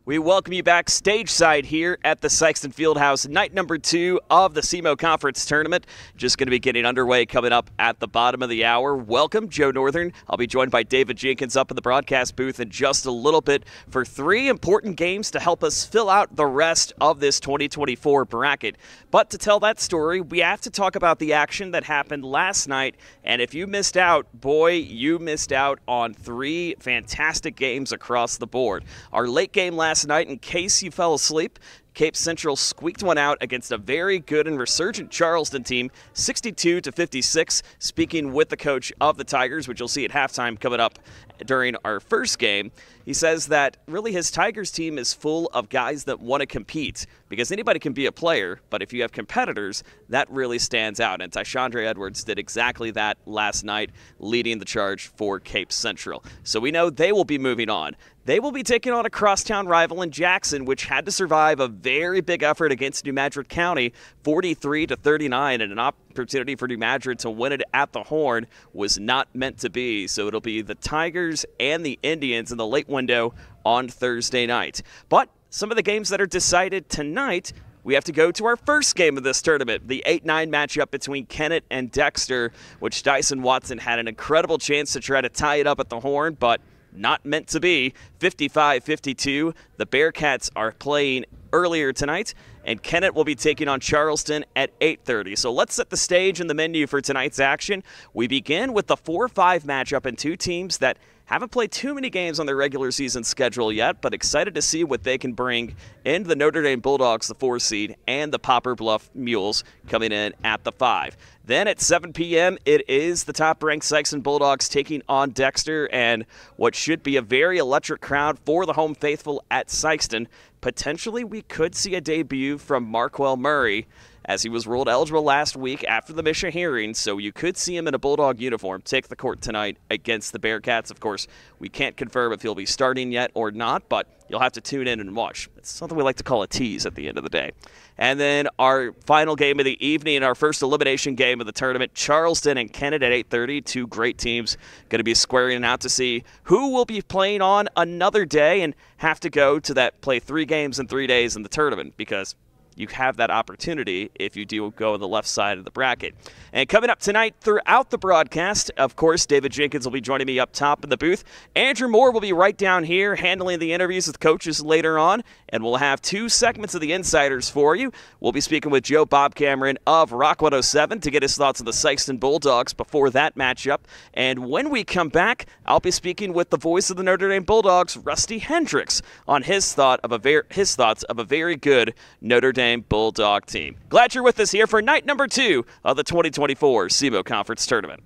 We welcome you back stage side here at the Sikeston Fieldhouse, night number 2 of the SEMO Conference tournament. Just going to be getting underway coming up at the bottom of the hour. Welcome, Joe Northern. I'll be joined by David Jenkins up in the broadcast booth in just a little bit for 3 important games to help us fill out the rest of this 2024 bracket. But to tell that story, we have to talk about the action that happened last night. And if you missed out, boy, you missed out on 3 fantastic games across the board. Our late game last night, in case you fell asleep, Cape Central squeaked one out against a very good and resurgent Charleston team, 62-56. Speaking with the coach of the Tigers, which you'll see at halftime coming up during our first game, he says that really his Tigers team is full of guys that want to compete, because anybody can be a player, but if you have competitors, that really stands out. And Tyshandre Edwards did exactly that last night, leading the charge for Cape Central. So we know they will be moving on. They will be taking on a crosstown rival in Jackson, which had to survive a very big effort against New Madrid County, 43-39, and an opportunity for New Madrid to win it at the Horn was not meant to be. So it'll be the Tigers and the Indians in the late window on Thursday night. But some of the games that are decided tonight, we have to go to our first game of this tournament, the 8-9 matchup between Kennett and Dexter, which Dyson Watson had an incredible chance to try to tie it up at the Horn, but not meant to be. 55-52. The Bearcats are playing earlier tonight, and Kennett will be taking on Charleston at 8:30. So let's set the stage and the menu for tonight's action. We begin with the 4-5 matchup and 2 teams that haven't played too many games on their regular season schedule yet, but excited to see what they can bring in. The Notre Dame Bulldogs, the 4 seed, and the Poplar Bluff Mules coming in at the 5. Then at 7 p.m., it is the top-ranked Sikeston Bulldogs taking on Dexter, and what should be a very electric crowd for the home faithful at Sikeston. Potentially, we could see a debut from Marquell Murray, as he was ruled eligible last week after the Misha hearing, so you could see him in a Bulldog uniform take the court tonight against the Bearcats. Of course, we can't confirm if he'll be starting yet or not, but you'll have to tune in and watch. It's something we like to call a tease at the end of the day. And then our final game of the evening, our first elimination game of the tournament, Charleston and Kennett at 8:30. 2 great teams going to be squaring out to see who will be playing on another day and have to go to that play 3 games in 3 days in the tournament, because you have that opportunity if you do go on the left side of the bracket. And coming up tonight throughout the broadcast, of course, David Jenkins will be joining me up top in the booth. Andrew Moore will be right down here handling the interviews with coaches later on, and we'll have 2 segments of the Insiders for you. We'll be speaking with Joe Bob Cameron of Rock 107 to get his thoughts on the Sikeston Bulldogs before that matchup. And when we come back, I'll be speaking with the voice of the Notre Dame Bulldogs, Rusty Hendricks, on his thoughts of a very good Notre Dame Bulldog team. Glad you're with us here for night number 2 of the 2024 SEMO Conference Tournament.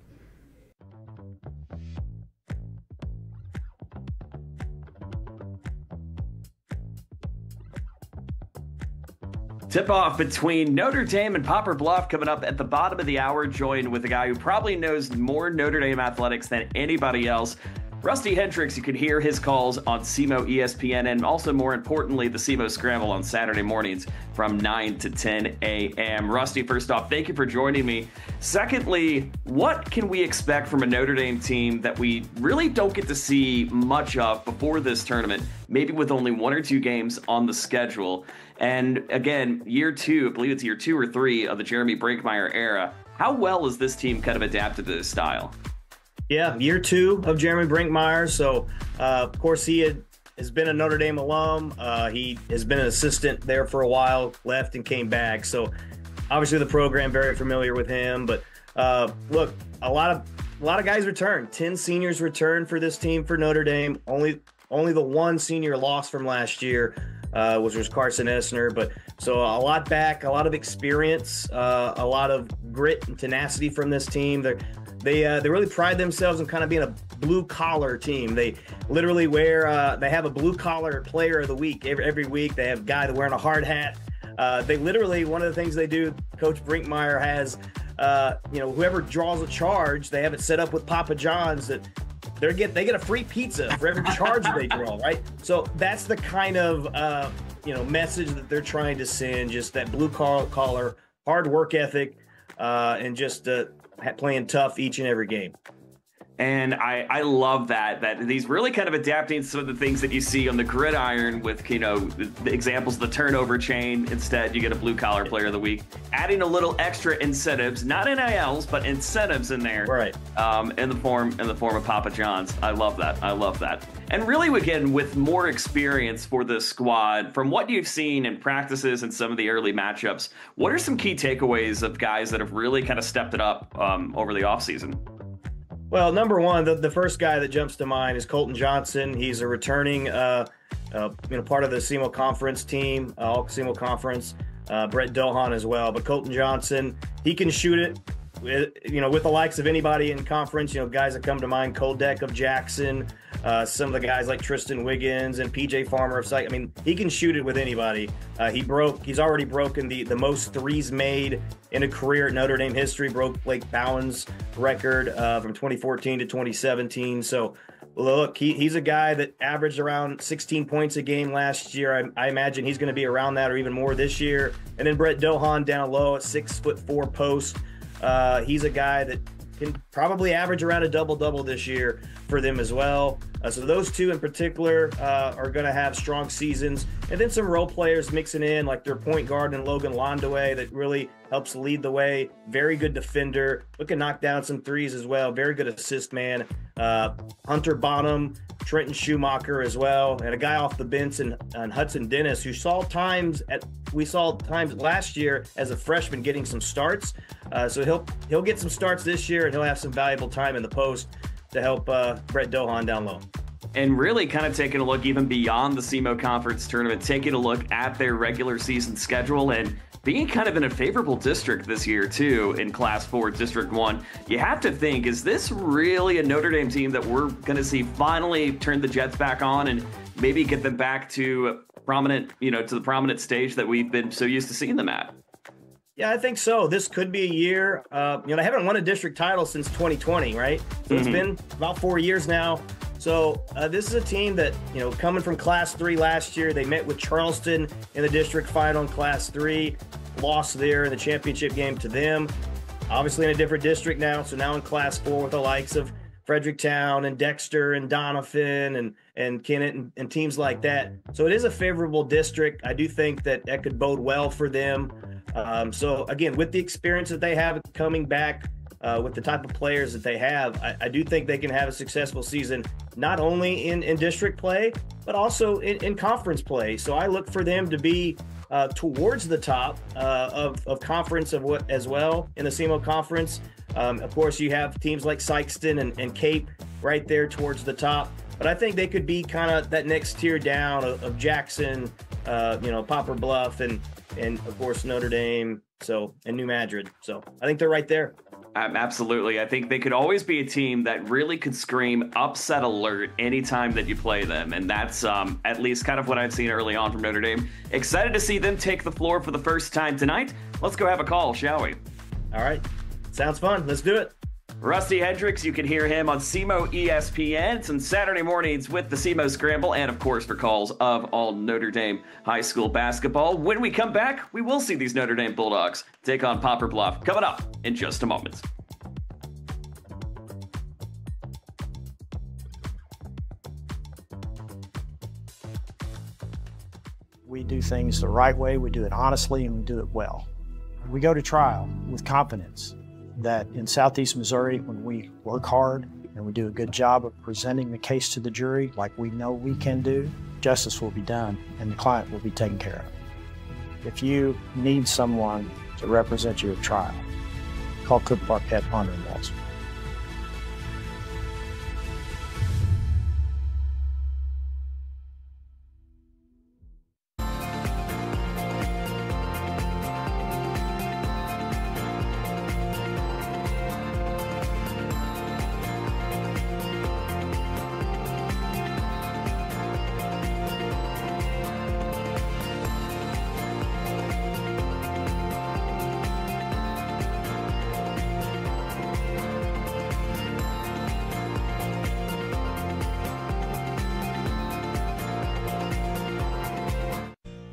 Tip-off between Notre Dame and Poplar Bluff coming up at the bottom of the hour, joined with a guy who probably knows more Notre Dame athletics than anybody else, Rusty Hendricks. You can hear his calls on SEMO ESPN, and also, more importantly, the SEMO Scramble on Saturday mornings from 9 to 10 a.m. Rusty, first off, thank you for joining me. Secondly, what can we expect from a Notre Dame team that we really don't get to see much of before this tournament, maybe with only 1 or 2 games on the schedule? And again, year 2, I believe it's year 2 or 3 of the Jeremy Brinkmeyer era. How well has this team kind of adapted to this style? Yeah, year 2 of Jeremy Brinkmeyer. So, of course, he has been a Notre Dame alum. He has been an assistant there for a while, left and came back. So, obviously, the program very familiar with him. But look, a lot of guys returned. 10 seniors returned for this team for Notre Dame. Only the 1 senior lost from last year, which was Carson Essner. But so a lot back, a lot of experience, a lot of grit and tenacity from this team. They really pride themselves in kind of being a blue-collar team. They literally they have a blue-collar player of the week every week. They have a guy wearing a hard hat. They literally, one of the things they do, Coach Brinkmeyer has, whoever draws a charge, they have it set up with Papa John's that they get a free pizza for every charge they draw, right? So that's the kind of message that they're trying to send, just that blue collar, hard work ethic, and just playing tough each and every game. And I love that he's really kind of adapting some of the things that you see on the gridiron with, the examples of the turnover chain. Instead, you get a blue collar player of the week, adding a little extra incentives, not NILs, but incentives in there, right? In the form of Papa John's. I love that. And really, again, with more experience for this squad, from what you've seen in practices and some of the early matchups, what are some key takeaways of guys that have really kind of stepped it up over the offseason? Well, number one, the first guy that jumps to mind is Colton Johnson. He's a returning, part of the SEMO Conference team, all SEMO Conference. Brett Dohan as well. But Colton Johnson, he can shoot it, with the likes of anybody in conference. Guys that come to mind, Koldek of Jackson, some of the guys like Tristan Wiggins and PJ Farmer of Sike. I mean, he can shoot it with anybody. He's already broken the most threes made in a career at Notre Dame history, broke Blake Bowen's record from 2014 to 2017. So, look, he's a guy that averaged around 16 points a game last year. I imagine he's going to be around that or even more this year. And then Brett Dohan down low at 6'4" post. He's a guy that can probably average around a double-double this year for them as well. So those two in particular are going to have strong seasons. And then some role players mixing in, like their point guard and Logan Londaway, that really helps lead the way. Very good defender. Who can knock down some threes as well. Very good assist man. Hunter Bonham, Trenton Schumacher as well, and a guy off the bench and Hudson Dennis, who we saw times last year as a freshman getting some starts. So he'll get some starts this year, and he'll have some valuable time in the post to help Brett Dohan down low. And really kind of taking a look even beyond the SEMO Conference tournament, taking a look at their regular season schedule and being kind of in a favorable district this year, too, in Class 4, District 1. You have to think, is this really a Notre Dame team that we're going to see finally turn the Jets back on and maybe get them back to the prominent stage that we've been so used to seeing them at? Yeah, I think so. This could be a year. They haven't won a district title since 2020, right? So It's been about 4 years now. So this is a team that, coming from Class 3 last year, they met with Charleston in the district final in Class 3, lost there in the championship game to them. Obviously in a different district now, so now in Class 4 with the likes of Fredericktown and Dexter and Doniphan and Kennett and teams like that. So it is a favorable district. I do think that could bode well for them. So again, with the experience that they have coming back, with the type of players that they have, I do think they can have a successful season, not only in district play, but also in conference play. So I look for them to be towards the top of conference as well in the SEMO Conference. Of course, you have teams like Sikeston and Cape right there towards the top. But I think they could be kind of that next tier down of Jackson, Poplar, Bluff, and of course Notre Dame, and New Madrid. So I think they're right there. Absolutely. I think they could always be a team that really could scream upset alert anytime that you play them. And that's at least kind of what I've seen early on from Notre Dame. Excited to see them take the floor for the first time tonight. Let's go have a call, shall we? All right. Sounds fun. Let's do it. Rusty Hendricks, you can hear him on SEMO ESPN. It's on Saturday mornings with the SEMO Scramble and, of course, for calls of all Notre Dame high school basketball. When we come back, we will see these Notre Dame Bulldogs take on Poplar Bluff coming up in just a moment. We do things the right way, we do it honestly, and we do it well. We go to trial with confidence that in Southeast Missouri, when we work hard and we do a good job of presenting the case to the jury like we know we can do, justice will be done and the client will be taken care of. If you need someone to represent you at trial, call Cook Parkett, Ponder & Walls.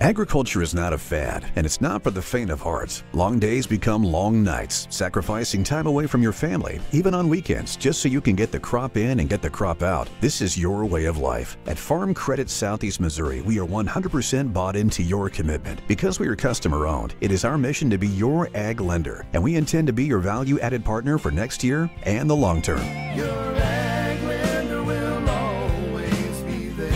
Agriculture is not a fad, and it's not for the faint of heart. Long days become long nights, sacrificing time away from your family, even on weekends, just so you can get the crop in and get the crop out. This is your way of life. At Farm Credit Southeast Missouri, we are 100% bought into your commitment. Because we are customer-owned, it is our mission to be your ag lender, and we intend to be your value-added partner for next year and the long term. Your ag lender will always be there.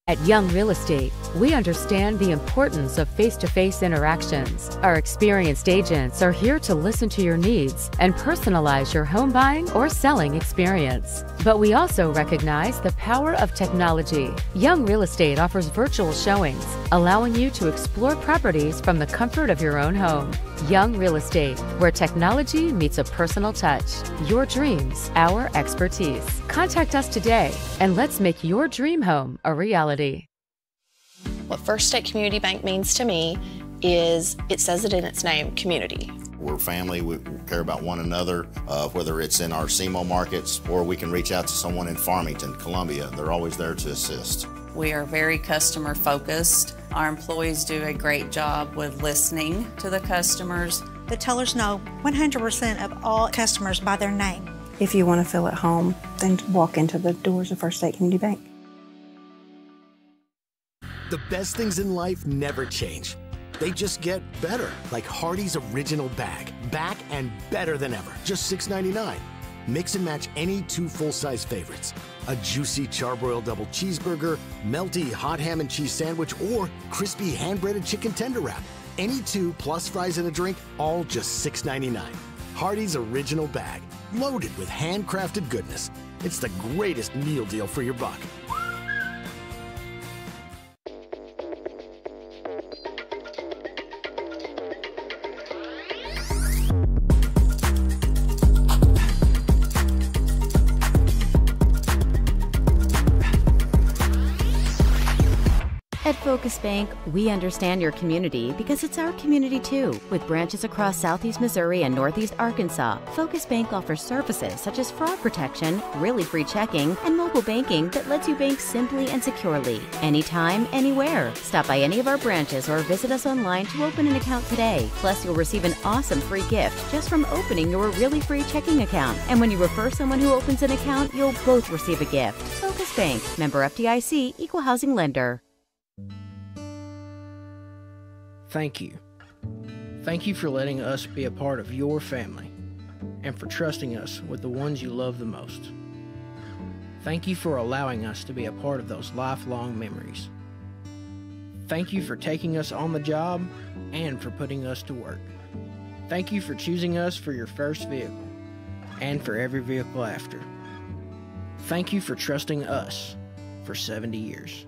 At Young Real Estate, we understand the importance of face-to-face interactions. Our experienced agents are here to listen to your needs and personalize your home buying or selling experience. But we also recognize the power of technology. Young Real Estate offers virtual showings, allowing you to explore properties from the comfort of your own home. Young Real Estate, where technology meets a personal touch. Your dreams, our expertise. Contact us today and let's make your dream home a reality. What First State Community Bank means to me is, it says it in its name, community. We're family, we care about one another, whether it's in our SEMO markets or we can reach out to someone in Farmington, Columbia. They're always there to assist. We are very customer focused. Our employees do a great job with listening to the customers. The tellers know 100% of all customers by their name. If you want to feel at home, then walk into the doors of First State Community Bank. The best things in life never change. They just get better, like Hardee's Original Bag. Back and better than ever. Just $6.99. Mix and match any two full-size favorites. A juicy charbroiled double cheeseburger, melty hot ham and cheese sandwich, or crispy hand-breaded chicken tender wrap. Any two plus fries and a drink, all just $6.99. Hardee's Original Bag, loaded with handcrafted goodness. It's the greatest meal deal for your buck. At Focus Bank, we understand your community because it's our community too. With branches across Southeast Missouri and Northeast Arkansas, Focus Bank offers services such as fraud protection, really free checking, and mobile banking that lets you bank simply and securely, anytime, anywhere. Stop by any of our branches or visit us online to open an account today. Plus, you'll receive an awesome free gift just from opening your really free checking account. And when you refer someone who opens an account, you'll both receive a gift. Focus Bank, member FDIC, equal housing lender. Thank you. Thank you for letting us be a part of your family and for trusting us with the ones you love the most. Thank you for allowing us to be a part of those lifelong memories. Thank you for taking us on the job and for putting us to work. Thank you for choosing us for your first vehicle and for every vehicle after. Thank you for trusting us for 70 years.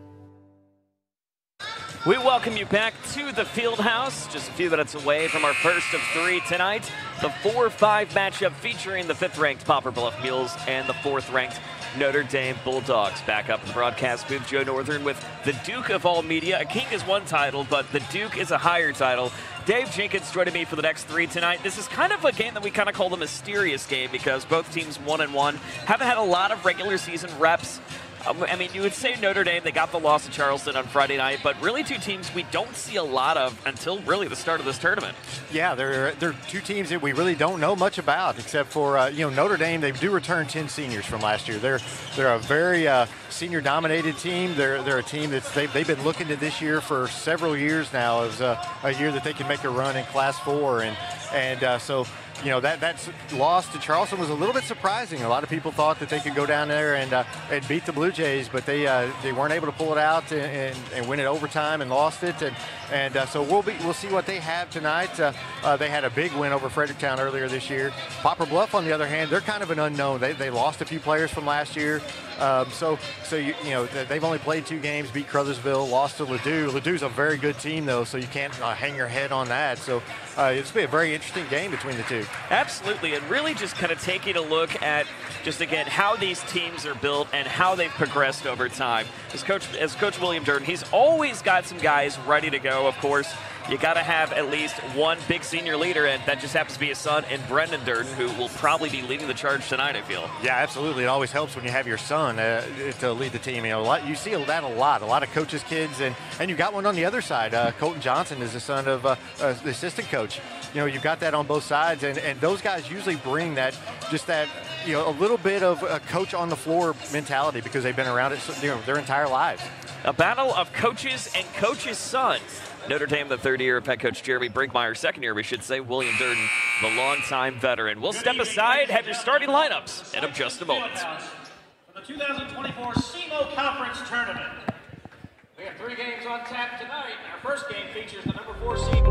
We welcome you back to the Fieldhouse, just a few minutes away from our first of three tonight. The 4-5 matchup featuring the 5th-ranked Poplar Bluff Mules and the 4th-ranked Notre Dame Bulldogs. Back up in the broadcast booth, Joe Northern with the Duke of all media. A king is one title, but the Duke is a higher title. Dave Jenkins joining me for the next three tonight. This is kind of a game that we kind of call the mysterious game because both teams 1-1. Haven't had a lot of regular season reps. I mean, you would say Notre Dame, they got the loss to Charleston on Friday night, but really two teams we don't see a lot of until really the start of this tournament. Yeah, they're two teams that we really don't know much about, except for, Notre Dame. They do return 10 seniors from last year. They're a very senior-dominated team. They're a team that's they've been looking to this year for several years now as a year that they can make a run in Class 4, and so. That's loss to Charleston was a little bit surprising. A lot of people thought that they could go down there and beat the Blue Jays, but they weren't able to pull it out and win it overtime and lost it. So we'll see what they have tonight. They had a big win over Fredericktown earlier this year. Poplar Bluff, on the other hand, they're kind of an unknown. They lost a few players from last year. So they've only played 2 games, beat Crothersville, lost to Ladue. Ladue's a very good team, though, so you can't hang your head on that. So it's been a very interesting game between the two. Absolutely, and really just kind of taking a look at just, again, how these teams are built and how they've progressed over time. As Coach William Durden, he's always got some guys ready to go, of course. You got to have at least one big senior leader, and that just happens to be his son, and Brendan Durden, who will probably be leading the charge tonight, I feel. Yeah, absolutely. It always helps when you have your son to lead the team. You see that a lot of coaches' kids, and you got one on the other side. Colton Johnson is the son of the assistant coach. You've got that on both sides, and those guys usually bring that a little bit of a coach on the floor mentality because they've been around it their entire lives. A battle of coaches and coaches' sons. Notre Dame, the third year of head coach Jeremy Brinkmeyer, second year, we should say, William Durden, the longtime veteran. We'll step aside, have your starting lineups in just a moment. For the 2024 SEMO Conference Tournament. We have 3 games on tap tonight. Our first game features the number 4 seed.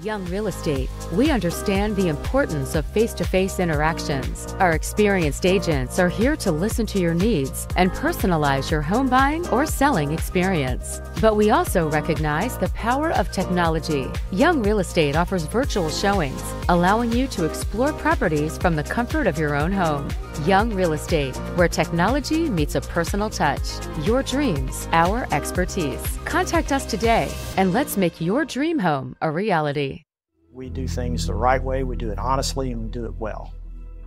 Young Real Estate, we understand the importance of face-to-face interactions. Our experienced agents are here to listen to your needs and personalize your home buying or selling experience. But we also recognize the power of technology. Young Real Estate offers virtual showings, allowing you to explore properties from the comfort of your own home. Young Real Estate, where technology meets a personal touch. Your dreams, our expertise. Contact us today and let's make your dream home a reality. We do things the right way, we do it honestly, and we do it well.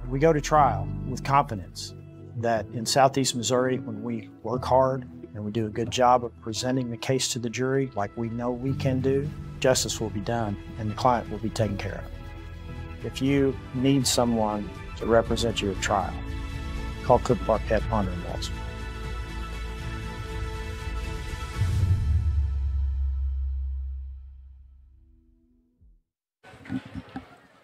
We go to trial with confidence that in Southeast Missouri, when we work hard and we do a good job of presenting the case to the jury like we know we can do, justice will be done and the client will be taken care of. If you need someone to represent you at trial, call Cook Parquette, Ponder & Walls.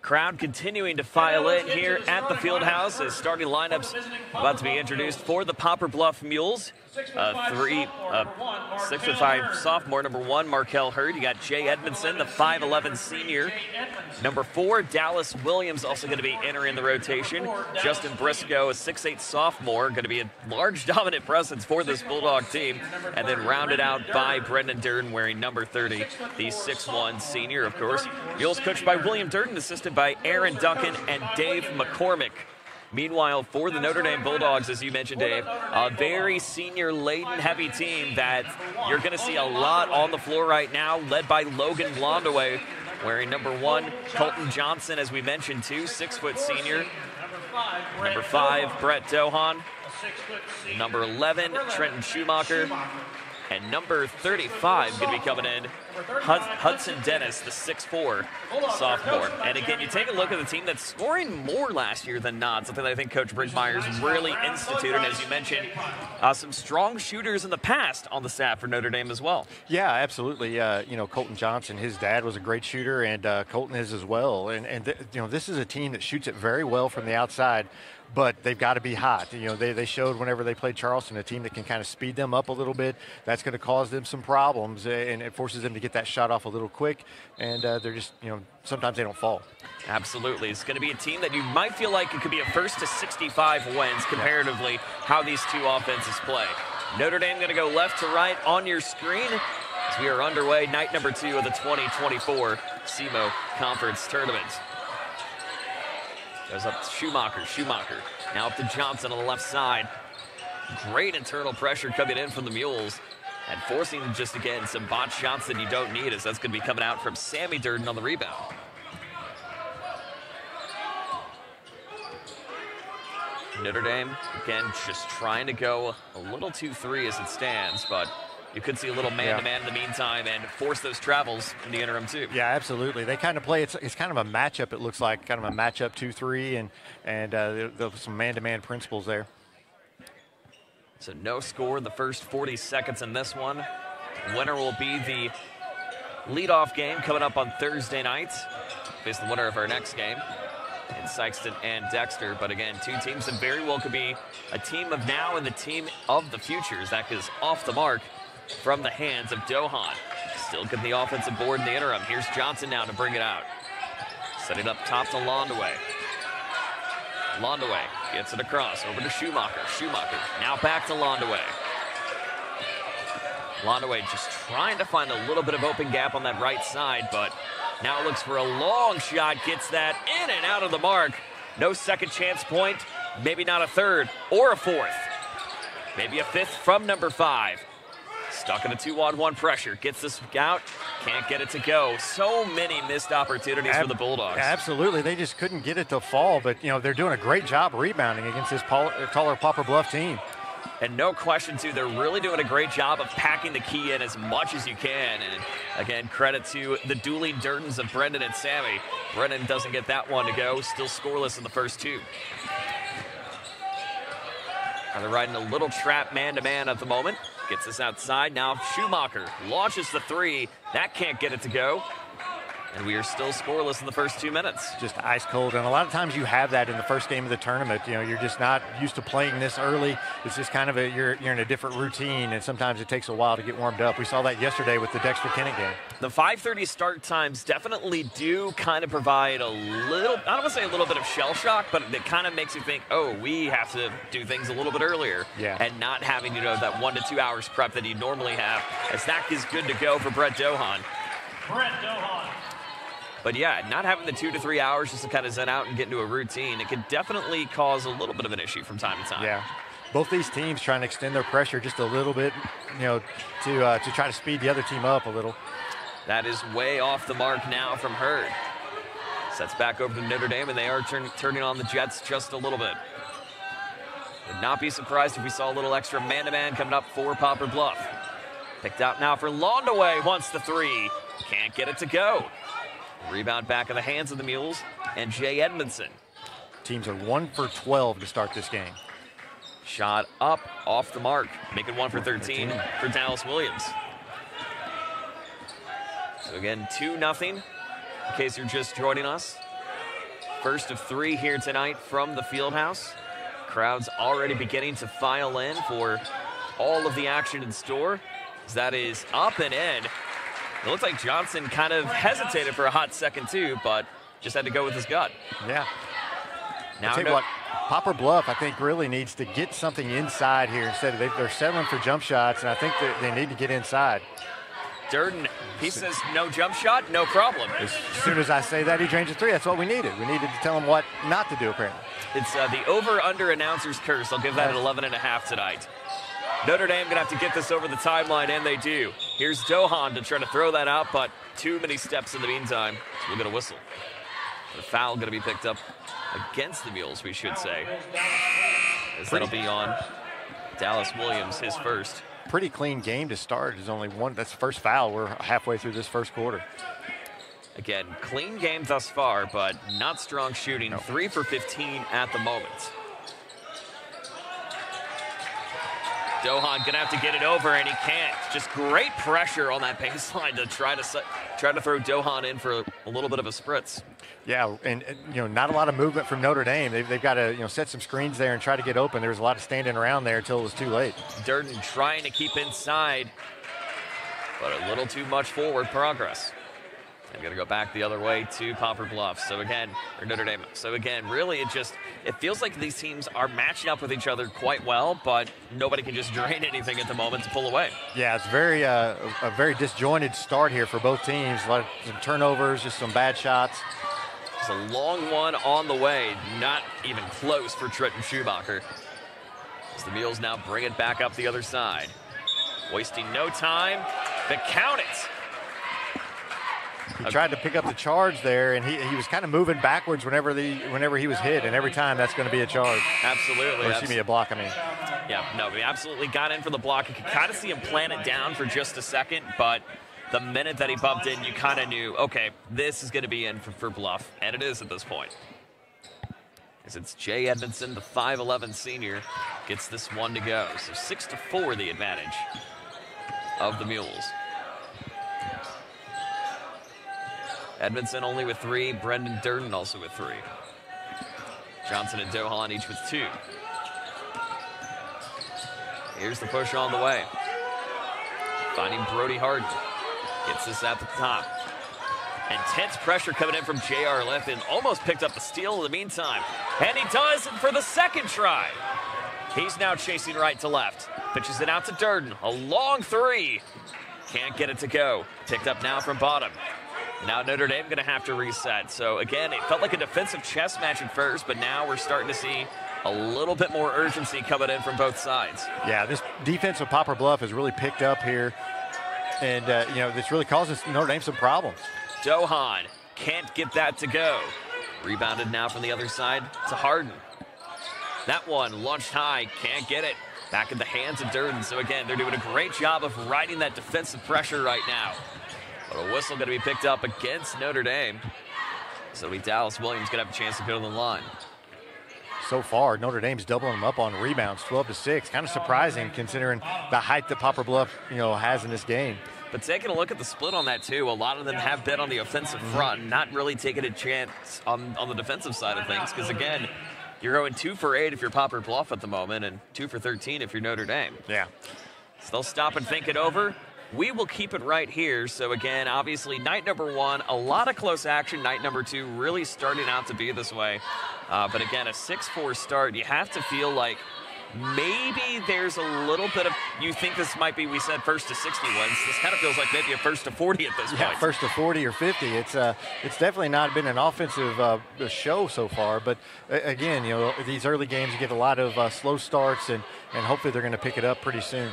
Crowd continuing to file in here at the field house as starting lineups about to be introduced for the Poplar Bluff Mules. 6'5" sophomore, number 1, Markel Hurd. You got Jay Edmondson, the 5'11" senior. Number 4, Dallas Williams, also going to be entering the rotation. Justin Briscoe, a 6'8" sophomore, going to be a large dominant presence for this Bulldog team. And then rounded out by Brendan Durden, wearing number 30, the 6'1" senior, of course. Mules coached by William Durden, assisted by Aaron Duncan and Dave McCormick. Meanwhile, for the Notre Dame Bulldogs, as you mentioned, Dave, a very senior-laden heavy team that you're going to see a lot on the floor right now, led by Logan Blondaway, wearing number 1, Colton Johnson, as we mentioned, too, 6-foot senior. Number 5, Brett Dohan. Number 11, Trenton Schumacher. And number 35 going to be coming in, Hudson Dennis, the 6'4" sophomore. And again, you take a look at the team that's scoring more last year than not, something that I think Coach Brinkmeyer's really instituted. As you mentioned, some strong shooters in the past on the staff for Notre Dame as well. Yeah, absolutely. Colton Johnson, his dad was a great shooter, and Colton is as well. And this is a team that shoots it very well from the outside. But they've got to be hot. They showed whenever they played Charleston, a team that can kind of speed them up a little bit. That's going to cause them some problems, and it forces them to get that shot off a little quick. And they're just, sometimes they don't fall. Absolutely. It's going to be a team that you might feel like it could be a first to 65 wins comparatively how these two offenses play. Notre Dame going to go left to right on your screen as we are underway, night number 2 of the 2024 SEMO Conference Tournament. Goes up to Schumacher. Schumacher now up to Johnson on the left side. Great internal pressure coming in from the Mules and forcing just, again, some botch shots that you don't need, as that's going to be coming out from Sammy Durden on the rebound. Notre Dame, again, just trying to go a little too free as it stands, but you could see a little man-to-man in the meantime and force those travels in the interim, too. Yeah, absolutely. They kind of play, it's kind of a matchup, it looks like, kind of a matchup 2-3, and there's some man-to-man principles there. So no score in the first 40 seconds in this one. Winner will be the leadoff game coming up on Thursday night. Face the winner of our next game in Sikeston and Dexter. But again, 2 teams that very well could be a team of now and the team of the futures. That is off the mark from the hands of Dohan. Still getting the offensive board in the interim. Here's Johnson now to bring it out. Setting up top to Londaway. Londaway gets it across over to Schumacher. Schumacher now back to Londaway. Londaway just trying to find a little bit of open gap on that right side, but now looks for a long shot, gets that in and out of the mark. No second chance point, maybe not a third or a fourth. Maybe a fifth from number 5. Stuck in a 2-on-1 pressure, gets this out, can't get it to go. So many missed opportunities for the Bulldogs. Absolutely, they just couldn't get it to fall, but they're doing a great job rebounding against this taller Poplar Bluff team. And no question, too, they're really doing a great job of packing the key in as much as you can. And again, credit to the dueling Durdens of Brendan and Sammy. Brendan doesn't get that one to go, still scoreless in the first 2. Now they're riding a little trap man-to-man at the moment. Gets this outside. Now Schumacher launches the 3. That can't get it to go. And we are still scoreless in the first 2 minutes. Just ice cold. And a lot of times you have that in the first game of the tournament. You're just not used to playing this early. It's just kind of you're in a different routine, and sometimes it takes a while to get warmed up. We saw that yesterday with the Dexter Kennett game. The 5:30 start times definitely do kind of provide a little, I don't want to say a little bit of shell shock, but it kind of makes you think, oh, we have to do things a little bit earlier. Yeah. And not having, that 1 to 2 hours prep that you normally have, as that is good to go for Brett Dohan. Brett Dohan. But yeah, not having the 2 to 3 hours just to kind of zen out and get into a routine, it could definitely cause a little bit of an issue from time to time. Yeah. Both these teams trying to extend their pressure just a little bit, to try to speed the other team up a little. That is way off the mark now from Hurd. Sets back over to Notre Dame, and they are turning on the Jets just a little bit. Would not be surprised if we saw a little extra man-to-man coming up for Poplar Bluff. Picked out now for Londaway, wants the 3. Can't get it to go. Rebound back in the hands of the Mules and Jay Edmondson. Teams are 1 for 12 to start this game. Shot up off the mark, making 1 for 13 for Dallas Williams. So again, 2-0 in case you're just joining us. First of 3 here tonight from the Fieldhouse. Crowds already beginning to file in for all of the action in store. As that is up and in. It looks like Johnson kind of hesitated for a hot second, too, but just had to go with his gut. Yeah. Now, I'll tell you what, Poplar Bluff, I think, really needs to get something inside here instead of they're settling for jump shots, and I think that they need to get inside. Durden, he says no jump shot, no problem. As soon as I say that, he drains a 3. That's what we needed. We needed to tell him what not to do, apparently. It's the over-under announcer's curse. I'll give that an 11.5 tonight. Notre Dame going to have to get this over the timeline, and they do. Here's Dohan to try to throw that out, but too many steps in the meantime. So we'll get a whistle. The foul going to be picked up against the Mules, we should say. As that'll be on Dallas Williams, his first. Pretty clean game to start. There's only one. That's the first foul. We're halfway through this first quarter. Again, clean game thus far, but not strong shooting. 3 for 15 at the moment. Dohan gonna have to get it over, and he can't. Just great pressure on that baseline to try to throw Dohan in for a little bit of a spritz. Yeah, and not a lot of movement from Notre Dame. They've got to set some screens there and try to get open. There was a lot of standing around there until it was too late. Durden trying to keep inside, but a little too much forward progress. I'm going to go back the other way to Poplar Bluff. So again, or Notre Dame. So again, really it feels like these teams are matching up with each other quite well, but nobody can just drain anything at the moment to pull away. Yeah, it's very a very disjointed start here for both teams. A lot of some turnovers, just some bad shots. It's a long one on the way, not even close for Trenton Schumacher. As the Mules now bring it back up the other side. Wasting no time, but count it. He tried to pick up the charge there, and he was kind of moving backwards whenever he was hit, and every time that's going to be a charge. Absolutely. Or excuse me, a block, I mean. Yeah, no, he absolutely got in for the block. You could kind of see him plant it down for just a second, but the minute that he bumped in, you kind of knew, okay, this is going to be in for Bluff, and it is at this point. As it's Jay Edmondson, the 5'11 senior, gets this one to go. So 6-4 the advantage of the Mules. Edmondson only with 3, Brendan Durden also with 3. Johnson and Dohan each with 2. Here's the push on the way. Finding Brody Harden. Gets this at the top. Intense pressure coming in from J.R. Liffin. Almost picked up the steal in the meantime. And he does it for the second try. He's now chasing right to left. Pitches it out to Durden. A long 3. Can't get it to go. Picked up now from bottom. Now Notre Dame going to have to reset. So again, it felt like a defensive chess match at first, but now we're starting to see a little bit more urgency coming in from both sides. Yeah, this defense of Poplar Bluff has really picked up here, and this really causes Notre Dame some problems. Dohan can't get that to go. Rebounded now from the other side to Harden. That one launched high, can't get it. Back in the hands of Durden. So again, they're doing a great job of riding that defensive pressure right now. But a whistle going to be picked up against Notre Dame. So Dallas Williams going to have a chance to go to the line. So far, Notre Dame's doubling them up on rebounds, 12-6. Kind of surprising considering the height that Poplar Bluff, has in this game. But taking a look at the split on that, too, a lot of them have been on the offensive front, not really taking a chance on the defensive side of things. Because, again, you're going 2 for 8 if you're Poplar Bluff at the moment and 2 for 13 if you're Notre Dame. Yeah. So they'll stop and think it over. We will keep it right here. So, again, obviously, night number 1, a lot of close action. Night number 2 really starting out to be this way. But, again, a 6-4 start. You have to feel like maybe there's a little bit of, you think this might be, we said first to 60 wins. This kind of feels like maybe a first to 40 at this point. First to 40 or 50. It's definitely not been an offensive show so far. But, again, these early games, you get a lot of slow starts, and hopefully they're going to pick it up pretty soon.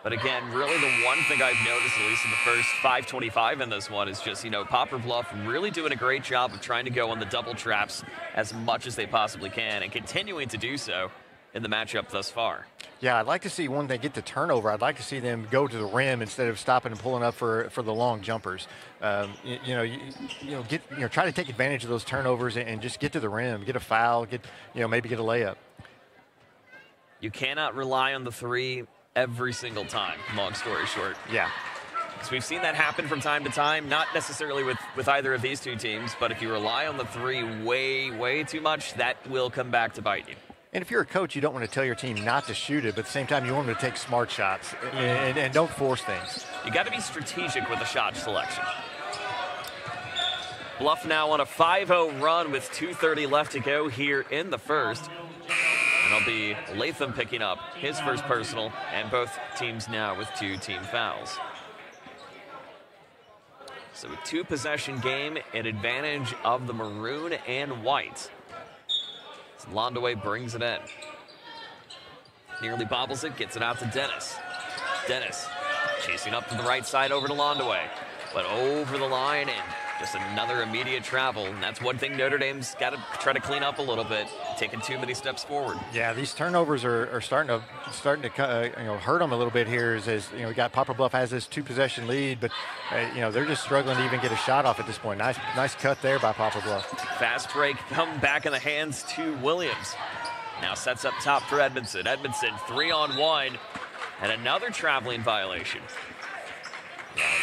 But again, really the one thing I've noticed, at least in the first 5:25 in this one, is just, Poplar Bluff really doing a great job of trying to go on the double traps as much as they possibly can and continuing to do so in the matchup thus far. Yeah, I'd like to see when they get the turnover, I'd like to see them go to the rim instead of stopping and pulling up for the long jumpers. Try to take advantage of those turnovers and just get to the rim, get a foul, maybe get a layup. You cannot rely on the 3 every single time, long story short. Yeah. So we've seen that happen from time to time, not necessarily with either of these two teams, but if you rely on the 3 way, way too much, that will come back to bite you. And if you're a coach, you don't want to tell your team not to shoot it, but at the same time, you want them to take smart shots and don't force things. You got to be strategic with the shot selection. Bluff now on a 5-0 run with 2:30 left to go here in the first. And it'll be Latham picking up his first personal, and both teams now with 2 team fouls. So a 2-possession game, an advantage of the maroon and white. So Landaway brings it in. Nearly bobbles it, gets it out to Dennis. Dennis chasing up to the right side over to Landaway, but over the line and just another immediate travel. And that's one thing Notre Dame's got to try to clean up a little bit, taking too many steps forward. Yeah, these turnovers are starting to hurt them a little bit here. We got Poplar Bluff has this 2-possession lead, but they're just struggling to even get a shot off at this point. Nice cut there by Poplar Bluff. Fast break come back in the hands to Williams. Now sets up top for Edmondson. Edmondson 3-on-1 and another traveling violation.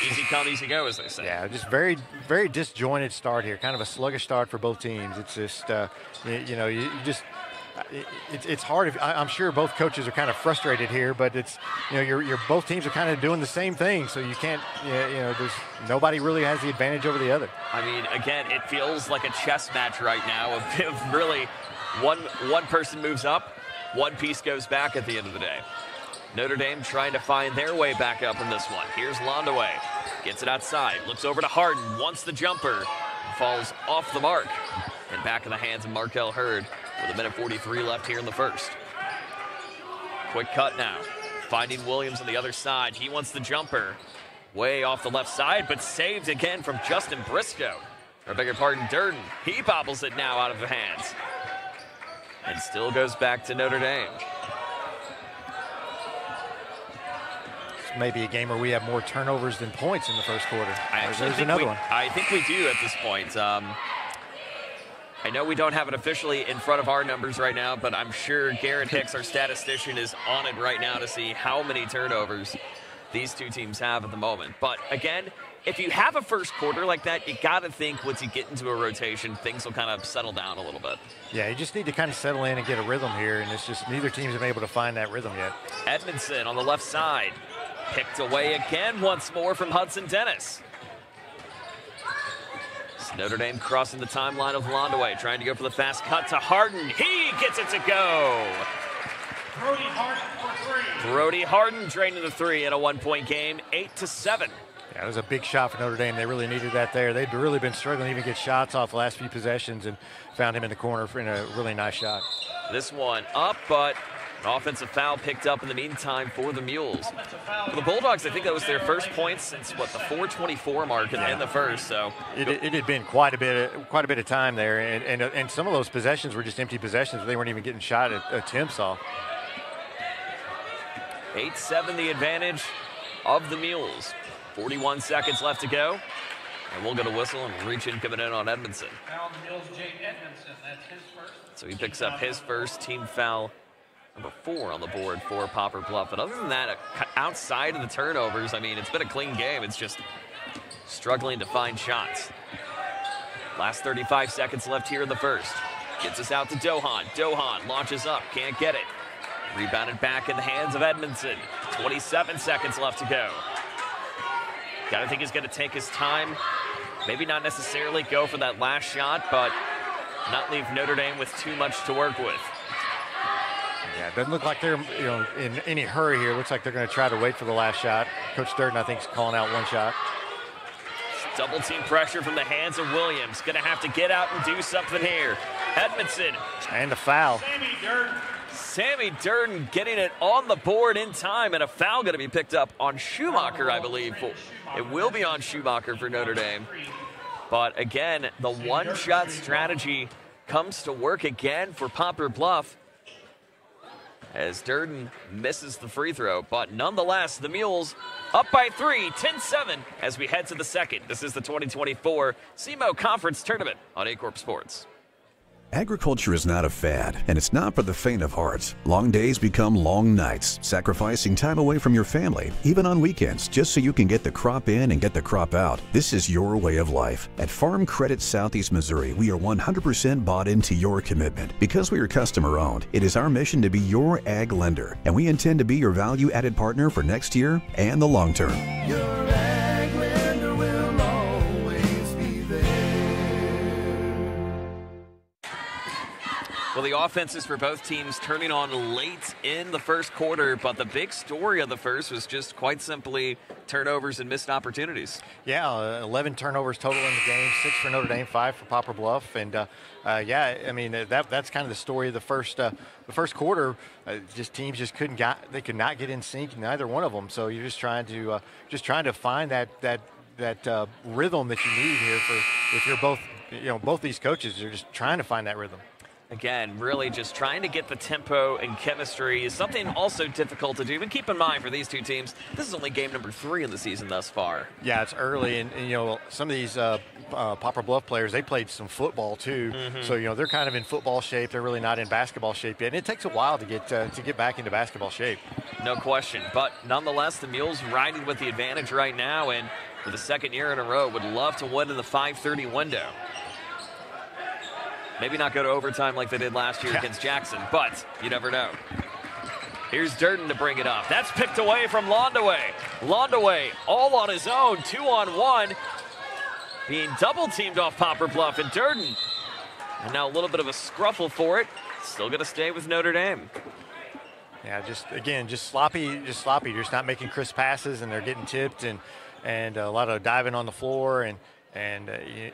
Easy come, easy go, as they say. Yeah, just very, very disjointed start here. Kind of a sluggish start for both teams. It's just, it's hard. I'm sure both coaches are kind of frustrated here, but it's, you're both teams are kind of doing the same thing, so you can't, there's nobody really has the advantage over the other. I mean, again, it feels like a chess match right now of really one person moves up, one piece goes back at the end of the day. Notre Dame trying to find their way back up in this one. Here's Londaway, gets it outside, looks over to Harden, wants the jumper, falls off the mark, and back in the hands of Markel Hurd with 1:43 left here in the first. Quick cut now, finding Williams on the other side. He wants the jumper, way off the left side, but saved again from Justin Briscoe. Or beg your pardon, Durden. He bobbles it now out of the hands. And still goes back to Notre Dame. It's maybe a game where we have more turnovers than points in the first quarter. There's another one. I think we do at this point. I know we don't have it officially in front of our numbers right now, but I'm sure Garrett Hicks, our statistician, is on it right now to see how many turnovers these two teams have at the moment. But again, if you have a first quarter like that, you got to think once you get into a rotation, things will kind of settle down a little bit. Yeah, you just need to kind of settle in and get a rhythm here, and it's just neither team's been able to find that rhythm yet. Edmondson on the left side, picked away again once more from Hudson Dennis. Notre Dame crossing the timeline of Londaway, trying to go for the fast cut to Harden. He gets it to go. Brody Harden for three. Brody Harden draining the three in a 1-point game, 8-7. Yeah, it was a big shot for Notre Dame. They really needed that there. They'd really been struggling to even get shots off the last few possessions, and found him in the corner in a really nice shot. This one up, but an offensive foul picked up in the meantime for the Mules. For the Bulldogs, I think that was their first point since, the 4:24 mark in the first. So it had been quite a bit of time there, and some of those possessions were just empty possessions. They weren't even getting shot at attempts off. 8-7 the advantage of the Mules. 41 seconds left to go. And we'll get a whistle and reach in coming in on Edmondson. Foul on the Mules, Jake Edmondson. That's his first. So he picks up his first team foul, number 4 on the board for Poplar Bluff. But other than that, outside of the turnovers, I mean, it's been a clean game. It's just struggling to find shots. Last 35 seconds left here in the first. Gets us out to Dohan. Dohan launches up, can't get it. Rebounded back in the hands of Edmondson. 27 seconds left to go. Gotta think he's gonna take his time. Maybe not necessarily go for that last shot, but not leave Notre Dame with too much to work with. Yeah, it doesn't look like they're in any hurry here. It looks like they're going to try to wait for the last shot. Coach Durden, I think, is calling out one shot. Double team pressure from the hands of Williams. Going to have to get out and do something here. Edmondson. And a foul. Sammy Durden getting it on the board in time, and a foul going to be picked up on Schumacher, I believe. It will be on Schumacher for Notre Dame. But again, the one-shot strategy comes to work again for Poplar Bluff, as Durden misses the free throw. But nonetheless, the Mules up by 3, 10-7 as we head to the second. This is the 2024 SEMO Conference Tournament on Aycorp Sports. Agriculture is not a fad, and it's not for the faint of heart. Long days become long nights, sacrificing time away from your family, even on weekends, just so you can get the crop in and get the crop out. This is your way of life. At Farm Credit Southeast Missouri, we are 100% bought into your commitment. Because we are customer-owned, it is our mission to be your ag lender, and we intend to be your value-added partner for next year and the long term. Your ag lender will always be there. Well, the offenses for both teams turning on late in the first quarter, but the big story of the first was just quite simply turnovers and missed opportunities. Yeah, 11 turnovers total in the game, 6 for Notre Dame, 5 for Poplar Bluff, and yeah, I mean that's kind of the story of the first quarter. Teams just could not get in sync, neither one of them. So you're just trying to find that rhythm that you need here for if you're both these coaches are just trying to find that rhythm. Again, really just trying to get the tempo and chemistry is something also difficult to do. But keep in mind, for these two teams, this is only game number 3 in the season thus far. Yeah, it's early, and some of these Poplar Bluff players, they played some football too. Mm-hmm. So they're kind of in football shape. They're really not in basketball shape yet, and it takes a while to get back into basketball shape. No question, but nonetheless, the Mules riding with the advantage right now, and for the second year in a row, would love to win in the 5:30 window. Maybe not go to overtime like they did last year against Jackson, but you never know. Here's Durden to bring it up. That's picked away from Londaway. Londaway all on his own, 2-on-1, being double-teamed off Poplar Bluff, and Durden. And now a little bit of a scruffle for it. Still going to stay with Notre Dame. Yeah, just sloppy. You're just not making crisp passes, and they're getting tipped, and a lot of diving on the floor, and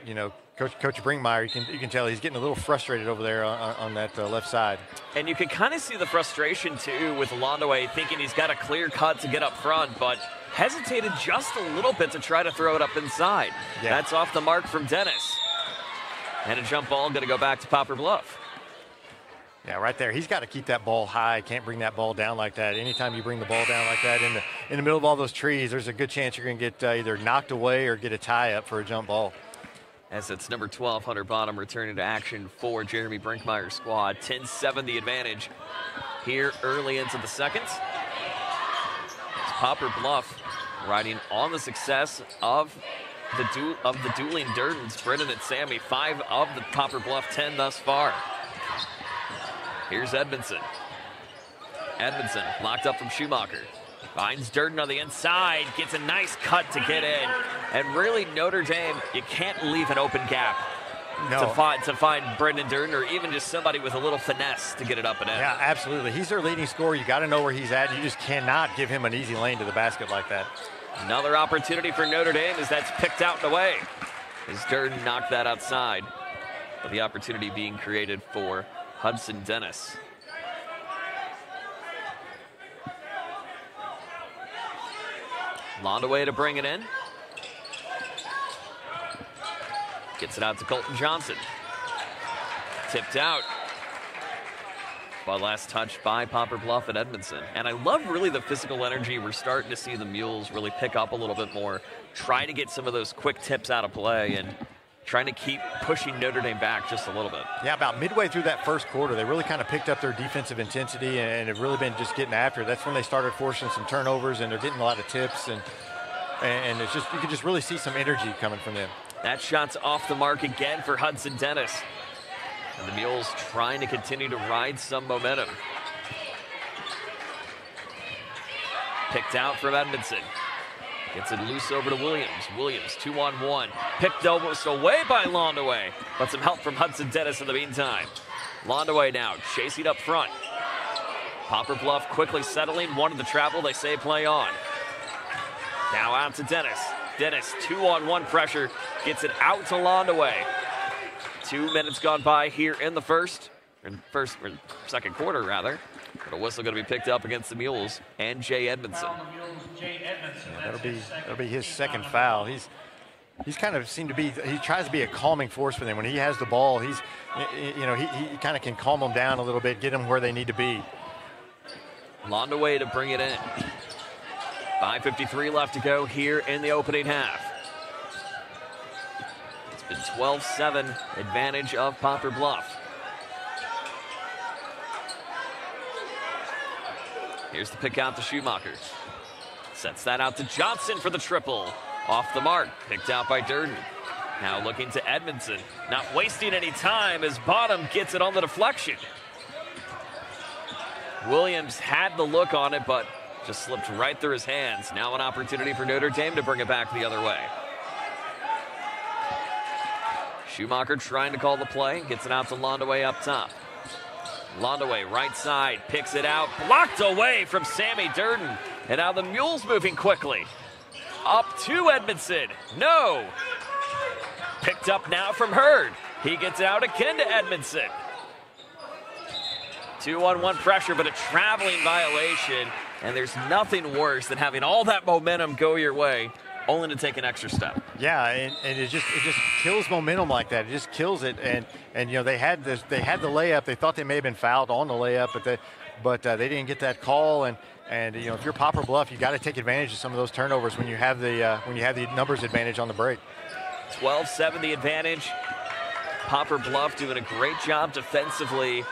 you know, Coach Brinkmeyer, you can tell he's getting a little frustrated over there on that left side. And you can kind of see the frustration too with Londaway, thinking he's got a clear cut to get up front, but hesitated just a little bit to try to throw it up inside. Yeah. That's off the mark from Dennis. And a jump ball going to go back to Poplar Bluff. Yeah, right there. He's got to keep that ball high. Can't bring that ball down like that. Anytime you bring the ball down like that in the middle of all those trees, there's a good chance you're going to get either knocked away or get a tie up for a jump ball. As it's number 12, Hunter Bottom, returning to action for Jeremy Brinkmeyer's squad. 10-7 the advantage here early into the second. It's Poplar Bluff riding on the success of the dueling Durdens, Brendan and Sammy. 5 of the Poplar Bluff 10 thus far. Here's Edmondson. Edmondson locked up from Schumacher. Finds Durden on the inside, gets a nice cut to get in. And really, Notre Dame, you can't leave an open gap to find Brendan Durden, or even just somebody with a little finesse to get it up and in. Yeah, absolutely. He's their leading scorer. You got to know where he's at. You just cannot give him an easy lane to the basket like that. Another opportunity for Notre Dame as that's picked out and away. As Durden knocked that outside. But the opportunity being created for Hudson Dennis. Londaway to bring it in. Gets it out to Colton Johnson. Tipped out. But last touch by Poplar Bluff and Edmondson. And I love really the physical energy. We're starting to see the Mules really pick up a little bit more. Try to get some of those quick tips out of play and trying to keep pushing Notre Dame back just a little bit. Yeah, about midway through that first quarter, they really kind of picked up their defensive intensity and have really been just getting after it. That's when they started forcing some turnovers, and they're getting a lot of tips, and it's just, you can just really see some energy coming from them. That shot's off the mark again for Hudson Dennis. And the Mules trying to continue to ride some momentum. Picked out from Edmondson. Gets it loose over to Williams. Williams, 2-on-1. Picked almost away by Londaway. But some help from Hudson Dennis in the meantime. Londaway now chasing up front. Poplar Bluff quickly settling. Wanted the travel. They say play on. Now out to Dennis. Dennis, 2-on-1 pressure. Gets it out to Londaway. 2 minutes gone by here in the second quarter, rather. But a whistle going to be picked up against the Mules and Jay Edmondson. Yeah, that'll be his second foul. He's kind of seemed to be, he tries to be a calming force for them. When he has the ball, he kind of can calm them down a little bit, get them where they need to be. Londaway to bring it in. 5:53 left to go here in the opening half. It's been 12-7 advantage of Poplar Bluff. Here's the pick out to Schumacher. Sets that out to Johnson for the triple. Off the mark, picked out by Durden. Now looking to Edmondson. Not wasting any time as Bottom gets it on the deflection. Williams had the look on it, but just slipped right through his hands. Now an opportunity for Notre Dame to bring it back the other way. Schumacher trying to call the play. Gets it out to Londaway up top. Londaway, right side, picks it out. Blocked away from Sammy Durden. And now the Mules moving quickly. Up to Edmondson. No. Picked up now from Hurd. He gets out again to Edmondson. 2-on-1 pressure, but a traveling violation. And there's nothing worse than having all that momentum go your way, only to take an extra step. Yeah, and it just kills momentum like that. It just kills it. And you know, they had the layup. They thought they may have been fouled on the layup, but they didn't get that call. And you know, if you're Poplar Bluff, you got to take advantage of some of those turnovers when you have the numbers advantage on the break. 12-7 the advantage. Poplar Bluff doing a great job defensively,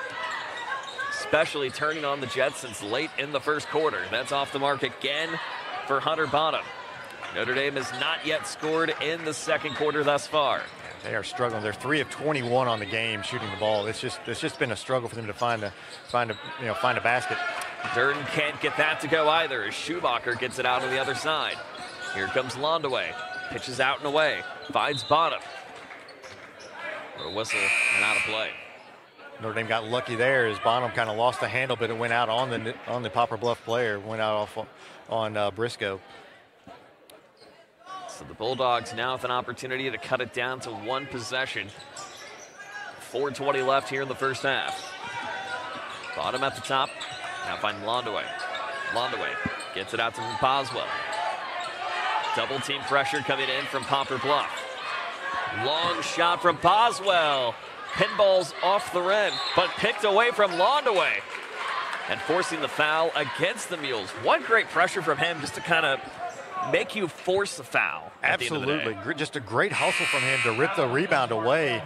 especially turning on the Jetsons late in the first quarter. That's off the mark again for Hunter Bottom. Notre Dame has not yet scored in the second quarter thus far. They are struggling. They're 3 of 21 on the game shooting the ball. It's just been a struggle for them to find a basket. Durden can't get that to go either as Schumacher gets it out on the other side. Here comes Londaway. Pitches out and away. Finds Bonham. A whistle and out of play. Notre Dame got lucky there as Bonham kind of lost the handle, but it went out on the Poplar Bluff player. Went out off on Briscoe. So the Bulldogs now with an opportunity to cut it down to 1 possession. 4:20 left here in the first half. Bottom at the top. Now find Londaway. Londaway gets it out to Boswell. Double team pressure coming in from Poplar Bluff. Long shot from Boswell. Pinballs off the rim, but picked away from Londaway. And forcing the foul against the Mules. What great pressure from him just to kind of make you force the foul. Absolutely. Just a great hustle from him to rip the rebound away.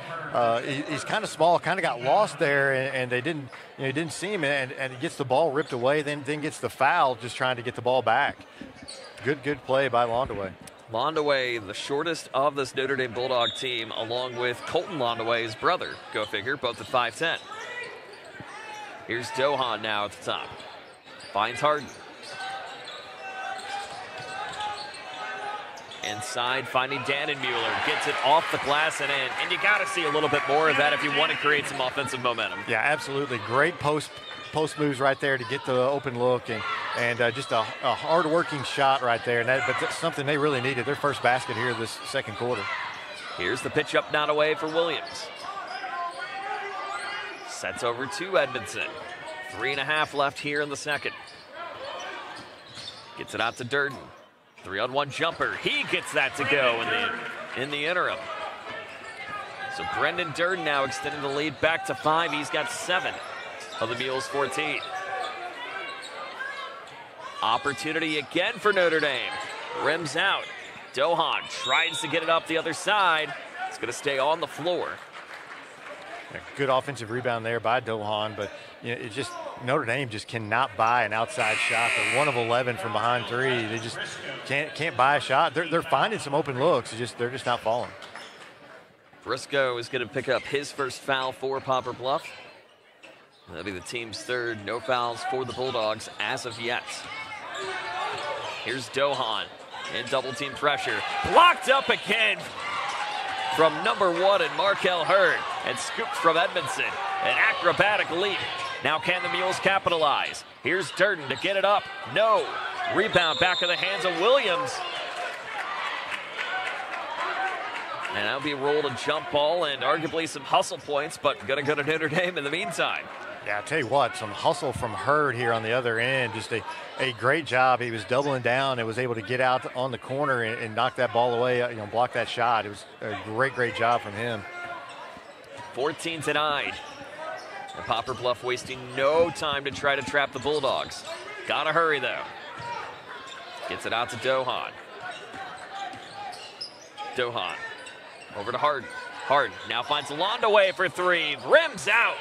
He's kind of small, kind of got lost there, and they didn't see him, and he gets the ball ripped away, then gets the foul just trying to get the ball back. Good play by Londaway. Londaway, the shortest of this Notre Dame Bulldog team, along with Colton Londaway, his brother. Go figure, both at 5'10". Here's Dohan now at the top. Finds Harden. Inside, finding Dannenmuller. Gets it off the glass and in. And you got to see a little bit more of that if you want to create some offensive momentum. Yeah, absolutely. Great post moves right there to get the open look, and just a hard-working shot right there. But that's something they really needed. Their first basket here this second quarter. Here's the pitch up, not away for Williams. Sets over to Edmondson. 3.5 left here in the second. Gets it out to Durden. 3-on-1 jumper. He gets that to go in the interim. So Brendan Durden now extending the lead back to 5. He's got 7 of the Mules 14. Opportunity again for Notre Dame. Rims out. Dohan tries to get it up the other side. It's going to stay on the floor. Good offensive rebound there by Dohan, but it just Notre Dame just cannot buy an outside shot. They're 1 of 11 from behind 3. They just can't buy a shot. They're finding some open looks. They're just not falling. Briscoe is going to pick up his first foul for Poplar Bluff. That'll be the team's 3rd. No fouls for the Bulldogs as of yet. Here's Dohan in double team pressure. Blocked up again from number 1 and Markel Hurd, and scooped from Edmondson. An acrobatic leap. Now can the Mules capitalize? Here's Durden to get it up. No. Rebound back in the hands of Williams. And that'll be rolled a jump ball and arguably some hustle points, but gonna go to Notre Dame in the meantime. Yeah, I'll tell you what, some hustle from Hurd here on the other end. Just a great job. He was doubling down and was able to get out on the corner and knock that ball away, block that shot. It was a great job from him. 14-9. And Poplar Bluff wasting no time to try to trap the Bulldogs. Gotta hurry, though. Gets it out to Dohan. Dohan over to Harden. Harden now finds Londaway for 3. Rims out.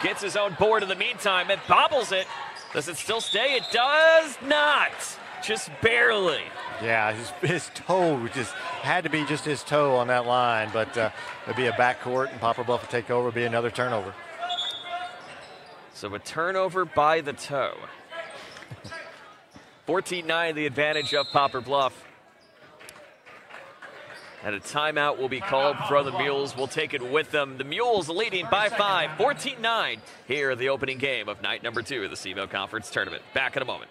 Gets his own board in the meantime and bobbles it. Does it still stay? It does not. Just barely. Yeah, his toe just had to be just his toe on that line, but it'll be a backcourt and Poplar Bluff will take over. It'll be another turnover. So a turnover by the toe. 14-9, the advantage of Poplar Bluff. And a timeout will be called for the Mules. We'll take it with them. The Mules leading by 5, 14-9 here in the opening game of night number 2 of the SEMO Conference Tournament. Back in a moment.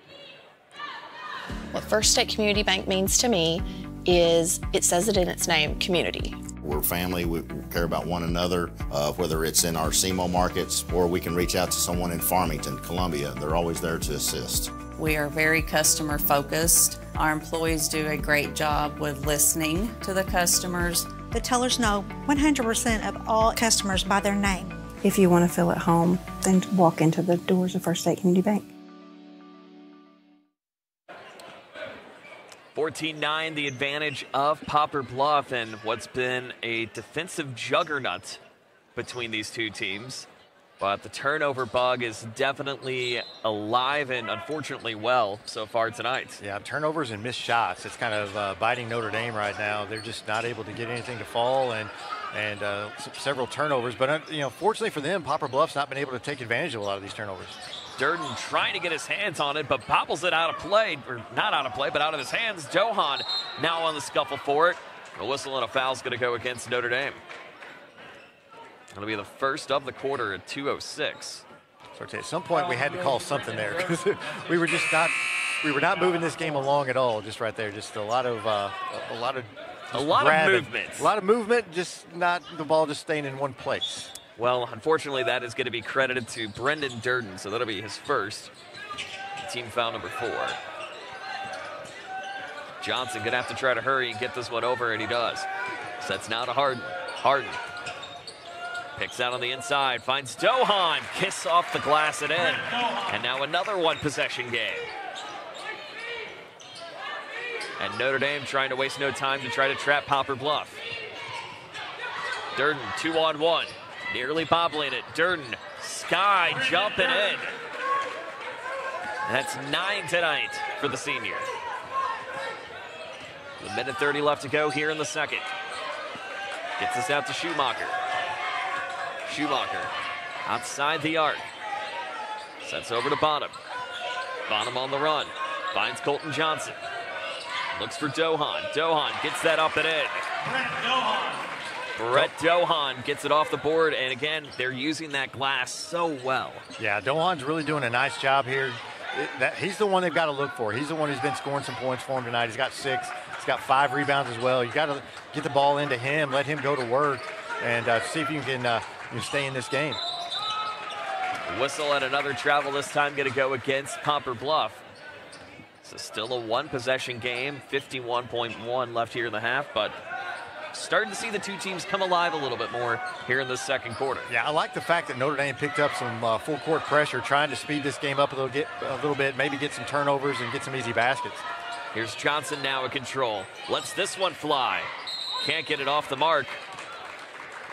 What First State Community Bank means to me is, it says it in its name, community. We're family. We care about one another, whether it's in our SEMO markets or we can reach out to someone in Farmington, Columbia. They're always there to assist. We are very customer focused. Our employees do a great job with listening to the customers. The tellers know 100% of all customers by their name. If you want to feel at home, then walk into the doors of First State Community Bank. 14-9, the advantage of Poplar Bluff, and what's been a defensive juggernaut between these two teams. But the turnover bug is definitely alive and unfortunately well so far tonight. Yeah, turnovers and missed shots. It's kind of biting Notre Dame right now. They're just not able to get anything to fall, and several turnovers. But fortunately for them, Poplar Bluff's not been able to take advantage of a lot of these turnovers. Durden trying to get his hands on it, but bobbles it out of play, or not out of play, but out of his hands. Johan now on the scuffle for it. A whistle and a foul is going to go against Notre Dame. It'll be the first of the quarter at 2:06. So at some point we had to call something there because we were not moving this game along at all. Just right there, just a lot of movement. A lot of movement, just not the ball just staying in one place. Well, unfortunately, that is going to be credited to Brendan Durden, so that'll be his first. Team foul number 4. Johnson going to have to try to hurry and get this one over, and he does. Sets now to Harden. Harden picks out on the inside, finds Dohan, kiss off the glass and in. And now another one-possession game. And Notre Dame trying to waste no time to try to trap Poplar Bluff. Durden 2-on-1, nearly bobbling it. Durden, sky jumping in. That's 9 tonight for the senior. A minute 30 left to go here in the second. Gets us out to Schumacher. Schumacher outside the arc. Sets over to Bonham. Bonham on the run. Finds Colton Johnson. Looks for Dohan. Dohan gets that up and in. Brett Dohan gets it off the board, and again, they're using that glass so well. Yeah, Dohan's really doing a nice job here. He's the one they've got to look for. He's the one who's been scoring some points for him tonight. He's got 6. He's got 5 rebounds as well. You got to get the ball into him, let him go to work, and see if you can stay in this game. Whistle and another travel, this time going to go against Poplar Bluff. So still a one-possession game, 51.1 left here in the half, but starting to see the two teams come alive a little bit more here in the second quarter. Yeah, I like the fact that Notre Dame picked up some full-court pressure, trying to speed this game up a little bit, maybe get some turnovers and get some easy baskets. Here's Johnson now in control. Lets this one fly. Can't get it off the mark.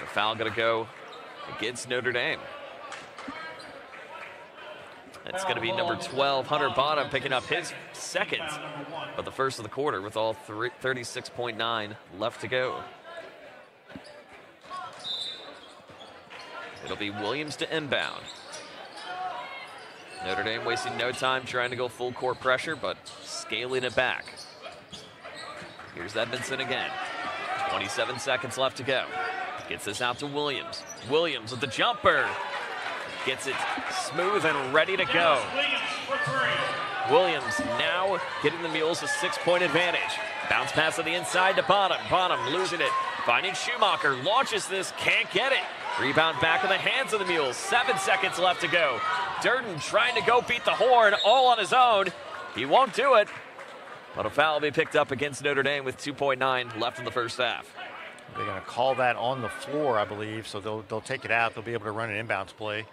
The foul going to go against Notre Dame. It's going to be number 12, Hunter Bonham, picking up his second, but the first of the quarter with all 36.9 left to go. It'll be Williams to inbound. Notre Dame wasting no time trying to go full court pressure, but scaling it back. Here's Edmondson again. 27 seconds left to go. Gets this out to Williams. Williams with the jumper. Gets it smooth and ready to go. Williams now getting the Mules a 6-point advantage. Bounce pass on the inside to Bonham. Bonham losing it. Finding Schumacher. Launches this. Can't get it. Rebound back in the hands of the Mules. 7 seconds left to go. Durden trying to go beat the horn all on his own. He won't do it. But a foul will be picked up against Notre Dame with 2.9 left in the first half. They're going to call that on the floor, I believe, so they'll take it out. They'll be able to run an inbounds play.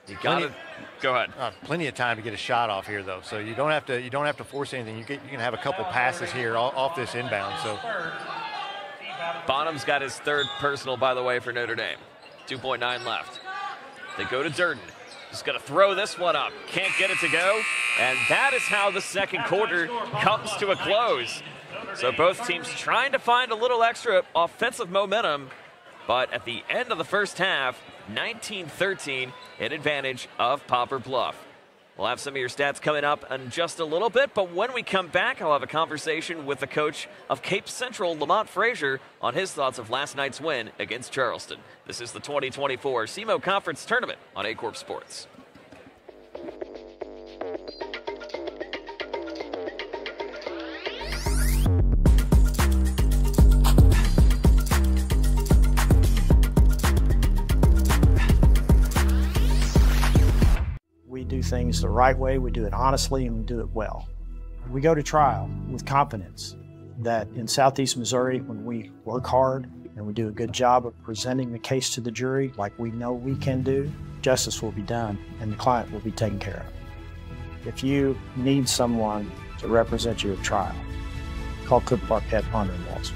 You got it. Go ahead. Plenty of time to get a shot off here, though. So you don't have to force anything. You can have a couple passes here off this inbound. So Bonham's got his third personal, by the way, for Notre Dame. 2.9 left. They go to Durden. Just going to throw this one up. Can't get it to go. And that is how the second quarter comes to a close. So both teams trying to find a little extra offensive momentum. But at the end of the first half, 19-13 in advantage of Poplar Bluff. We'll have some of your stats coming up in just a little bit, but when we come back, I'll have a conversation with the coach of Cape Central, Lamont Frazier, on his thoughts of last night's win against Charleston. This is the 2024 SEMO Conference Tournament on Aycorp Sports. We do things the right way, we do it honestly, and we do it well. We go to trial with confidence that in Southeast Missouri, when we work hard and we do a good job of presenting the case to the jury like we know we can do, justice will be done and the client will be taken care of. If you need someone to represent you at trial, call Cook Barquette, Ponder & Walsh.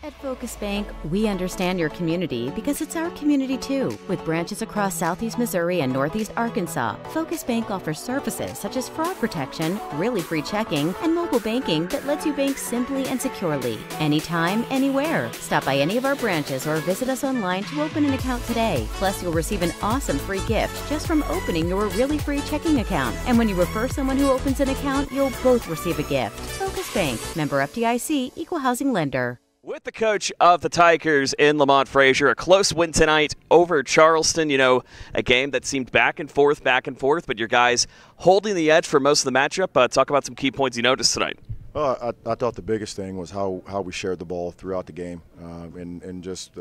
At Focus Bank, we understand your community because it's our community too. With branches across Southeast Missouri and Northeast Arkansas, Focus Bank offers services such as fraud protection, really free checking, and mobile banking that lets you bank simply and securely, anytime, anywhere. Stop by any of our branches or visit us online to open an account today. Plus, you'll receive an awesome free gift just from opening your really free checking account. And when you refer someone who opens an account, you'll both receive a gift. Focus Bank, member FDIC, equal housing lender. With the coach of the Tigers in Lamont Frazier, a close win tonight over Charleston. You know, a game that seemed back and forth, but your guys holding the edge for most of the matchup. Talk about some key points you noticed tonight. I thought the biggest thing was how we shared the ball throughout the game and just,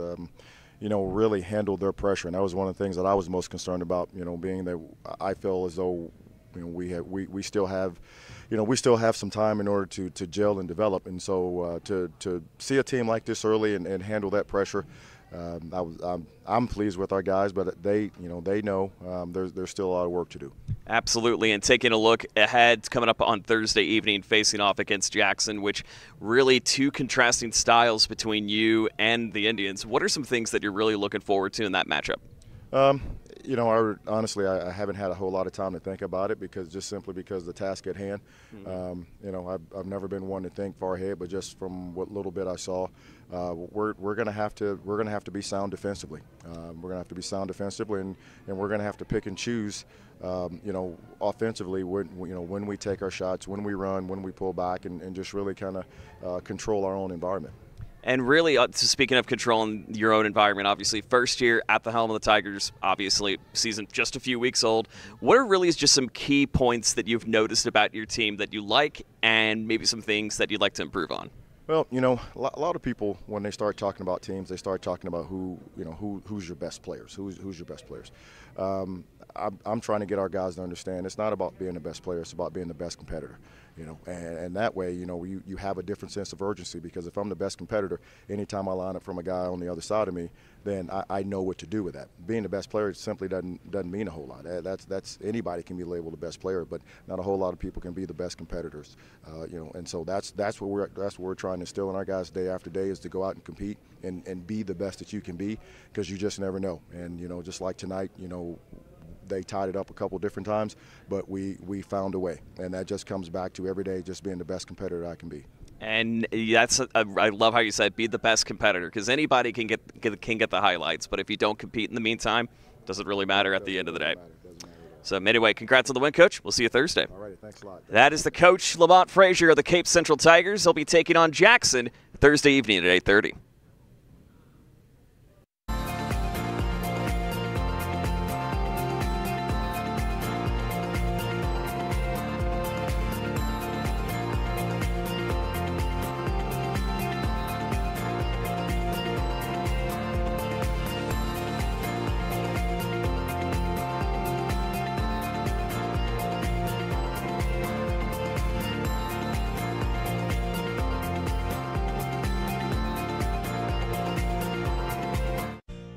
really handled their pressure. And that was one of the things that I was most concerned about, being that I feel as though, we still have – we still have some time in order to gel and develop, and so to see a team like this early and handle that pressure, I'm pleased with our guys. But they know there's still a lot of work to do. Absolutely, and taking a look ahead, coming up on Thursday evening, facing off against Jackson, which really two contrasting styles between you and the Indians. What are some things that you're really looking forward to in that matchup? Honestly, I haven't had a whole lot of time to think about it because the task at hand. I've never been one to think far ahead, but just from what little bit I saw, we're going to have to be sound defensively. We're going to have to be sound defensively, and we're going to have to pick and choose. Offensively, when we take our shots, when we run, when we pull back, and just really kind of control our own environment. And really, speaking of controlling your own environment, obviously, first year at the helm of the Tigers, obviously, season just a few weeks old. What are really just some key points that you've noticed about your team that you like and maybe some things that you'd like to improve on? Well, a lot of people, when they start talking about teams, they start talking about who's your best players, who's your best players. I'm trying to get our guys to understand it's not about being the best player, it's about being the best competitor. And that way, you have a different sense of urgency, because if I'm the best competitor, anytime I line up from a guy on the other side of me, then I know what to do with that. Being the best player simply doesn't mean a whole lot. That's anybody can be labeled the best player, but not a whole lot of people can be the best competitors. And so that's what we're trying to instill in our guys day after day, is to go out and compete and be the best that you can be, because you just never know. And just like tonight, they tied it up a couple different times, but we found a way, and that just comes back to every day just being the best competitor I can be. And I love how you said be the best competitor, because anybody can get the highlights, but if you don't compete in the meantime, it doesn't really matter at the end of the day. So anyway, congrats on the win, Coach. We'll see you Thursday. All right, thanks a lot. That is the coach, Lamont Frazier of the Cape Central Tigers. He'll be taking on Jackson Thursday evening at 8:30.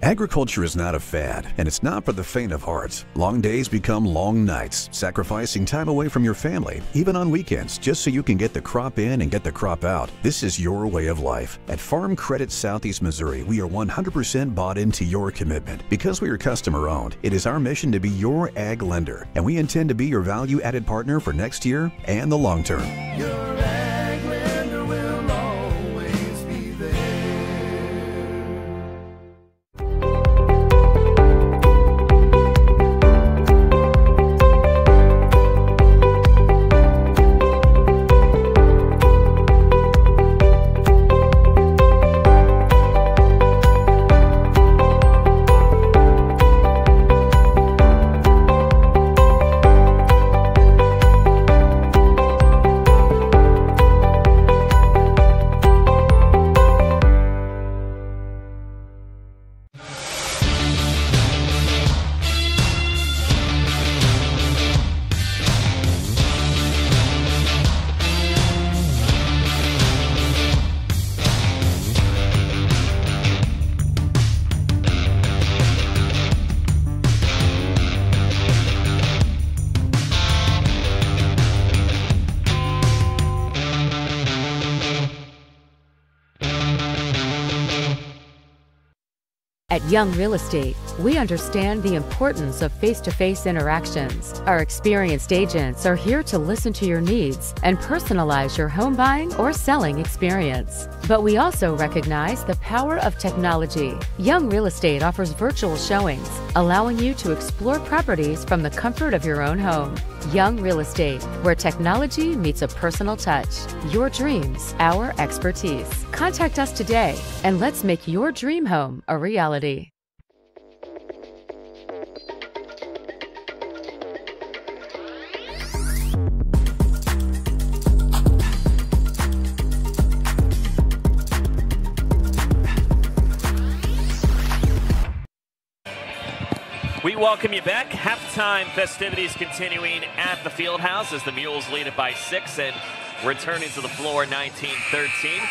Agriculture is not a fad, and it's not for the faint of heart. Long days become long nights, sacrificing time away from your family, even on weekends, just so you can get the crop in and get the crop out. This is your way of life. At Farm Credit Southeast Missouri, we are 100% bought into your commitment. Because we are customer-owned, it is our mission to be your ag lender, and we intend to be your value-added partner for next year and the long term. Your ag lender will always be there. At Young Real Estate, we understand the importance of face-to-face interactions. Our experienced agents are here to listen to your needs and personalize your home buying or selling experience. But we also recognize the power of technology. Young Real Estate offers virtual showings, allowing you to explore properties from the comfort of your own home. Young Real Estate, where technology meets a personal touch. Your dreams, our expertise. Contact us today and let's make your dream home a reality. We welcome you back. Halftime festivities continuing at the Fieldhouse as the Mules lead it by 6 and returning to the floor 19-13.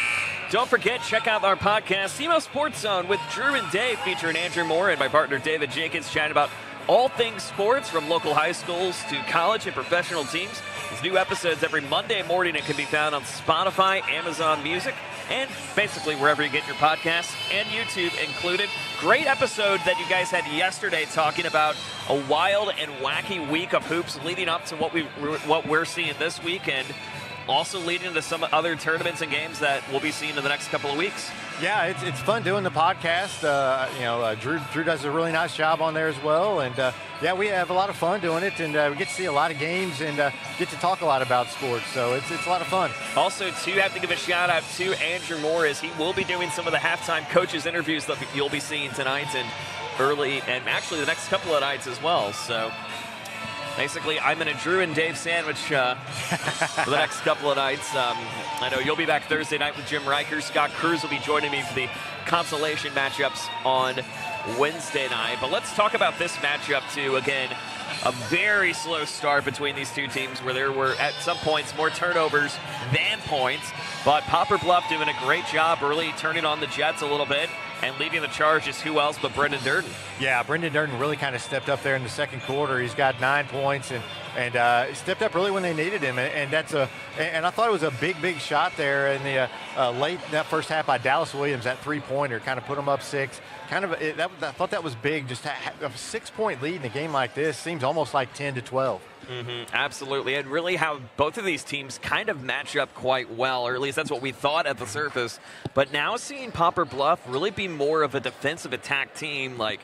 Don't forget, check out our podcast, SEMO Sports Zone, with Drew and Dave, featuring Andrew Moore and my partner David Jenkins, chatting about all things sports from local high schools to college and professional teams. There's new episodes every Monday morning and can be found on Spotify, Amazon Music, and basically wherever you get your podcasts, and YouTube included. Great episode that you guys had yesterday talking about a wild and wacky week of hoops leading up to what we're seeing this week, and also leading into some other tournaments and games that we'll be seeing in the next couple of weeks. Yeah, it's fun doing the podcast. Drew does a really nice job on there as well, and yeah, we have a lot of fun doing it, and we get to see a lot of games and get to talk a lot about sports. So it's a lot of fun. Also, too, have to give a shout out to Andrew Moore, as he will be doing some of the halftime coaches interviews that you'll be seeing tonight and early, and actually the next couple of nights as well. So basically, I'm in a Drew and Dave sandwich for the next couple of nights. I know you'll be back Thursday night with Jim Riker. Scott Cruz will be joining me for the consolation matchups on Wednesday night. But let's talk about this matchup, too. Again, a very slow start between these two teams where there were, at some points, more turnovers than points. But Poplar Bluff doing a great job early, turning on the Jets a little bit. And leading the charge is who else but Brendan Durden. Yeah, Brendan Durden really kind of stepped up there in the second quarter. He's got 9 points and stepped up really when they needed him. And I thought it was a big shot there in the late that first half by Dallas Williams. That 3-pointer kind of put them up 6. I thought that was big. Just a 6-point lead in a game like this seems almost like 10-12. Absolutely, and really how both of these teams kind of match up quite well, or at least that's what we thought at the surface. But now seeing Poplar Bluff really be more of a defensive attack team, like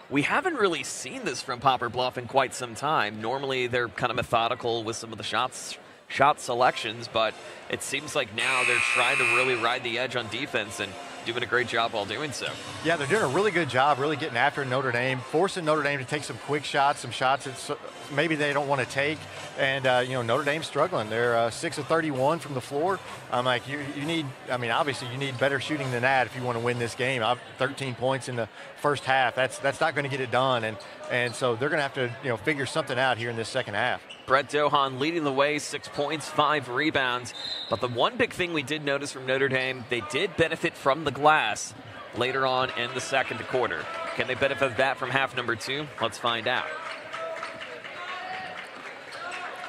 we haven't really seen this from Poplar Bluff in quite some time. Normally they're kind of methodical with some of the shot selections, but it seems like now they're trying to really ride the edge on defense and doing a great job while doing so. Yeah, they're doing a really good job really getting after Notre Dame, forcing Notre Dame to take some quick shots, some shots that maybe they don't want to take. And, Notre Dame's struggling. They're 6 of 31 from the floor. I'm like, you need, obviously you need better shooting than that if you want to win this game. 13 points in the first half. That's not going to get it done. And so they're going to have to, figure something out here in this second half. Brett Dohan leading the way, 6 points, 5 rebounds. But the one big thing we did notice from Notre Dame, they did benefit from the glass later on in the second quarter. Can they benefit that from half number 2? Let's find out.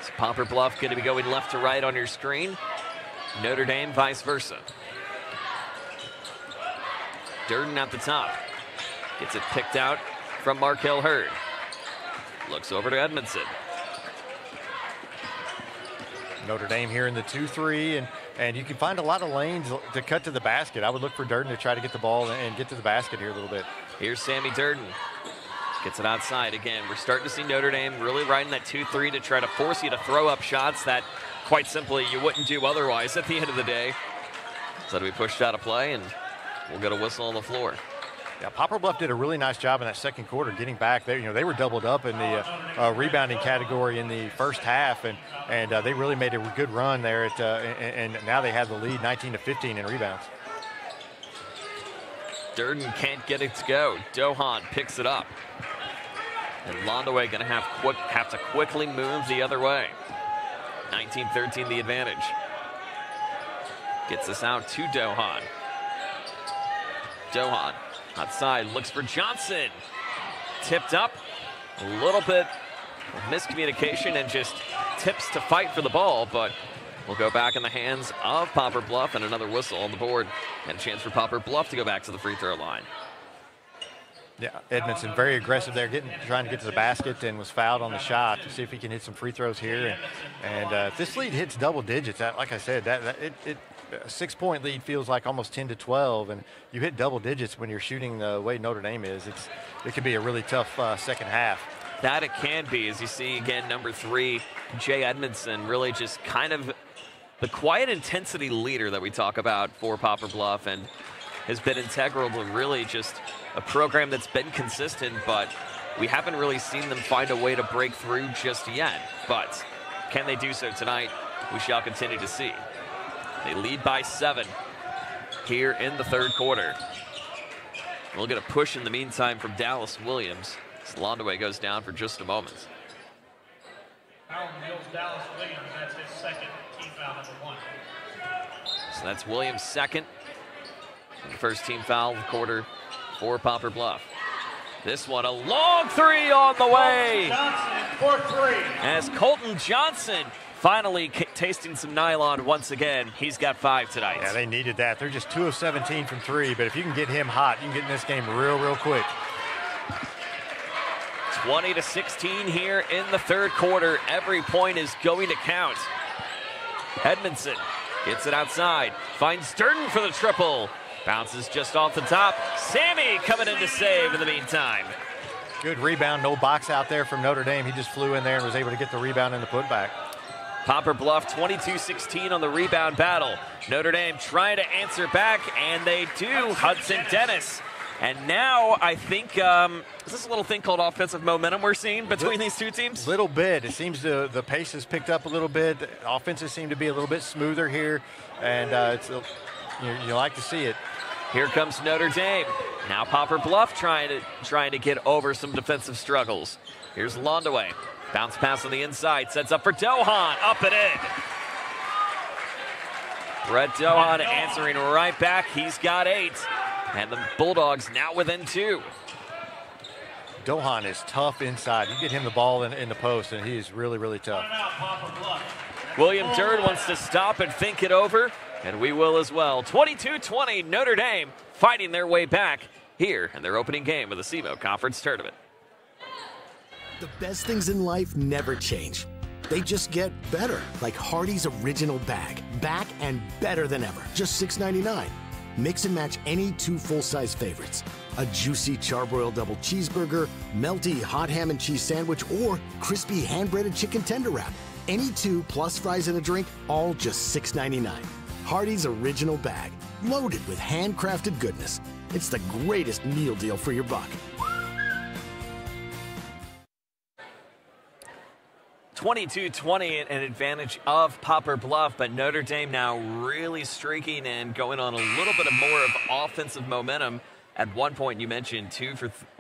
So Poplar Bluff going to be going left to right on your screen. Notre Dame vice versa. Durden at the top. Gets it picked out from Markel Hurd. Looks over to Edmondson. Notre Dame here in the 2-3, and you can find a lot of lanes to cut to the basket. I would look for Durden to try to get the ball and get to the basket here a little bit. Here's Sammy Durden. Gets it outside again. We're starting to see Notre Dame really riding that 2-3 to try to force you to throw up shots that, quite simply, you wouldn't do otherwise at the end of the day. So to be pushed out of play, and we'll get a whistle on the floor. Yeah, Poplar Bluff did a really nice job in that second quarter getting back. They were doubled up in the rebounding category in the first half, and they really made a good run there. And now they have the lead 19-15 in rebounds. Durden can't get it to go. Dohan picks it up. And Londaway going to have to quickly move the other way. 19-13 the advantage. Gets this out to Dohan. Dohan outside, looks for Johnson. Tipped up. A little bit of miscommunication and just tips to fight for the ball, but will go back in the hands of Poplar Bluff, and another whistle on the board. And a chance for Poplar Bluff to go back to the free throw line. Yeah, Edmondson very aggressive there, trying to get to the basket, and was fouled on the shot to see if he can hit some free throws here. And if this lead hits double digits, like I said, a 6-point lead feels like almost 10 to 12, and you hit double digits when you're shooting the way Notre Dame is. It could be a really tough second half. That it can be, as you see again, number 3, Jay Edmondson, really just kind of the quiet intensity leader that we talk about for Poplar Bluff, and has been integral to really just a program that's been consistent, but we haven't really seen them find a way to break through just yet. But can they do so tonight? We shall continue to see. They lead by 7 here in the third quarter. We'll get a push in the meantime from Dallas Williams. Landaway goes down for just a moment. Foul Mills, Dallas Williams, that's his second, team foul number 1. So that's Williams' second. The first team foul of the quarter for Poplar Bluff. This one, a long 3 on the way. Johnson for 3. As Colton Johnson finally tasting some nylon once again. He's got 5 tonight. Yeah, they needed that. They're just 2 of 17 from 3, but if you can get him hot, you can get in this game real quick. 20-16 here in the third quarter. Every point is going to count. Edmondson gets it outside, finds Durden for the triple. Bounces just off the top. Sammy coming in to save in the meantime. Good rebound, no box out there from Notre Dame. He just flew in there and was able to get the rebound and the putback. Poplar Bluff 22-16 on the rebound battle. Notre Dame trying to answer back, and they do. Hudson Dennis. And now I think, is this a little thing called offensive momentum we're seeing between these two teams? A little bit. It seems the pace has picked up a little bit. The offenses seem to be a little bit smoother here, and you like to see it. Here comes Notre Dame. Now Poplar Bluff trying to get over some defensive struggles. Here's Landaway. Bounce pass on the inside. Sets up for Dohan. Up and in. Brett Dohan answering right back. He's got 8. And the Bulldogs now within 2. Dohan is tough inside. You get him the ball in the post, and he is really tough. William Durd wants to stop and think it over, and we will as well. 22-20, Notre Dame fighting their way back here in their opening game of the SEMO Conference Tournament. The best things in life never change. They just get better, like Hardee's Original Bag. Back and better than ever. Just $6.99. Mix and match any 2 full-size favorites. A juicy charbroiled double cheeseburger, melty hot ham and cheese sandwich, or crispy hand-breaded chicken tender wrap. Any 2 plus fries and a drink, all just $6.99. Hardee's Original Bag, loaded with handcrafted goodness. It's the greatest meal deal for your buck. 22-20, an advantage of Poplar Bluff, but Notre Dame now really streaking and going on a little bit more of offensive momentum. At one point you mentioned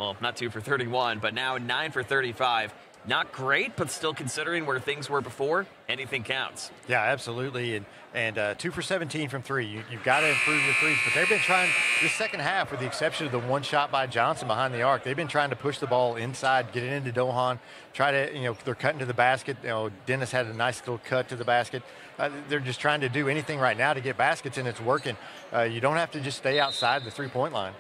not 2 for 31, but now 9 for 35. Not great, but still considering where things were before, anything counts. Yeah, absolutely. And 2 for 17 from 3. You've got to improve your threes, but they've been trying this second half, with the exception of the one shot by Johnson behind the arc. They've been trying to push the ball inside, get it into Dohan, try to, they're cutting to the basket. Dennis had a nice little cut to the basket. They're just trying to do anything right now to get baskets, and it's working. You don't have to just stay outside the three-point line.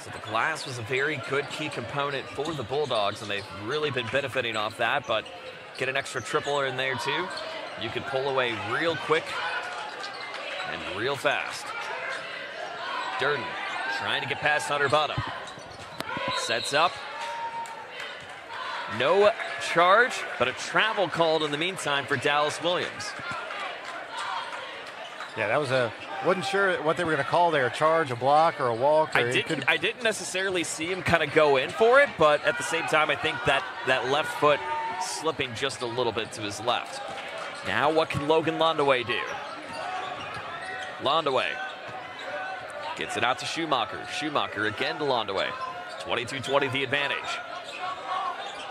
So the glass was a very good key component for the Bulldogs, and they've really been benefiting off that, but get an extra triple in there too. You can pull away real quick and real fast. Durden trying to get past Hunter Bottom. Sets up. No charge, but a travel called in the meantime for Dallas Williams. Yeah, that was wasn't sure what they were going to call there, a charge, a block, or a walk. Or I didn't necessarily see him kind of go in for it, but at the same time, I think that left foot slipping just a little bit to his left. Now what can Logan Landaway do? Landaway gets it out to Schumacher. Schumacher again to Landaway. 22-20 the advantage.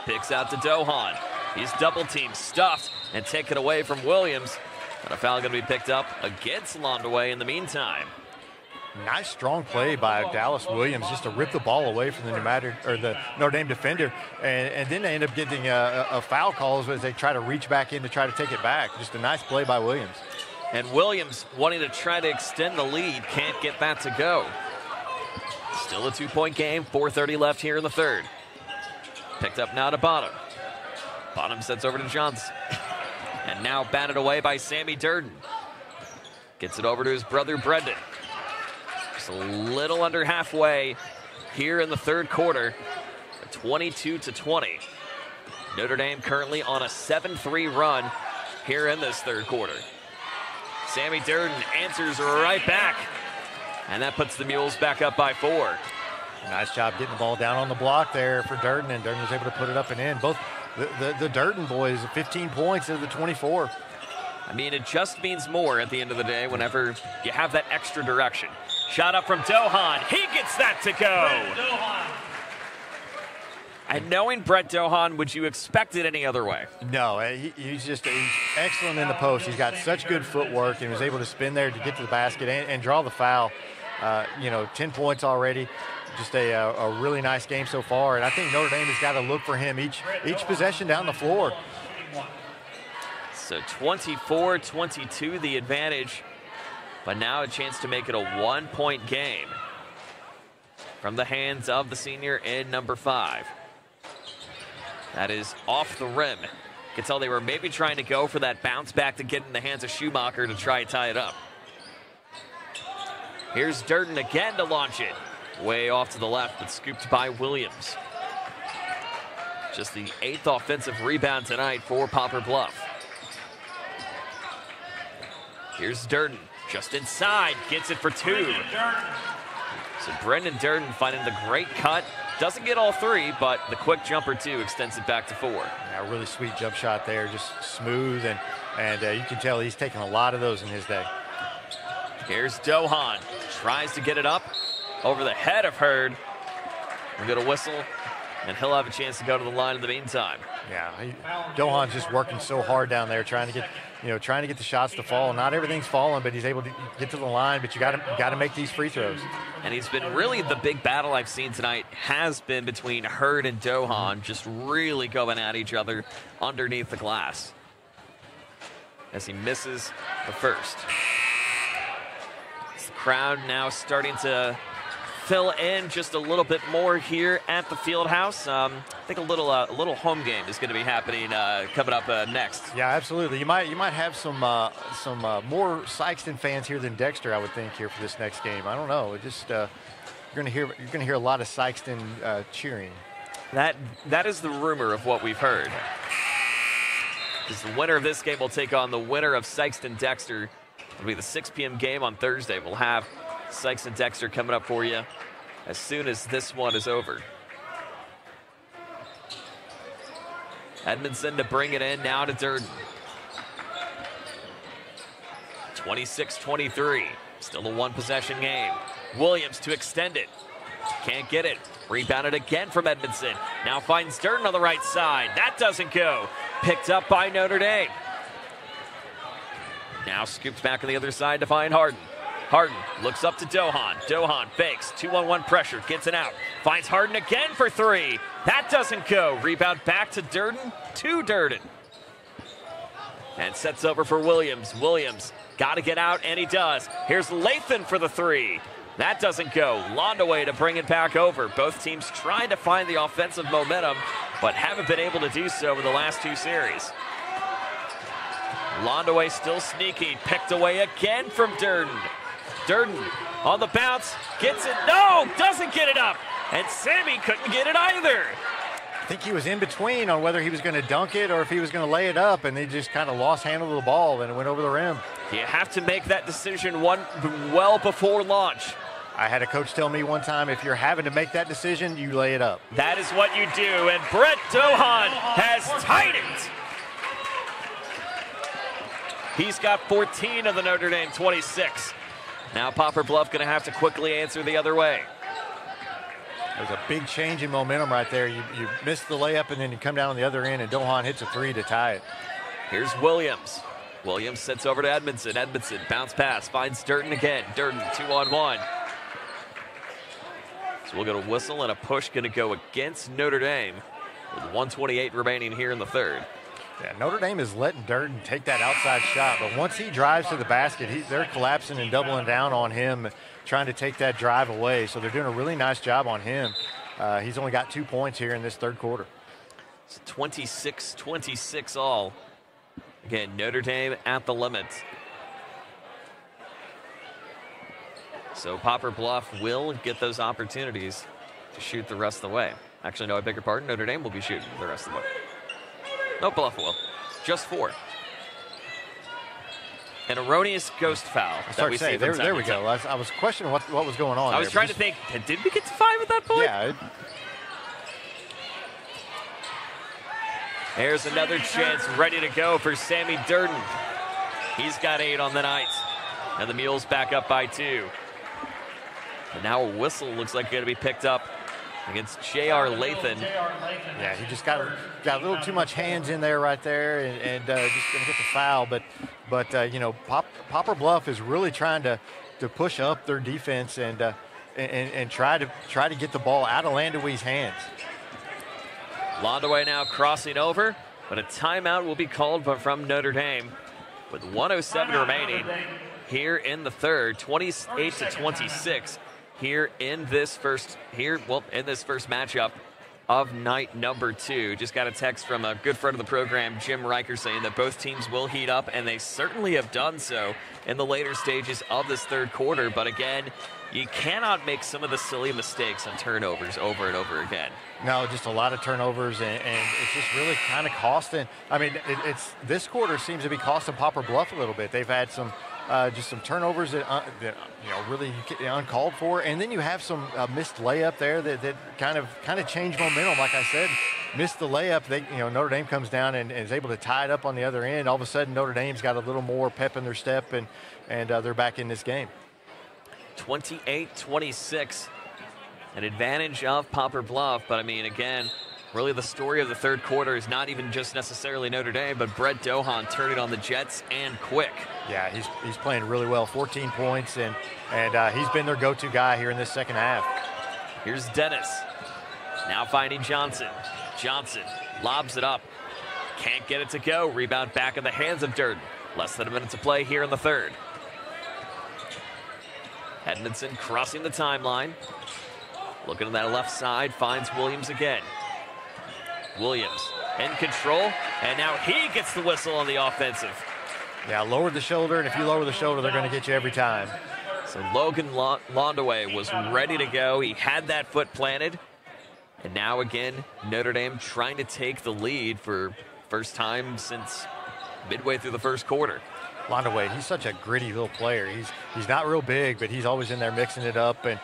Picks out to Dohan. He's double teamed, stuffed, and taken away from Williams. And a foul going to be picked up against Landaway in the meantime. Nice strong play by Dallas Williams just to rip the ball away from the Notre Dame defender, and then they end up getting a foul call as they try to reach back in to try to take it back. Just a nice play by Williams. And Williams wanting to try to extend the lead, can't get that to go. Still a 2-point game, 4:30 left here in the third. Picked up now to Bottom. Bottom sets over to Johnson. And now batted away by Sammy Durden. Gets it over to his brother Brendan. Just a little under halfway here in the third quarter. 22-20. Notre Dame currently on a 7-3 run here in this third quarter. Sammy Durden answers right back. And that puts the Mules back up by 4. Nice job getting the ball down on the block there for Durden, and Durden was able to put it up and in. Both the Durden boys, 15 points of the 24. I mean, it just means more at the end of the day whenever you have that extra direction. Shot up from Dohan. He gets that to go. And knowing Brett Dohan, would you expect it any other way? No, he's excellent in the post. He's got such good footwork and was able to spin there to get to the basket and draw the foul. 10 points already. Just a really nice game so far. And I think Notre Dame has got to look for him each possession down the floor. So 24-22 the advantage, but now a chance to make it a 1-point game from the hands of the senior in number 5. That is off the rim. You can tell they were maybe trying to go for that bounce back to get in the hands of Schumacher to try and tie it up. Here's Durden again to launch it. Way off to the left, but scooped by Williams. Just the 8th offensive rebound tonight for Poplar Bluff. Here's Durden, just inside, gets it for 2. So Brendan Durden finding the great cut. Doesn't get all 3, but the quick jumper 2 extends it back to 4. Yeah, really sweet jump shot there, just smooth, and you can tell he's taken a lot of those in his day. Here's Dohan, tries to get it up over the head of Hurd. We're going to whistle, and he'll have a chance to go to the line in the meantime. Yeah, Dohan's just working so hard down there, trying to get the shots to fall. Not everything's falling, but he's able to get to the line. But you got to make these free throws. And he's been really the big battle I've seen tonight has been between Hurd and Dohan, just really going at each other underneath the glass. As he misses the first. The crowd now starting to fill in just a little bit more here at the field house. I think a little home game is going to be happening coming up next. Yeah, absolutely. You might have some more Sikeston fans here than Dexter, I would think, here for this next game. I don't know. It just you're going to hear a lot of Sikeston cheering. That is the rumor of what we've heard. Because the winner of this game will take on the winner of Sikeston Dexter. It'll be the 6 p.m. game on Thursday. We'll have Sikeston Dexter coming up for you as soon as this one is over. Edmondson to bring it in now to Durden. 26-23. Still a 1-possession game. Williams to extend it. Can't get it. Rebounded again from Edmondson. Now finds Durden on the right side. That doesn't go. Picked up by Notre Dame. Now scooped back on the other side to find Harden. Harden looks up to Dohan. Dohan fakes. 2-on-1 pressure. Gets it out. Finds Harden again for 3. That doesn't go. Rebound back to Durden. And sets over for Williams. Williams got to get out, and he does. Here's Lathan for the 3. That doesn't go. Londaway to bring it back over. Both teams trying to find the offensive momentum, but haven't been able to do so in the last 2 series. Londaway still sneaky. Picked away again from Durden. Durden on the bounce. Gets it. No! Doesn't get it up. And Sammy couldn't get it either. I think he was in between on whether he was going to dunk it or if he was going to lay it up, and they just kind of lost handle of the ball, and it went over the rim. You have to make that decision well before launch. I had a coach tell me one time, if you're having to make that decision, you lay it up. That is what you do, and Brett Dohan has tied it. He's got 14 of the Notre Dame 26. Now Poplar Bluff going to have to quickly answer the other way. There's a big change in momentum right there. You miss the layup, and then you come down on the other end, and Dohan hits a 3 to tie it. Here's Williams. Williams sets over to Edmondson. Edmondson, bounce pass, finds Durden again. Durden, 2-on-1. So we'll get a whistle and a push going to go against Notre Dame with 1:28 remaining here in the third. Yeah, Notre Dame is letting Durden take that outside shot, but once he drives to the basket, they're collapsing and doubling down on him, trying to take that drive away. So they're doing a really nice job on him. He's only got 2 points here in this third quarter. It's 26-26 all. Again, Notre Dame at the limit. So Poplar Bluff will get those opportunities to shoot the rest of the way. Actually, no, I beg your pardon. Notre Dame will be shooting the rest of the way. No, Bluff will. Just 4. An erroneous ghost foul. There we go. I was questioning what was going on. I was trying to think, did we get to 5 at that point? Yeah. There's another chance ready to go for Sammy Durden. He's got 8 on the night. And the Mules back up by 2. And now a whistle looks like going to be picked up against J.R. Lathan. Yeah, he just got a little too much hands in there right there and just going to get the foul. But you know, Poplar Bluff is really trying to push up their defense and try to get the ball out of Landwee's hands. Landaway now crossing over, but a timeout will be called from Notre Dame with 1:07 remaining here in the third, 28-26 here in this first matchup of night number 2. Just got a text from a good friend of the program, Jim Riker, saying that both teams will heat up, and they certainly have done so in the later stages of this third quarter. But again, you cannot make some of the silly mistakes on turnovers over and over again. No, just a lot of turnovers, and it's just really kind of costing. I mean, this quarter seems to be costing Poplar Bluff a little bit. They've had some just some turnovers that really uncalled for, and then you have some missed layup there that kind of changed momentum. Like I said, missed the layup. Notre Dame comes down and is able to tie it up on the other end. All of a sudden, Notre Dame's got a little more pep in their step, and they're back in this game. 28-26, an advantage of Poplar Bluff. But I mean, again, really the story of the third quarter is not even just necessarily Notre Dame, but Brett Dohan turning on the Jets and quick. Yeah, he's playing really well. 14 points, and he's been their go-to guy here in this second half. Here's Dennis, now finding Johnson. Johnson lobs it up, can't get it to go. Rebound back in the hands of Durden. Less than a minute to play here in the third. Edmondson crossing the timeline. Looking at that left side, finds Williams again. Williams in control, and now he gets the whistle on the offensive. Yeah, lowered the shoulder, and if you lower the shoulder, they're going to get you every time. So Logan Landaway was ready to go. He had that foot planted. And now again, Notre Dame trying to take the lead for first time since midway through the first quarter. Landaway, he's such a gritty little player. He's not real big, but he's always in there mixing it up, and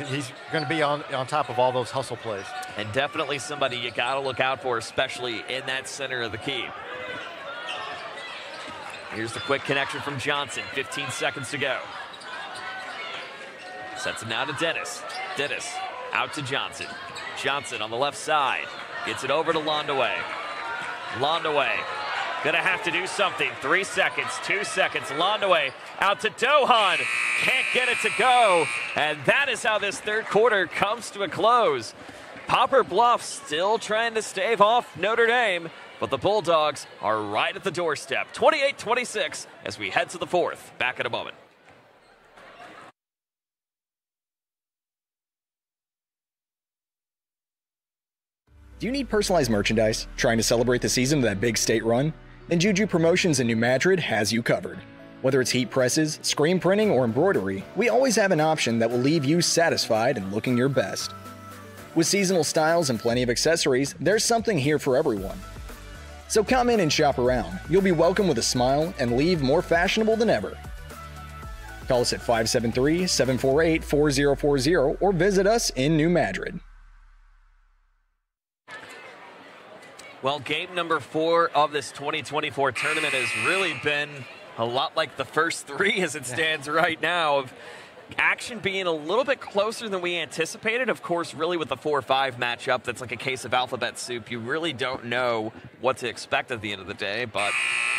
he's going to be on top of all those hustle plays. And definitely somebody you got to look out for, especially in that center of the key. Here's the quick connection from Johnson. 15 seconds to go. Sets it now to Dennis. Dennis out to Johnson. Johnson on the left side. Gets it over to Landaway. Landaway gonna have to do something. 3 seconds, 2 seconds. Landaway out to Dohan. Can't get it to go. And that is how this third quarter comes to a close. Poplar Bluff still trying to stave off Notre Dame, but the Bulldogs are right at the doorstep. 28-26 as we head to the fourth. Back in a moment. Do you need personalized merchandise? Trying to celebrate the season of that big state run? Then Juju Promotions in New Madrid has you covered. Whether it's heat presses, screen printing, or embroidery, we always have an option that will leave you satisfied and looking your best. With seasonal styles and plenty of accessories, there's something here for everyone. So come in and shop around. You'll be welcome with a smile and leave more fashionable than ever. Call us at 573-748-4040 or visit us in New Madrid. Well, game number 4 of this 2024 tournament has really been a lot like the first 3 as it stands right now, of action being a little bit closer than we anticipated. Of course, really with the 4-5 matchup, that's like a case of alphabet soup. You really don't know what to expect at the end of the day, but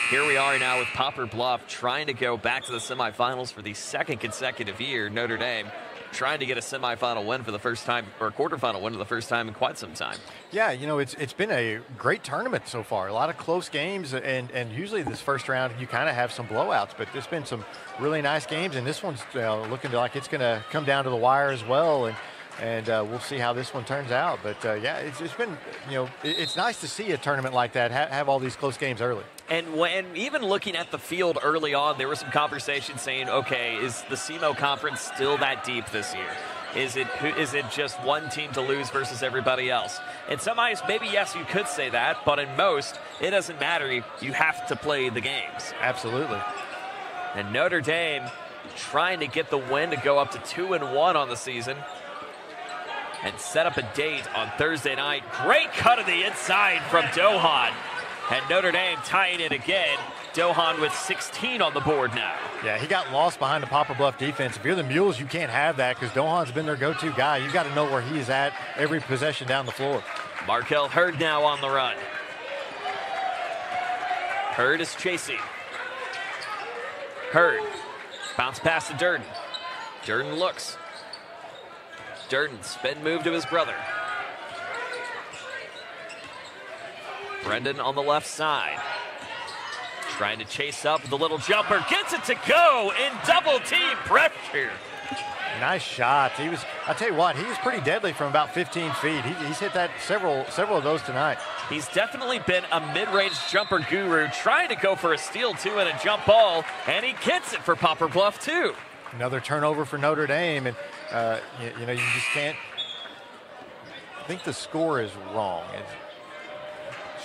here we are now with Poplar Bluff trying to go back to the semifinals for the second consecutive year. Notre Dame trying to get a semifinal win for the first time, or a quarterfinal win for the first time in quite some time. Yeah, you know, it's been a great tournament so far. A lot of close games, and usually this first round you kind of have some blowouts, but there's been some really nice games, and this one's looking like it's going to come down to the wire as well, and we'll see how this one turns out. But yeah, it's been, you know, it's nice to see a tournament like that have all these close games early. And when even looking at the field early on, there was some conversation saying, okay, is the SEMO Conference still that deep this year? Is it just one team to lose versus everybody else? In some eyes, maybe yes, you could say that, but in most, it doesn't matter. You have to play the games. Absolutely. And Notre Dame trying to get the win to go up to 2-1 on the season and set up a date on Thursday night. Great cut of the inside from Dohan. And Notre Dame tying it again. Dohan with 16 on the board now. Yeah, he got lost behind the Poplar Bluff defense. If you're the Mules, you can't have that because Dohan's been their go-to guy. You've got to know where he's at every possession down the floor. Markel Hurd now on the run. Hurd is chasing. Hurd. Bounce pass to Durden. Durden looks. Durden, spin move to his brother. Brendan on the left side. Trying to chase up with a little jumper. Gets it to go in double team pressure. Nice shot. I'll tell you what, he was pretty deadly from about 15 feet. He's hit that several of those tonight. He's definitely been a mid-range jumper guru, trying to go for a steal, too, and a jump ball, and he gets it for Poplar Bluff, too. Another turnover for Notre Dame, and you know, you just can't. I think the score is wrong.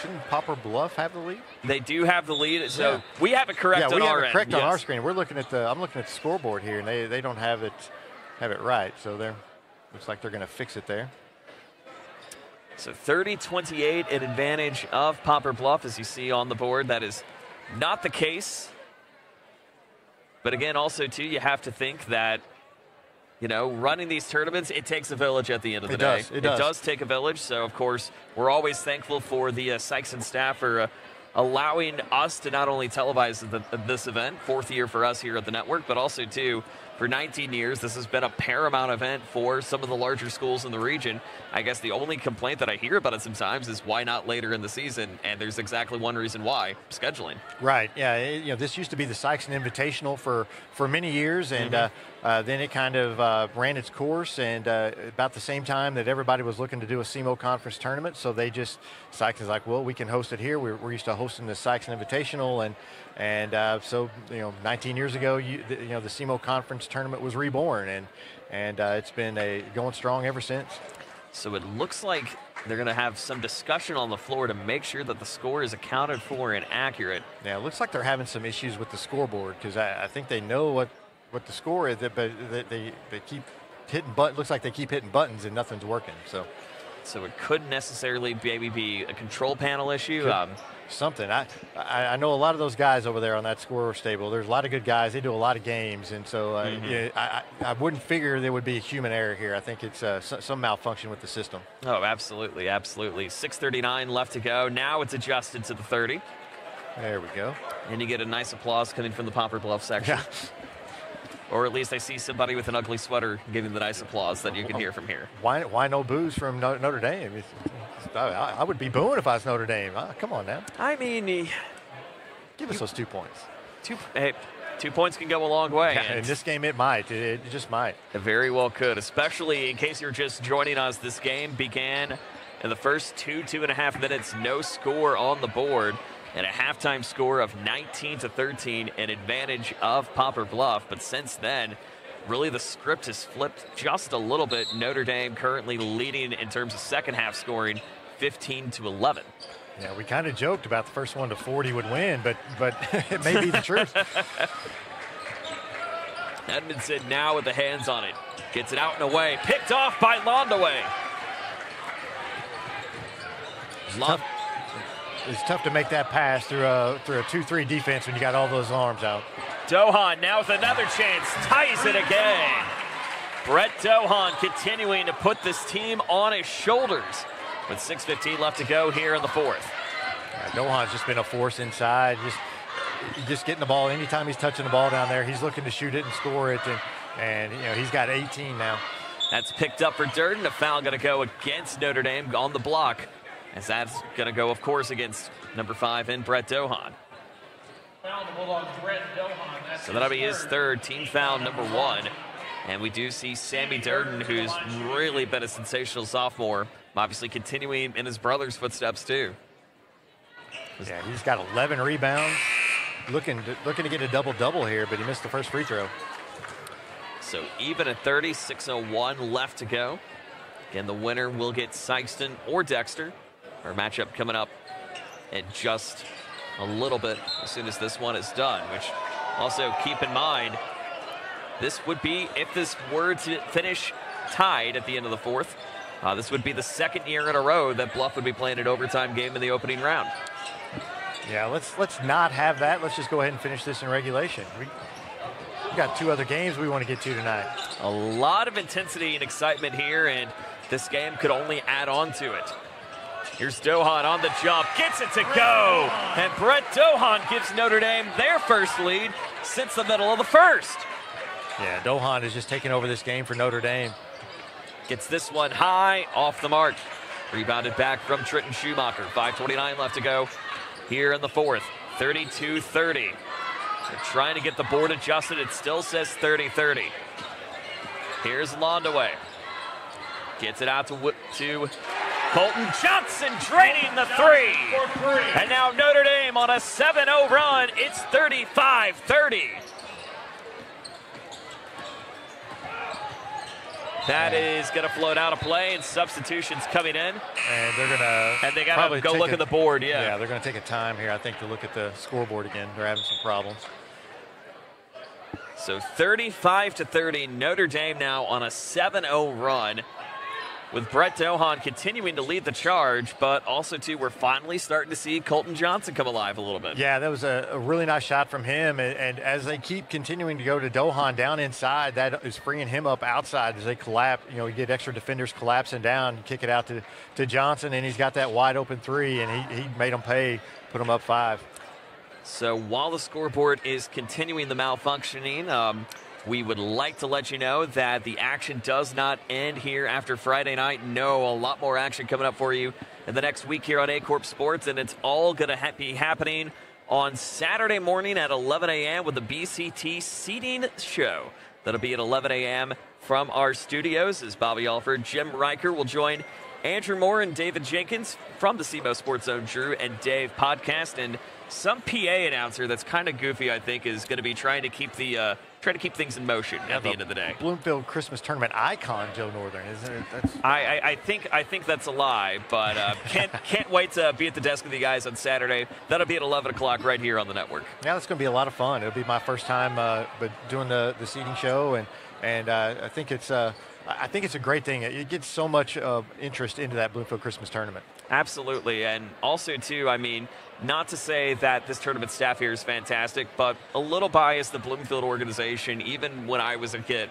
Shouldn't Poplar Bluff have the lead? They do have the lead, so we have it correct on our end. Yeah, we have it correct on our screen. We're looking at I'm looking at the scoreboard here, and they don't have it right. So looks like they're going to fix it there. So 30-28 an advantage of Poplar Bluff, as you see on the board. That is not the case. But again, also too, you have to think that, you know, running these tournaments, it takes a village at the end of the day. It does take a village. So, of course, we're always thankful for the Sikeston staff for allowing us to not only televise this event, 4th year for us here at the network, but also, too, for 19 years, this has been a paramount event for some of the larger schools in the region. I guess the only complaint that I hear about it sometimes is why not later in the season, and there's exactly one reason why: scheduling. Right. Yeah. You know, this used to be the Sikeston Invitational for many years, and then it kind of ran its course, and about the same time that everybody was looking to do a SEMO Conference tournament, so Sikeston's like, well, we can host it here. We're used to hosting the Sikeston Invitational, and so, you know, 19 years ago, the SEMO Conference tournament was reborn, and it's been going strong ever since. So it looks like they're going to have some discussion on the floor to make sure that the score is accounted for and accurate. Yeah, it looks like they're having some issues with the scoreboard, because I think they know what the score is, but they keep hitting looks like they keep hitting buttons and nothing's working. So it couldn't necessarily maybe be a control panel issue. Something. I know a lot of those guys over there on that score stable. There's a lot of good guys. They do a lot of games, and so I wouldn't figure there would be a human error here. I think it's some malfunction with the system. Oh, absolutely, absolutely. 6:39 left to go. Now it's adjusted to the 30. There we go. And you get a nice applause coming from the Poplar Bluff section. Yeah. Or at least I see somebody with an ugly sweater giving the nice applause that you can hear from here. Why no boos from Notre Dame? I would be booing if I was Notre Dame. Come on now. I mean, give us those 2 points. 2 points can go a long way. Yeah, in this game, it might. It just might. It very well could, especially in case you're just joining us. This game began in the first 2.5 minutes, no score on the board, and a halftime score of 19-13, an advantage of Poplar Bluff. But since then, really the script has flipped just a little bit. Notre Dame currently leading in terms of second half scoring, 15-11. Yeah, we kind of joked about the first one to 40 would win, but it may be the truth. Edmondson now with the hands on it. Gets it out and away. Picked off by Londaway. It's tough to make that pass through a 2-3 defense when you got all those arms out. Dohan now with another chance, ties it again. Brett Dohan continuing to put this team on his shoulders with 6:15 left to go here in the fourth. Dohan's just been a force inside, just getting the ball. Anytime he's touching the ball down there, he's looking to shoot it and score it. And, he's got 18 now. That's picked up for Durden. A foul going to go against Notre Dame on the block, as that's going to go, of course, against number 5 in Brett Dohan. So that'll be his third, team foul number 1. And we do see Sammy Durden, who's really been a sensational sophomore, obviously continuing in his brother's footsteps too. Yeah, he's got 11 rebounds. Looking to get a double-double here, but he missed the first free throw. So even at 30, 6:01 left to go. Again, the winner will get Sikeston or Dexter. Our matchup coming up in just a little bit as soon as this one is done, which also keep in mind, this would be, if this were to finish tied at the end of the fourth, this would be the second year in a row that Bluff would be playing an overtime game in the opening round. Yeah, let's not have that. Let's just go ahead and finish this in regulation. We've got 2 other games we want to get to tonight. A lot of intensity and excitement here, and this game could only add on to it. Here's Dohan on the jump, gets it to go, and Brett Dohan gives Notre Dame their first lead since the middle of the first. Yeah, Dohan is just taking over this game for Notre Dame. Gets this one high, off the mark. Rebounded back from Trenton Schumacher. 5:29 left to go here in the fourth. 32-30. They're trying to get the board adjusted. It still says 30-30. Here's Londaway. Gets it out to Colton Johnson, draining the 3. And now Notre Dame on a 7-0 run. It's 35-30. That is going to float out of play, and substitutions coming in. And they're going to... And they got to go look at the board, yeah. Yeah, they're going to take a time here, I think, to look at the scoreboard again. They're having some problems. So 35-30, Notre Dame now on a 7-0 run, with Brett Dohan continuing to lead the charge, but also, too, we're finally starting to see Colton Johnson come alive a little bit. Yeah, that was a really nice shot from him, and as they keep continuing to go to Dohan down inside, that is bringing him up outside as they collapse. You get extra defenders collapsing down, kick it out to Johnson, and he's got that wide-open 3, and he made them pay, put them up 5. So while the scoreboard is continuing the malfunctioning, we would like to let you know that the action does not end here after Friday night. No, a lot more action coming up for you in the next week here on Aycorp Sports, and it's all going to be happening on Saturday morning at 11 a.m. with the BCT seating show. That'll be at 11 a.m. from our studios as Bobby Alford, Jim Riker will join Andrew Moore and David Jenkins from the SEMO Sports Zone Drew and Dave podcast, and some PA announcer that's kind of goofy, I think, is going to be trying to keep things in motion at the end of the day. Bloomfield Christmas Tournament icon, Joe Northern, isn't it? I think that's a lie, but can't wait to be at the desk with you guys on Saturday. That'll be at 11 o'clock right here on the network. Yeah, that's going to be a lot of fun. It'll be my first time but doing the seating show, and I think it's a great thing. It gets so much interest into that Bloomfield Christmas Tournament. Absolutely, and also, too, I mean, not to say that this tournament staff here is fantastic, but a little biased, the Bloomfield organization, even when I was a kid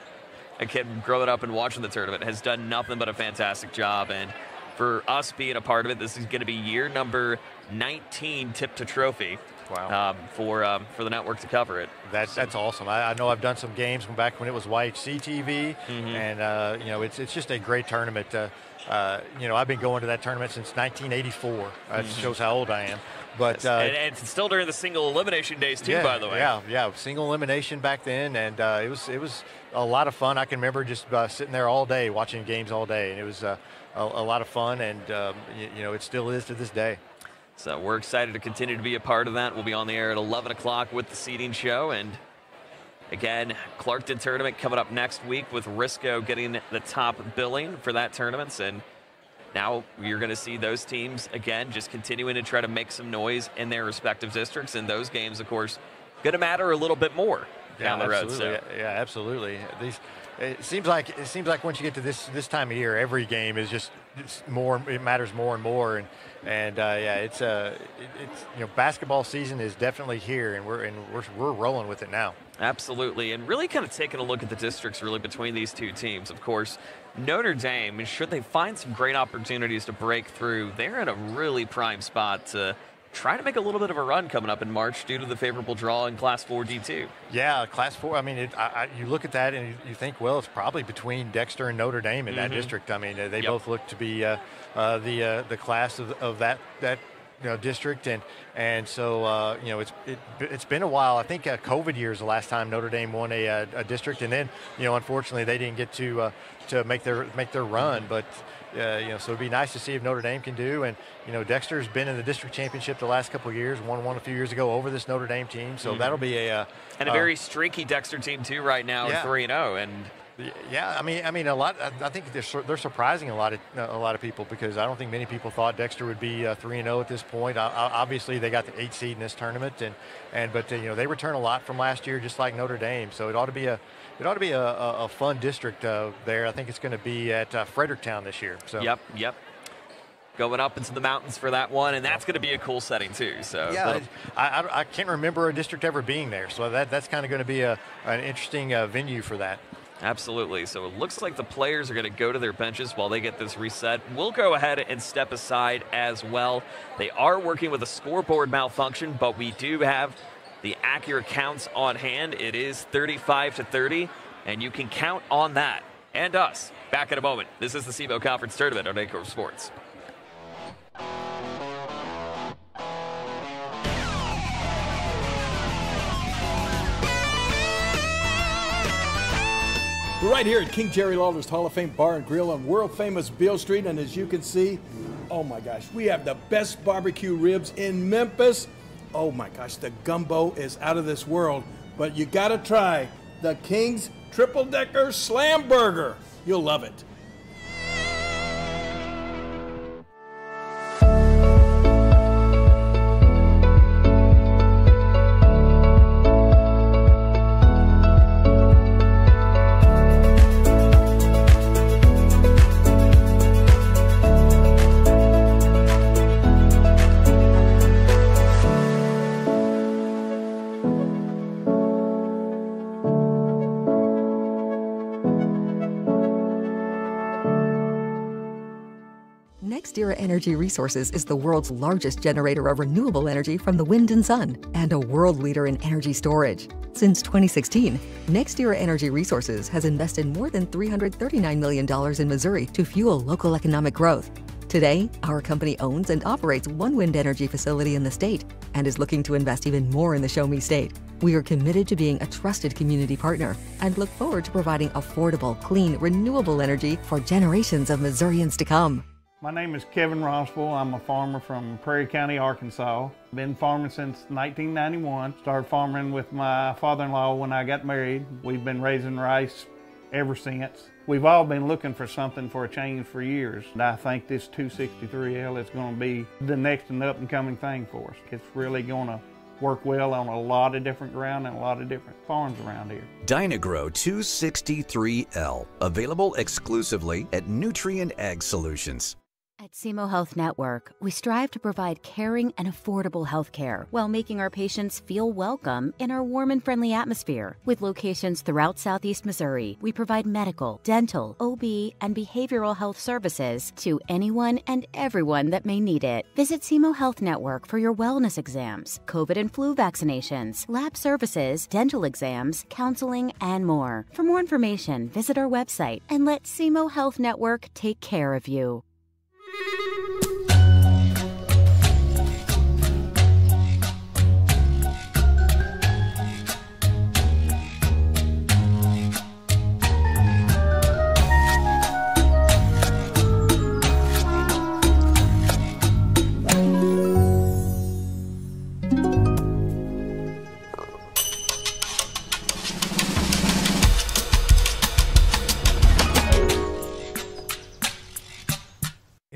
growing up and watching the tournament, has done nothing but a fantastic job. And for us being a part of it, this is going to be year number 19 tip to trophy. Wow. For the network to cover it. That's awesome. I know I've done some games back when it was YHC TV, and it's just a great tournament. I've been going to that tournament since 1984. That shows how old I am. But and it's still during the single elimination days too, by the way. Yeah, single elimination back then, and it was a lot of fun. I can remember just sitting there all day watching games all day, and it was a lot of fun, and it still is to this day. So we're excited to continue to be a part of that. We'll be on the air at 11 o'clock with the seating show. And again, Clarkton tournament coming up next week with Risco getting the top billing for that tournament. And now you're going to see those teams, again, just continuing to try to make some noise in their respective districts. And those games, of course, going to matter a little bit more down the road. So. Yeah, absolutely. It seems like once you get to this time of year, every game is just more. It matters more and more. And basketball season is definitely here, and we're rolling with it now. Absolutely, and really kind of taking a look at the districts really between these two teams. Of course, Notre Dame, should they find some great opportunities to break through, they're in a really prime spot to trying to make a little bit of a run coming up in March due to the favorable draw in Class 4 D2. Yeah, Class 4, I mean, you look at that and you think, well, it's probably between Dexter and Notre Dame in that district. I mean, they both look to be the class of that district, and so it's been a while. I think COVID years the last time Notre Dame won a district, and then unfortunately they didn't get to make their run, but. So it'd be nice to see if Notre Dame can do. And, Dexter's been in the district championship the last couple of years, won one a few years ago over this Notre Dame team. So that'll be a very streaky Dexter team too right now, 3-0. And yeah, I mean, a lot. I think they're surprising a lot of people, because I don't think many people thought Dexter would be 3-0 at this point. Obviously, they got the 8th seed in this tournament, but they return a lot from last year, just like Notre Dame. So it ought to be a fun district there. I think it's going to be at Fredericktown this year. So Yep. Going up into the mountains for that one, and that's going to be a cool setting too. So yeah, I can't remember a district ever being there. So that's kind of going to be an interesting venue for that. Absolutely. So it looks like the players are going to go to their benches while they get this reset. We'll go ahead and step aside as well. They are working with a scoreboard malfunction, but we do have the accurate counts on hand. It is 35-30, and you can count on that and us. Back in a moment. This is the SEMO Conference Tournament on Aycorp Sports. We're right here at King Jerry Lawler's Hall of Fame Bar and Grill on world-famous Beale Street, and as you can see, oh my gosh, we have the best barbecue ribs in Memphis. Oh my gosh, the gumbo is out of this world, but you gotta try the King's Triple Decker Slam Burger. You'll love it. Energy Resources is the world's largest generator of renewable energy from the wind and sun, and a world leader in energy storage. Since 2016, NextEra Energy Resources has invested more than $339 million in Missouri to fuel local economic growth. Today, our company owns and operates one wind energy facility in the state and is looking to invest even more in the Show Me State. We are committed to being a trusted community partner and look forward to providing affordable, clean, renewable energy for generations of Missourians to come. My name is Kevin Rossville. I'm a farmer from Prairie County, Arkansas. Been farming since 1991. Started farming with my father-in-law when I got married. We've been raising rice ever since. We've all been looking for something for a change for years. And I think this 263L is going to be the next and up-and-coming thing for us. It's really going to work well on a lot of different ground and a lot of different farms around here. Dynagro 263L, available exclusively at Nutrient Ag Solutions. At SEMO Health Network, we strive to provide caring and affordable health care while making our patients feel welcome in our warm and friendly atmosphere. With locations throughout Southeast Missouri, we provide medical, dental, OB, and behavioral health services to anyone and everyone that may need it. Visit SEMO Health Network for your wellness exams, COVID and flu vaccinations, lab services, dental exams, counseling, and more. For more information, visit our website and let SEMO Health Network take care of you.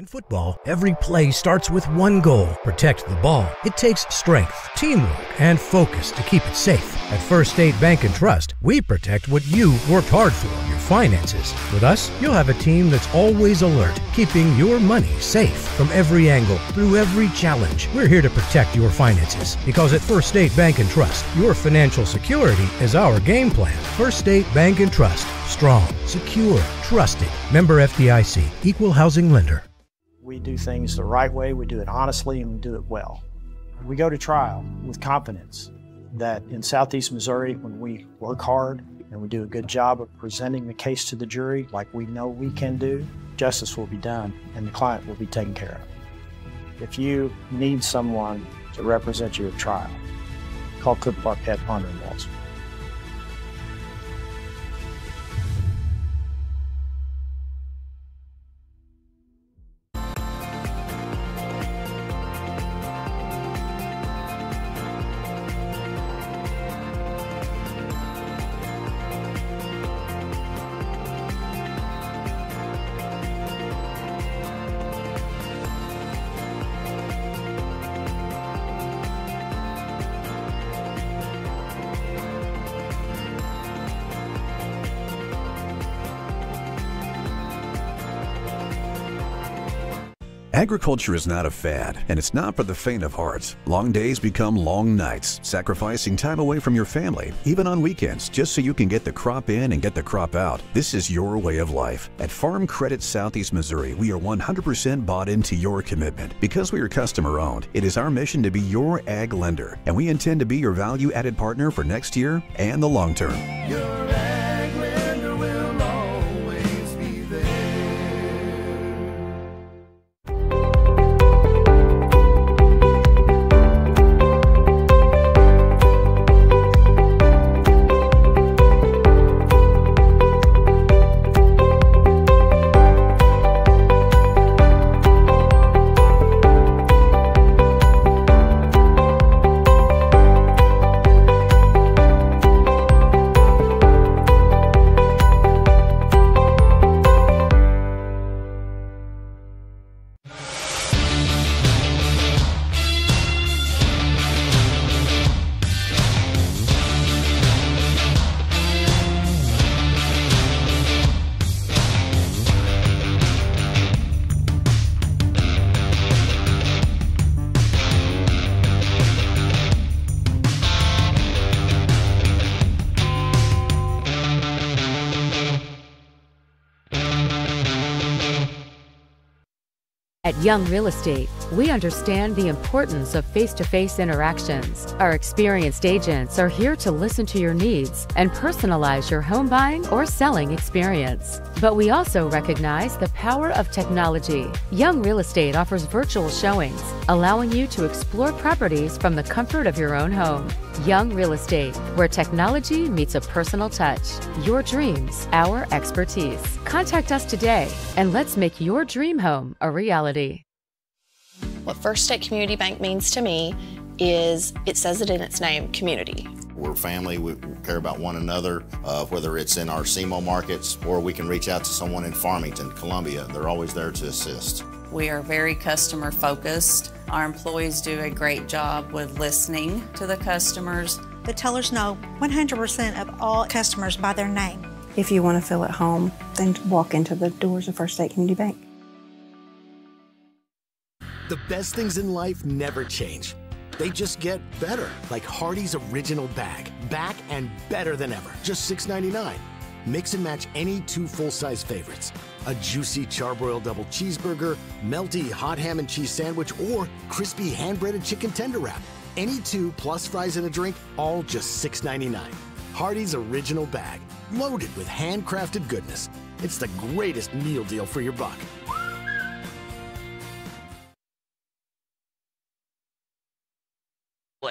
Football, every play starts with one goal: protect the ball. It takes strength, teamwork, and focus to keep it safe. At First State Bank and Trust, we protect what you worked hard for, your finances. With us, you'll have a team that's always alert, keeping your money safe from every angle, through every challenge. We're here to protect your finances, because at First State Bank and Trust, your financial security is our game plan. First State Bank and Trust. Strong, secure, trusted. Member FDIC. Equal housing lender. We do things the right way, we do it honestly, and we do it well. We go to trial with confidence that in Southeast Missouri, when we work hard and we do a good job of presenting the case to the jury like we know we can do, justice will be done and the client will be taken care of. If you need someone to represent you at trial, call Cook Parquette Ponder & Walls. Agriculture is not a fad, and it's not for the faint of heart. Long days become long nights, sacrificing time away from your family, even on weekends, just so you can get the crop in and get the crop out. This is your way of life. At Farm Credit Southeast Missouri, we are 100% bought into your commitment. Because we are customer-owned, it is our mission to be your ag lender, and we intend to be your value-added partner for next year and the long term. Your ag lender will always be there. At Young Real Estate, we understand the importance of face-to-face interactions. Our experienced agents are here to listen to your needs and personalize your home buying or selling experience. But we also recognize the power of technology. Young Real Estate offers virtual showings, allowing you to explore properties from the comfort of your own home. Young Real Estate, where technology meets a personal touch. Your dreams, our expertise. Contact us today and let's make your dream home a reality. What First State Community Bank means to me is, it says it in its name, community. We're family, we care about one another, whether it's in our SEMO markets or we can reach out to someone in Farmington, Columbia. They're always there to assist. We are very customer focused. Our employees do a great job with listening to the customers. The tellers know 100% of all customers by their name. If you want to feel at home, then walk into the doors of First State Community Bank. The best things in life never change. They just get better, like Hardee's Original Bag. Back and better than ever. Just $6.99. Mix and match any two full-size favorites. A juicy charbroiled double cheeseburger, melty hot ham and cheese sandwich, or crispy hand-breaded chicken tender wrap. Any two plus fries and a drink, all just $6.99. Hardee's Original Bag, loaded with handcrafted goodness. It's the greatest meal deal for your buck.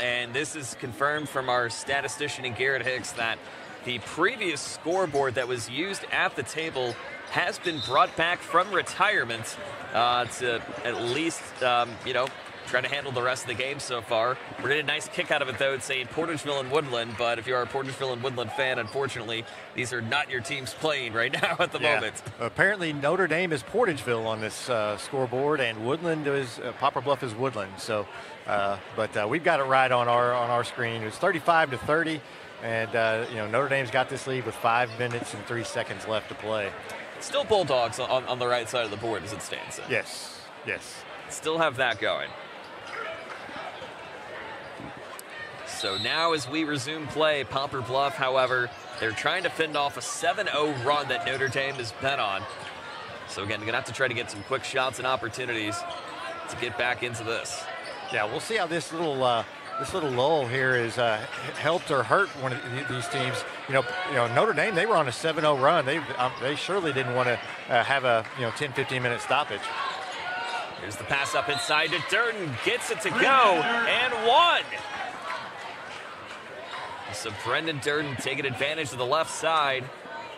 And this is confirmed from our statistician in Garrett Hicks that the previous scoreboard that was used at the table has been brought back from retirement to at least, try to handle the rest of the game so far. We're getting a nice kick out of it, though. It's saying Portageville and Woodland, but if you are a Portageville and Woodland fan, unfortunately, these are not your teams playing right now at the moment. Apparently, Notre Dame is Portageville on this scoreboard, and Woodland is Poplar Bluff is Woodland. So, but we've got it right on our screen. It's 35-30, and Notre Dame's got this lead with 5 minutes and 3 seconds left to play. Still Bulldogs on the right side of the board as it stands. So. Yes. Still have that going. So now as we resume play, Poplar Bluff, however, they're trying to fend off a 7-0 run that Notre Dame has bet on. So again, they're going to have to try to get some quick shots and opportunities to get back into this. Yeah, we'll see how this little lull here is helped or hurt one of these teams. You know, Notre Dame, they were on a 7-0 run. They surely didn't want to have a 10-15 minute stoppage. Here's the pass up inside to Durden, gets it to go, and one. So Brendan Durden taking advantage of the left side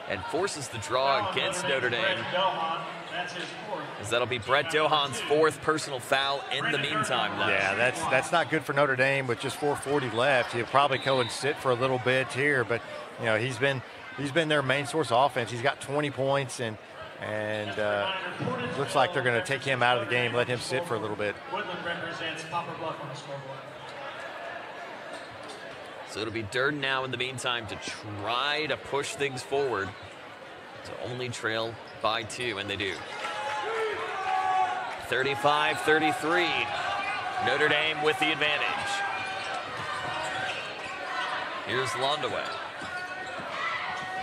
and forces the draw against Notre Dame. As that'll be Brett Dohan's 4th personal foul in the meantime. Though. Yeah, that's not good for Notre Dame with just 4:40 left. He'll probably go and sit for a little bit here, but you know he's been their main source of offense. He's got 20 points and looks like they're going to take him out of the game, let him sit for a little bit. Woodland represents Poplar Bluff on the scoreboard. So it'll be Durden now in the meantime to try to push things forward to only trail by 2, and they do. 35-33. Notre Dame with the advantage. Here's Londaway.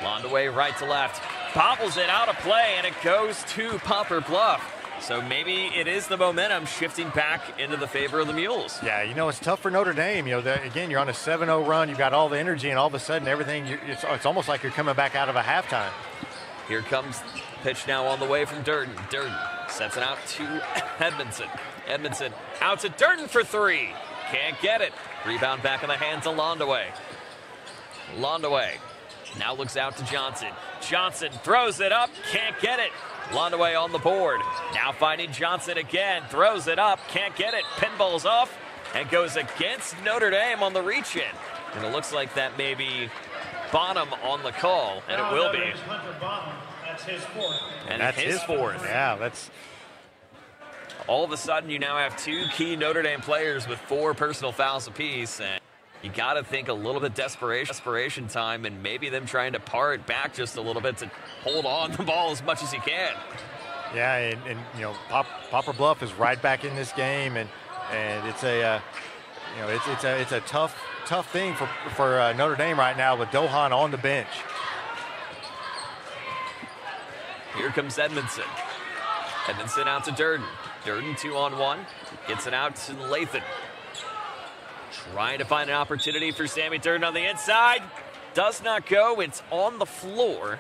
Londaway right to left. Bobbles it out of play, and it goes to Poplar Bluff. So maybe it is the momentum shifting back into the favor of the Mules. Yeah, you know, it's tough for Notre Dame. You know, again, you're on a 7-0 run. You've got all the energy, and all of a sudden everything, it's almost like you're coming back out of a halftime. Here comes pitch now on the way from Durden. Durden sets it out to Edmondson. Edmondson out to Durden for 3. Can't get it. Rebound back in the hands of Londaway. Londaway now looks out to Johnson. Johnson throws it up. Can't get it. Londaway on the board. Now finding Johnson again. Throws it up. Can't get it. Pinballs off and goes against Notre Dame on the reach-in. And it looks like that may be Bonham on the call, and it will be. That's his 4th. And that's his 4th. Yeah, that's... All of a sudden, you now have 2 key Notre Dame players with 4 personal fouls apiece, and you got to think a little bit desperation time, and maybe them trying to par it back just a little bit to hold on the ball as much as you can. Yeah, and you know, Poplar Bluff is right back in this game, and it's a it's a tough thing for Notre Dame right now with Dohan on the bench. Here comes Edmondson. Edmondson out to Durden. Durden 2-on-1. Gets it out to Lathan. Trying to find an opportunity for Sammy Durden on the inside. Does not go. It's on the floor.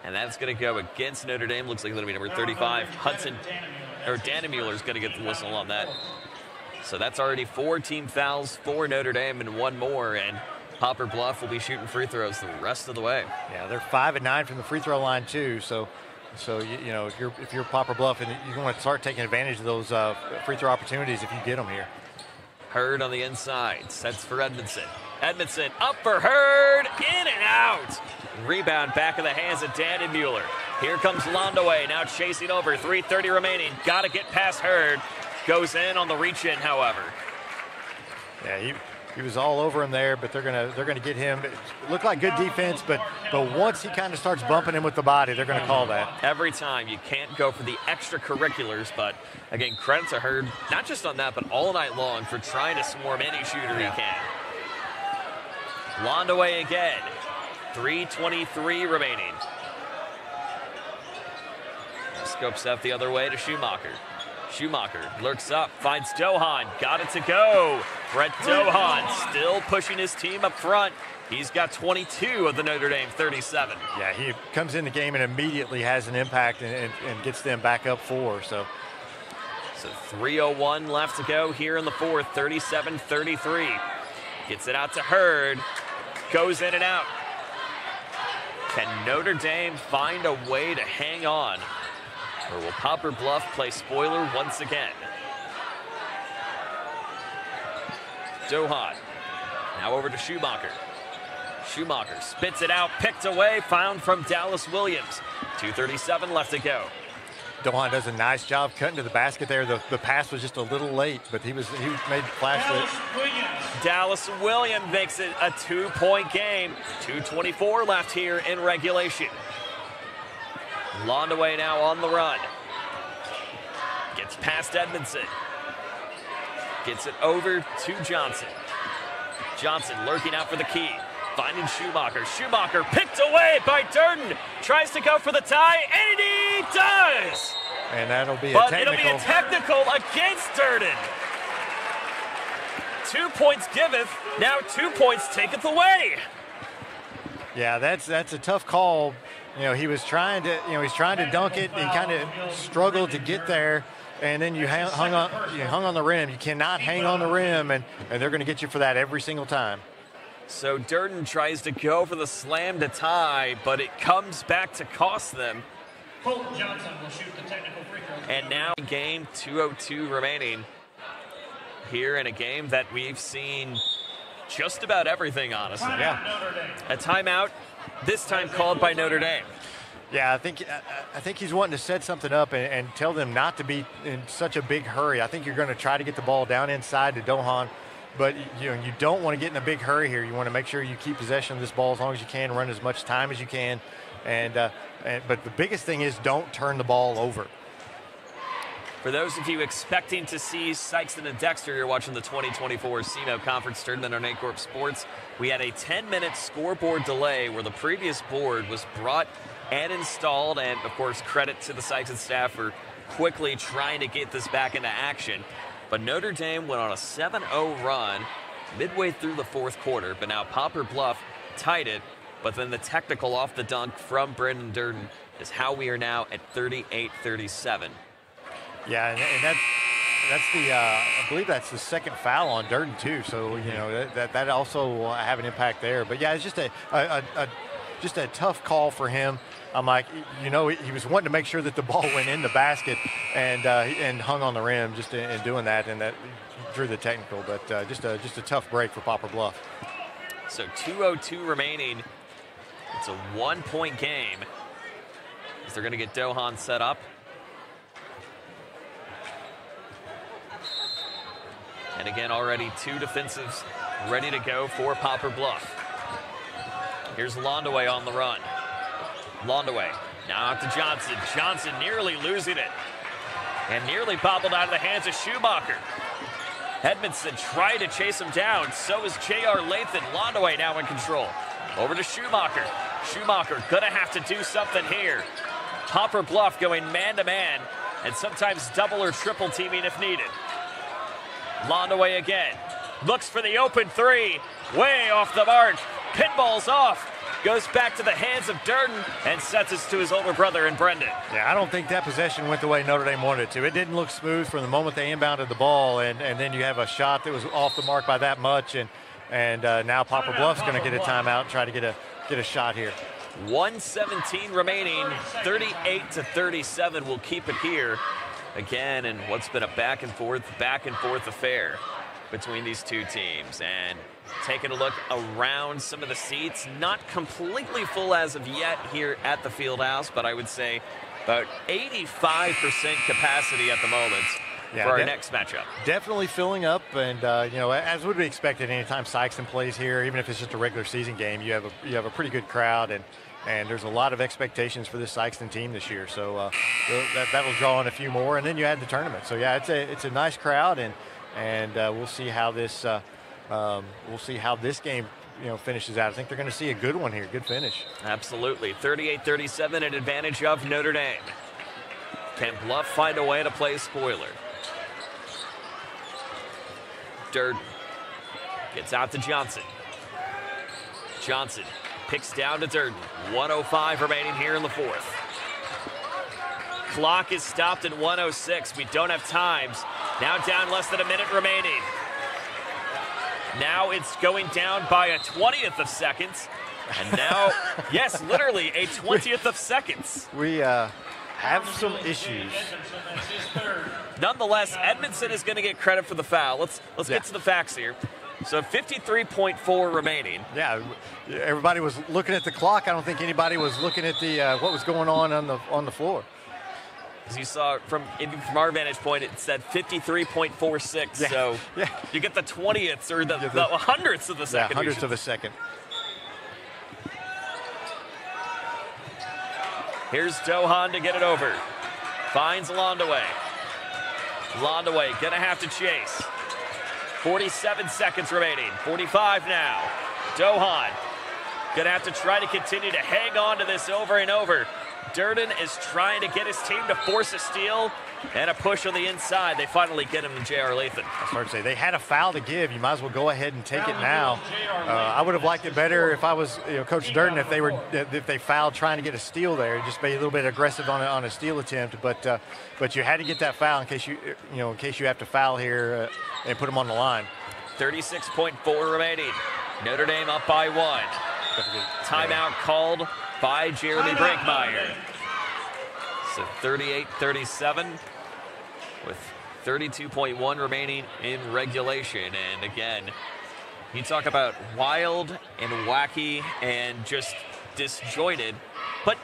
And that's going to go against Notre Dame. Looks like it'll be number 35. Dannemuller is going to get the whistle on that. So that's already 4 team fouls for Notre Dame and 1 more. And Poplar Bluff will be shooting free throws the rest of the way. Yeah, they're 5-9 from the free throw line too. So you know, if you're Poplar Bluff, and you want to start taking advantage of those free throw opportunities if you get them here. Hurd on the inside, sets for Edmondson. Edmondson up for Hurd, in and out. Rebound back in the hands of Dannemuller. Here comes Londaway, now chasing over, 3:30 remaining. Got to get past Hurd. Goes in on the reach-in, however. Yeah, he was all over him there, but they're gonna get him. It looked like good defense, but once he kind of starts bumping him with the body, they're gonna call that. Every time. You can't go for the extracurriculars, but again, credit to Hurd, not just on that, but all night long for trying to swarm any shooter he can. Londaway again. 3:23 remaining. Scopes up the other way to Schumacher. Schumacher lurks up, finds Dohan, got it to go. Brett Dohan still pushing his team up front. He's got 22 of the Notre Dame 37. Yeah, he comes in the game and immediately has an impact and gets them back up 4. So 3:01 left to go here in the 4th, 37-33. Gets it out to Hurd, goes in and out. Can Notre Dame find a way to hang on? Or will Poplar Bluff play spoiler once again? Dohan now over to Schumacher. Schumacher spits it out, picked away, found from Dallas Williams. 2:37 left to go. Dohan does a nice job cutting to the basket there. The pass was just a little late, but he made the flash with. Dallas Williams makes it a 2-point game. 2:24 left here in regulation. Londaway now on the run. Gets past Edmondson. Gets it over to Johnson. Johnson lurking out for the key. Finding Schumacher. Schumacher picked away by Durden. Tries to go for the tie, and he does! And that'll be but a technical. It'll be a technical against Durden. 2 points giveth, now 2 points taketh away. Yeah, that's a tough call. You know, he's trying to dunk it. He kind of struggled to get there, and then you hung on the rim. You cannot hang on the rim, and they're going to get you for that every single time. So Durden tries to go for the slam to tie, but it comes back to cost them. Colton Johnson will shoot the technical free throw. And now game 2:02 remaining here in a game that we've seen just about everything, honestly. Yeah. A timeout, this time called by Notre Dame. Yeah, I think he's wanting to set something up and tell them not to be in such a big hurry. I think you're going to try to get the ball down inside to Dohan, but you don't want to get in a big hurry here. You want to make sure you keep possession of this ball as long as you can, run as much time as you can, but the biggest thing is don't turn the ball over. For those of you expecting to see Sikeston and Dexter, you're watching the 2024 SEMO Conference Tournament on Aycorp Sports. We had a 10-minute scoreboard delay where the previous board was brought and installed, and of course credit to the Sikeston staff for quickly trying to get this back into action. But Notre Dame went on a 7-0 run midway through the fourth quarter, but now Poplar Bluff tied it, but then the technical off the dunk from Brendan Durden is how we are now at 38-37. Yeah, and that's the I believe that's the second foul on Durden too. So that also will have an impact there. But yeah, it's just a tough call for him. I'm like, he was wanting to make sure that the ball went in the basket and hung on the rim just in doing that, and that drew the technical. But just a tough break for Poplar Bluff. So 2:02 remaining. It's a 1-point game. As they're going to get Dohan set up. And again, already two defensives ready to go for Poplar Bluff. Here's Londaway on the run. Londaway now out to Johnson. Johnson nearly losing it. And nearly bobbled out of the hands of Schumacher. Edmondson tried to chase him down. So is J.R. Lathan. Londaway now in control. Over to Schumacher. Schumacher gonna have to do something here. Poplar Bluff going man-to-man and sometimes double or triple teaming if needed. Londaway again. Looks for the open three. Way off the mark. Pinball's off. Goes back to the hands of Durden and sets us to his older brother in Brendan. Yeah, I don't think that possession went the way Notre Dame wanted it to. It didn't look smooth from the moment they inbounded the ball, and then you have a shot that was off the mark by that much, and now Poplar Bluff's going to get a timeout and try to get a shot here. 1:17 remaining, 38-37. We'll keep it here again, and what's been a back and forth affair between these two teams. And taking a look around some of the seats, not completely full as of yet here at the field house, but I would say about 85% capacity at the moment for our next matchup. Definitely filling up, and as would be expected anytime Sikeston plays here, even if it's just a regular season game, you have a pretty good crowd, and there's a lot of expectations for this Sikeston team this year. So that'll draw in a few more, and then you add the tournament. So yeah, it's a nice crowd, and we'll see how this game finishes out. I think they're going to see a good one here, good finish. Absolutely. 38-37, an advantage of Notre Dame. Can Bluff find a way to play spoiler? Durden gets out to Johnson. Johnson picks down to Durden. 1:05 remaining here in the fourth. Clock is stopped at 1:06. We don't have times. Now down less than a minute remaining. Now it's going down by a 20th of seconds. And now, yes, literally a 20th of seconds. We have some issues. Nonetheless, Edmondson is going to get credit for the foul. Let's get to the facts here. So 53.4 remaining. Yeah, everybody was looking at the clock. I don't think anybody was looking at the what was going on the floor. As you saw from our vantage point, it said 53.46. Yeah. So you get the 20ths or the hundredths of the second. Yeah, hundredths of a second. Here's Dohan to get it over. Finds Londaway. Londaway gonna have to chase. 47 seconds remaining. 45 now. Dohan gonna have to try to continue to hang on to this over and over. Durden is trying to get his team to force a steal and a push on the inside. They finally get him to J.R. Lathan. I started to say, they had a foul to give. You might as well go ahead and take it now. I would have liked it better if I was Coach Durden, if they fouled trying to get a steal there. Just be a little bit aggressive on a steal attempt. But you had to get that foul in case you have to foul here and put them on the line. 36.4 remaining. Notre Dame up by 1. Timeout called by Jeremy Brinkmeyer. So 38-37 with 32.1 remaining in regulation. And again, you talk about wild and wacky and just disjointed, but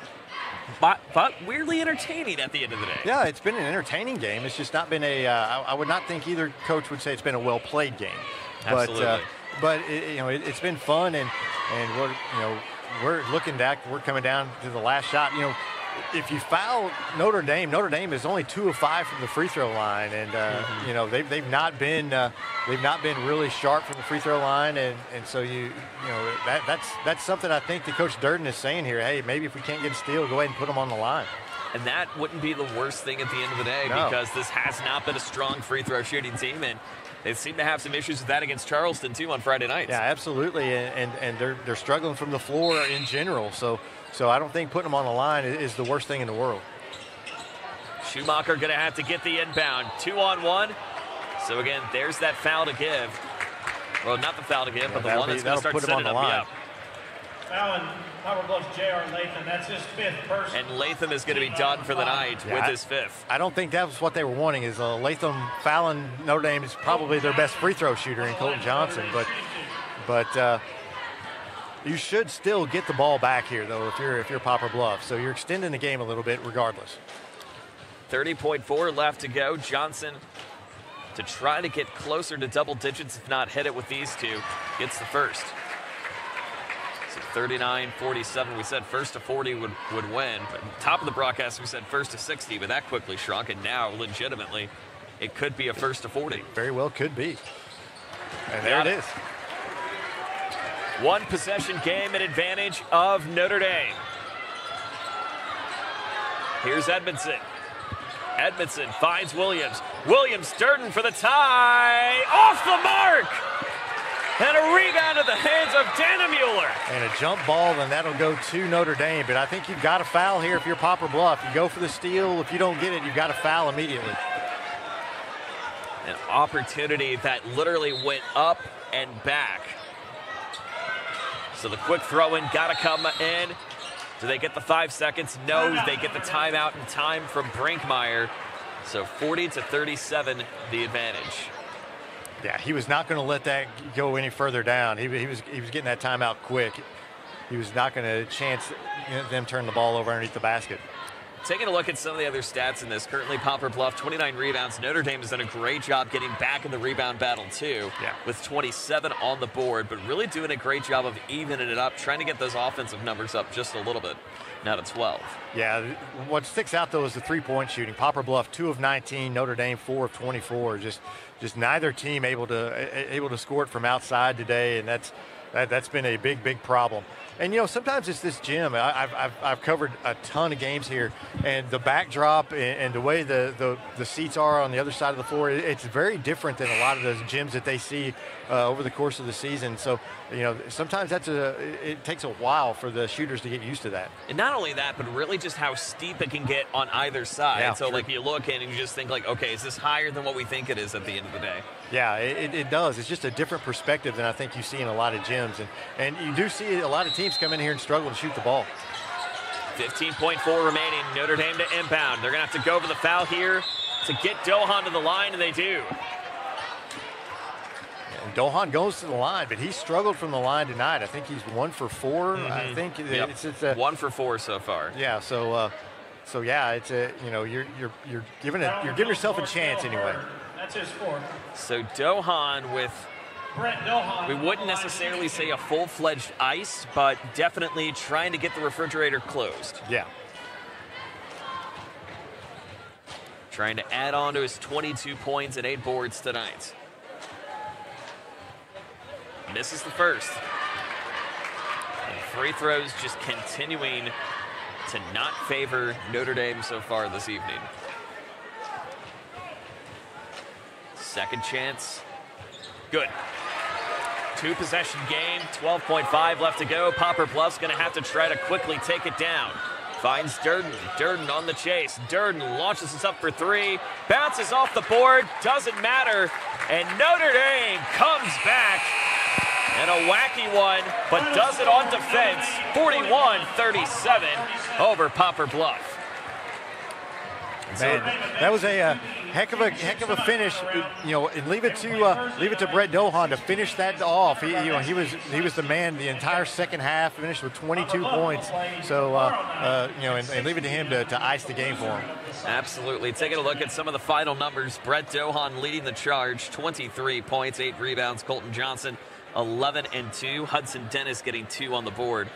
weirdly entertaining at the end of the day. Yeah, it's been an entertaining game. It's just not been I would not think either coach would say it's been a well-played game. Absolutely. But it's been fun, and we're looking back. We're coming down to the last shot. If you foul Notre Dame is only 2 of 5 from the free throw line, and they've not been really sharp from the free throw line, and so that's something I think that Coach Durden is saying here. Hey, maybe if we can't get a steal, go ahead and put them on the line. And that wouldn't be the worst thing at the end of the day, because this has not been a strong free throw shooting team, and they seem to have some issues with that against Charleston too on Friday nights. Yeah, absolutely, and they're struggling from the floor in general. So I don't think putting them on the line is the worst thing in the world. Schumacher going to have to get the inbound. 2-on-1. So again, there's that foul to give. Well, not the foul to give, but the one that's going to start setting up. Yeah. Fouling Poplar Bluff's J.R. Lathan. That's his 5th person. And Lathan is going to be done for the night with his 5th. I don't think that was what they were wanting. Is Lathan fouling Notre Dame is probably their best free throw shooter in Colton Johnson, but you should still get the ball back here, though, if you're Poplar Bluff. So you're extending the game a little bit regardless. 30.4 left to go. Johnson, to try to get closer to double digits, if not hit it with these two, gets the first. So 39-47. We said first to 40 would win. But top of the broadcast, we said first to 60, but that quickly shrunk, and now, legitimately, it could be a first to 40. Very well could be. And there it is. One possession game at advantage of Notre Dame. Here's Edmondson. Edmondson finds Williams. Williams, Durden for the tie. Off the mark! And a rebound at the hands of Dana Mueller. And a jump ball, and that'll go to Notre Dame. But I think you've got to foul here if you're Poplar Bluff. You go for the steal. If you don't get it, you've got to foul immediately. An opportunity that literally went up and back. So the quick throw in got to come in. Do they get the 5 seconds? No, they get the timeout in time from Brinkmeyer. So 40-37, the advantage. Yeah, he was not going to let that go any further down. He was getting that timeout quick. He was not going to chance them turn the ball over underneath the basket. Taking a look at some of the other stats in this, currently Poplar Bluff, 29 rebounds. Notre Dame has done a great job getting back in the rebound battle, too, with 27 on the board, but really doing a great job of evening it up, trying to get those offensive numbers up just a little bit, now to 12. Yeah, what sticks out, though, is the three-point shooting. Poplar Bluff, 2 of 19, Notre Dame, 4 of 24. Just neither team able to score it from outside today, and that's been a big problem. And sometimes it's this gym. I've covered a ton of games here, and the backdrop and the way the seats are on the other side of the floor, it's very different than a lot of those gyms that they see over the course of the season. So sometimes it takes a while for the shooters to get used to that. And not only that, but really just how steep it can get on either side. Yeah, so like you look in and you just think like, okay, is this higher than what we think it is at the end of the day? Yeah, it does. It's just a different perspective than I think you see in a lot of gyms, and you do see a lot of teams come in here and struggle to shoot the ball. 15.4 remaining. Notre Dame to inbound. They're going to have to go for the foul here to get Dohan to the line, and they do. And Dohan goes to the line, but he struggled from the line tonight. I think he's 1 for 4. I think it's 1 for 4 so far. Yeah, so yeah, it's you're giving yourself a chance anyway. That's his 4th. So Dohan with, we wouldn't necessarily say a full-fledged ice, but definitely trying to get the refrigerator closed. Yeah. Trying to add on to his 22 points and 8 boards tonight. Misses the first. And free throws just continuing to not favor Notre Dame so far this evening. Second chance. Good. 2-possession game, 12.5 left to go. Poplar Bluff's going to have to try to quickly take it down. Finds Durden. Durden on the chase. Durden launches this up for 3. Bounces off the board. Doesn't matter. And Notre Dame comes back. And a wacky one, but does it on defense. 41-37 over Poplar Bluff. Man, that was a heck of a finish, and leave it to Brett Dohan to finish that off. He was the man the entire second half, finished with 22 points. So and leave it to him to ice the game for him. Absolutely. Taking a look at some of the final numbers. Brett Dohan leading the charge, 23 points, 8 rebounds. Colton Johnson, 11 and 2. Hudson Dennis getting 2 on the board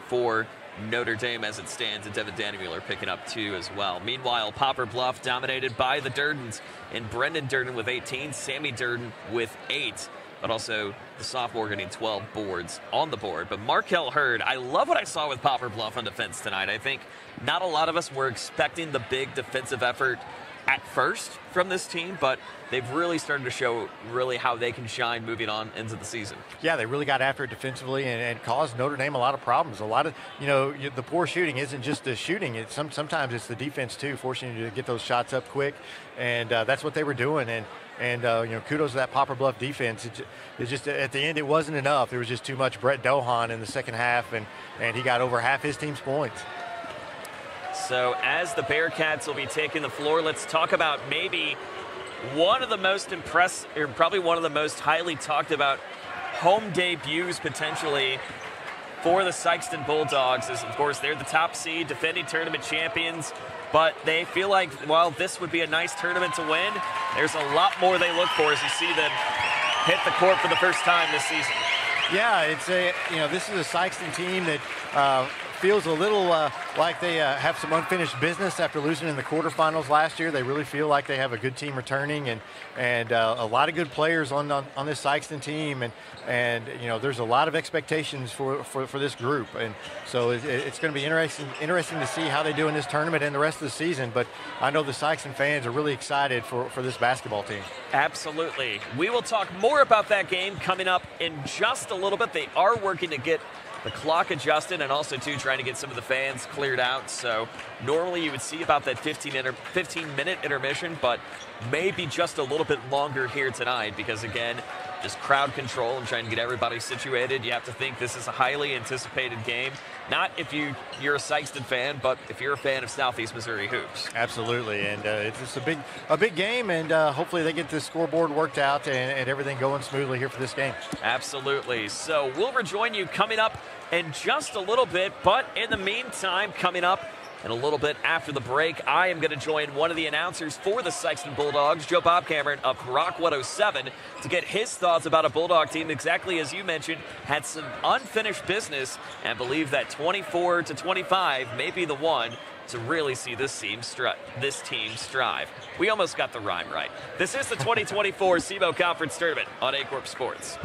for Notre Dame as it stands, and Devin Dannemuller picking up 2 as well. Meanwhile, Poplar Bluff dominated by the Durdens, and Brendan Durden with 18, Sammy Durden with 8, but also the sophomore getting 12 boards on the board. But Markel Hurd, I love what I saw with Poplar Bluff on defense tonight. I think not a lot of us were expecting the big defensive effort at first from this team, but they've really started to show really how they can shine moving on into the season. Yeah, they really got after it defensively and caused Notre Dame a lot of problems. A lot of, the poor shooting isn't just the shooting. Sometimes it's the defense too, forcing you to get those shots up quick, and that's what they were doing. And kudos to that Poplar Bluff defense. It just at the end it wasn't enough. There was just too much Brett Dohan in the second half, and he got over half his team's points. So as the Bearcats will be taking the floor, let's talk about maybe one of the most impressive, or probably one of the most highly talked about home debuts potentially for the Sikeston Bulldogs. Is, of course, they're the top seed, defending tournament champions, but they feel like while this would be a nice tournament to win, there's a lot more they look for as you see them hit the court for the first time this season. Yeah, it's this is a Sikeston team that feels a little like they have some unfinished business after losing in the quarterfinals last year. They really feel like they have a good team returning and a lot of good players on this Sikeston team, and there's a lot of expectations for this group, and so it's going to be interesting to see how they do in this tournament and the rest of the season. But I know the Sikeston fans are really excited for this basketball team. Absolutely. We will talk more about that game coming up in just a little bit. They are working to get the clock adjusted, and also too trying to get some of the fans cleared out. So normally you would see about that 15-minute intermission, but maybe just a little bit longer here tonight because, again, just crowd control and trying to get everybody situated. You have to think this is a highly anticipated game. Not if you're a Sikeston fan, but if you're a fan of Southeast Missouri hoops. Absolutely, and it's just a big game, and hopefully they get the scoreboard worked out and everything going smoothly here for this game. Absolutely. So we'll rejoin you coming up in just a little bit, but in the meantime, coming up in a little bit after the break, I am going to join one of the announcers for the Sikeston Bulldogs, Joe Bob Cameron of Rock 107, to get his thoughts about a Bulldog team, exactly as you mentioned, had some unfinished business and believe that 24-25 may be the one to really see this team strive. We almost got the rhyme right. This is the 2024 SEMO Conference Tournament on Aycorp Sports.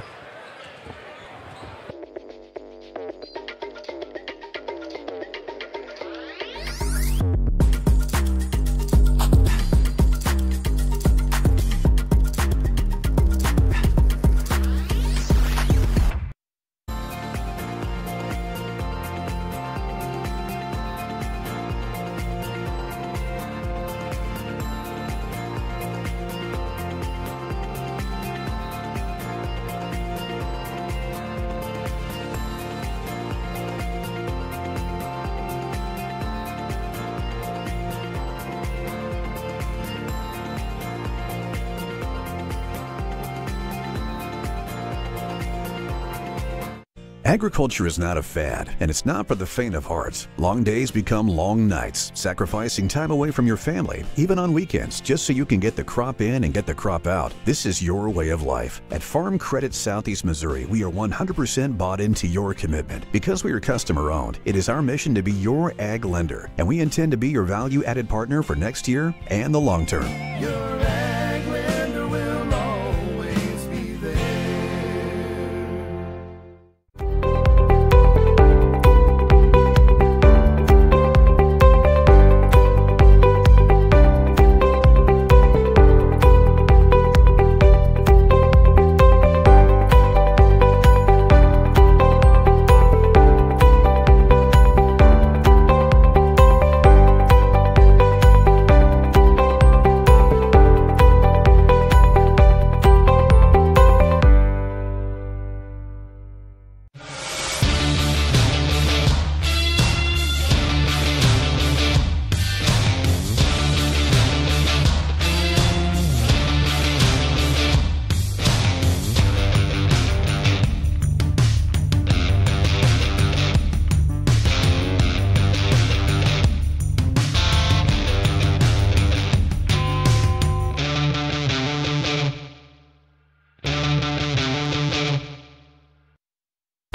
Agriculture is not a fad, and it's not for the faint of heart. Long days become long nights, sacrificing time away from your family, even on weekends, just so you can get the crop in and get the crop out. This is your way of life. At Farm Credit Southeast Missouri, we are 100% bought into your commitment. Because we are customer-owned, it is our mission to be your ag lender, and we intend to be your value-added partner for next year and the long term. Your ag lender will always be there.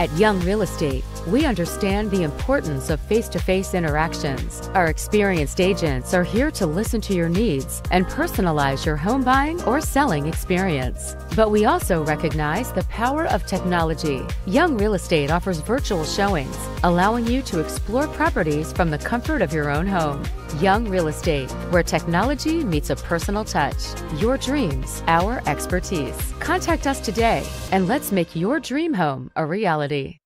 At Young Real Estate, we understand the importance of face-to-face interactions. Our experienced agents are here to listen to your needs and personalize your home buying or selling experience. But we also recognize the power of technology. Young Real Estate offers virtual showings, allowing you to explore properties from the comfort of your own home. Young Real Estate, where technology meets a personal touch. Your dreams, our expertise. Contact us today and let's make your dream home a reality.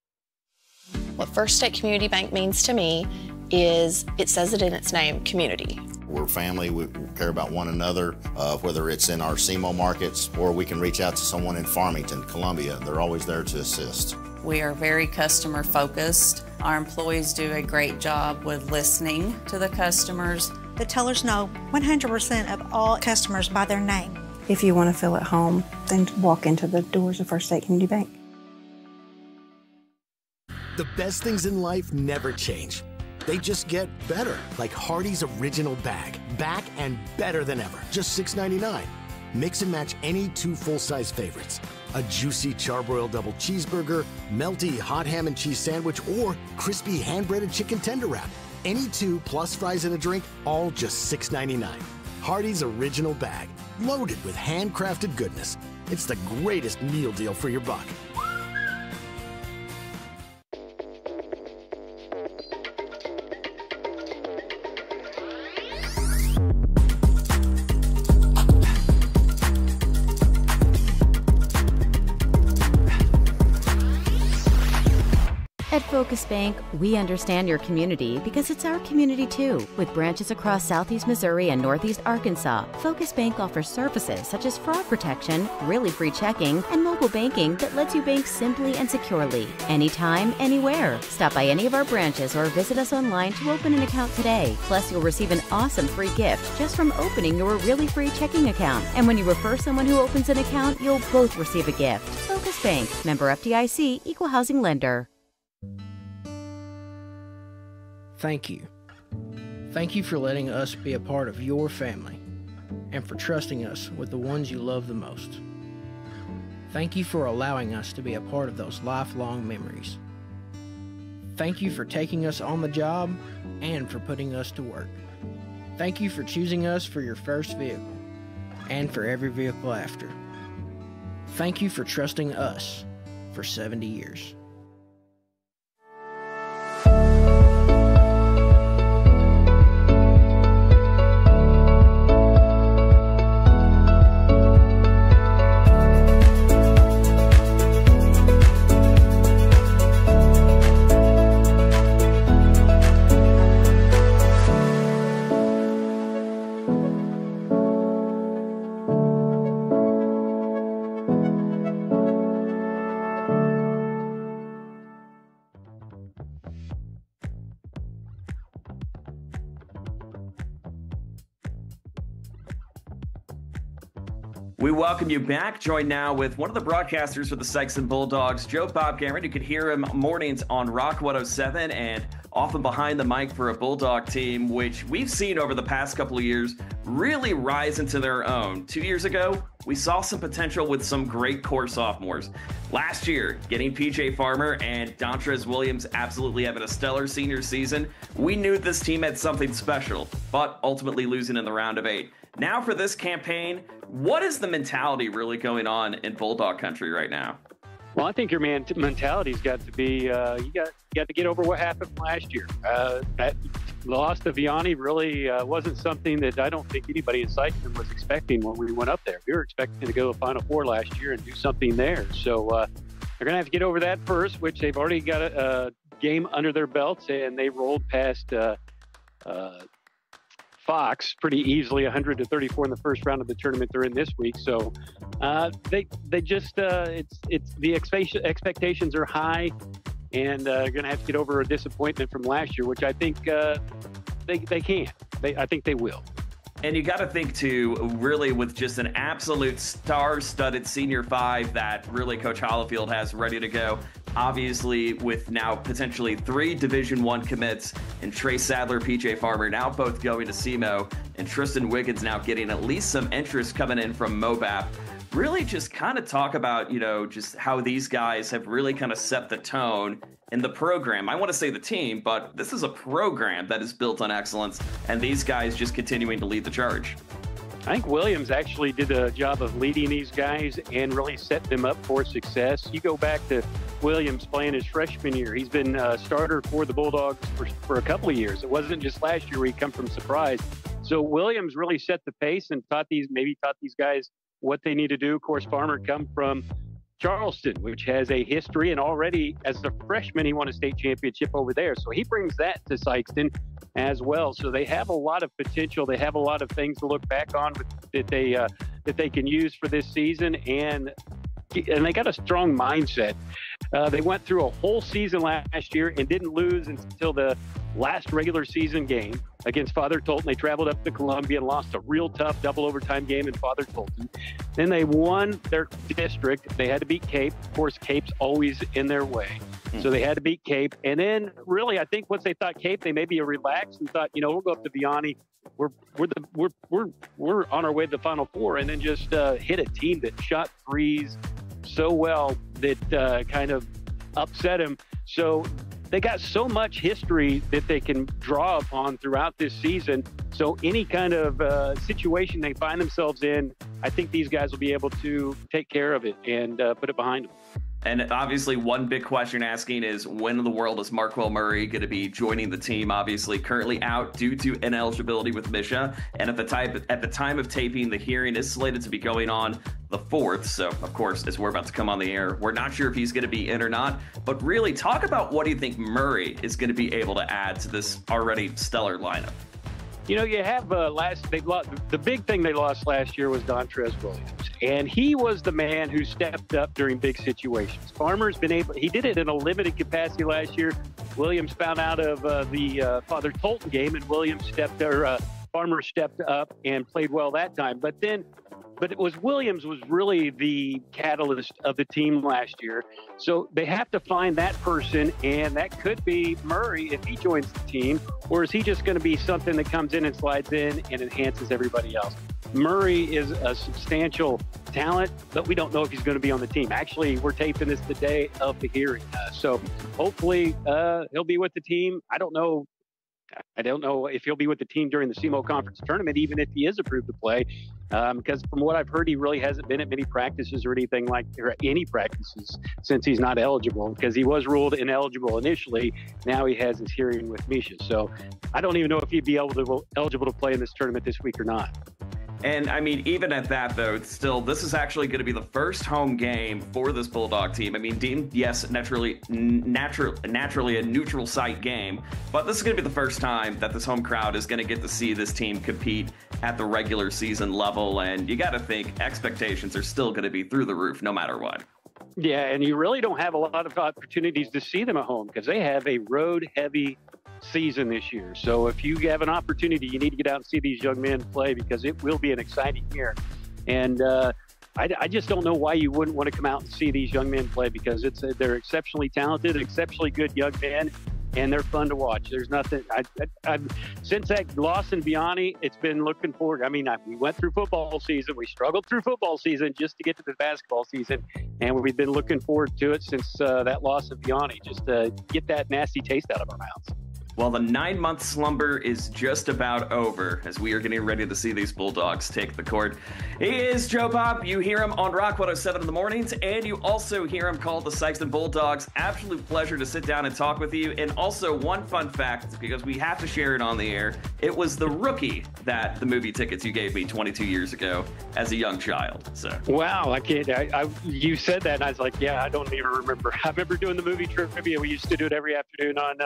What First State Community Bank means to me is, it says it in its name, community. We're family, we care about one another, whether it's in our SEMO markets or we can reach out to someone in Farmington, Columbia. They're always there to assist. We are very customer focused. Our employees do a great job with listening to the customers. The tellers know 100% of all customers by their name. If you want to feel at home, then walk into the doors of First State Community Bank. The best things in life never change. They just get better, like Hardee's Original Bag. Back and better than ever. Just $6.99. Mix and match any 2 full-size favorites. A juicy charbroiled double cheeseburger, melty hot ham and cheese sandwich, or crispy hand-breaded chicken tender wrap. Any 2 plus fries and a drink, all just $6.99. Hardee's Original Bag, loaded with handcrafted goodness. It's the greatest meal deal for your buck. At Focus Bank, we understand your community because it's our community too. With branches across Southeast Missouri and Northeast Arkansas, Focus Bank offers services such as fraud protection, really free checking, and mobile banking that lets you bank simply and securely, anytime, anywhere. Stop by any of our branches or visit us online to open an account today. Plus, you'll receive an awesome free gift just from opening your really free checking account. And when you refer someone who opens an account, you'll both receive a gift. Focus Bank, member FDIC, equal housing lender. Thank you. Thank you for letting us be a part of your family and for trusting us with the ones you love the most. Thank you for allowing us to be a part of those lifelong memories. Thank you for taking us on the job and for putting us to work. Thank you for choosing us for your first vehicle and for every vehicle after. Thank you for trusting us for 70 years. We welcome you back. Joined now with one of the broadcasters for the Sikeston Bulldogs, Joe Bob Cameron. You could hear him mornings on Rock 107 and often behind the mic for a Bulldog team, which we've seen over the past couple of years really rise into their own. 2 years ago, we saw some potential with some great core sophomores. Last year, getting PJ Farmer and Dontrez Williams absolutely having a stellar senior season, we knew this team had something special, but ultimately losing in the round of 8. Now for this campaign, what is the mentality really going on in Bulldog country right now? Well, I think your mentality's got to be you got to get over what happened last year. That loss to Vianney really wasn't something that I don't think anybody in Sikeston was expecting when we went up there. We were expecting to go to Final Four last year and do something there. So they're going to have to get over that first, which they've already got a game under their belts, and they rolled past Fox pretty easily, 100-34 in the first round of the tournament they're in this week. So they just it's the expectations are high, and they're going to have to get over a disappointment from last year, which I think they can. I think they will. And you got to think, too, really with just an absolute star-studded senior 5 that really Coach Hollifield has ready to go. Obviously, with now potentially 3 Division I commits, and Trey Sadler, PJ Farmer now both going to SEMO, and Tristan Wiggins now getting at least some interest coming in from MOBAP. really just kind of talk about, just how these guys have really kind of set the tone in the program. I want to say the team, but this is a program that is built on excellence, and these guys just continuing to lead the charge. I think Williams actually did a job of leading these guys and really set them up for success. You go back to Williams playing his freshman year. He's been a starter for the Bulldogs for a couple of years. It wasn't just last year where he come from surprise. So Williams really set the pace and taught these guys what they need to do. Of course, Farmer come from Charleston, which has a history, and already as a freshman, he won a state championship over there. So he brings that to Sikeston as well. So they have a lot of potential. They have a lot of things to look back on that they can use for this season, and they got a strong mindset. They went through a whole season last year and didn't lose until the last regular season game against Father Tolton. They traveled up to Columbia and lost a real tough double overtime game in Father Tolton. Then they won their district. They had to beat Cape. Of course, Cape's always in their way. So they had to beat Cape. And then really, I think once they thought Cape, they maybe relaxed and thought, we'll go up to Vianney. We're on our way to the Final Four, and then just hit a team that shot threes so well that kind of upset him. So they got so much history that they can draw upon throughout this season. So any kind of situation they find themselves in, I think these guys will be able to take care of it and put it behind them. And obviously, one big question asking is, when in the world is Marquel Murray going to be joining the team? Obviously, currently out due to ineligibility with Misha. And at the time of taping, the hearing is slated to be going on the 4th. So, of course, as we're about to come on the air, we're not sure if he's going to be in or not. But really, talk about what do you think Murray is going to be able to add to this already stellar lineup? You have the big thing they lost last year was Dontrez Williams, and he was the man who stepped up during big situations. Farmer's been he did it in a limited capacity last year. Williams found out of the Father Tolton game, and Farmer stepped up and played well that time. But it was Williams was really the catalyst of the team last year. So they have to find that person, and that could be Murray if he joins the team, or is he just going to be something that comes in and slides in and enhances everybody else? Murray is a substantial talent, but we don't know if he's going to be on the team. Actually, we're taping this the day of the hearing. So hopefully he'll be with the team. I don't know if he'll be with the team during the SEMO Conference tournament, even if he is approved to play, because from what I've heard, he really hasn't been at many practices or any practices since he's not eligible, because he was ruled ineligible initially. Now he has his hearing with Misha. So I don't even know if he'd be eligible to play in this tournament this week or not. And I mean, even at that, though, still, this is actually going to be the first home game for this Bulldog team. I mean, deemed, yes, naturally a neutral site game, but this is going to be the first time that this home crowd is going to get to see this team compete at the regular season level. And you got to think expectations are still going to be through the roof no matter what. Yeah, and you really don't have a lot of opportunities to see them at home because they have a road-heavy season this year. So if you have an opportunity, you need to get out and see these young men play, because it will be an exciting year. And I just don't know why you wouldn't want to come out and see these young men play, because they're exceptionally talented, exceptionally good young men, and they're fun to watch. There's nothing since that loss in Vianney, it's been looking forward. I mean, we went through football season. We struggled through football season just to get to the basketball season, and we've been looking forward to it since that loss of Vianney, just to get that nasty taste out of our mouths. Well, the 9-month slumber is just about over as we are getting ready to see these Bulldogs take the court. He is Joe Bob. You hear him on Rock 107 in the mornings, and you also hear him called the Sikeston Bulldogs. Absolute pleasure to sit down and talk with you. And also one fun fact, because we have to share it on the air, it was the rookie that the movie tickets you gave me 22 years ago as a young child. So wow, I can't. You said that, and I was like, yeah, I don't even remember. I remember doing the movie trivia. We used to do it every afternoon on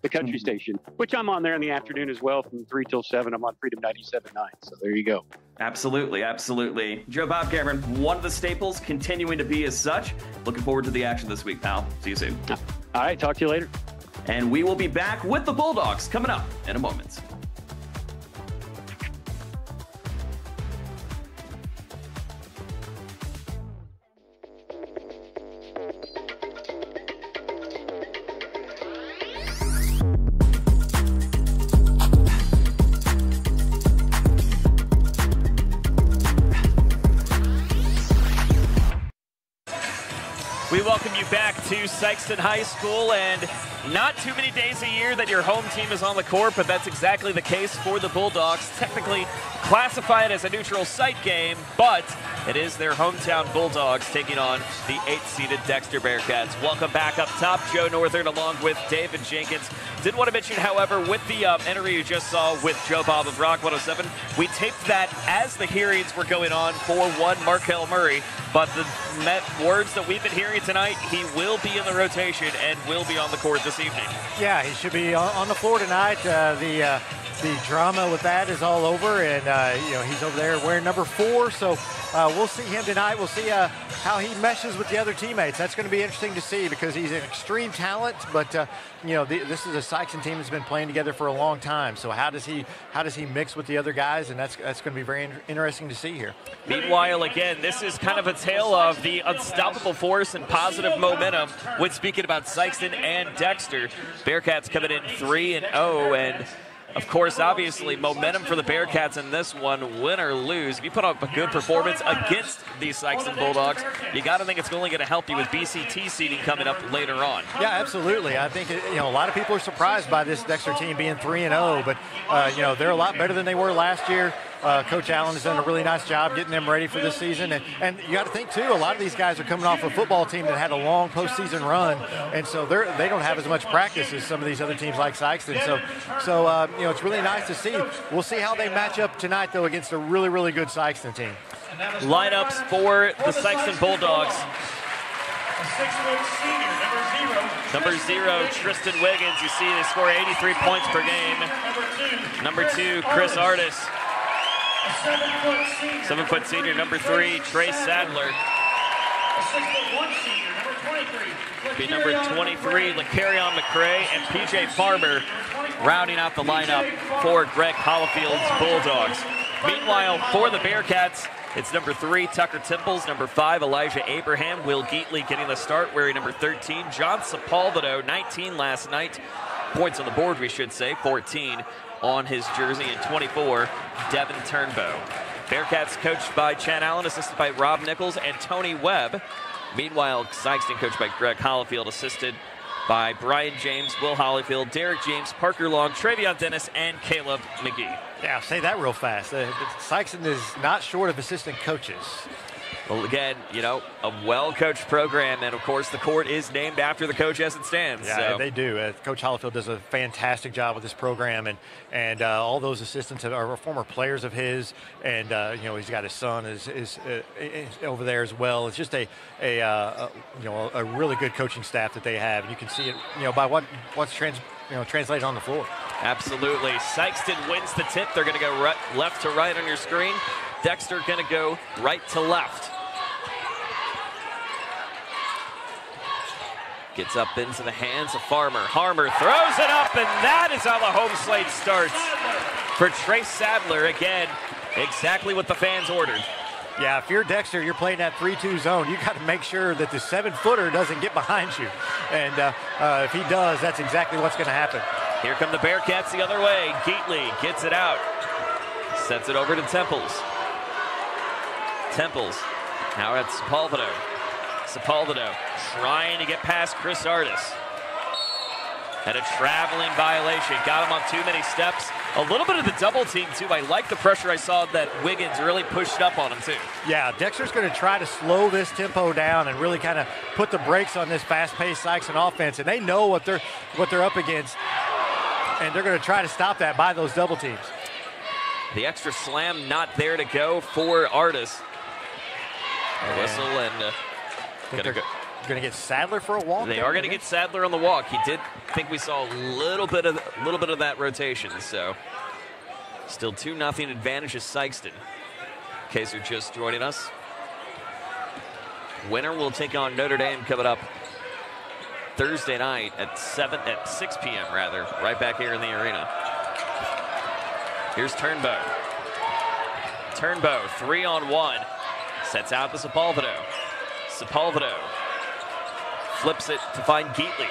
the country station, which I'm on there in the afternoon as well from 3 till 7. I'm on Freedom 97.9. So there you go. Absolutely. Absolutely. Joe Bob Cameron, one of the staples, continuing to be as such. Looking forward to the action this week, pal. See you soon. All right. Talk to you later. And we will be back with the Bulldogs coming up in a moment. to Sikeston High School, and not too many days a year that your home team is on the court, but that's exactly the case for the Bulldogs. Technically classified as a neutral site game, but it is their hometown Bulldogs taking on the 8th-seeded Dexter Bearcats. Welcome back up top, Joe Northern along with David Jenkins. Did want to mention, however, with the interview you just saw with Joe Bob of Rock 107, we taped that as the hearings were going on for one Markel Murray, but the words that we've been hearing tonight, he will be in the rotation and will be on the court this evening. Yeah, he should be on the floor tonight. The drama with that is all over, and he's over there wearing number 4. So we'll see him tonight. We'll see how he meshes with the other teammates. That's going to be interesting to see because he's an extreme talent. But this is a Sikeston team that's been playing together for a long time. So how does he mix with the other guys? And that's going to be very interesting to see here. Meanwhile, again, this is kind of a tale of the unstoppable force and positive momentum when speaking about Sikeston and Dexter. Bearcats coming in 3-0, and of course, obviously, momentum for the Bearcats in this one, win or lose. If you put up a good performance against these Sikeston Bulldogs, you got to think it's only going to help you with BCT seeding coming up later on. Yeah, absolutely. I think a lot of people are surprised by this Dexter team being 3-0, but they're a lot better than they were last year. Coach Allen has done a really nice job getting them ready for this season. And you got to think, too, a lot of these guys are coming off a football team that had a long postseason run, and so they don't have as much practice as some of these other teams like Sikeston. So it's really nice to see. We'll see how they match up tonight, though, against a really, really good Sikeston team. Lineups for the Sikeston Bulldogs. A 6-foot senior, number 0, Tristan Wiggins. You see they score 83 points per game. Number 2, Chris Artis. A 7-foot senior, number 3, Trey Sadler. A 6'1" senior, number 23. Be number 23, LaCarrion McCray, and PJ Farmer rounding out the lineup for Greg Hollifield's Bulldogs. Meanwhile, for the Bearcats, it's number 3, Tucker Temples, number 5, Elijah Abraham, Will Geatley getting the start, wearing number 13, John Sepulvedo, 19 last night. Points on the board, we should say, 14 on his jersey, and 24, Devin Turnbow. Bearcats coached by Chad Allen, assisted by Rob Nichols and Tony Webb. Meanwhile, Sikeston coached by Greg Hollifield, assisted by Brian James, Will Hollifield, Derek James, Parker Long, Travion Dennis, and Caleb McGee. Yeah, say that real fast. Sikeston is not short of assistant coaches. Well, again, a well-coached program, and of course the court is named after the coach as it stands. Yeah, so. They do. Coach Hollifield does a fantastic job with this program, and all those assistants are former players of his, and he's got his son is over there as well. It's just a really good coaching staff that they have. You can see it, by what's translated on the floor. Absolutely. Sikeston wins the tip. They're going to go left to right on your screen. Dexter going to go right to left. Gets up into the hands of Farmer. Harmer throws it up, and that is how the home slate starts for Trace Sadler. Again, exactly what the fans ordered. Yeah, if you're Dexter, you're playing that 3-2 zone. You got to make sure that the 7-footer doesn't get behind you. And if he does, that's exactly what's going to happen. Here come the Bearcats the other way. Geatley gets it out. Sets it over to Temples. Temples. Now it's Sepulvedo. Sepulvedo trying to get past Chris Artis. Had a traveling violation. Got him on too many steps. A little bit of the double team, too. I like the pressure I saw that Wiggins really pushed up on him, too. Yeah, Dexter's going to try to slow this tempo down and really kind of put the brakes on this fast-paced Sikeston offense. And they know what they're up against. And they're going to try to stop that by those double teams. The extra slam not there to go for Artis. A whistle, and going to get Sadler for a walk. They are going to get Sadler on the walk. He did think we saw a little bit of that rotation. So still 2-0 advantage is Sikeston. In case you're just joining us, winner will take on Notre Dame coming up Thursday night at 6 p.m. rather, right back here in the arena. Here's Turnbow. Turnbow, 3-on-1. Sets out to Sepulvedo. Sepulvedo flips it to find Geatley.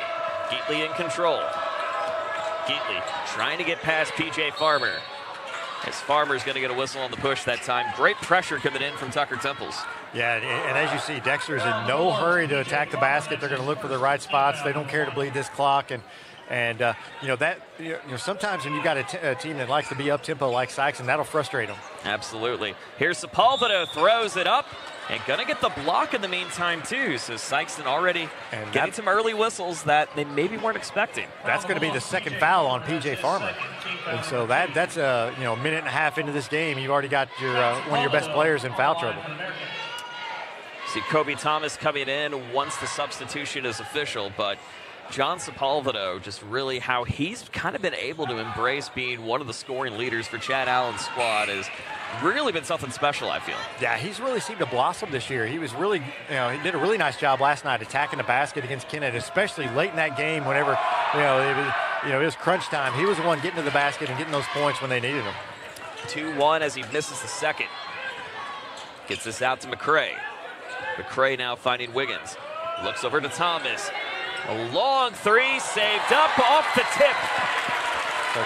Geatley in control. Geatley trying to get past PJ Farmer. As Farmer's going to get a whistle on the push that time. Great pressure coming in from Tucker Temples. Yeah, and as you see, Dexter's in no hurry to attack the basket. They're going to look for the right spots. They don't care to bleed this clock. And sometimes when you've got a team that likes to be up-tempo like Sikeston, that'll frustrate them. Absolutely. Here's Sepulveda, throws it up, and going to get the block in the meantime, too. So Sikeston already getting some early whistles that they maybe weren't expecting. That's going to be the second foul on P.J. Farmer. And so that's a minute and a half into this game. You've already got your one of your best players in foul trouble. See Kobe Thomas coming in once the substitution is official, but John Sepulveda, just really how he's kind of been able to embrace being one of the scoring leaders for Chad Allen's squad has really been something special, I feel. Yeah, he's really seemed to blossom this year. He was really, he did a really nice job last night attacking the basket against Kennett, especially late in that game whenever, it was crunch time. He was the one getting to the basket and getting those points when they needed them. 2-1 as he misses the second. Gets this out to McCray. McCray now finding Wiggins. Looks over to Thomas. A long three, saved up off the tip.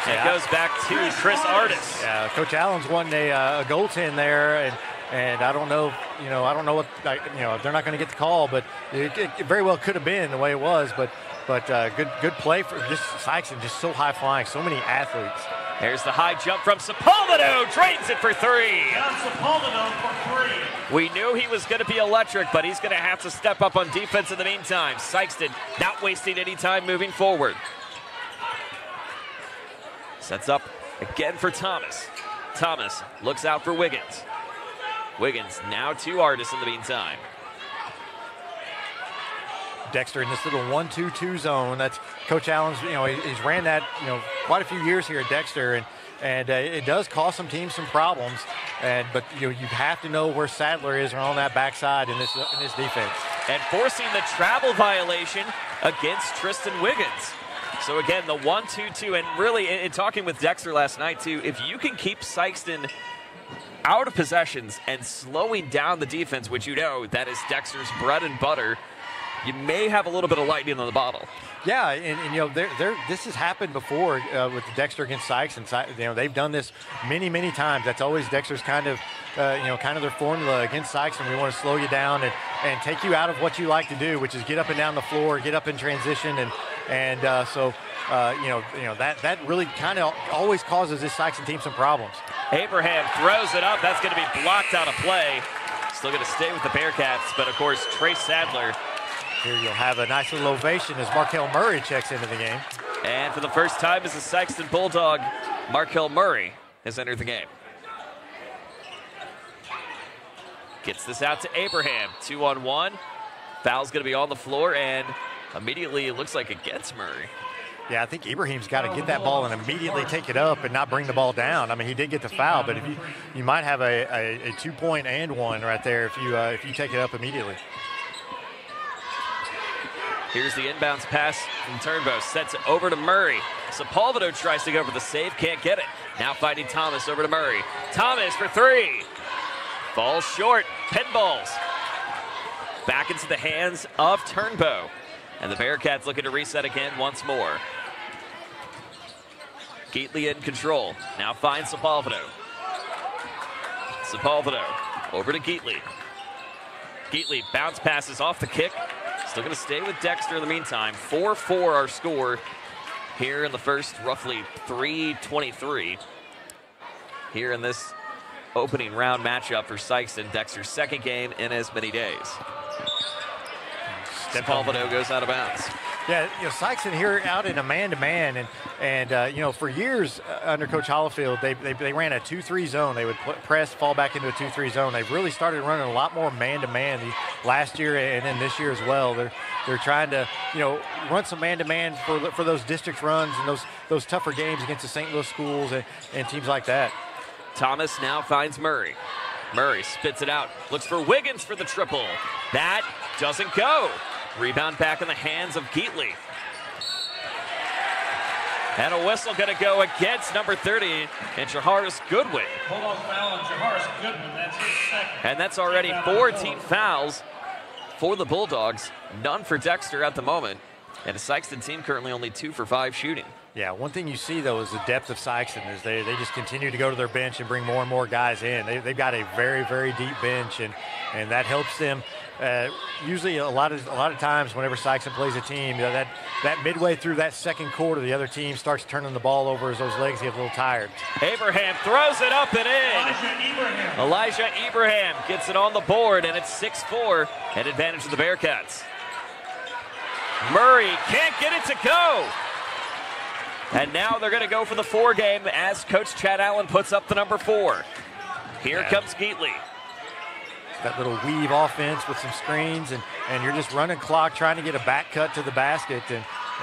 It goes back to Chris Artis. Yeah, Coach Allen's won a goaltend there, and I don't know, what, they're not going to get the call, but it very well could have been the way it was, but good play for just Sikeston, just so high flying, so many athletes. There's the high jump from Sepulveda, drains it for three. Sepulveda for three. We knew he was going to be electric, but he's going to have to step up on defense in the meantime. Sikeston not wasting any time moving forward. Sets up again for Thomas. Thomas looks out for Wiggins. Wiggins now to Artis in the meantime. Dexter in this little 1-2-2 zone. That's Coach Allen's, he's ran that, quite a few years here at Dexter, and it does cause some teams some problems. But you have to know where Sadler is on that backside in this defense. And forcing the travel violation against Tristan Wiggins. So again, the 1-2-2, and really in talking with Dexter last night too, if you can keep Sikeston out of possessions and slowing down the defense, which that is Dexter's bread and butter, you may have a little bit of lightning on the bottle. Yeah, and this has happened before with Dexter against Sykes, and they've done this many times. That's always Dexter's kind of their formula against Sykes, and we want to slow you down and take you out of what you like to do, which is get up and down the floor, get up in transition, so that really kind of always causes this Sykes team some problems. Abraham throws it up. That's going to be blocked out of play. Still going to stay with the Bearcats, but of course Trey Sadler. Here you'll have a nice little ovation as Markel Murray checks into the game. And for the first time as a Sikeston Bulldog, Markel Murray has entered the game. Gets this out to Abraham. 2-on-1. Foul's going to be on the floor, and immediately it looks like it gets Murray. Yeah, I think Ibrahim's got to get that ball and immediately take it up and not bring the ball down. I mean, he did get the foul, but if you might have a 2-point and one right there if you take it up immediately. Here's the inbounds pass from Turnbow. Sets it over to Murray. Sepulveda tries to go for the save. Can't get it. Now finding Thomas over to Murray. Thomas for three. Falls short. Pinballs. Back into the hands of Turnbow. And the Bearcats looking to reset again once more. Geatley in control. Now finds Sepulveda. Sepulveda over to Geatley. Geatley bounce passes off the kick. Still going to stay with Dexter in the meantime. 4-4 our score here in the first roughly 3:23 here in this opening round matchup for Sikeston. Dexter's second game in as many days. Sepulveda goes out of bounds. Yeah, Sikeston here out in a man-to-man, and for years under Coach Hollifield, they ran a 2-3 zone. They would press, fall back into a 2-3 zone. They've really started running a lot more man-to-man last year and then this year as well. They're trying to run some man-to-man for those district runs and those tougher games against the St. Louis schools and teams like that. Thomas now finds Murray. Murray spits it out, looks for Wiggins for the triple. That doesn't go. Rebound back in the hands of Geatley. And a whistle going to go against number 30, and Jaharis Goodwin. Hold on, foul on Jaharis Goodwin. That's his second. And that's already 14 fouls for the Bulldogs. None for Dexter at the moment. And a Sikeston team currently only 2 for 5 shooting. Yeah, one thing you see, though, is the depth of Sikeston is they just continue to go to their bench and bring more and more guys in. They've got a very, very deep bench, and that helps them. Usually a lot of times whenever Sikeston plays a team, that midway through that second quarter, the other team starts turning the ball over as those legs get a little tired. Abraham throws it up and in. Elijah Ibrahim gets it on the board, and it's 6-4, an advantage of the Bearcats. Murray can't get it to go. And now they're going to go for the 4 game as Coach Chad Allen puts up the number 4. Here comes Geatley. That little weave offense with some screens, and you're just running clock trying to get a back cut to the basket,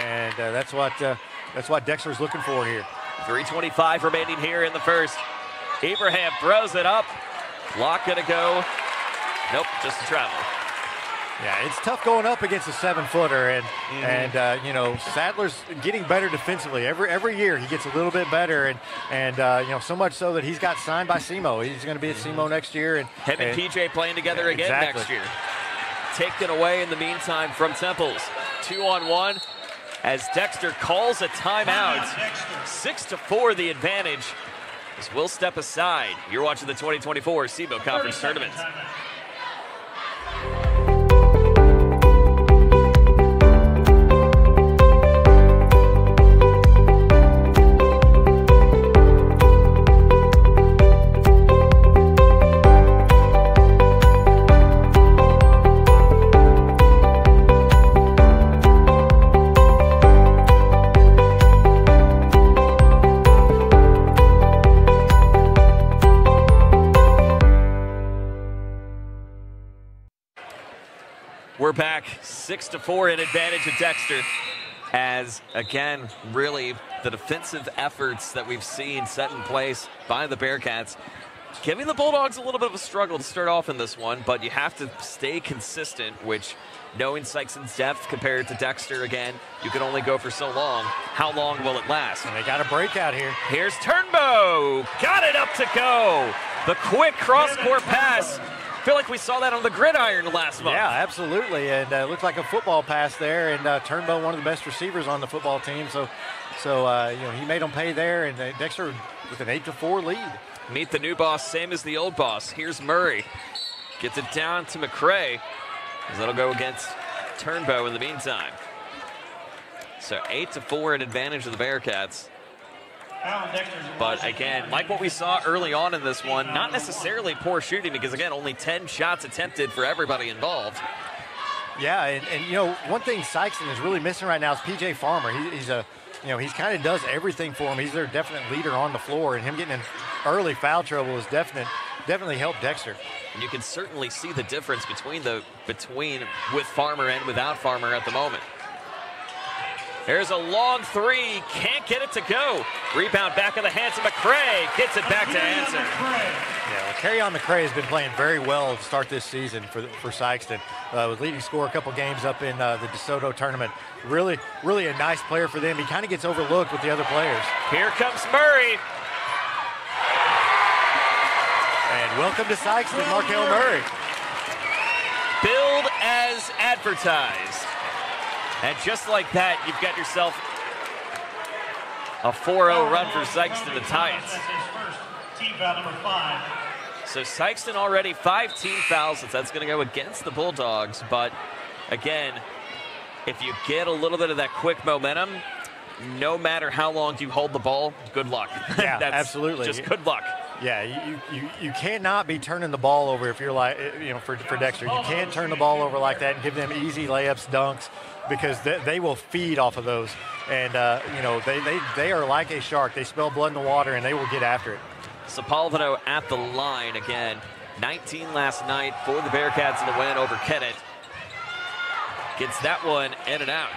and that's what Dexter's looking for here. 3:25 remaining here in the first. Ibrahim throws it up. Clock going to go. Nope, just a travel. Yeah, it's tough going up against a 7-footer, and you know, Sadler's getting better defensively every year. He gets a little bit better, and you know, so much so that he's got signed by SEMO. He's going to be at SEMO next year, and him and PJ playing together again next year. Taken away in the meantime from Temples. 2-on-1 as Dexter calls a timeout. 6-4 the advantage. As we'll step aside. You're watching the 2024 SEMO Conference Tournament. We're back 6-4 in advantage of Dexter as, again, really the defensive efforts that we've seen set in place by the Bearcats, giving the Bulldogs a little bit of a struggle to start off in this one, but you have to stay consistent, which, knowing Sikeston's depth compared to Dexter, again, you can only go for so long. How long will it last? And they got a breakout here. Here's Turnbow. Got it up to go. The quick cross-court pass. I feel like we saw that on the gridiron last month. Yeah, absolutely, and it looked like a football pass there, and Turnbow, one of the best receivers on the football team, so you know, he made them pay there, and Dexter with an 8-4 lead. Meet the new boss, same as the old boss. Here's Murray. Gets it down to McCray, as that'll go against Turnbow in the meantime. So 8-4 an advantage of the Bearcats. But again, like what we saw early on in this one, not necessarily poor shooting because, again, only 10 shots attempted for everybody involved. Yeah, and you know, one thing Sikeston is really missing right now is PJ Farmer. He's kind of does everything for him. He's their definite leader on the floor, and him getting in early foul trouble has definitely helped Dexter. And you can certainly see the difference between with Farmer and without Farmer at the moment. There's a long 3, can't get it to go. Rebound back in the hands of McCray, gets it back to answer. Yeah, well, Kerryon McCray has been playing very well to start this season for Sikeston. Was leading scorer a couple games up in the DeSoto tournament. Really a nice player for them. He kind of gets overlooked with the other players. Here comes Murray. And welcome to Sikeston, Markel Murray. Build as advertised. And just like that, you've got yourself a 4-0 run for Sikeston to tie it. Team foul number 5. So Sikeston already 5 team fouls. That's going to go against the Bulldogs. But again, if you get a little bit of that quick momentum, no matter how long you hold the ball, good luck. Yeah, That's absolutely. Just good luck. Yeah, you cannot be turning the ball over if you're like, you know, for Dexter. You can't turn the ball over like that and give them easy layups, dunks, because they will feed off of those. And, you know, they are like a shark. They smell blood in the water, and they will get after it. Sepulveda at the line again. 19 last night for the Bearcats in the win over Kennett. Gets that one in and out.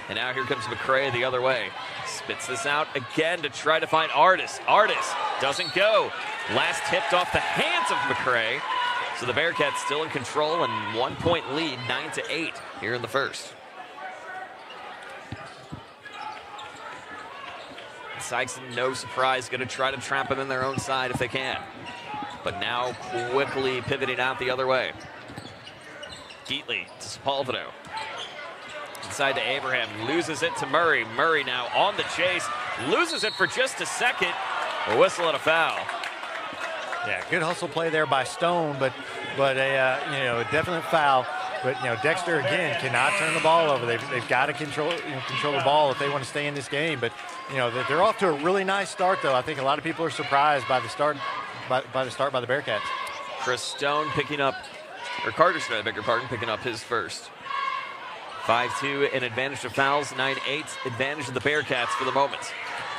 And now here comes McCray the other way. Spits this out again to try to find Artis. Artis doesn't go. Last tipped off the hands of McCray. So the Bearcats still in control and 1-point lead, 9-8 here in the first. Sikeston, no surprise, going to try to trap them in their own side if they can. But now quickly pivoting out the other way. Geatley to Sepulveda. side to Abraham, loses it to Murray. Murray now on the chase, loses it for just a second. A whistle and a foul. Yeah, good hustle play there by Stone, but a definite foul. But Dexter again cannot turn the ball over. They've got to control the ball if they want to stay in this game. But they're off to a really nice start, though. I think a lot of people are surprised by the start by the Bearcats. Chris Stone picking up, or Carter Stone, I beg your pardon, picking up his first. 5-2, an advantage to fouls. 9-8, advantage of the Bearcats for the moment.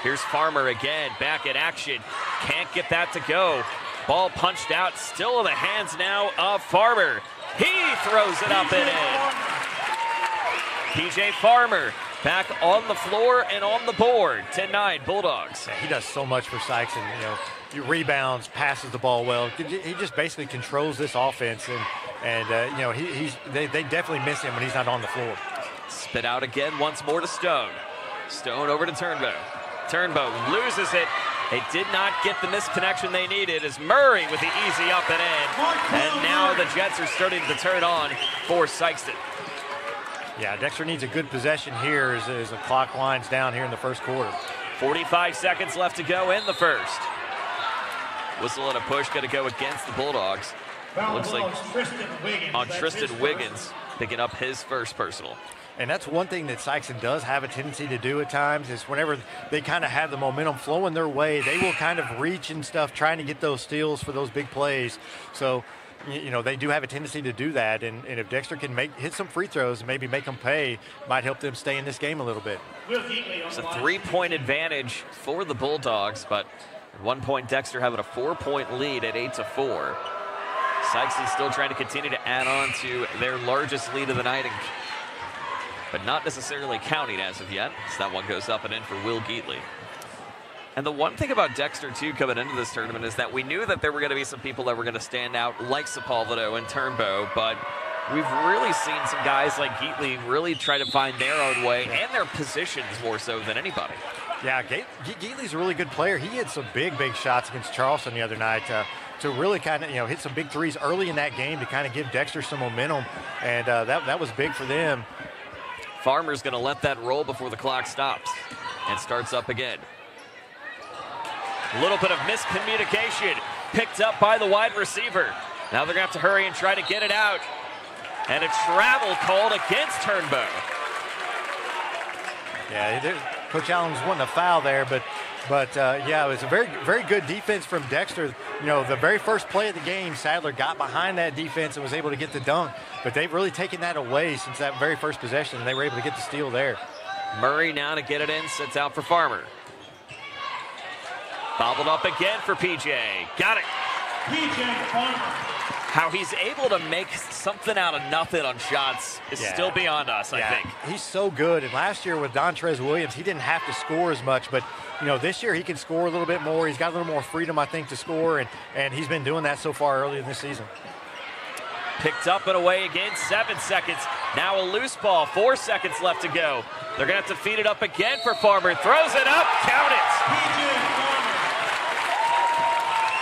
Here's Farmer again, back in action. Can't get that to go. Ball punched out, still in the hands now of Farmer. He throws it up and in. PJ Farmer back on the floor and on the board. 10-9 Bulldogs. Yeah, he does so much for Sikeston. He rebounds, passes the ball well. He just basically controls this offense, and they definitely miss him when he's not on the floor. Spit out again once more to Stone. Stone over to Turnbow. Turnbow loses it. They did not get the misconnection they needed as Murray with the easy up and in. And now the Jets are starting to turn on for Sikeston. Yeah, Dexter needs a good possession here as the clock winds down here in the first quarter. 45 seconds left to go in the first. Whistle and a push going to go against the Bulldogs. Looks like on Tristan Wiggins picking up his first personal. And that's one thing that Sikeston does have a tendency to do at times is whenever they kind of have the momentum flowing their way, they will kind of reach and stuff trying to get those steals for those big plays. So, they do have a tendency to do that. And if Dexter can hit some free throws and maybe make them pay, might help them stay in this game a little bit. It's a 3-point advantage for the Bulldogs, but at one point Dexter having a 4-point lead at 8-4. Sikeston still trying to continue to add on to their largest lead of the night, but not necessarily counting as of yet. So that one goes up and in for Will Geatley. And the one thing about Dexter, too, coming into this tournament is that we knew that there were going to be some people that were going to stand out, like Sepulveda and Turnbow, but we've really seen some guys like Geatley really try to find their own way and their positions more so than anybody. Yeah, Geatley's a really good player. He hit some big shots against Charleston the other night to really kind of, hit some big threes early in that game to kind of give Dexter some momentum, and that was big for them. Farmer's going to let that roll before the clock stops and starts up again. A little bit of miscommunication picked up by the wide receiver. Now they're going to have to hurry and try to get it out. And a travel called against Turnbow. Yeah, Coach Allen was wanting a foul there, but yeah, it was a very good defense from Dexter. The very first play of the game, Sadler got behind that defense and was able to get the dunk, but they've really taken that away since that very first possession, and they were able to get the steal there. Murray now to get it in, sits out for Farmer. Bobbled up again for PJ. Got it. PJ Farmer. How he's able to make something out of nothing on shots is still beyond us, I think. He's so good. And last year with Dontrez Williams, he didn't have to score as much, but this year he can score a little bit more. He's got a little more freedom, I think, to score, and he's been doing that so far early in this season. Picked up and away again, 7 seconds. Now a loose ball, 4 seconds left to go. They're going to have to feed it up again for Farmer. Throws it up, count it.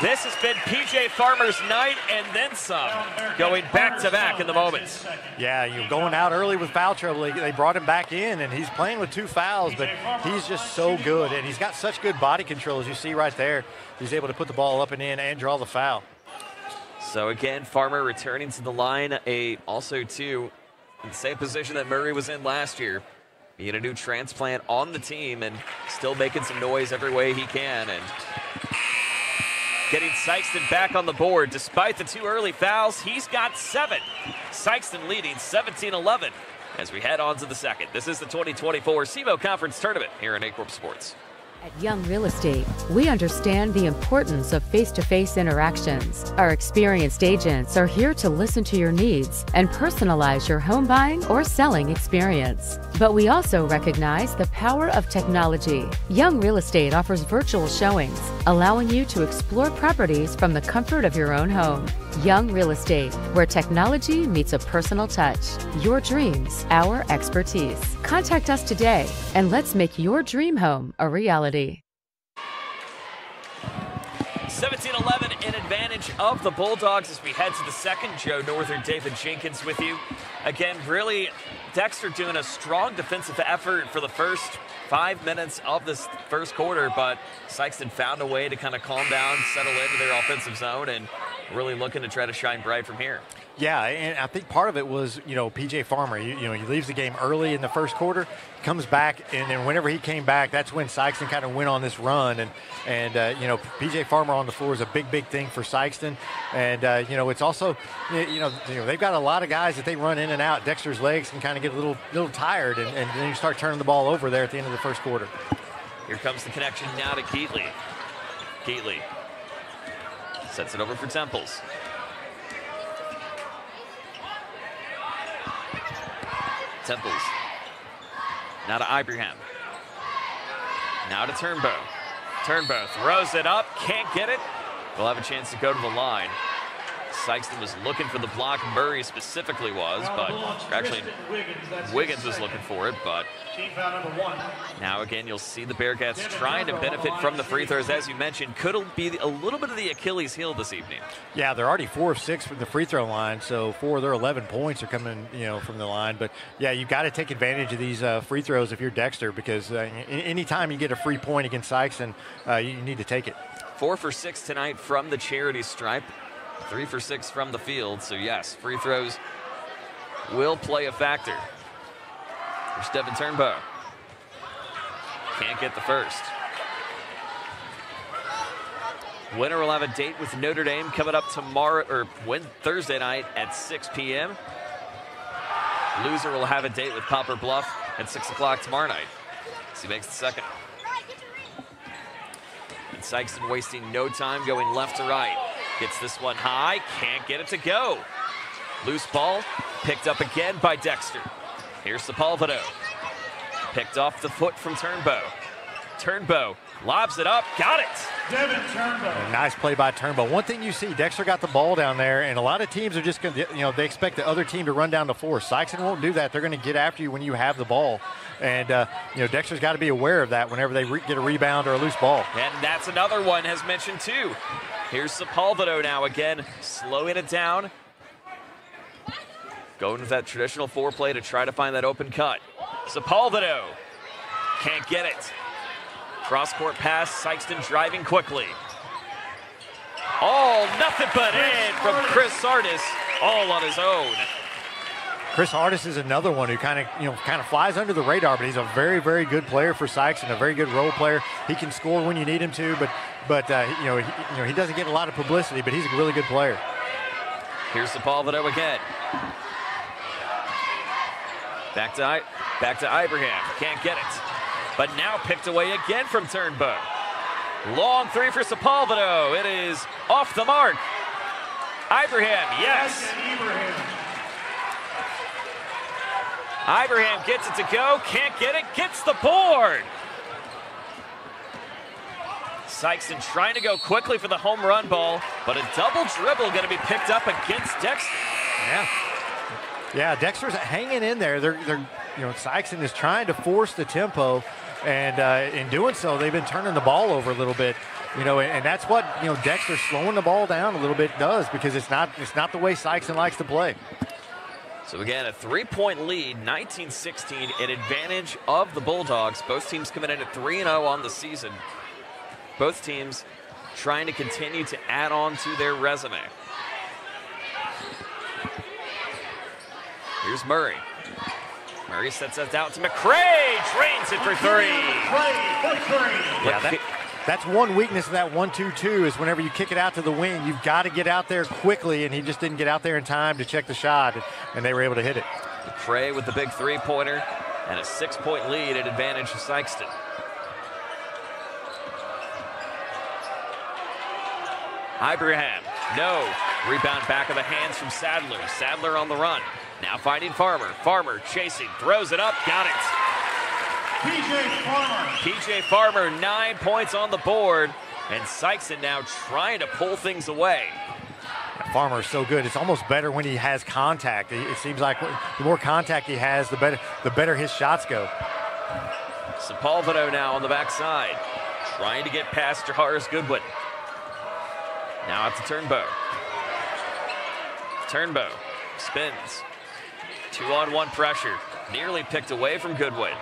This has been PJ Farmer's night and then some, going back-to-back in the moments. Yeah, going out early with foul trouble. They brought him back in, and he's playing with 2 fouls, but he's just so good, and he's got such good body control, as you see right there. He's able to put the ball up and in and draw the foul. So again, Farmer returning to the line, also too, in the same position that Murray was in last year, being a new transplant on the team and still making some noise every way he can, and getting Sikeston back on the board. Despite the 2 early fouls, he's got 7. Sikeston leading 17-11 as we head on to the second. This is the 2024 SEMO Conference Tournament here in Aycorp Sports. At Young Real Estate, we understand the importance of face-to-face interactions. Our experienced agents are here to listen to your needs and personalize your home buying or selling experience. But we also recognize the power of technology. Young Real Estate offers virtual showings, allowing you to explore properties from the comfort of your own home. Young Real Estate, where technology meets a personal touch. Your dreams, our expertise. Contact us today and let's make your dream home a reality. 17-11 in advantage of the Bulldogs as we head to the second. Joe Northern, David Jenkins with you. Again, really Dexter doing a strong defensive effort for the first 5 minutes of this first quarter, but Sikeston found a way to kind of calm down, settle into their offensive zone, and really looking to try to shine bright from here. Yeah, and I think part of it was, P.J. Farmer. He leaves the game early in the first quarter, comes back, and then whenever he came back, that's when Sikeston kind of went on this run. And P.J. Farmer on the floor is a big thing for Sikeston. And, it's also, they've got a lot of guys that they run in and out. Dexter's legs can kind of get a little tired, and then you start turning the ball over there at the end of the first quarter. Here comes the connection now to Keatley. Keatley sets it over for Temples. Temples. Now to Ibrahim. Now to Turnbow. Turnbow throws it up, can't get it. We'll have a chance to go to the line. Sikeston was looking for the block. Murray specifically was, but actually Wiggins was looking for it, but now again you'll see the Bearcats trying to benefit from the free throws. As you mentioned, could be a little bit of the Achilles heel this evening. Yeah, they're already 4 of 6 from the free throw line, so 4 of their 11 points are coming from the line. But yeah, you've got to take advantage of these free throws if you're Dexter, because anytime you get a free point against Sikeston, you need to take it. 4 for 6 tonight from the charity stripe. 3 for 6 from the field, so yes, free throws will play a factor. There's Devin Turnbow. Can't get the first. Winner will have a date with Notre Dame coming up tomorrow, or Thursday night at 6 p.m. Loser will have a date with Poplar Bluff at 6 o'clock tomorrow night. So he makes the second. And Sikeston wasting no time going left to right. Gets this one high, can't get it to go. Loose ball, picked up again by Dexter. Here's Sepulvedo. Picked off the foot from Turnbow. Turnbow lobs it up, got it. Devin Turnbow. Nice play by Turnbow. One thing you see, Dexter got the ball down there, and a lot of teams are just going to, they expect the other team to run down the floor. Sikeston won't do that. They're going to get after you when you have the ball. And, Dexter's got to be aware of that whenever they get a rebound or a loose ball. And that's another one has mentioned too. Here's Sepulvedo now again, slowing it down. Going with that traditional foreplay to try to find that open cut. Sepulvedo can't get it. Cross-court pass, Sikeston driving quickly. Oh, nothing but in from Chris Sardis, all on his own. Chris Sardis is another one who kind of flies under the radar, but he's a very, very good player for Sikeston, a very good role player. He can score when you need him to, but he doesn't get a lot of publicity, but he's a really good player. Here's Sepulvedo again. Back to Ibrahim, can't get it. But now picked away again from Turnbow. Long three for Sepulvedo. It is off the mark. Ibrahim, yes. Ibrahim gets it to go, can't get it, gets the board. Sikeston trying to go quickly for the home run ball, but a double dribble going to be picked up against Dexter. Yeah, Dexter's hanging in there. Sikeston is trying to force the tempo, and in doing so, they've been turning the ball over a little bit. And that's what Dexter slowing the ball down a little bit does, because it's not the way Sikeston likes to play. So again, a 3-point lead, 19-16, an advantage of the Bulldogs. Both teams coming in at 3-0 on the season. Both teams trying to continue to add on to their resume. Here's Murray. Murray sets that out to McCray, drains it for three. Yeah, that's one weakness of that 1-2-2 is whenever you kick it out to the wing, you've got to get out there quickly, and he just didn't get out there in time to check the shot, and they were able to hit it. McCray with the big three-pointer and a 6-point lead at advantage to Sikeston. Ibrahim, no. Rebound back of the hands from Sadler. Sadler on the run. Now finding Farmer. Farmer chasing, throws it up, got it. PJ Farmer, 9 points on the board, and Sikeston now trying to pull things away. Farmer is so good. It's almost better when he has contact. It seems like the more contact he has, the better his shots go. Sepulvedo now on the backside, trying to get past Jaharis Goodwin. Now out to Turnbow. Turnbow spins. 2-on-1 pressure. Nearly picked away from Goodwin.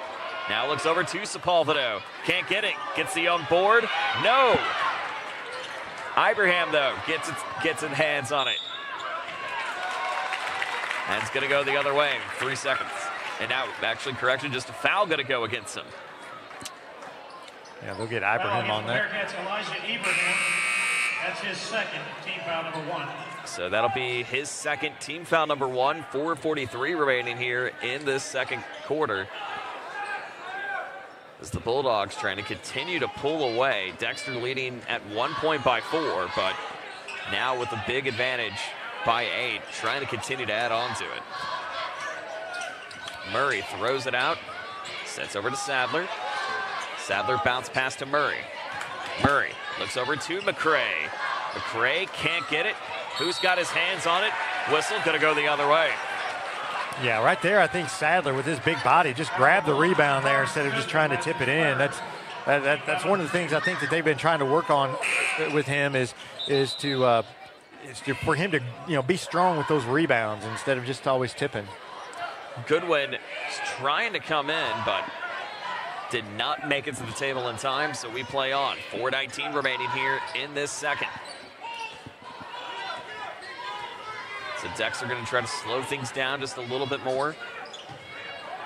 Now looks over to Sepulveda. Can't get it. Gets the on board. No. Ibrahim, though, gets its hands on it. And it's going to go the other way. 3 seconds. And now, actually, correction, just a foul going to go against him. Yeah, they'll get Ibrahim on that. Elijah Ibrahim. That's his second, team foul number 1. So that'll be his second, team foul number 1. 4:43 remaining here in this second quarter. As the Bulldogs trying to continue to pull away. Dexter leading at 1 point by 4, but now with a big advantage by 8, trying to continue to add on to it. Murray throws it out, sets over to Sadler. Sadler bounce pass to Murray. Murray looks over to McCray. McCray can't get it. Who's got his hands on it? Whistle gonna go the other way. Yeah, right there, I think Sadler with his big body just grabbed the rebound there instead of just trying to tip it in. That's one of the things I think that they've been trying to work on with him is for him to be strong with those rebounds instead of just always tipping. Goodwin is trying to come in, but did not make it to the table in time, so we play on. 4:19 remaining here in this second. So Dexter going to try to slow things down just a little bit more.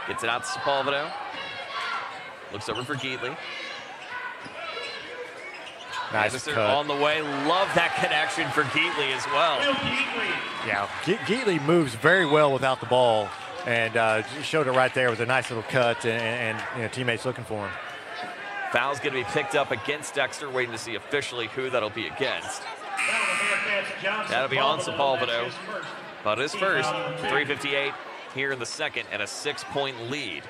Gets it out to Sepulveda. Looks over for Geatley. Nice cut. On the way. Love that connection for Geatley as well. Yeah, Geatley moves very well without the ball, and showed it right there with a nice little cut, and teammates looking for him. Foul's going to be picked up against Dexter, waiting to see officially who that'll be against. That'll be on Sepulveda, but his first. 3:58 here in the second, and a 6-point lead.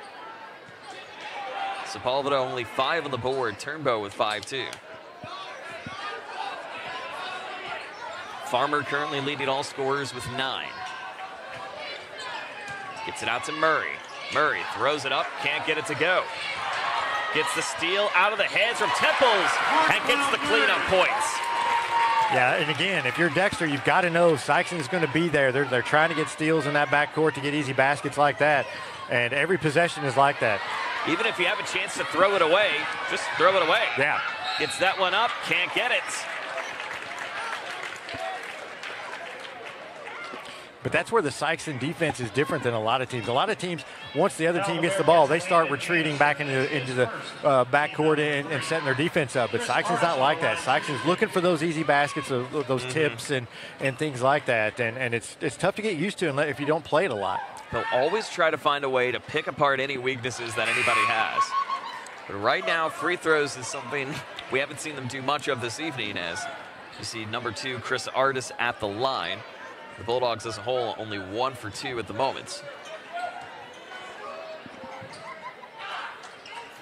Sepulveda only 5 on the board. Turnbow with 5 too. Farmer currently leading all scorers with 9. Gets it out to Murray. Murray throws it up, can't get it to go. Gets the steal out of the hands from Temples and gets the cleanup points. Yeah, and again, if you're Dexter, you've got to know Sikeston's going to be there. They're trying to get steals in that backcourt to get easy baskets like that, and every possession is like that. Even if you have a chance to throw it away, just throw it away. Yeah. Gets that one up, can't get it. But that's where the Sikeston defense is different than a lot of teams. A lot of teams, once the other team gets the ball, they start retreating back into the backcourt and setting their defense up. But Sikeston's not like that. Sikeston's looking for those easy baskets, those tips and things like that. And it's tough to get used to if you don't play it a lot. They'll always try to find a way to pick apart any weaknesses that anybody has. But right now, free throws is something we haven't seen them do much of this evening, as you see number 2, Chris Artis, at the line. The Bulldogs as a whole only 1 for 2 at the moment.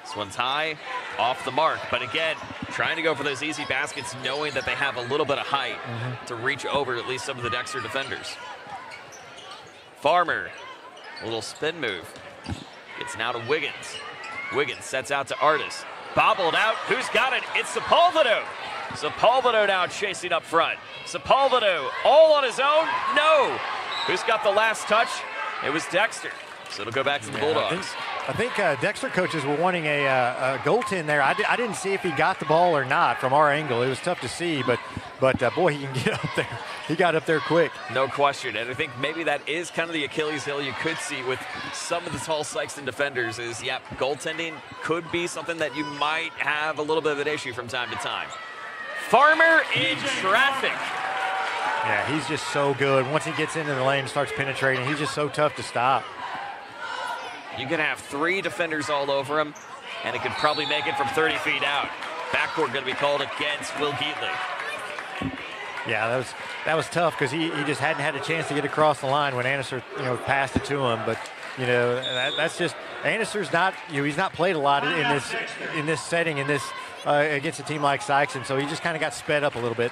This one's high, off the mark, but again, trying to go for those easy baskets, knowing that they have a little bit of height to reach over at least some of the Dexter defenders. Farmer, a little spin move. It's now to Wiggins. Wiggins sets out to Artis. Bobbled out, who's got it? It's Sepulveda. Sepulveda now chasing up front. Sepulveda all on his own? No. Who's got the last touch? It was Dexter. So it'll go back to the Bulldogs. I think Dexter coaches were wanting a goaltend there. I didn't see if he got the ball or not from our angle. It was tough to see, but boy, he can get up there. He got up there quick. No question. And I think maybe that is kind of the Achilles heel you could see with some of the tall Sikeston defenders is, goaltending could be something that you might have a little bit of an issue from time to time. Farmer in traffic. Yeah, he's just so good. Once he gets into the lane and starts penetrating, he's just so tough to stop. You could have 3 defenders all over him, and it could probably make it from 30 feet out. Backcourt going to be called against Will Geatley. Yeah, that was tough because he just hadn't had a chance to get across the line when Annister passed it to him. But that's just Annister's not he's not played a lot in this setting against a team like Sikeston, so he just kind of got sped up a little bit.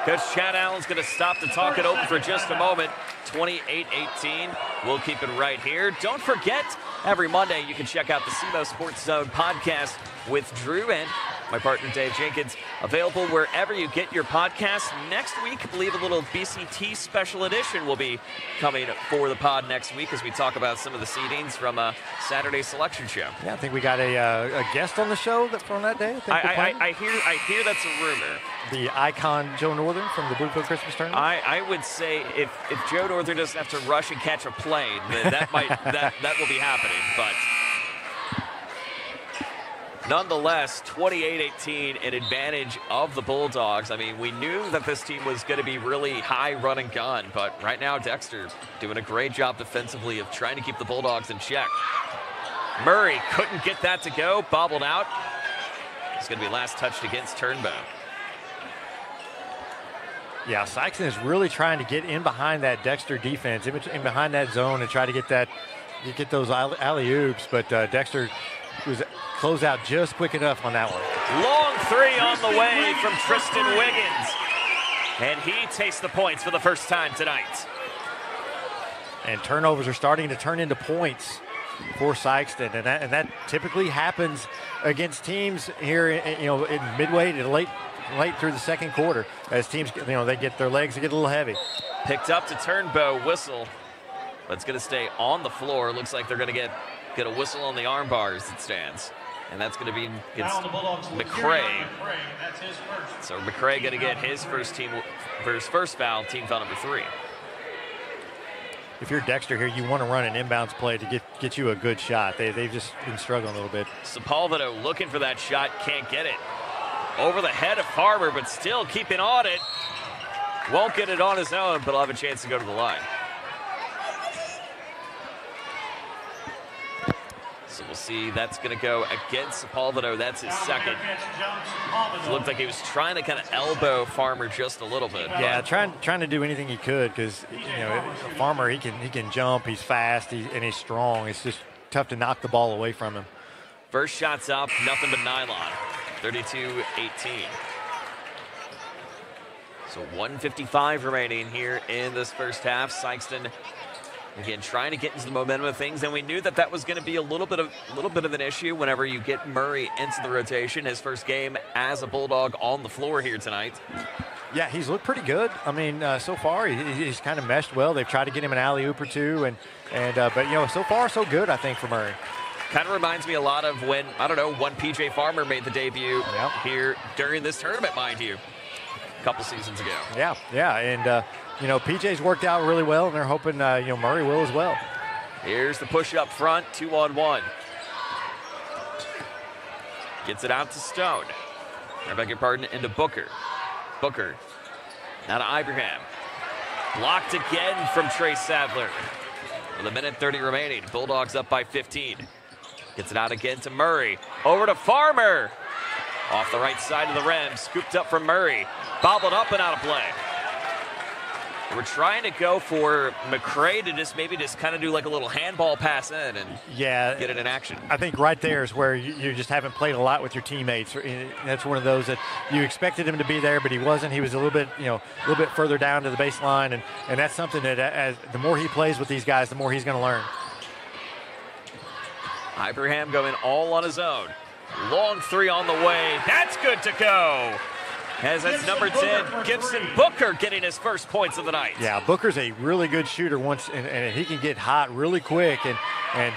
Coach Chad Allen's going to stop the talk it open for just a moment. 28-18. We'll keep it right here. Don't forget, every Monday you can check out the SEMO Sports Zone podcast with Drew and my partner Dave Jenkins, available wherever you get your podcasts. Next week, I believe a little BCT special edition will be coming for the pod next week as we talk about some of the seedings from a Saturday selection show. Yeah, I think we got a guest on the show from that day. I hear that's a rumor. The icon Joe Northern from the Bluefield Christmas Tournament. I would say if Joe Northern doesn't have to rush and catch a plane, then that will be happening. But nonetheless, 28-18, an advantage of the Bulldogs. I mean, we knew that this team was going to be really high run and gun, but right now Dexter doing a great job defensively of trying to keep the Bulldogs in check. Murray couldn't get that to go, bobbled out. It's going to be last touched against Turnbow. Yeah, Sikeston is really trying to get in behind that Dexter defense, in behind that zone, and try to get those alley-oops. But Dexter was close out just quick enough on that one. Long three on the way from Tristan Wiggins, and he takes the points for the first time tonight. And turnovers are starting to turn into points for Sikeston, and that typically happens against teams here, in midway to late through the second quarter, as teams, they get their legs to get a little heavy. Picked up to Turnbow, whistle, but it's going to stay on the floor. Looks like they're going to get a whistle on the arm bars. It stands, and that's going to be against McCray. So McCray going to get his first foul, team foul number 3. If you're Dexter here, you want to run an inbounds play to get you a good shot. They've just been struggling a little bit. Sepulveda looking for that shot, can't get it. Over the head of Farmer, but still keeping on it. Won't get it on his own, but he'll have a chance to go to the line. So we'll see. That's going to go against Sepulveda. That's his second. It looked like he was trying to kind of elbow Farmer just a little bit. Yeah, trying to do anything he could, because Farmer, he can jump, he's fast, and he's strong. It's just tough to knock the ball away from him. First shot's up, nothing but nylon. 32-18. So 1:55 remaining here in this first half. Sikeston again trying to get into the momentum of things, and we knew that was going to be a little bit of an issue whenever you get Murray into the rotation. His first game as a Bulldog on the floor here tonight. Yeah, he's looked pretty good. I mean, so far he's kind of meshed well. They've tried to get him an alley-oop or two, but so far so good, I think, for Murray. Kind of reminds me a lot of when, one P.J. Farmer made the debut here during this tournament, mind you, a couple seasons ago. Yeah, and, P.J.'s worked out really well, and they're hoping, Murray will as well. Here's the push up front, 2-on-1. Gets it out to Stone. I beg your pardon, into Booker. Booker, now to Ibrahim. Blocked again from Trey Sadler. With 1:30 remaining, Bulldogs up by 15. Gets it out again to Murray. Over to Farmer. Off the right side of the rim. Scooped up from Murray. Bobbled up and out of play. We're trying to go for McCray to just kind of do like a little handball pass in and get it in action. I think right there is where you just haven't played a lot with your teammates. That's one of those that you expected him to be there, but he wasn't. He was a little bit further down to the baseline, and that's something that as the more he plays with these guys, the more he's going to learn. Ibrahim going all on his own. Long three on the way. That's good to go. As that's number 10, Gibson Booker getting his first points of the night. Yeah, Booker's a really good shooter and he can get hot really quick, and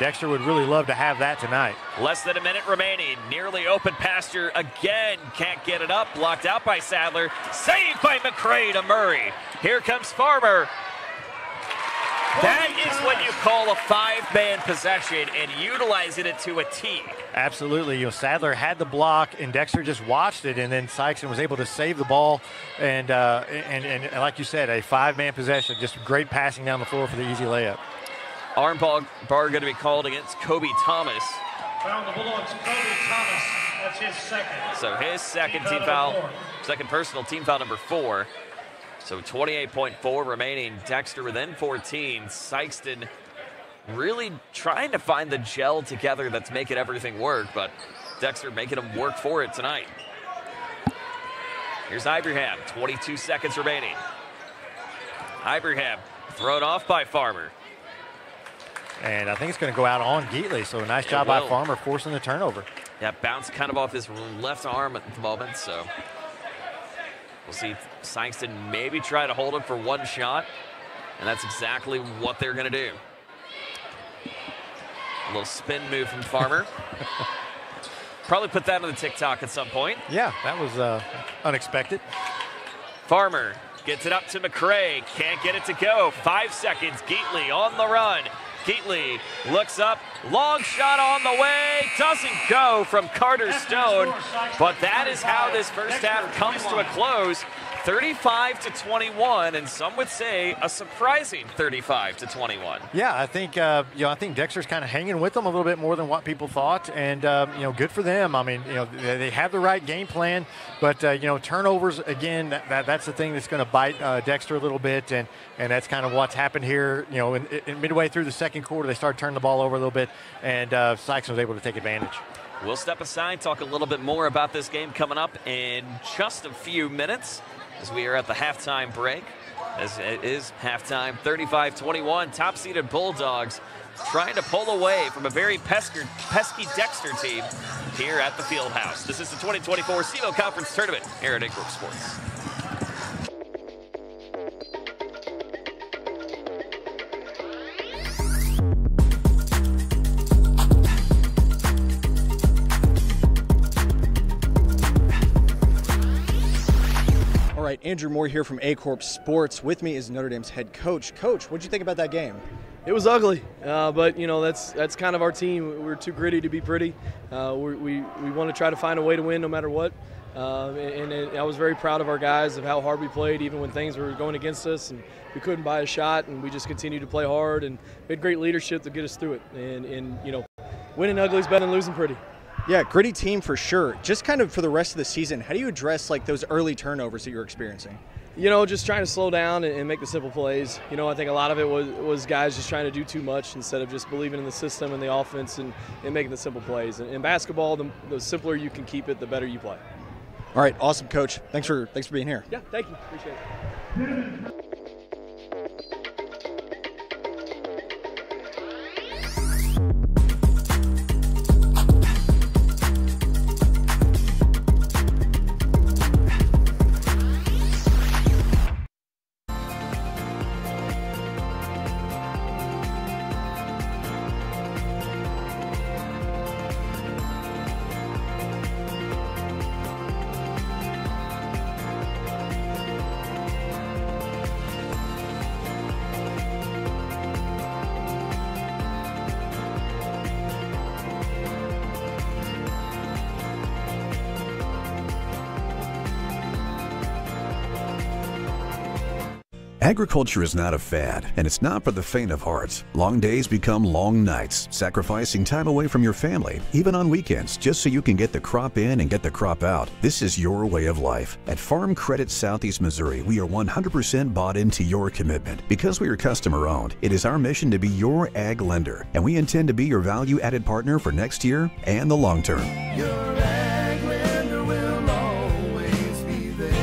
Dexter would really love to have that tonight. Less than a minute remaining. Nearly open pasture again. Can't get it up. Blocked out by Sadler. Saved by McCray to Murray. Here comes Farmer. That is what you call a 5-man possession and utilizing it to a T. Absolutely. Sadler had the block and Dexter just watched it, and then Sikeston was able to save the ball. And like you said, a 5-man possession. Just great passing down the floor for the easy layup. Arm bar going to be called against Kobe Thomas. Foul the Bulldogs, Kobe Thomas. That's his second. So his second team foul, second personal team foul number 4. So 28.4 remaining. Dexter within 14. Sikeston really trying to find the gel together that's making everything work, but Dexter making them work for it tonight. Here's Ibrahim, 22 seconds remaining. Ibrahim thrown off by Farmer. And I think it's going to go out on Geatley, so a nice job by Farmer forcing the turnover. Yeah, bounced kind of off his left arm at the moment, so we'll see Sikeston maybe try to hold him for one shot, and that's exactly what they're going to do. A little spin move from Farmer. Probably put that on the TikTok at some point. Yeah, that was unexpected. Farmer gets it up to McCray. Can't get it to go. 5 seconds. Geatley on the run. Geatley looks up. Long shot on the way. Doesn't go from Carter Stone. But that is how this first half comes to a close. 35-21, and some would say a surprising 35-21. Yeah, I think I think Dexter's kind of hanging with them a little bit more than what people thought, and good for them. I mean, they have the right game plan, but turnovers again. That's the thing that's going to bite Dexter a little bit, and that's kind of what's happened here. In midway through the second quarter, they started turning the ball over a little bit, and Sikeston was able to take advantage. We'll step aside, talk a little bit more about this game coming up in just a few minutes, as we are at the halftime break. As it is halftime, 35-21. Top-seeded Bulldogs trying to pull away from a very pesky Dexter team here at the Fieldhouse. This is the 2024 SEMO Conference Tournament here at Aycorp Sports. All right, Andrew Moore here from Aycorp Sports. With me is Notre Dame's head coach. Coach, what did you think about that game? It was ugly, but that's kind of our team. We're too gritty to be pretty. We want to try to find a way to win no matter what. I was very proud of our guys of how hard we played, even when things were going against us and we couldn't buy a shot, and we just continued to play hard, and we had great leadership to get us through it. And winning ugly is better than losing pretty. Yeah, gritty team for sure. Just kind of for the rest of the season, how do you address like those early turnovers that you're experiencing? Just trying to slow down and make the simple plays. I think a lot of it was guys just trying to do too much instead of just believing in the system and the offense and making the simple plays. And in basketball, the simpler you can keep it, the better you play. All right, awesome, Coach. Thanks for being here. Yeah, thank you. Appreciate it. Agriculture is not a fad, and it's not for the faint of heart. Long days become long nights, sacrificing time away from your family, even on weekends, just so you can get the crop in and get the crop out. This is your way of life. At Farm Credit Southeast Missouri, we are 100% bought into your commitment. Because we are customer-owned, it is our mission to be your ag lender, and we intend to be your value-added partner for next year and the long term. Your ag lender will always be there.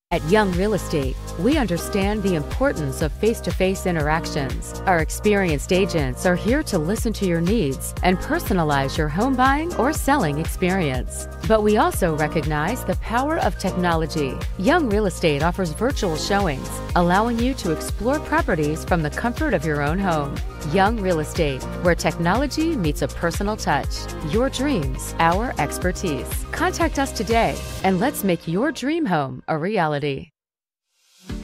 At Young Real Estate, we understand the importance of face-to-face interactions. Our experienced agents are here to listen to your needs and personalize your home buying or selling experience. But we also recognize the power of technology. Young Real Estate offers virtual showings, allowing you to explore properties from the comfort of your own home. Young Real Estate, where technology meets a personal touch. Your dreams, our expertise. Contact us today and let's make your dream home a reality.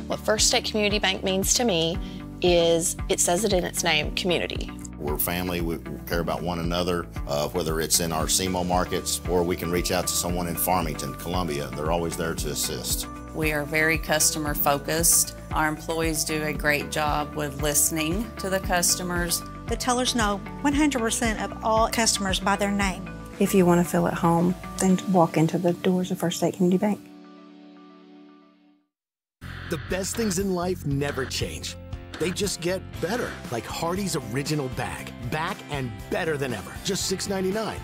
What First State Community Bank means to me is it says it in its name, community. We're family, we care about one another, whether it's in our SEMO markets or we can reach out to someone in Farmington, Columbia. They're always there to assist. We are very customer focused. Our employees do a great job with listening to the customers. The tellers know 100% of all customers by their name. If you want to feel at home, then walk into the doors of First State Community Bank. The best things in life never change. They just get better, like Hardee's Original Bag. Back and better than ever. Just $6.99.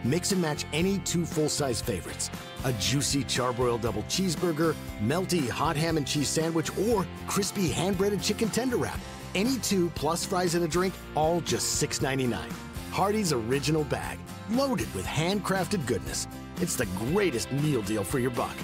Mix and match any 2 full-size favorites. A juicy charbroiled double cheeseburger, melty hot ham and cheese sandwich, or crispy hand-breaded chicken tender wrap. Any 2 plus fries and a drink, all just $6.99. Hardee's Original Bag, loaded with handcrafted goodness. It's the greatest meal deal for your buck.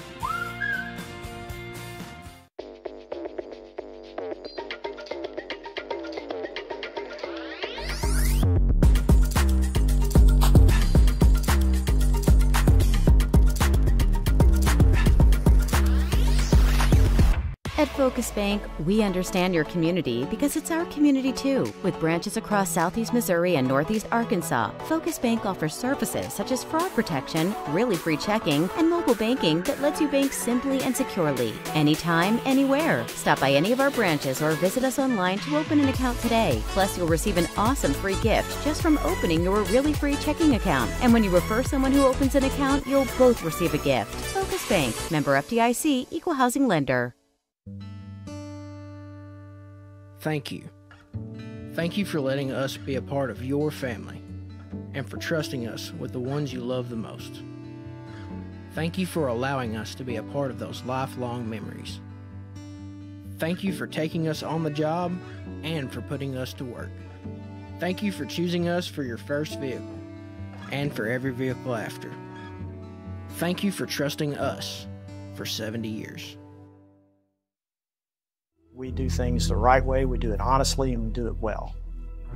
At Focus Bank, we understand your community because it's our community too. With branches across Southeast Missouri and Northeast Arkansas, Focus Bank offers services such as fraud protection, really free checking, and mobile banking that lets you bank simply and securely, anytime, anywhere. Stop by any of our branches or visit us online to open an account today. Plus, you'll receive an awesome free gift just from opening your really free checking account. And when you refer someone who opens an account, you'll both receive a gift. Focus Bank, member FDIC, equal housing lender. Thank you. Thank you for letting us be a part of your family and for trusting us with the ones you love the most. Thank you for allowing us to be a part of those lifelong memories. Thank you for taking us on the job and for putting us to work. Thank you for choosing us for your first vehicle and for every vehicle after. Thank you for trusting us for 70 years. We do things the right way, we do it honestly, and we do it well.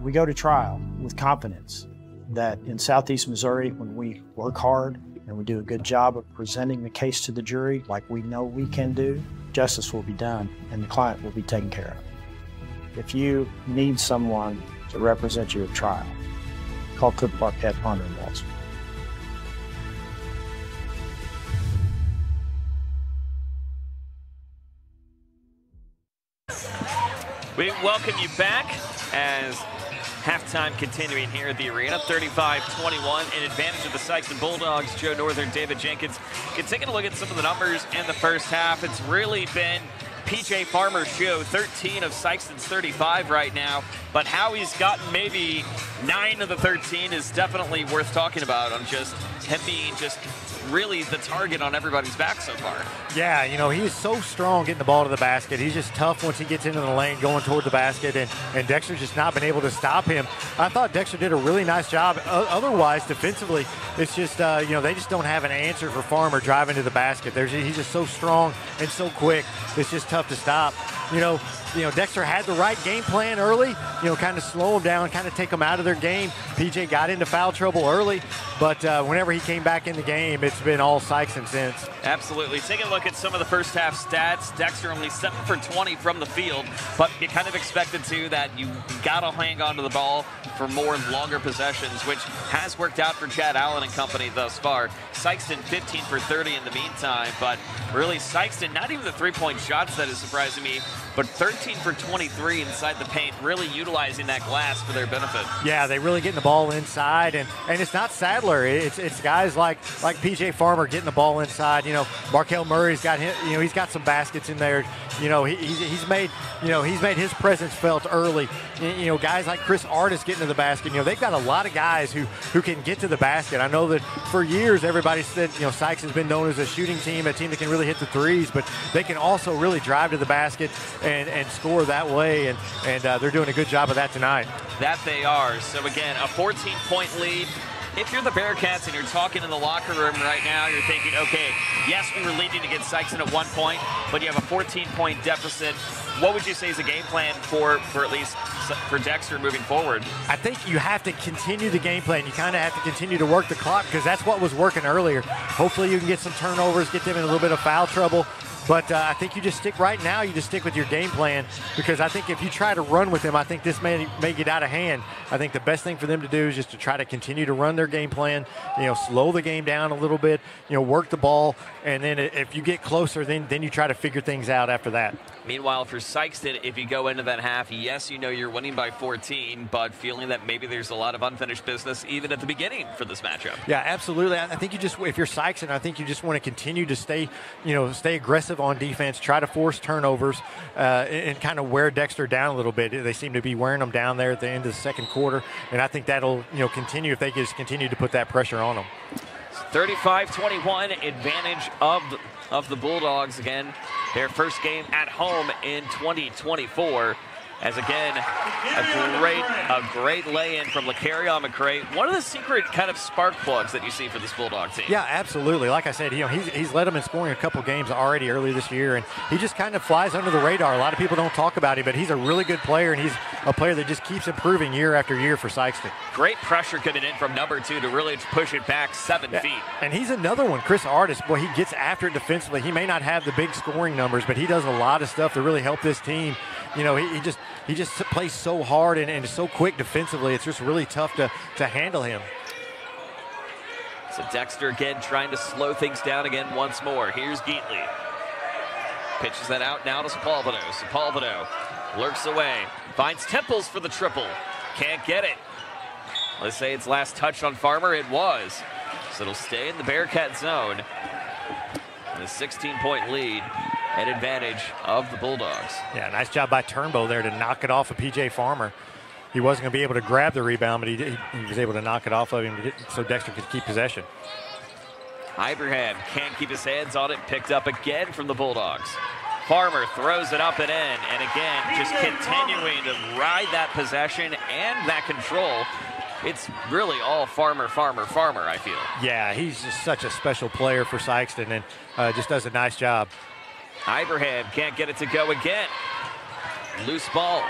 We go to trial with confidence that in Southeast Missouri, when we work hard and we do a good job of presenting the case to the jury like we know we can do, justice will be done and the client will be taken care of. If you need someone to represent you at trial, call Cook Parkett, Ponder & Walls. We welcome you back as halftime continuing here at the arena. 35-21 in advantage of the Sikeston Bulldogs. Joe Northern, David Jenkins. Taking a look at some of the numbers in the first half, it's really been PJ Farmer's show. 13 of Sikeston's 35 right now, but how he's gotten maybe 9 of the 13 is definitely worth talking about on just him being just really the target on everybody's back so far. Yeah, you know, he's so strong getting the ball to the basket. He's just tough once he gets into the lane going toward the basket, and Dexter's just not been able to stop him. I thought Dexter did a really nice job. Otherwise, defensively, it's just, you know, they just don't have an answer for Farmer driving to the basket. He's just so strong and so quick. It's just tough to stop. You know, Dexter had the right game plan early, you know, kind of slow them down, kind of take them out of their game. PJ got into foul trouble early, but whenever he came back in the game, it's been all Sikeston since. Absolutely. Taking a look at some of the first half stats, Dexter only 7 for 20 from the field, but you kind of expected that you got to hang on to the ball for more and longer possessions, which has worked out for Chad Allen and company thus far. Sikeston 15 for 30 in the meantime, but really Sikeston, not even the three-point shots that is surprising me, but 13 for 23 inside the paint, really utilizing that glass for their benefit. Yeah, they really getting the ball inside, and it's not Sadler. It's guys like PJ Farmer getting the ball inside. You know, Markel Murray's got him. You know, he's got some baskets in there. You know, he's made his presence felt early. You know, guys like Chris Artis getting to the basket. You know, they've got a lot of guys who can get to the basket. I know that for years everybody said, you know, Sykes has been known as a shooting team, a team that can really hit the threes, but they can also really drive to the basket and score that way, and they're doing a good job of that tonight. That they are. So again, a 14-point lead. If you're the Bearcats and you're talking in the locker room right now, you're thinking, okay, yes, we were leading against Sikeston at one point, but you have a 14-point deficit. What would you say is a game plan for at least for Dexter moving forward? I think you have to continue the game plan. You kind of have to continue to work the clock because that's what was working earlier. Hopefully you can get some turnovers, get them in a little bit of foul trouble. But I think you just stick right now. You just stick with your game plan because I think if you try to run with them, I think this may get out of hand. I think the best thing for them to do is just to try to continue to run their game plan. Slow the game down a little bit. Work the ball, and then if you get closer, then you try to figure things out after that. Meanwhile, for Sikeston, if you go into that half, yes, you're winning by 14, but feeling that maybe there's a lot of unfinished business even at the beginning for this matchup. Yeah, absolutely. I think if you're Sikeston, I think you just want to continue to stay aggressive on defense, try to force turnovers, and kind of wear Dexter down a little bit. They seem to be wearing them down there at the end of the second quarter, and I think that'll continue if they just continue to put that pressure on them. 35-21 advantage of the Bulldogs again. Their first game at home in 2024. As again, a great lay-in from LaCarrion McCray. One of the secret kind of spark plugs that you see for this Bulldog team. Yeah, absolutely. Like I said, he's led them in scoring a couple games already early this year, and he just kind of flies under the radar. A lot of people don't talk about him, but he's a really good player, and he's a player that just keeps improving year after year for Sikeston. Great pressure coming in from number 2 to really push it back 7 feet. And he's another one, Chris Artis. Boy, he gets after it defensively. He may not have the big scoring numbers, but he does a lot of stuff to really help this team. He just plays so hard and is so quick defensively. It's just really tough to handle him. So Dexter again trying to slow things down again once more. Here's Geatley. Pitches that out now to Sepulveda. Sepulveda lurks away. Finds Temples for the triple. Can't get it. Let's say it's last touch on Farmer. It was. So it'll stay in the Bearcat zone. And a 16-point lead and advantage of the Bulldogs. Yeah, nice job by Turnbow there to knock it off of P.J. Farmer. He wasn't going to be able to grab the rebound, but he was able to knock it off of him so Dexter could keep possession. Ibrahim can't keep his hands on it. Picked up again from the Bulldogs. Farmer throws it up and in, and again, just continuing to ride that possession and that control. It's really all Farmer, I feel. Yeah, he's just such a special player for Sikeston and just does a nice job. Ibrahim can't get it to go again. Loose ball.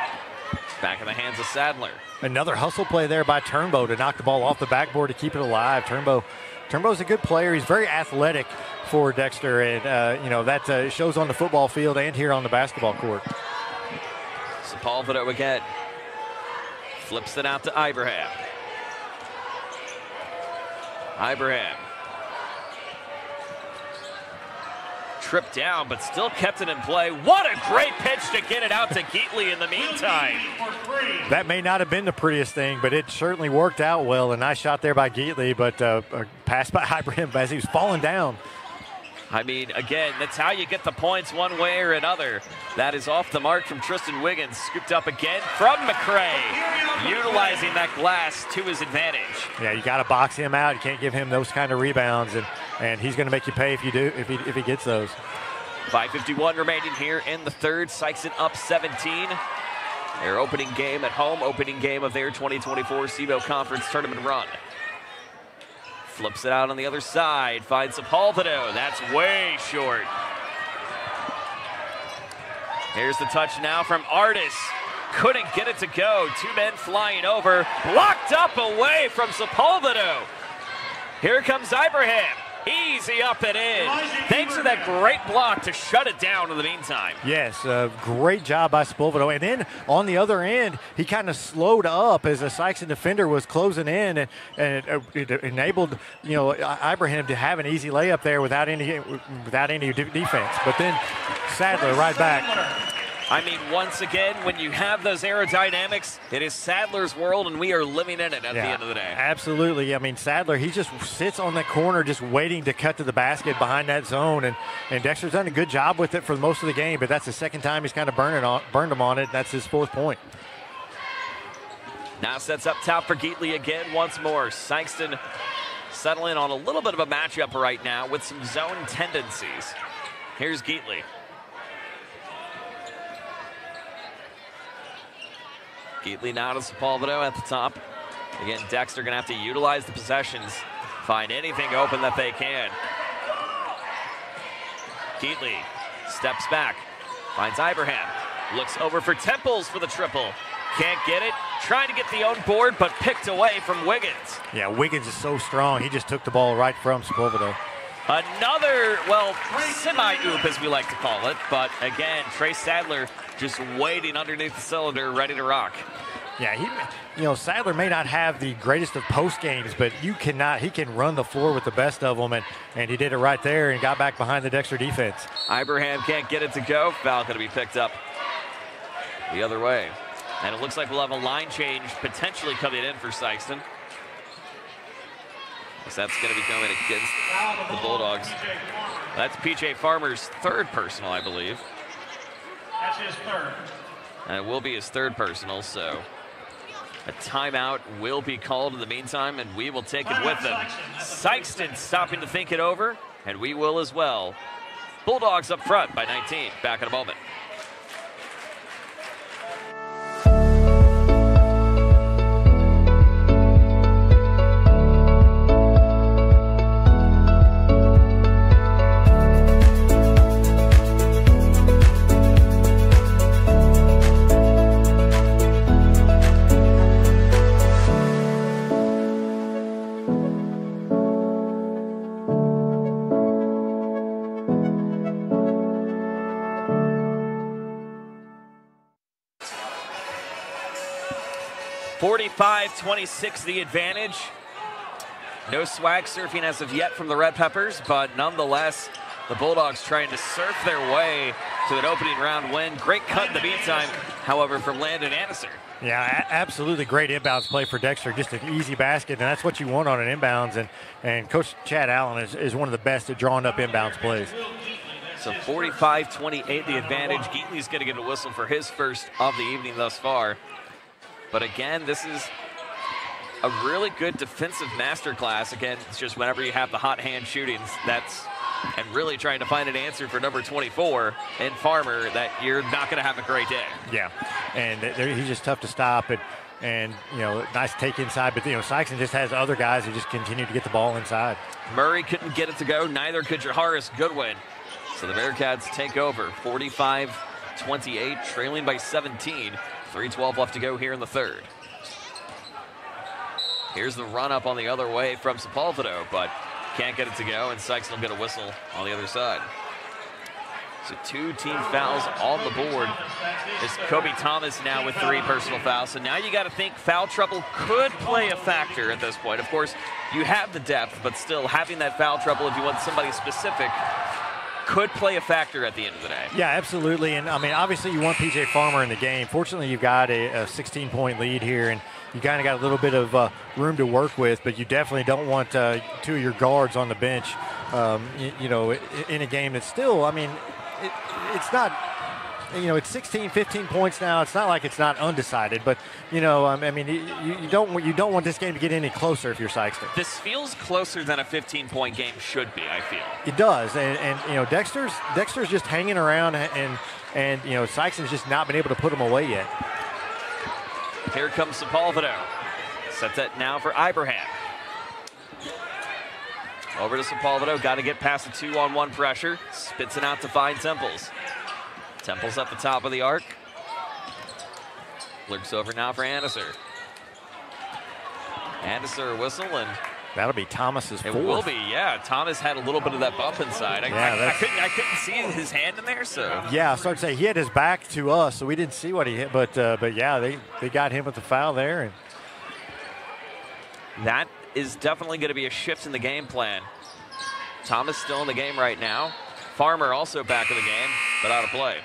Back in the hands of Sadler. Another hustle play there by Turnbow to knock the ball off the backboard to keep it alive. Turnbow's a good player. He's very athletic for Dexter, and that shows on the football field and here on the basketball court. Sepulveda again. Flips it out to Ibrahim. Ibrahim. Tripped down, but still kept it in play. What a great pitch to get it out to Geatley in the meantime. That may not have been the prettiest thing, but it certainly worked out well. A nice shot there by Geatley, but a pass by Ibrahim as he was falling down. I mean, again, that's how you get the points one way or another. That is off the mark from Tristan Wiggins. Scooped up again from McCray, utilizing that glass to his advantage. Yeah, you got to box him out. You can't give him those kind of rebounds, and he's going to make you pay if you do, if he gets those. 5:51 remaining here in the third. Sikeston up 17. Their opening game at home, opening game of their 2024 SEMO Conference tournament run. Flips it out on the other side, finds Sepulveda. That's way short. Here's the touch now from Artis. Couldn't get it to go. Two men flying over. Blocked up away from Sepulveda. Here comes Ibrahim. Easy up and in. Thanks for that great block to shut it down in the meantime. Yes, great job by Sepulveda. And then on the other end, he kind of slowed up as a Sikeston defender was closing in, and it enabled Ibrahim to have an easy layup there without any defense. But then Sadler right back. I mean, once again, when you have those aerodynamics, it is Sadler's world, and we are living in it at the end of the day. Absolutely. I mean, Sadler, he just sits on the corner just waiting to cut to the basket behind that zone, and Dexter's done a good job with it for most of the game, but that's the second time he's kind of burned him on it. That's his fourth point. Now sets up top for Geatley again once more. Sikeston settling on a little bit of a matchup right now with some zone tendencies. Here's Geatley. Geatley now to Sepulveda at the top. Again, Dexter going to have to utilize the possessions, find anything open that they can. Geatley steps back, finds Ibrahim, looks over for Temples for the triple. Can't get it. Trying to get the own board, but picked away from Wiggins. Yeah, Wiggins is so strong. He just took the ball right from Sepulveda. Another, well, semi-oop as we like to call it. But again, Trey Sadler just waiting underneath the cylinder, ready to rock. Yeah, Sadler may not have the greatest of post games, but he can run the floor with the best of them, and he did it right there and got back behind the Dexter defense. Ibrahim can't get it to go. Foul going to be picked up the other way. And it looks like we'll have a line change potentially coming in for Sikeston. So that's going to be coming against the Bulldogs. That's PJ Farmer's third personal, I believe. That's his third. And it will be his third personal, so a timeout will be called in the meantime, and we will take it with them. Sikeston stopping to think it over, and we will as well. Bulldogs up front by 19. Back in a moment. .26 the advantage. No swag surfing as of yet from the Red Peppers, but nonetheless, the Bulldogs trying to surf their way to an opening round win. Great cut in the meantime, however, from Landon Anderson. Yeah, absolutely great inbounds play for Dexter. Just an easy basket, and that's what you want on an inbounds. And Coach Chad Allen is one of the best at drawing up inbounds plays. So 45-28 the advantage. Geatley's going to get a whistle for his first of the evening thus far. But again, this is a really good defensive masterclass. Again, it's just whenever you have the hot hand shootings, and really trying to find an answer for number 24 in Farmer, that you're not going to have a great day. Yeah, and he's just tough to stop, and nice take inside. But Sikeston just has other guys who just continue to get the ball inside. Murray couldn't get it to go. Neither could Jaharis Goodwin. So the Bearcats take over, 45-28, trailing by 17. 3:12 left to go here in the third. Here's the run up on the other way from Sepulveda, but can't get it to go, and Sikeston will get a whistle on the other side. So 2 team fouls on the board. It's Kobe Thomas now with 3 personal fouls. So now you got to think foul trouble could play a factor at this point. Of course, you have the depth, but still having that foul trouble, if you want somebody specific, could play a factor at the end of the day. Yeah, absolutely. And I mean, obviously you want PJ Farmer in the game. Fortunately, you've got a 16-point lead here, and you kind of got a little bit of room to work with, but you definitely don't want 2 of your guards on the bench, in a game that's still, I mean, it's not, it's 16, 15 points now. It's not like it's not undecided, but, I mean, you don't want this game to get any closer if you're Sikeston. This feels closer than a 15-point game should be, I feel. It does, and Dexter's just hanging around, and Sikeston's just not been able to put them away yet. Here comes Sepulveda. Sets it now for Ibrahim. Over to Sepulveda. Got to get past the 2-on-1 pressure. Spits it out to find Temples. Temples up the top of the arc. Lurks over now for Anderson. Anderson a whistle, and that'll be Thomas's fourth. It will be, yeah. Thomas had a little bit of that bump inside. I couldn't see his hand in there, so. Yeah, I started to say he had his back to us, so we didn't see what he hit. But yeah, they got him with the foul there, and that is definitely going to be a shift in the game plan. Thomas still in the game right now. Farmer also back in the game, but out of play.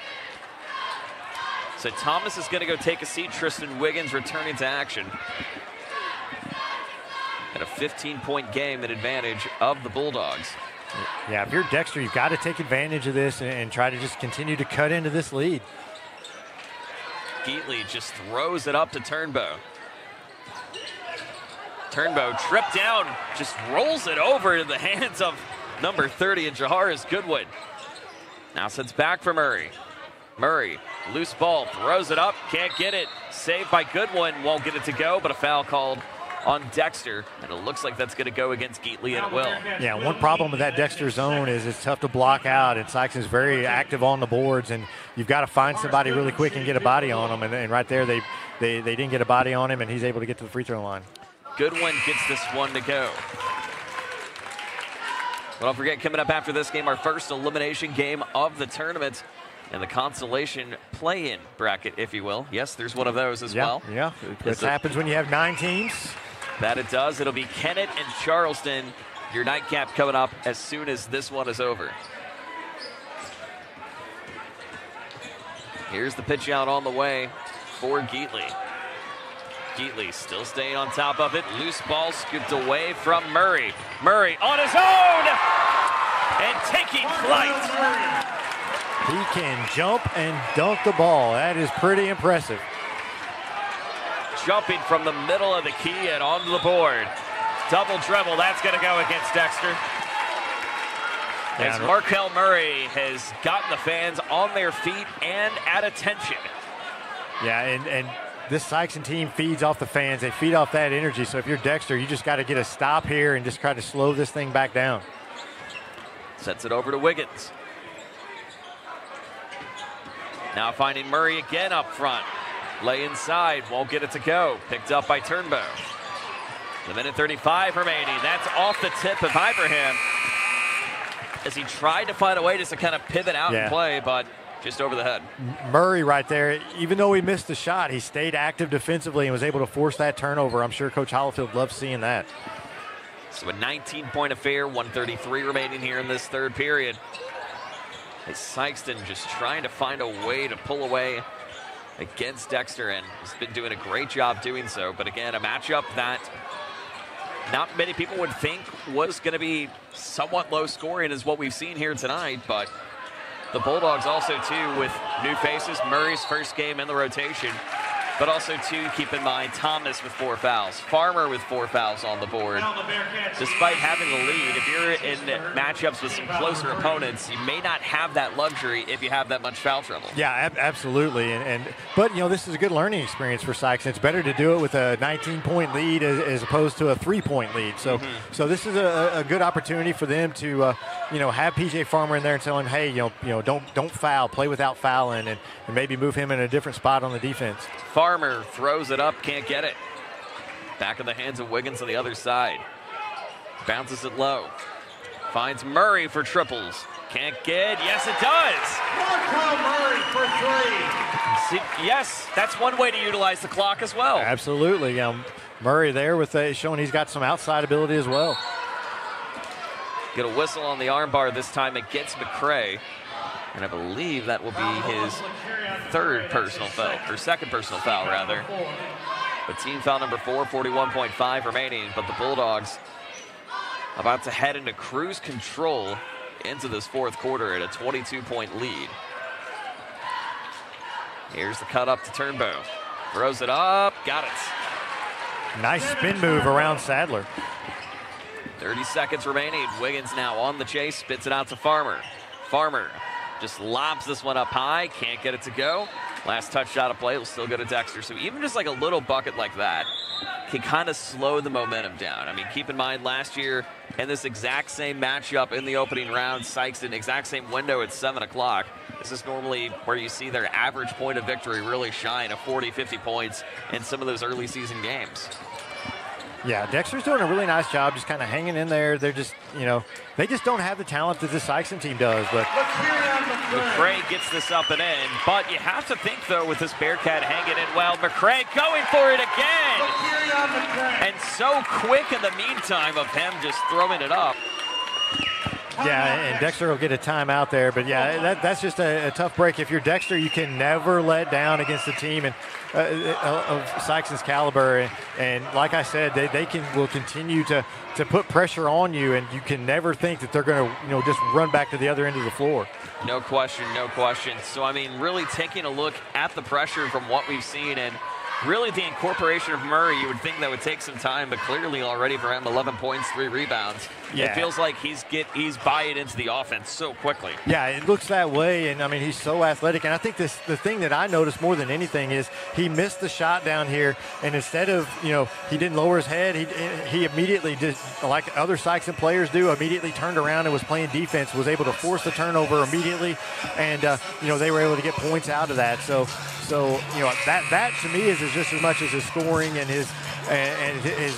So Thomas is going to go take a seat. Tristan Wiggins returning to action. And a 15-point game at advantage of the Bulldogs. Yeah, if you're Dexter, you've got to take advantage of this and try to just continue to cut into this lead. Geatley just throws it up to Turnbow. Turnbow tripped down, just rolls it over into the hands of number 30 and Jaharis Goodwin. Now sends back for Murray. Murray, loose ball, throws it up, can't get it. Saved by Goodwin, won't get it to go, but a foul called on Dexter, and it looks like that's going to go against Geatley, and it will. Yeah, one problem with that Dexter zone is it's tough to block out, and Sikeston's very active on the boards, and you've got to find somebody really quick and get a body on them, and right there they didn't get a body on him, and he's able to get to the free throw line. Goodwin gets this one to go. But don't forget, coming up after this game, our first elimination game of the tournament and the consolation play-in bracket, if you will. Yes, there's one of those as well. Yeah, this happens when you have 9 teams. That it does. It'll be Kennett and Charleston. Your nightcap coming up as soon as this one is over. Here's the pitch out on the way for Geatley. Geatley still staying on top of it. Loose ball scooped away from Murray. Murray on his own and taking flight. He can jump and dunk the ball. That is pretty impressive. Jumping from the middle of the key and onto the board. Double dribble, that's going to go against Dexter. As Markel Murray has gotten the fans on their feet and at attention. Yeah, and this Sikeston team feeds off the fans. They feed off that energy. So if you're Dexter, you just got to get a stop here and just try to slow this thing back down. Sets it over to Wiggins. Now finding Murray again up front. Lay inside, won't get it to go. Picked up by Turnbow. The minute 35 remaining. That's off the tip of Ibrahim as he tried to find a way just to kind of pivot out and play, but just over the head. Murray right there, even though he missed the shot, he stayed active defensively and was able to force that turnover. I'm sure Coach Hollifield loves seeing that. So a 19-point affair, 1:33 remaining here in this third period. As Sikeston just trying to find a way to pull away against Dexter, and has been doing a great job doing so. But again, a matchup that not many people would think was going to be somewhat low scoring is what we've seen here tonight. But the Bulldogs also, too, with new faces, Murray's first game in the rotation. But also, too, keep in mind, Thomas with 4 fouls. Farmer with 4 fouls on the board. Despite having the lead, if you're in matchups with some closer opponents, you may not have that luxury if you have that much foul trouble. Yeah, absolutely. But, you know, this is a good learning experience for Sikeston. It's better to do it with a 19-point lead as opposed to a 3-point lead. So so this is a good opportunity for them to, you know, have P.J. Farmer in there and tell him, hey, you know, don't foul, play without fouling, and maybe move him in a different spot on the defense. Farmer throws it up, can't get it. Back in the hands of Wiggins on the other side. Bounces it low. Finds Murray for triples. Can't get, yes it does! Markel Murray for 3. See, yes, that's one way to utilize the clock as well. Absolutely. Murray there with showing he's got some outside ability as well. Get a whistle on the armbar this time against McCray. And I believe that will be his third personal foul, or second personal foul, rather. But team foul number 4, 41.5 remaining. But the Bulldogs about to head into cruise control into this fourth quarter at a 22-point lead. Here's the cut up to Turnbow. Throws it up, got it. Nice spin move around Sadler. 30 seconds remaining. Wiggins now on the chase, spits it out to Farmer. Farmer just lobs this one up high, can't get it to go. Last touch shot of play will still go to Dexter. So even just like a little bucket like that can kind of slow the momentum down. I mean, keep in mind last year in this exact same matchup in the opening round, Sikeston, exact same window at 7 o'clock. This is normally where you see their average point of victory really shine, of 40, 50 points in some of those early season games. Yeah, Dexter's doing a really nice job just kind of hanging in there. They're just, you know, they just don't have the talent that the Sikeston team does. But McCray gets this up and in, but you have to think, though, with this Bearcat hanging in well, McCray going for it again. And so quick in the meantime of him just throwing it up. Yeah, and Dexter will get a timeout there. But, yeah, that's just a tough break. If you're Dexter, you can never let down against a team of Sikeston's caliber. And like I said, they will continue to put pressure on you, and you can never think that they're going to, you know, just run back to the other end of the floor. No question, no question. So, I mean, really taking a look at the pressure from what we've seen, and Really, the incorporation of Murray, you would think that would take some time, but clearly already for him, 11 points, 3 rebounds. Yeah. It feels like he's buying into the offense so quickly. Yeah, it looks that way, and I mean, he's so athletic. And I think the thing that I noticed more than anything is he missed the shot down here, and instead of, he didn't lower his head, he immediately, just like other Sikeston players do, immediately turned around and was playing defense, was able to force the turnover immediately, and they were able to get points out of that. So that to me is just as much as his scoring and his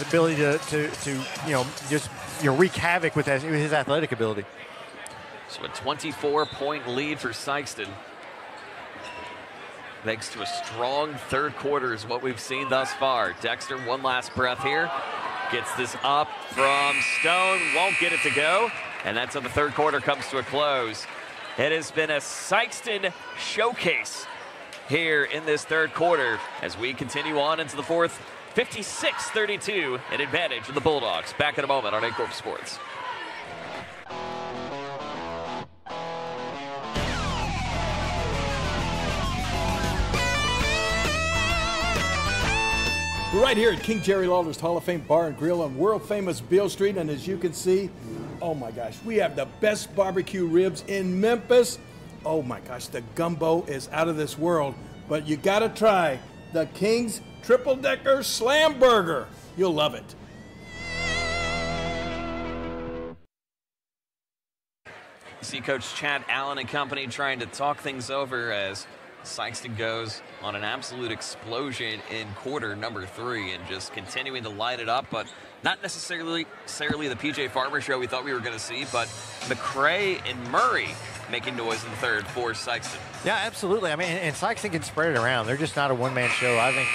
ability to wreak havoc with his athletic ability. So a 24-point lead for Sikeston. Thanks to a strong third quarter is what we've seen thus far. Dexter, one last breath here. Gets this up from Stone, won't get it to go. And that's how the third quarter comes to a close. It has been a Sikeston showcase here in this third quarter as we continue on into the fourth. 56-32, an advantage of the Bulldogs. Back in a moment on Aycorp Sports. We're right here at King Jerry Lawler's Hall of Fame Bar and Grill on world-famous Beale Street, and as you can see, oh my gosh, we have the best barbecue ribs in Memphis. Oh my gosh, the gumbo is out of this world, but you gotta try the King's Triple-Decker Slam Burger. You'll love it. You see Coach Chad Allen and company trying to talk things over as Sikeston goes on an absolute explosion in quarter number 3 and just continuing to light it up, but not necessarily the PJ Farmer show we thought we were going to see, but McCray and Murray making noise in the third for Sikeston. Yeah, absolutely. I mean, and Sikeston can spread it around. They're just not a one-man show. I think,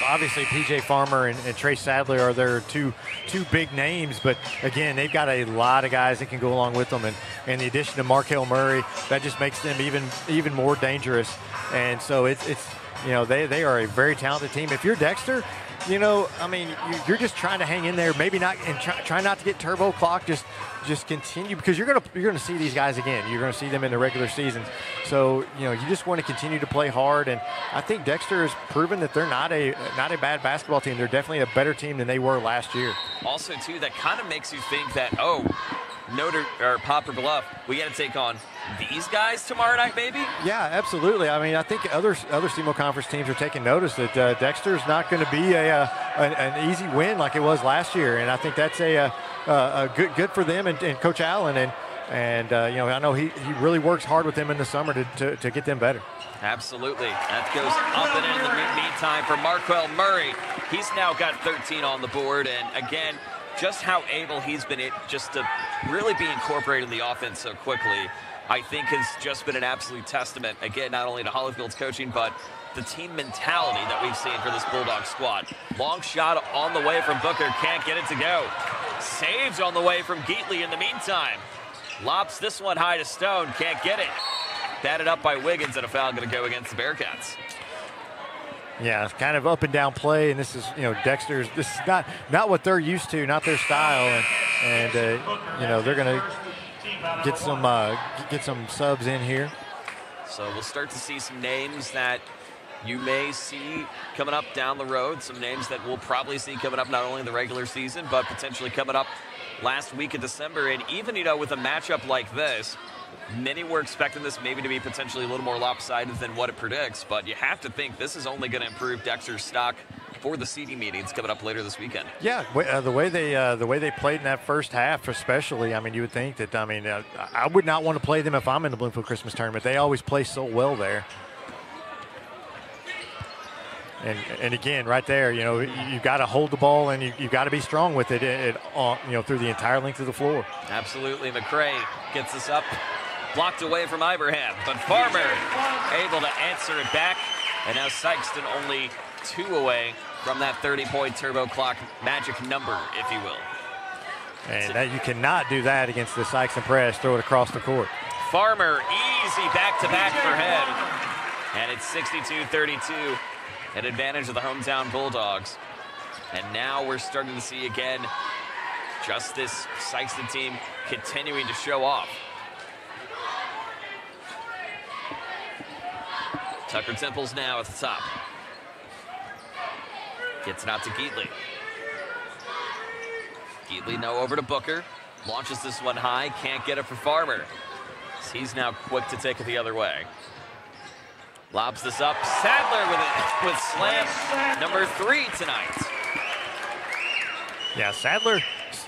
obviously PJ Farmer and Trey Sadler are their two big names, but again, they've got a lot of guys that can go along with them, and the addition of Markel Murray, that just makes them even more dangerous. And so they are a very talented team. If you're Dexter, you're just trying to hang in there. Maybe not, and try not to get turbo clock. Just continue, because you're gonna see these guys again. You're gonna see them in the regular season. So you just want to continue to play hard. And I think Dexter has proven that they're not a bad basketball team. They're definitely a better team than they were last year. Also, too, that kind of makes you think that Notre or Poplar Bluff, we got to take on these guys tomorrow night, baby? Yeah, absolutely. I mean, I think other SEMO Conference teams are taking notice that Dexter's not going to be an easy win like it was last year, and I think that's a good for them and Coach Allen, and I know he really works hard with them in the summer to get them better. Absolutely. That goes up and in the meantime for Marquel Murray. He's now got 13 on the board, and again, just how able he's been just to really be incorporated in the offense so quickly, I think has just been an absolute testament, again, not only to Hollyfield's coaching, but the team mentality that we've seen for this Bulldog squad. Long shot on the way from Booker, can't get it to go. Saves on the way from Geatley in the meantime. Lobs this one high to Stone, can't get it. Batted up by Wiggins, and a foul going to go against the Bearcats. Yeah, it's kind of up and down play, and this is, Dexter's. This is not what they're used to, not their style, and they're going to get some subs in here. So we'll start to see some names that you may see coming up down the road, some names that we'll probably see coming up not only in the regular season, but potentially coming up last week of December. And even, with a matchup like this, many were expecting this maybe to be potentially a little more lopsided than what it predicts, but you have to think this is only going to improve Dexter's stock for the seeding meetings coming up later this weekend. Yeah, the way they played in that first half, especially. I mean, you would think that. I would not want to play them if I'm in the Bloomfield Christmas tournament. They always play so well there. And again, right there, you've got to hold the ball, and you've got to be strong with it, through the entire length of the floor. Absolutely. McCray gets this up, blocked away from Ibrahim, but Farmer able to answer it back, and now Sikeston only 2 away from that 30-point turbo clock magic number, if you will. And you cannot do that against the Sikeston press. Throw it across the court. Farmer, easy back-to-back for him, and it's 62-32. An advantage of the hometown Bulldogs. And now we're starting to see again just this Sikeston team continuing to show off. Tucker Temple's now at the top. Gets it out to Geatley. Geatley now over to Booker. Launches this one high. Can't get it for Farmer. He's now quick to take it the other way. Lobs this up. Sadler with slam number 3 tonight. Yeah, Sadler,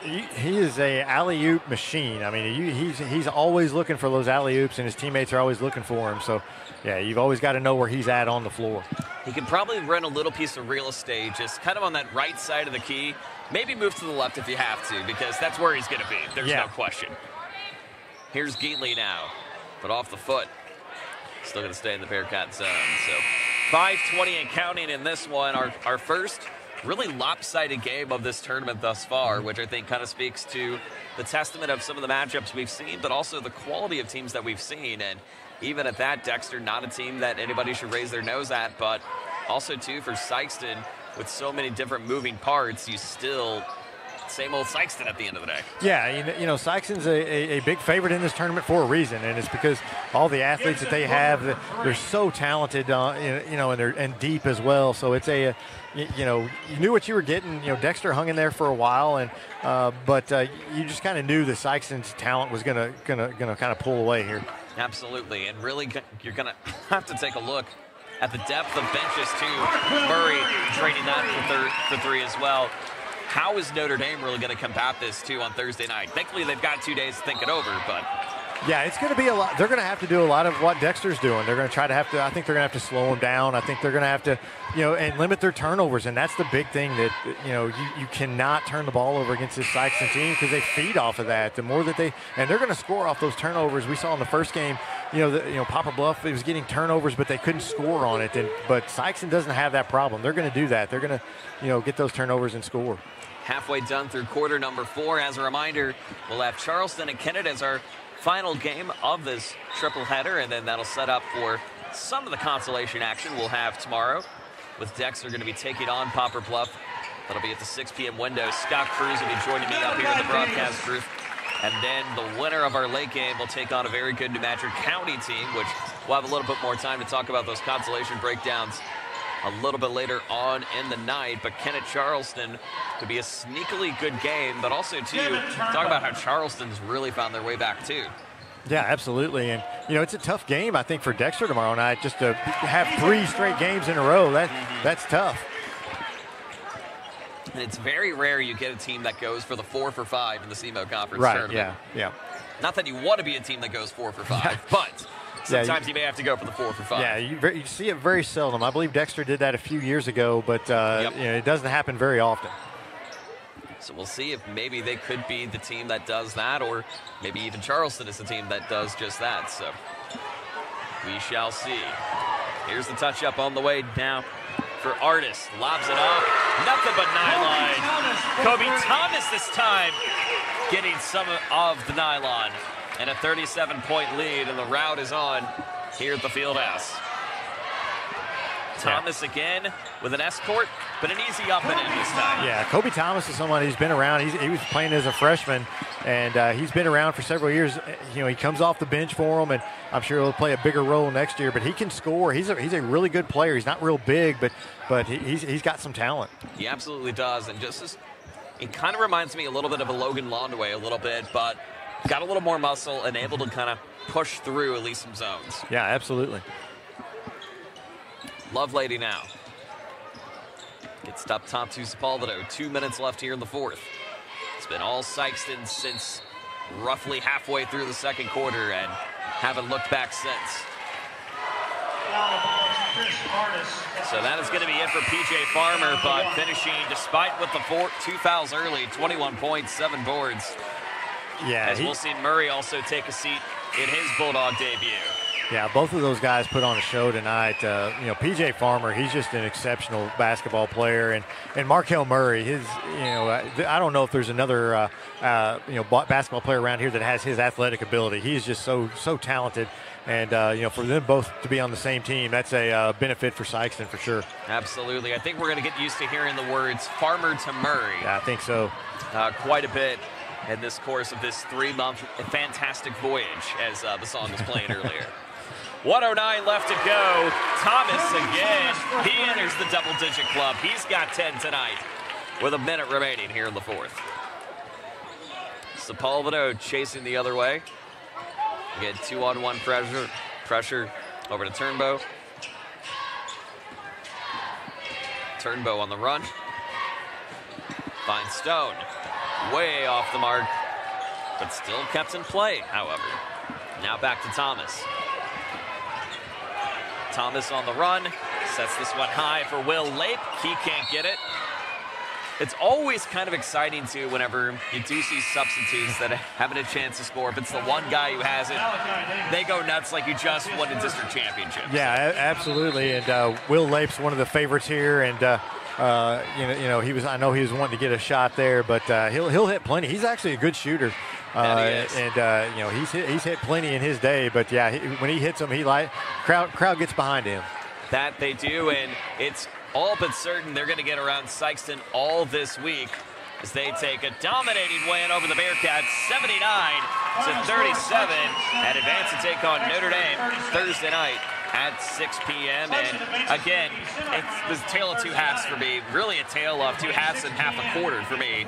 he is a alley-oop machine. I mean, he's always looking for those alley-oops, and his teammates are always looking for him. So, yeah, you've always got to know where he's at on the floor. He can probably run a little piece of real estate, just kind of on that right side of the key. Maybe move to the left if you have to, because that's where he's going to be. There's no question. Here's Geatley now, but off the foot. Still going to stay in the Bearcat zone. So 5:20 and counting in this one. Our first really lopsided game of this tournament thus far, which I think kind of speaks to the testament of some of the matchups we've seen, but also the quality of teams that we've seen. And even at that, Dexter, not a team that anybody should raise their nose at, but also, too, for Sikeston, with so many different moving parts, you still same old Sikeston at the end of the day. Yeah, you know, Sikeston's a big favorite in this tournament for a reason, and it's because all the athletes that they have, they're so talented, you know, and deep as well. So it's you know, you knew what you were getting. You know, Dexter hung in there for a while, and but you just kind of knew that Sikeston's talent was gonna kind of pull away here. Absolutely, and really, you're gonna have to take a look at the depth of benches too. Murray trading that for 3 as well. How is Notre Dame really going to combat this too on Thursday night? Thankfully, they've got 2 days to think it over, but. Yeah, it's going to be a lot. They're going to have to do a lot of what Dexter's doing. They're going to try to I think they're going to have to slow them down. I think they're going to have to, you know, and limit their turnovers. And that's the big thing that, you know, you cannot turn the ball over against this Sikeston team because they feed off of that. The more that and they're going to score off those turnovers. We saw in the first game, you know, Poplar Bluff, it was getting turnovers, but they couldn't score on it. But Sikeston doesn't have that problem. They're going to do that. They're going to, you know, get those turnovers and score. Halfway done through quarter number 4. As a reminder, we'll have Charleston and Kennett as our final game of this triple header, and then that'll set up for some of the consolation action we'll have tomorrow, with Dexter going to be taking on Poplar Bluff. That'll be at the 6 p.m. window. Scott Cruz will be joining me up here in the broadcast booth. And then the winner of our late game will take on a very good New Hampshire County team, which we'll have a little bit more time to talk about those consolation breakdowns a little bit later on in the night. But Kennett Charleston could be a sneakily good game, but also too, talk about how Charleston's really found their way back too. Yeah, absolutely. And, you know, it's a tough game, I think, for Dexter tomorrow night, just to have 3 straight games in a row. That's tough. And it's very rare you get a team that goes for the 4 for 5 in the SEMO Conference tournament. Yeah. Not that you want to be a team that goes 4 for 5, but sometimes you may have to go for the 4 for 5. Yeah, you see it very seldom. I believe Dexter did that a few years ago, but you know, it doesn't happen very often. So we'll see if maybe they could be the team that does that, or maybe even Charleston is the team that does just that. So we shall see. Here's the touch-up on the way now for Artis. Lobs it off. Nothing but nylon. Kobe Thomas this time getting some of the nylon. And a 37-point lead, and the route is on here at the Fieldhouse. Thomas again with an escort, but an easy up and in this time. Yeah, Kobe Thomas is someone who's been around. He was playing as a freshman, and he's been around for several years. You know, he comes off the bench for him, and I'm sure he'll play a bigger role next year. But he can score. He's a really good player. He's not real big, but he's got some talent. He absolutely does, and it kind of reminds me a little bit of a Logan Londway a little bit, but got a little more muscle and able to kind of push through at least some zones. Yeah, absolutely. Lovelady now. Gets up top to Sepulveda. 2 minutes left here in the 4th. It's been all Sikeston since roughly halfway through the second quarter and haven't looked back since. So that is going to be it for PJ Farmer, but finishing despite with the 2 fouls early, 21 points, 7 boards. Yeah, as we'll see Murray also take a seat in his Bulldog debut. Yeah, both of those guys put on a show tonight. You know, PJ Farmer, he's just an exceptional basketball player, and Markel Murray, I don't know if there's another basketball player around here that has his athletic ability. He's just so talented, and you know, for them both to be on the same team, that's a benefit for Sikeston for sure. Absolutely, I think we're going to get used to hearing the words "Farmer to Murray." Yeah, I think so. Quite a bit in this course of this 3-month fantastic voyage, as the song was playing earlier. 1:09 left to go. Thomas again. He enters the double-digit club. He's got 10 tonight with a minute remaining here in the fourth. Sepulveda chasing the other way. Again, 2-on-1 pressure over to Turnbow. Turnbow on the run. Finds Stone. Way off the mark, but still kept in play, however. Now back to Thomas. Thomas on the run. Sets this one high for Will Lape. He can't get it. It's always kind of exciting, too, whenever you do see substitutes that are having a chance to score. If it's the one guy who has it, they go nuts like you just won a district championship. Yeah, absolutely. And Will Lape's one of the favorites here. And, I know he was wanting to get a shot there, but he'll hit plenty. He's actually a good shooter. He's hit plenty in his day. But, yeah, when he hits them, crowd gets behind him. That they do, and it's all but certain they're going to get around Sikeston all this week as they take a dominating win over the Bearcats, 79-37, and advance to take on Notre Dame Thursday night at 6 p.m. And again, it's the tale of two halves for me. Really a tale of two halves and half a quarter for me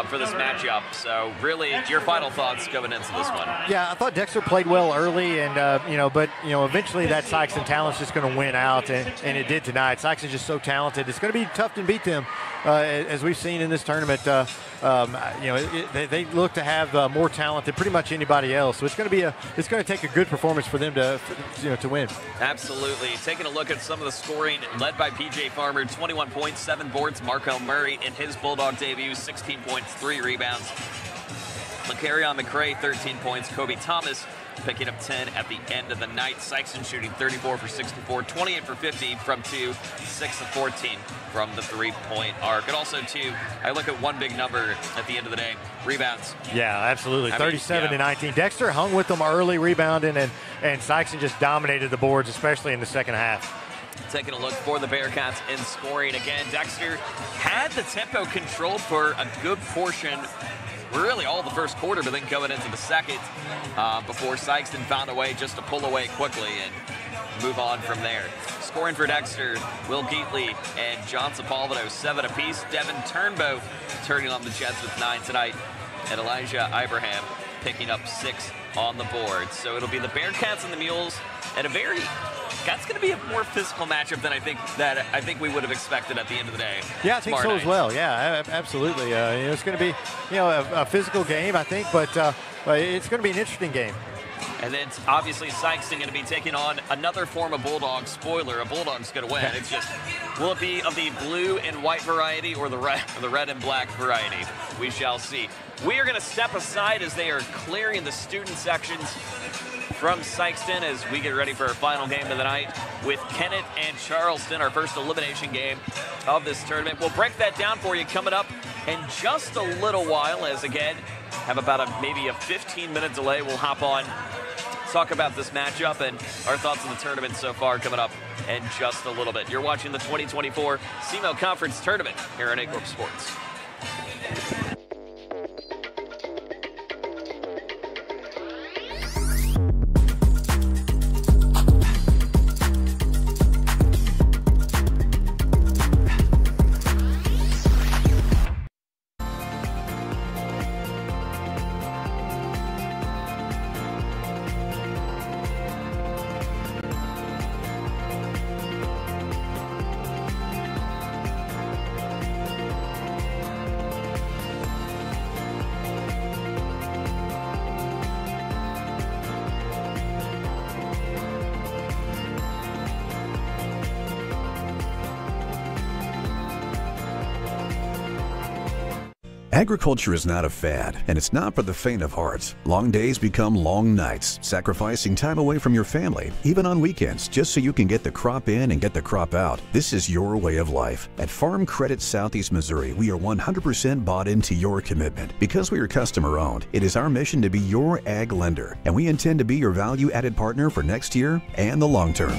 for this matchup. So really, your final thoughts going into this one? Yeah, I thought Dexter played well early, and but eventually that Sikeston talent's just going to win out, and it did tonight. Sikeston's just so talented. It's going to be tough to beat them, as we've seen in this tournament. They look to have more talent than pretty much anybody else. So it's going to take a good performance for them to win. Absolutely. Taking a look at some of the scoring, led by P.J. Farmer, 21 points, 7 boards. Markel Murray in his Bulldog debut, 16 points, 3 rebounds. Macarion McCray, 13 points. Kobe Thomas picking up 10 at the end of the night. Sikeston shooting 34 for 64, 28 for 50 from 2, 6 of 14 from the three-point arc. And also, too, I look at one big number at the end of the day, rebounds. Yeah, absolutely. 37 to 19. Dexter hung with them early rebounding, and Sikeston just dominated the boards, especially in the second half. Taking a look for the Bearcats in scoring again. Dexter had the tempo controlled for a good portion, really all the first quarter, but then going into the second before Sikeston found a way just to pull away quickly and move on from there. Scoring for Dexter, Will Geatley and John Sepulveda, 7 apiece. Devin Turnbow turning on the Jets with 9 tonight, and Elijah Ibrahim picking up 6 on the board. So it'll be the Bearcats and the Mules at that's going to be a more physical matchup than I think we would have expected at the end of the day. Yeah, I think so as well. Yeah, absolutely. It's going to be a physical game, I think, but it's going to be an interesting game. And then obviously Sikeston going to be taking on another form of Bulldog. Spoiler, a Bulldog's going to win. It's just, will it be of the blue and white variety or the red and black variety? We shall see. We are going to step aside as they are clearing the student sections from Sikeston as we get ready for our final game of the night with Kennett and Charleston, our first elimination game of this tournament. We'll break that down for you coming up in just a little while, as again, have about maybe a 15-minute delay. We'll hop on, talk about this matchup and our thoughts on the tournament so far coming up in just a little bit. You're watching the 2024 SEMO Conference Tournament here on Aycorp Sports. Agriculture is not a fad, and it's not for the faint of heart. Long days become long nights, sacrificing time away from your family, even on weekends, just so you can get the crop in and get the crop out. This is your way of life. At Farm Credit Southeast Missouri, we are 100% bought into your commitment. Because we are customer-owned, it is our mission to be your ag lender, and we intend to be your value-added partner for next year and the long term.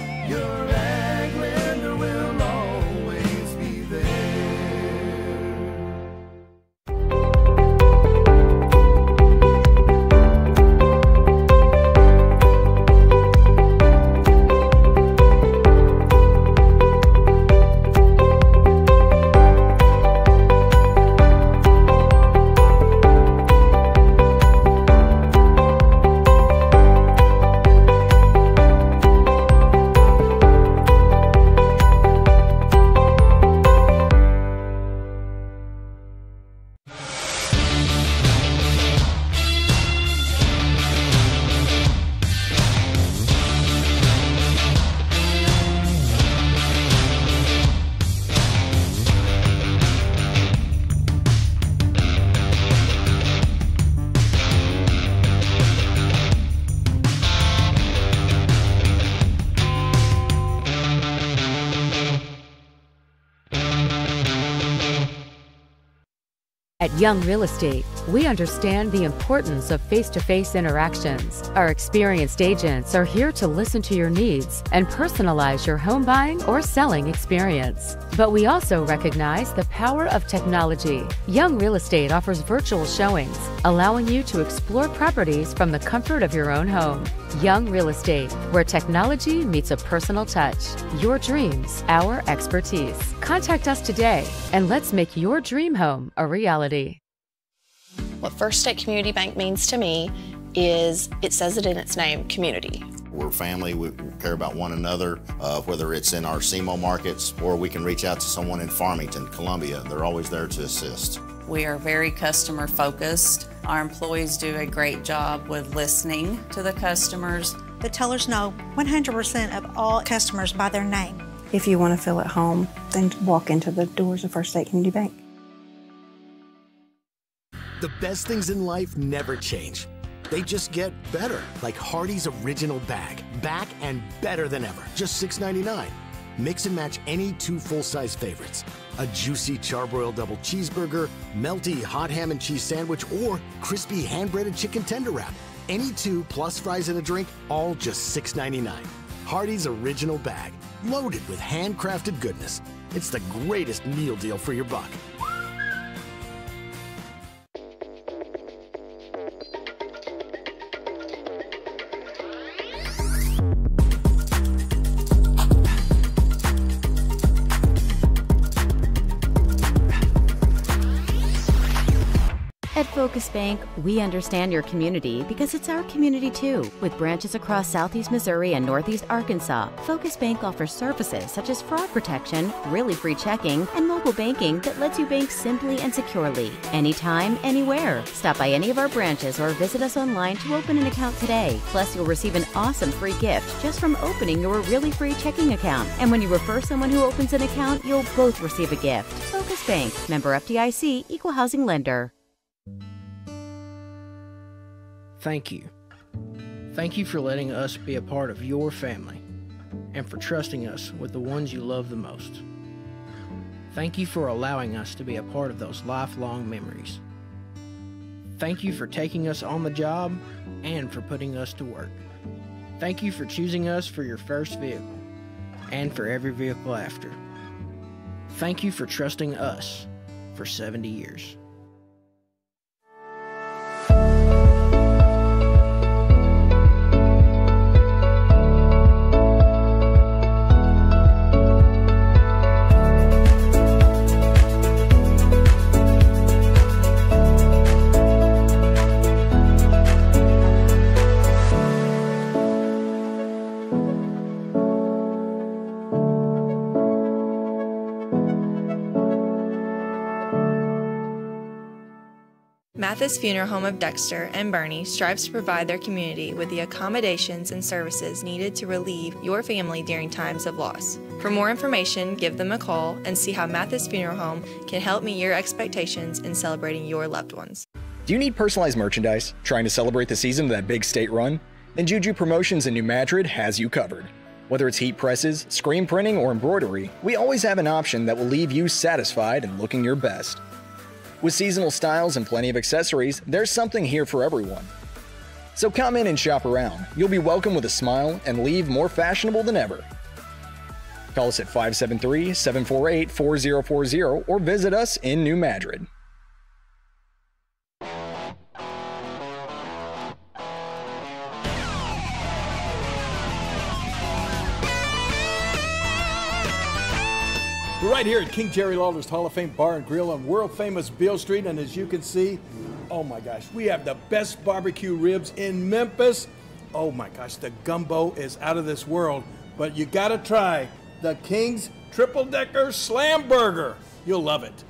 At Young Real Estate, we understand the importance of face-to-face interactions. Our experienced agents are here to listen to your needs and personalize your home buying or selling experience. But we also recognize the power of technology. Young Real Estate offers virtual showings, allowing you to explore properties from the comfort of your own home. Young Real Estate, where technology meets a personal touch. Your dreams, our expertise. Contact us today and let's make your dream home a reality. What First State Community Bank means to me is, it says it in its name, community. We're family, we care about one another, whether it's in our SEMO markets or we can reach out to someone in Farmington, Columbia. They're always there to assist. We are very customer focused. Our employees do a great job with listening to the customers. The tellers know 100% of all customers by their name. If you want to feel at home, then walk into the doors of First State Community Bank. The best things in life never change. They just get better, like Hardee's Original Bag. Back and better than ever. Just $6.99. Mix and match any 2 full-size favorites. A juicy charbroiled double cheeseburger, melty hot ham and cheese sandwich, or crispy hand-breaded chicken tender wrap. Any 2 plus fries and a drink, all just $6.99. Hardee's Original Bag, loaded with handcrafted goodness. It's the greatest meal deal for your buck. At Focus Bank, we understand your community because it's our community too. With branches across Southeast Missouri and Northeast Arkansas, Focus Bank offers services such as fraud protection, really free checking, and mobile banking that lets you bank simply and securely, anytime, anywhere. Stop by any of our branches or visit us online to open an account today. Plus, you'll receive an awesome free gift just from opening your really free checking account. And when you refer someone who opens an account, you'll both receive a gift. Focus Bank, member FDIC, equal housing lender. Thank you. Thank you for letting us be a part of your family and for trusting us with the ones you love the most. Thank you for allowing us to be a part of those lifelong memories. Thank you for taking us on the job and for putting us to work. Thank you for choosing us for your first vehicle and for every vehicle after. Thank you for trusting us for 70 years. Mathis Funeral Home of Dexter and Bernie strives to provide their community with the accommodations and services needed to relieve your family during times of loss. For more information, give them a call and see how Mathis Funeral Home can help meet your expectations in celebrating your loved ones. Do you need personalized merchandise? Trying to celebrate the season of that big state run? Then Juju Promotions in New Madrid has you covered. Whether it's heat presses, screen printing, or embroidery, we always have an option that will leave you satisfied and looking your best. With seasonal styles and plenty of accessories, there's something here for everyone. So come in and shop around. You'll be welcome with a smile and leave more fashionable than ever. Call us at 573-748-4040 or visit us in New Madrid. We're right here at King Jerry Lawler's Hall of Fame Bar and Grill on world-famous Beale Street, and as you can see, oh my gosh, we have the best barbecue ribs in Memphis. Oh my gosh, the gumbo is out of this world, but you gotta try the King's Triple Decker Slam Burger. You'll love it.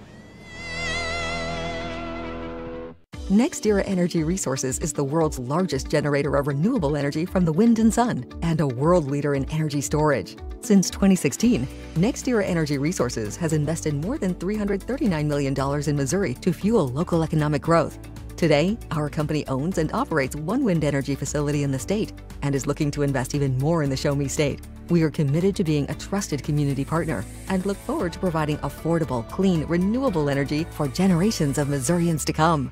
NextEra Energy Resources is the world's largest generator of renewable energy from the wind and sun, and a world leader in energy storage. Since 2016, NextEra Energy Resources has invested more than $339 million in Missouri to fuel local economic growth. Today, our company owns and operates one wind energy facility in the state and is looking to invest even more in the Show Me State. We are committed to being a trusted community partner and look forward to providing affordable, clean, renewable energy for generations of Missourians to come.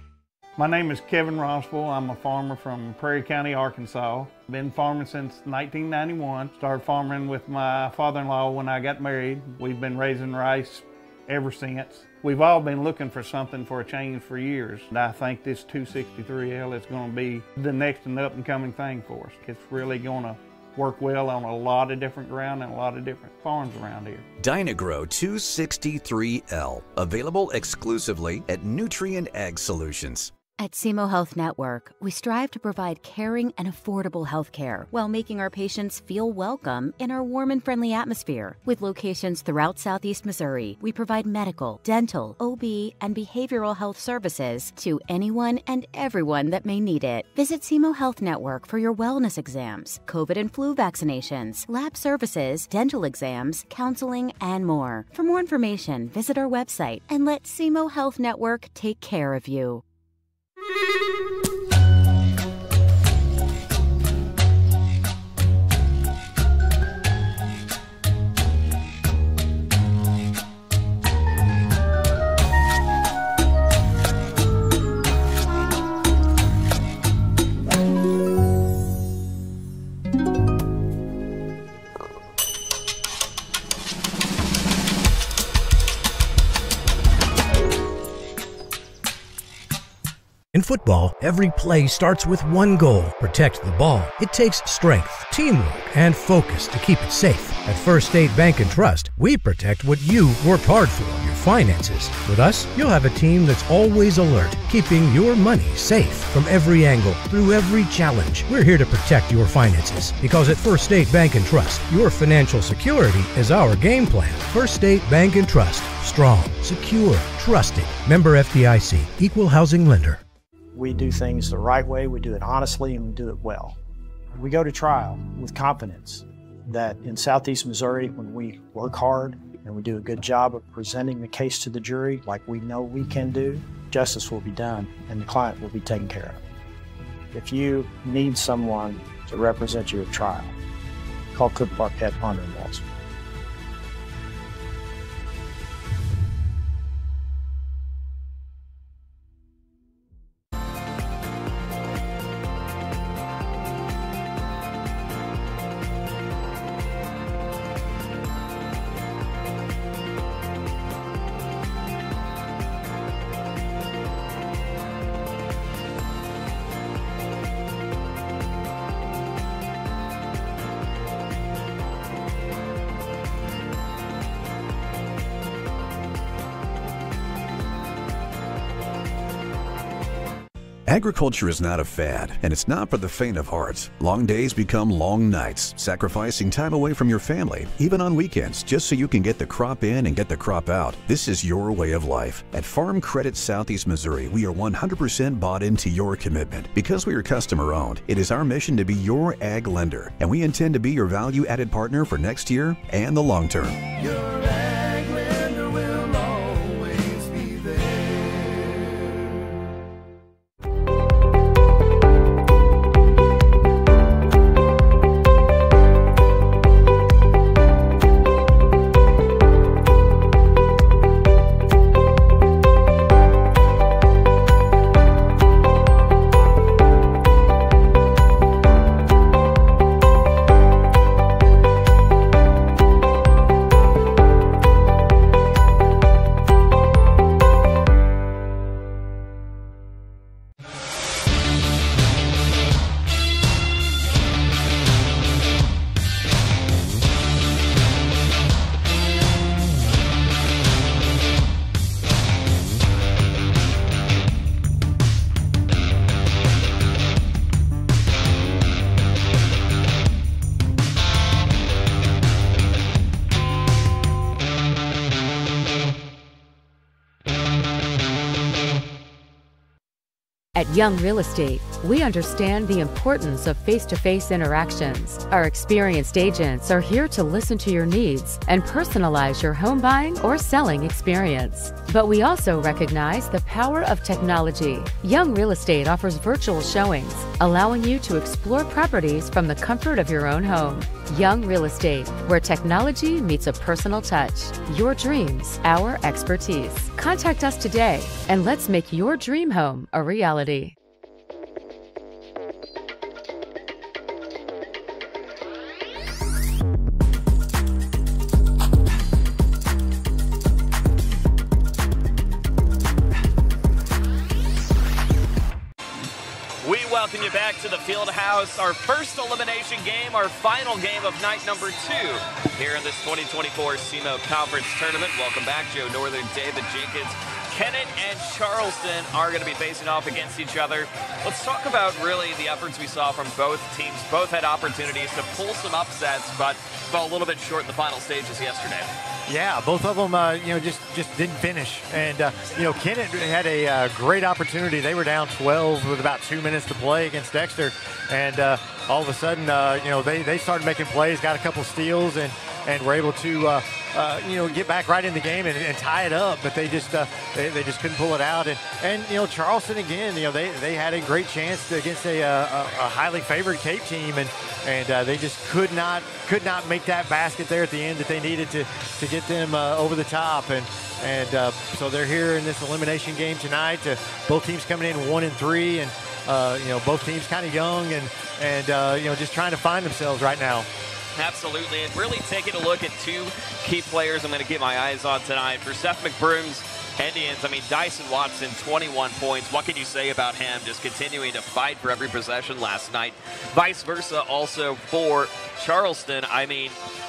My name is Kevin Rossville. I'm a farmer from Prairie County, Arkansas. Been farming since 1991. Started farming with my father-in-law when I got married. We've been raising rice ever since. We've all been looking for something for a change for years. And I think this 263L is going to be the next and up-and-coming thing for us. It's really going to work well on a lot of different ground and a lot of different farms around here. Dynagro 263L, available exclusively at Nutrient Ag Solutions. At SEMO Health Network, we strive to provide caring and affordable health care while making our patients feel welcome in our warm and friendly atmosphere. With locations throughout Southeast Missouri, we provide medical, dental, OB, and behavioral health services to anyone and everyone that may need it. Visit SEMO Health Network for your wellness exams, COVID and flu vaccinations, lab services, dental exams, counseling, and more. For more information, visit our website and let SEMO Health Network take care of you. In football, every play starts with one goal: protect the ball. It takes strength, teamwork, and focus to keep it safe. At First State Bank and Trust, we protect what you worked hard for, your finances. With us, you'll have a team that's always alert, keeping your money safe from every angle, through every challenge. We're here to protect your finances, because at First State Bank and Trust, your financial security is our game plan. First State Bank and Trust. Strong, secure, trusted. Member FDIC. Equal housing lender. We do things the right way, we do it honestly, and we do it well. We go to trial with confidence that in Southeast Missouri, when we work hard and we do a good job of presenting the case to the jury like we know we can do, justice will be done and the client will be taken care of. If you need someone to represent you at trial, call Cook Parquette Ponder & Walls. Agriculture is not a fad, and it's not for the faint of heart. Long days become long nights, sacrificing time away from your family, even on weekends, just so you can get the crop in and get the crop out. This is your way of life. At Farm Credit Southeast Missouri, we are 100% bought into your commitment. Because we are customer-owned, it is our mission to be your ag lender, and we intend to be your value-added partner for next year and the long term. Your ag lender will always be there. At Young Real Estate, we understand the importance of face-to-face interactions. Our experienced agents are here to listen to your needs and personalize your home buying or selling experience. But we also recognize the power of technology. Young Real Estate offers virtual showings, allowing you to explore properties from the comfort of your own home. Young Real Estate, where technology meets a personal touch. Your dreams, our expertise. Contact us today and let's make your dream home a reality. Welcome you back to the field house. Our first elimination game, our final game of night number 2 here in this 2024 SEMO Conference Tournament. Welcome back, Joe Northern, David Jenkins. Kennett and Charleston are going to be facing off against each other. Let's talk about really the efforts we saw from both teams. Both had opportunities to pull some upsets, but fell a little bit short in the final stages yesterday. Yeah, both of them, just didn't finish. And, Kennett had a great opportunity. They were down 12 with about 2 minutes to play against Dexter. And all of a sudden, they started making plays, got a couple steals, and were able to, get back right in the game and tie it up. But they just couldn't pull it out. And Charleston, again, they had a great chance against a highly favored Cape team. And they just could not make that basket there at the end that they needed to get them over the top. And so they're here in this elimination game tonight. Both teams coming in 1-3, and both teams kind of young and just trying to find themselves right now. Absolutely, and really taking a look at 2 key players I'm going to keep my eyes on tonight. For Seth McBroom's Indians, Dyson Watson, 21 points. What can you say about him? Just continuing to fight for every possession last night. Vice versa also for Charleston.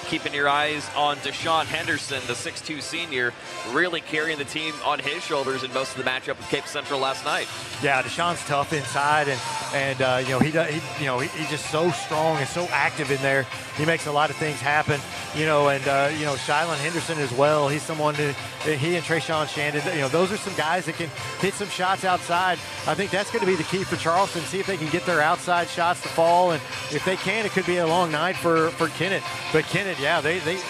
Keeping your eyes on Deshaun Henderson, the 6'2 senior, really carrying the team on his shoulders in most of the matchup with Cape Central last night. Yeah, Deshaun's tough inside, and he's just so strong and so active in there. He makes a lot of things happen, Shylon Henderson as well. He's someone he and Trayshawn Shandon, those are some guys that can hit some shots outside. I think that's going to be the key for Charleston, see if they can get their outside shots to fall, and if they can, it could be a long night for Kennett. But Kennett, yeah,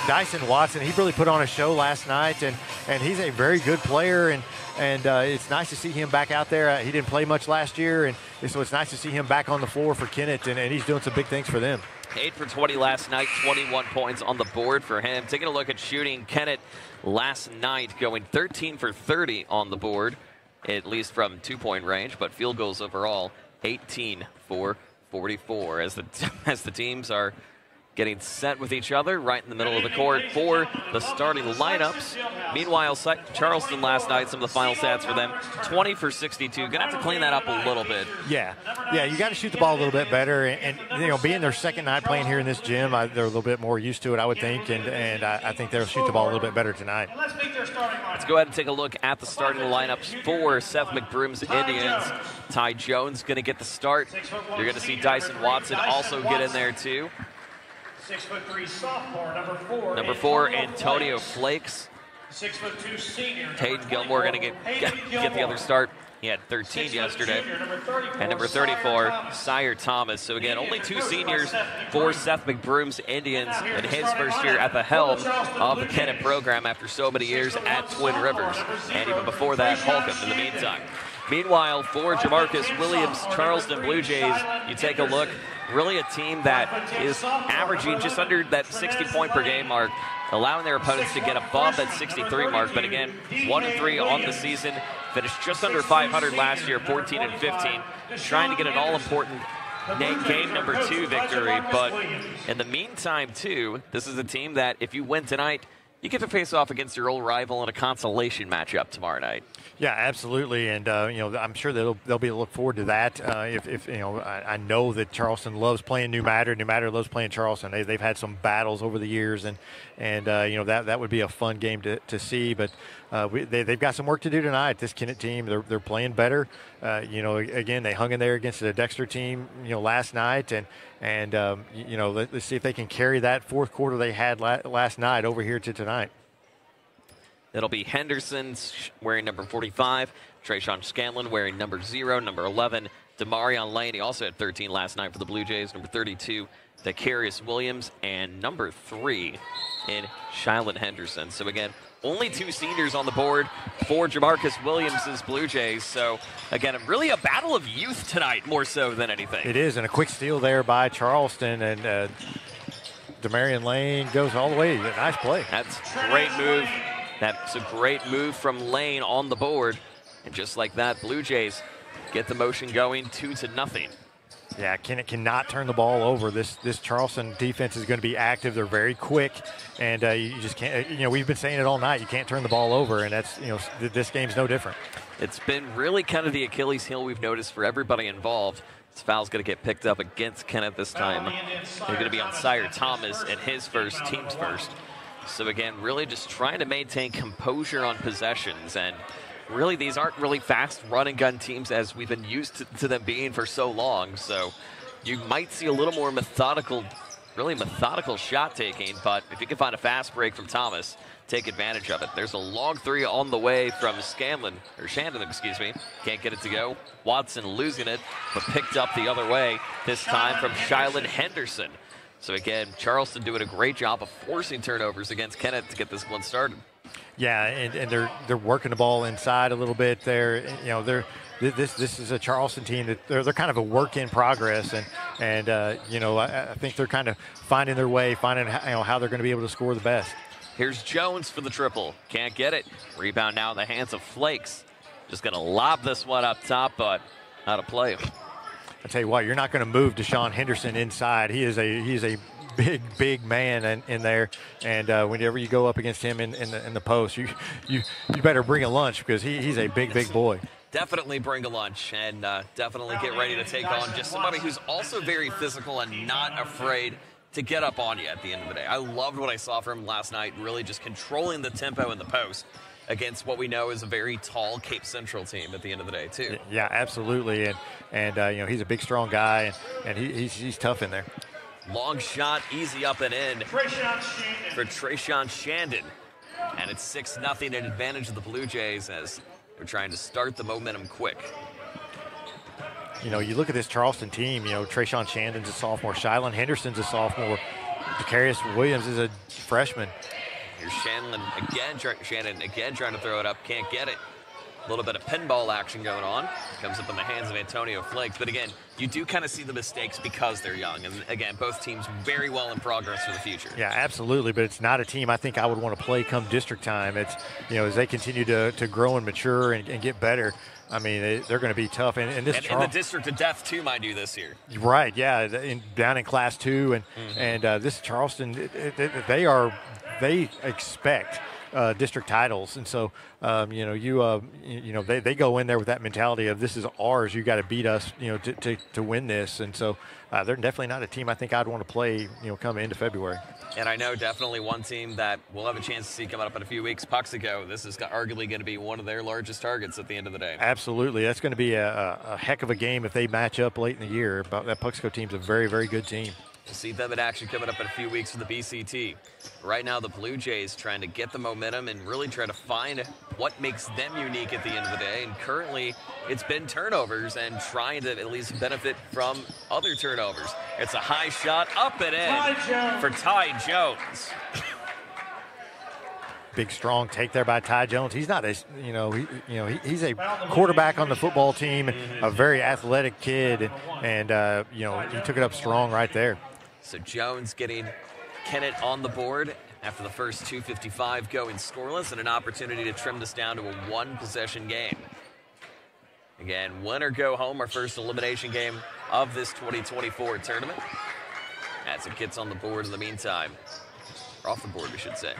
Dyson Watson, he really put on a show last night, and he's a very good player, and it's nice to see him back out there. He didn't play much last year, and so it's nice to see him back on the floor for Kennett, and he's doing some big things for them. 8 for 20 last night, 21 points on the board for him. Taking a look at shooting, Kennett last night going 13 for 30 on the board, at least from 2-point range, but field goals overall 18 for 44 as the teams are getting set with each other right in the middle of the court for the starting lineups. Meanwhile, Charleston last night, some of the final stats for them, 20 for 62. Going to have to clean that up a little bit. Yeah, you got to shoot the ball a little bit better. And being their second night playing here in this gym, they're a little bit more used to it, I would think. And I think they'll shoot the ball a little bit better tonight. Let's go ahead and take a look at the starting lineups for Seth McBroom's Indians. Ty Jones going to get the start. You're going to see Dyson Watson also get in there too. 6'3" sophomore, number 4, Antonio Flakes. 6'2" senior. Hayden Gilmore going to get the other start. He had 13 yesterday. And number 34, Sire Thomas. So again, only 2 seniors for Seth McBroom's Indians in his first year at the helm of the Kennett program after so many years at Twin Rivers. And even before that, Holcomb in the meantime. Meanwhile, for Jamarcus Williams, Charleston Blue Jays, you take a look, really a team that is averaging just under that 60-point per game mark, allowing their opponents to get above that 63 mark. But again, 1-3 on the season, finished just under 500 last year, 14-15, trying to get an all-important game number 2 victory. But in the meantime, too, this is a team that if you win tonight, you get to face off against your old rival in a consolation matchup tomorrow night. Yeah, absolutely, and I'm sure they'll be look forward to that. I know that Charleston loves playing New Matter. New Matter loves playing Charleston. They've had some battles over the years, and that would be a fun game to see. But they've got some work to do tonight. This Kennett team, they're playing better. Again, they hung in there against the Dexter team, last night, and let's see if they can carry that fourth quarter they had last night over here to tonight. It'll be Henderson wearing number 45, Trayshawn Scanlon wearing number 0, number 11, Demarion Lane. He also had 13 last night for the Blue Jays, number 32, Decarius Williams, and number 3 in Shylon Henderson. So again, only 2 seniors on the board for Jamarcus Williams' Blue Jays. So again, really a battle of youth tonight more so than anything. It is, and a quick steal there by Charleston, and DeMarion Lane goes all the way. Nice play. That's a great move. That's a great move from Lane on the board. And just like that, Blue Jays get the motion going 2-0. Yeah, Kennett cannot turn the ball over. This Charleston defense is going to be active. They're very quick, and you just can't. We've been saying it all night. You can't turn the ball over, and that's this game's no different. It's been really kind of the Achilles heel we've noticed for everybody involved. This foul's going to get picked up against Kennett this time. They're going to be on Sire Thomas at his first, team's first. So again, really just trying to maintain composure on possessions, and really, these aren't really fast run-and-gun teams as we've been used to them being for so long. So you might see a little more methodical shot taking, but if you can find a fast break from Thomas, take advantage of it. There's a long three on the way from Shandon, Can't get it to go. Watson losing it, but picked up the other way, this time from Shylan Henderson. So again, Charleston doing a great job of forcing turnovers against Kennett to get this one started. Yeah, and they're working the ball inside a little bit there. This is a Charleston team that they're kind of a work in progress, and I think they're kind of finding their way, finding how they're going to be able to score the best. Here's Jones for the triple. Can't get it. Rebound now in the hands of Flakes. Just going to lob this one up top, but out of play. I tell you what, you're not going to move Deshaun Henderson inside. He's a big man in there, and whenever you go up against him in the post, you better bring a lunch, because he's a big boy. Definitely bring a lunch, and definitely get ready to take on just somebody who's also very physical and not afraid to get up on you at the end of the day. I loved what I saw from him last night, really just controlling the tempo in the post against what we know is a very tall Cape Central team at the end of the day, too. Yeah, absolutely, and he's a big, strong guy, and he's tough in there. Long shot, easy up and in for Trayshawn Shandon. And it's 6-0 in advantage of the Blue Jays as they're trying to start the momentum quick. You look at this Charleston team, Trayshawn Shandon's a sophomore, Shylan Henderson's a sophomore, Decarius Williams is a freshman. Here's Shandon again trying to throw it up, can't get it. A little bit of pinball action going on. Comes up in the hands of Antonio Flakes. But again, you do kind of see the mistakes because they're young. And again, both teams very well in progress for the future. Yeah, absolutely. But it's not a team I think I would want to play come district time. It's, as they continue to grow and mature and get better, I mean, they're going to be tough. And this in the district of death, too, mind you, this year. Right, yeah, down in Class 2. And this Charleston, they expect district titles, and so they go in there with that mentality of this is ours. You got to beat us, to win this, and so they're definitely not a team I think I'd want to play, come into February. And I know definitely one team that we'll have a chance to see coming up in a few weeks, Puxico. This is arguably going to be one of their largest targets at the end of the day. Absolutely, that's going to be a heck of a game if they match up late in the year. But that Puxico team's a very, very good team. We'll see them in action coming up in a few weeks for the BCT. Right now, the Blue Jays trying to get the momentum and really try to find what makes them unique at the end of the day. And currently, it's been turnovers and trying to at least benefit from other turnovers. It's a high shot up and in for Ty Jones. Big, strong take there by Ty Jones. He's not he's a quarterback on the football team, a very athletic kid, and he took it up strong right there. So Jones getting Kennett on the board after the first 2:55 going scoreless, and an opportunity to trim this down to a one-possession game. Again, win or go home, our first elimination game of this 2024 tournament. As it gets on the board in the meantime, or off the board, we should say.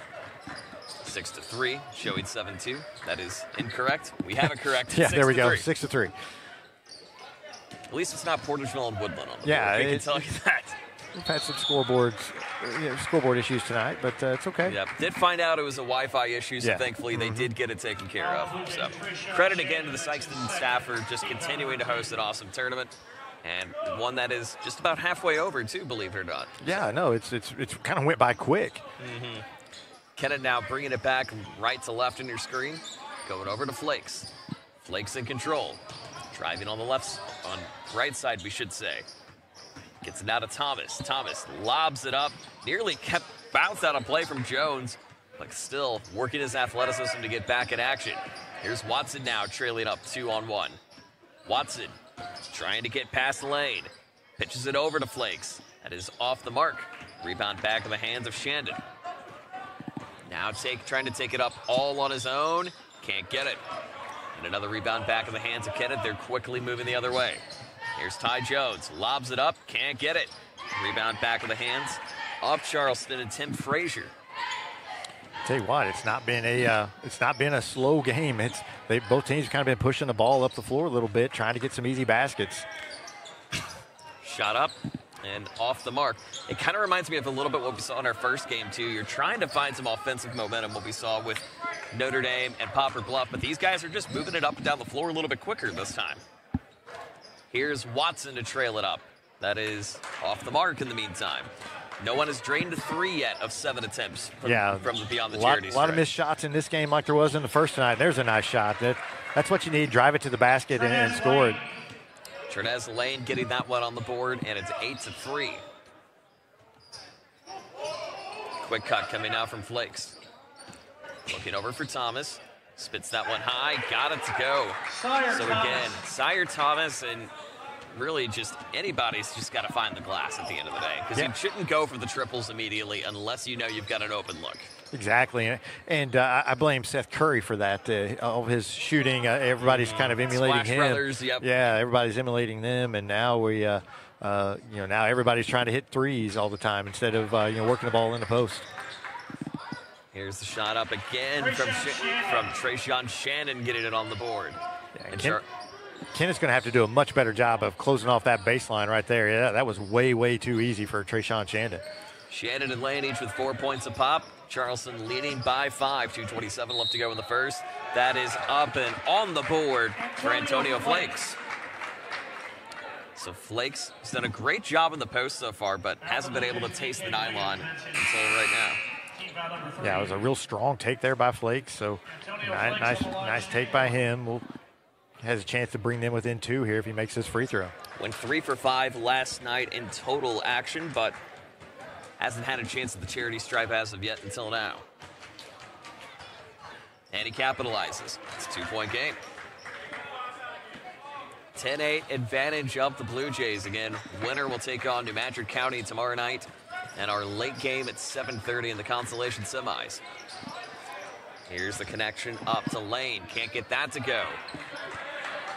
6-3, showing 7-2. That is incorrect. We have it correct. Yeah, there we go. 6-3. At least it's not Portersville and Woodland on the board. We can tell you that. We've had some scoreboard issues tonight, but it's okay. Yeah, did find out it was a Wi-Fi issue, so thankfully they did get it taken care of. So credit again to the Sikeston staff for just continuing to host an awesome tournament, and one that is just about halfway over too, believe it or not. Yeah, no, it's kind of went by quick. Kennett now bringing it back right to left on your screen, going over to Flakes. Flakes in control, driving on the right side, we should say. Gets it out of Thomas. Thomas lobs it up. Nearly kept bounced out of play from Jones, but still working his athleticism to get back in action. Here's Watson now trailing up 2-on-1. Watson trying to get past Lane. Pitches it over to Flakes. That is off the mark. Rebound back in the hands of Shandon. Now trying to take it up all on his own. Can't get it. And another rebound back in the hands of Kennett. They're quickly moving the other way. Here's Ty Jones. Lobs it up. Can't get it. Rebound back in the hands of Charleston and Tim Frazier. Tell you what, it's not been a slow game. Both teams have kind of been pushing the ball up the floor a little bit, trying to get some easy baskets. Shot up and off the mark. It kind of reminds me of a little bit what we saw in our first game, too. You're trying to find some offensive momentum, what we saw with Notre Dame and Poplar Bluff, but these guys are just moving it up and down the floor a little bit quicker this time. Here's Watson to trail it up. That is off the mark in the meantime. No one has drained a 3 yet of 7 attempts from the beyond the charity stripe. A lot of missed shots in this game like there was in the first night. There's a nice shot. That's what you need. Drive it to the basket and score it. Trinez Lane getting that one on the board, and it's 8-3. Quick cut coming now from Flakes. Looking over for Thomas. Spits that one high. Got it to go. So again, Sire Thomas and really just anybody's just got to find the glass at the end of the day. Because you shouldn't go for the triples immediately unless you know you've got an open look. Exactly. And I blame Seth Curry for that. All of his shooting, everybody's kind of emulating Splash him. Brothers, yep. Yeah, everybody's emulating them. And now now everybody's trying to hit threes all the time instead of, working the ball in the post. Here's the shot up again from Trayshawn Shannon getting it on the board. Yeah, Kennett's going to have to do a much better job of closing off that baseline right there. Yeah, that was way, way too easy for Trayshawn Shandon. Shannon and Lane each with 4 points a pop. Charleston leading by 5. 2:27 left to go in the first. That is up and on the board for Antonio Flakes. So Flakes has done a great job in the post so far, but hasn't been able to taste the nylon until right now. Yeah, it was a real strong take there by Flakes. So nice take by him. Has a chance to bring them within 2 here if he makes this free throw. Went 3 for 5 last night in total action, but hasn't had a chance at the charity stripe as of yet until now. And he capitalizes. It's a 2-point game. 10-8 advantage of the Blue Jays. Again, winner will take on New Madrid County tomorrow night. And our late game at 7:30 in the consolation semis. Here's the connection up to Lane. Can't get that to go.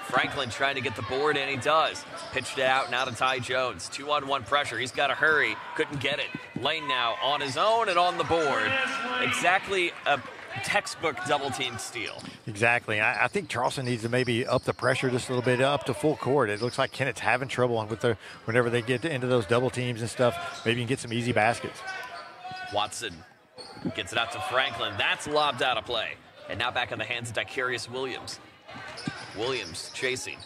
Franklin trying to get the board, and he does. Pitched it out now to Ty Jones. 2-on-1 pressure. He's got to hurry. Couldn't get it. Lane now on his own and on the board. Exactly a textbook double-team steal. Exactly. I think Charleston needs to maybe up the pressure just a little bit, up to full court. It looks like Kennett's having trouble whenever they get into those double teams and stuff. Maybe you can get some easy baskets. Watson gets it out to Franklin. That's lobbed out of play. And now back in the hands of Dicarius Williams. Williams chasing.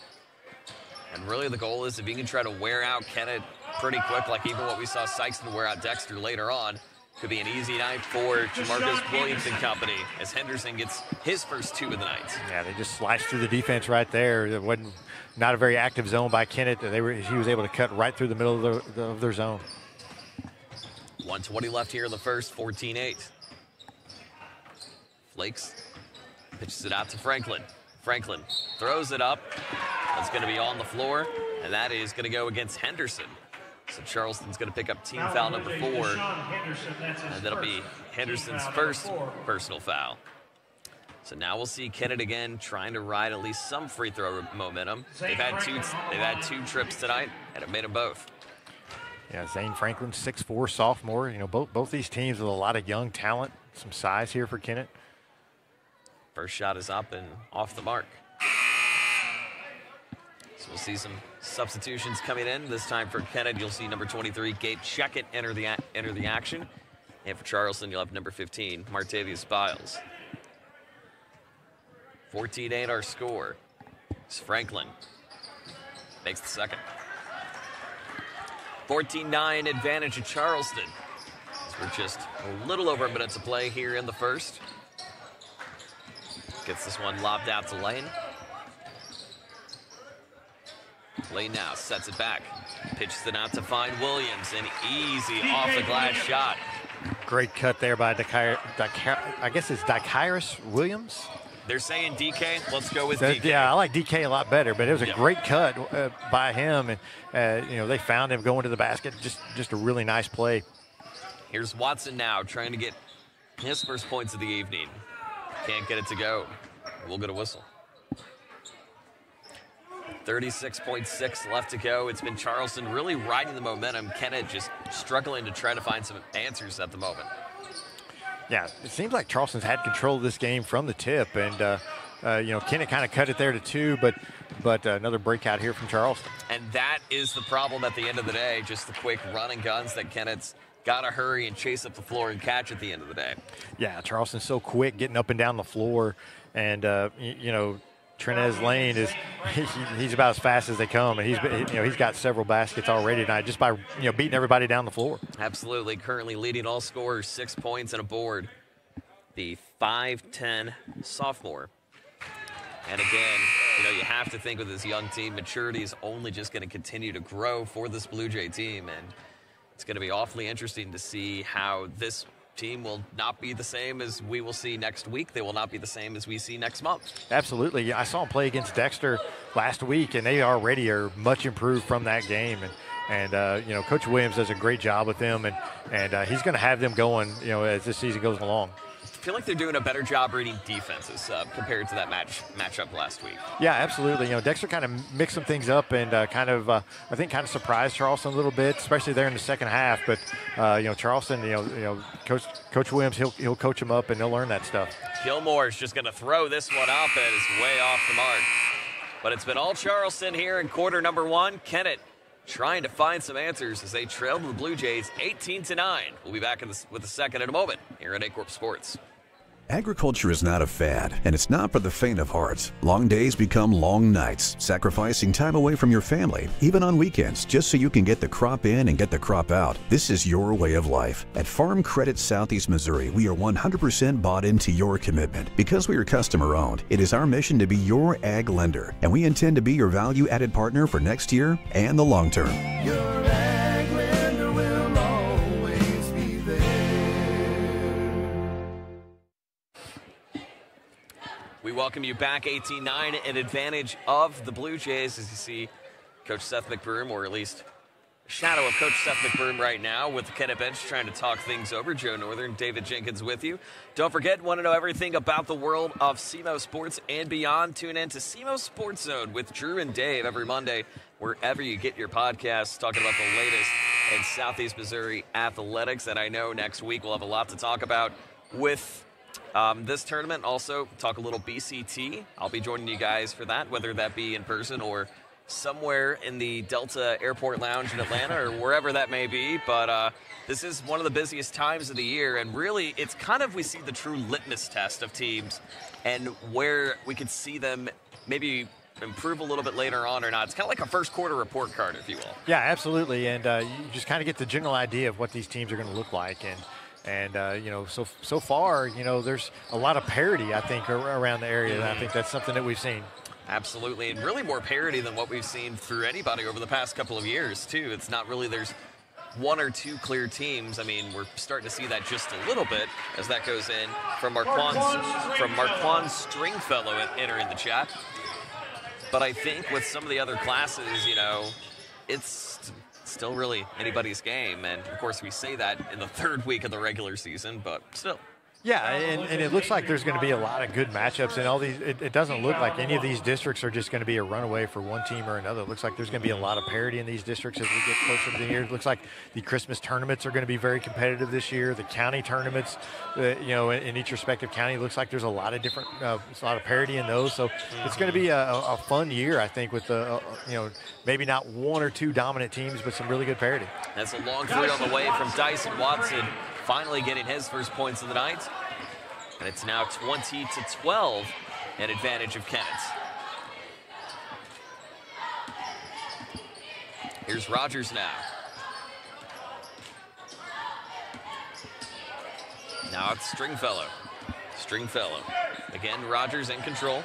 And really the goal is if he can try to wear out Kennett pretty quick, like even what we saw Sikeston wear out Dexter later on, could be an easy night for Jamarcus Williams and company as Henderson gets his first 2 of the night. Yeah, they just sliced through the defense right there. It wasn't not a very active zone by Kennett. He was able to cut right through the middle of their zone. 1:20 left here in the first, 14-8. Flakes pitches it out to Franklin. Franklin throws it up. That's going to be on the floor, and that is going to go against Henderson. So Charleston's going to pick up team foul number 4, and that'll be Henderson's first personal foul. So now we'll see Kennett again trying to ride at least some free throw momentum. They've had two trips tonight, and it made them both. Yeah, Zane Franklin, 6'4", sophomore. Both these teams with a lot of young talent, some size here for Kennett. First shot is up and off the mark. So we'll see some substitutions coming in. This time for Kennett, you'll see number 23, Gabe Checkett, enter the action. And for Charleston, you'll have number 15, Martavius Biles. 14-8 our score. It's Franklin. Makes the second. 14-9 advantage of Charleston. So we're just a little over a minute to play here in the first. Gets this one lobbed out to Lane. Lane now sets it back. Pitches it out to find Williams. An easy off the glass shot. Great cut there by I guess it's Dicarius Williams. They're saying DK. Let's go with DK. Yeah, I like DK a lot better, but it was a great cut by him. And, they found him going to the basket. Just a really nice play. Here's Watson now trying to get his first points of the evening. Can't get it to go. We'll get a whistle. 36.6 left to go. It's been Charleston really riding the momentum. Kennett just struggling to try to find some answers at the moment. Yeah, it seems like Charleston's had control of this game from the tip, and Kennett kind of cut it there to 2, but another breakout here from Charleston. And that is the problem at the end of the day, just the quick run and guns that Kennett's got to hurry and chase up the floor and catch at the end of the day. Yeah, Charleston's so quick getting up and down the floor, and Trenez Lane he's about as fast as they come, and he's got several baskets already tonight just by beating everybody down the floor. Absolutely, currently leading all scorers, 6 points and a board. The 5'10" sophomore. And again, you have to think with this young team, maturity is only just going to continue to grow for this Blue Jay team, and it's going to be awfully interesting to see how this team will not be the same as we will see next week. They will not be the same as we see next month. Absolutely. I saw them play against Dexter last week, and they already are much improved from that game. And Coach Williams does a great job with them, and he's going to have them going, as this season goes along. I feel like they're doing a better job reading defenses compared to that matchup last week. Yeah, absolutely. Dexter kind of mixed some things up and I think surprised Charleston a little bit, especially there in the second half. But Charleston, Coach Williams, he'll coach them up and they'll learn that stuff. Gilmore's just going to throw this one up and it's way off the mark. But it's been all Charleston here in quarter number 1. Kennett trying to find some answers as they trail the Blue Jays 18-9. We'll be back with the second in a moment here at Aycorp Sports. Agriculture is not a fad, and it's not for the faint of heart. Long days become long nights, sacrificing time away from your family, even on weekends, just so you can get the crop in and get the crop out. This is your way of life. At Farm Credit Southeast Missouri, we are 100% bought into your commitment. Because we are customer-owned, it is our mission to be your ag lender, and we intend to be your value-added partner for next year and the long term. Your ag lender will always be there. We welcome you back, 18-9, an advantage of the Blue Jays as you see Coach Seth McBroom, or at least a shadow of Coach Seth McBroom right now with the Kennett bench trying to talk things over. Joe Northern, David Jenkins with you. Don't forget, want to know everything about the world of SEMO Sports and beyond? Tune in to SEMO Sports Zone with Drew and Dave every Monday, wherever you get your podcasts, talking about the latest in Southeast Missouri athletics. And I know next week we'll have a lot to talk about with this tournament. Also talk a little BCT. I'll be joining you guys for that, whether that be in person or somewhere in the Delta Airport Lounge in Atlanta or wherever that may be. But this is one of the busiest times of the year, and really it's kind of, we see the true litmus test of teams and where we could see them maybe improve a little bit later on or not. It's kind of like a first quarter report card, if you will. Yeah, absolutely. And you just kind of get the general idea of what these teams are going to look like. And so far, there's a lot of parity, I think, around the area. And I think that's something that we've seen. Absolutely, and really more parity than what we've seen through anybody over the past couple of years, too. It's not really there's one or two clear teams. I mean, we're starting to see that just a little bit as that goes in from Marquand Stringfellow entering the chat. But I think with some of the other classes, it's still really anybody's game. And, of course, we say that in the third week of the regular season, but still. Yeah, and it looks like there's going to be a lot of good matchups in all these. It doesn't look like any of these districts are just going to be a runaway for one team or another. It looks like there's going to be a lot of parity in these districts as we get closer to the year. It looks like the Christmas tournaments are going to be very competitive this year. The county tournaments, in each respective county, it looks like there's a lot of different, a lot of parity in those. So it's going to be a fun year, I think, with maybe not one or two dominant teams, but some really good parity. That's a long three on the way from Dyson Watson, finally getting his first points of the night. And it's now 20-12, an advantage of Kennett. Here's Rogers now. Now it's Stringfellow. Again, Rogers in control.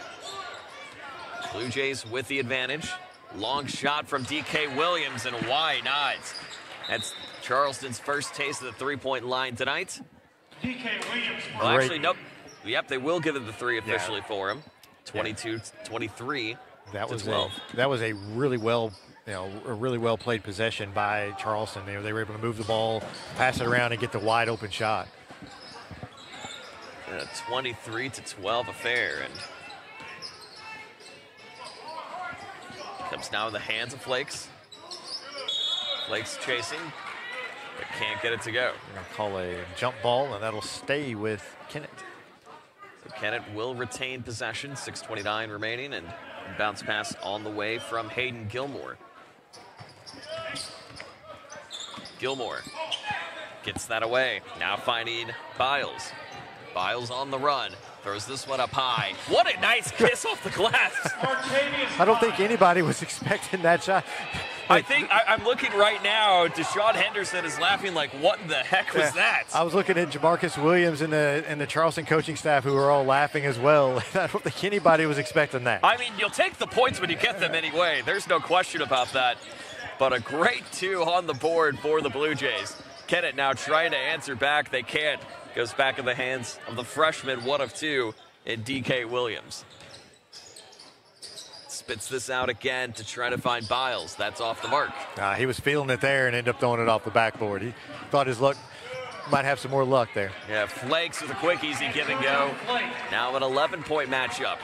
Blue Jays with the advantage. Long shot from D.K. Williams, and why not? That's Charleston's first taste of the three-point line tonight. D.K. Williams. Well, actually, nope. Yep, they will give it the three officially for him. 22-23 that was 12. That was a really well a really well played possession by Charleston. They were able to move the ball, pass it around, and get the wide open shot. 23-12 affair, and comes now in the hands of Flakes. Flakes chasing, but can't get it to go. We're going to call a jump ball, and that'll stay with Kennett. So Kennett will retain possession, 6:29 remaining, and bounce pass on the way from Hayden Gilmore. Gilmore gets that away, now finding Biles. Biles on the run, throws this one up high. What a nice kiss off the glass. I don't think anybody was expecting that shot. I think I'm looking right now. Deshaun Henderson is laughing like, what the heck was that? I was looking at Jamarcus Williams and the Charleston coaching staff, who were all laughing as well. I don't think anybody was expecting that. I mean, you'll take the points when you get them anyway. There's no question about that. But a great 2 on the board for the Blue Jays. Kennett now trying to answer back. They can't. Goes back in the hands of the freshman, 1 of 2, in D.K. Williams. Spits this out again to try to find Biles. That's off the mark. He was feeling it there and ended up throwing it off the backboard. He thought his luck might have some more luck there. Yeah, Flakes with a quick, easy give and go. Now an 11-point matchup.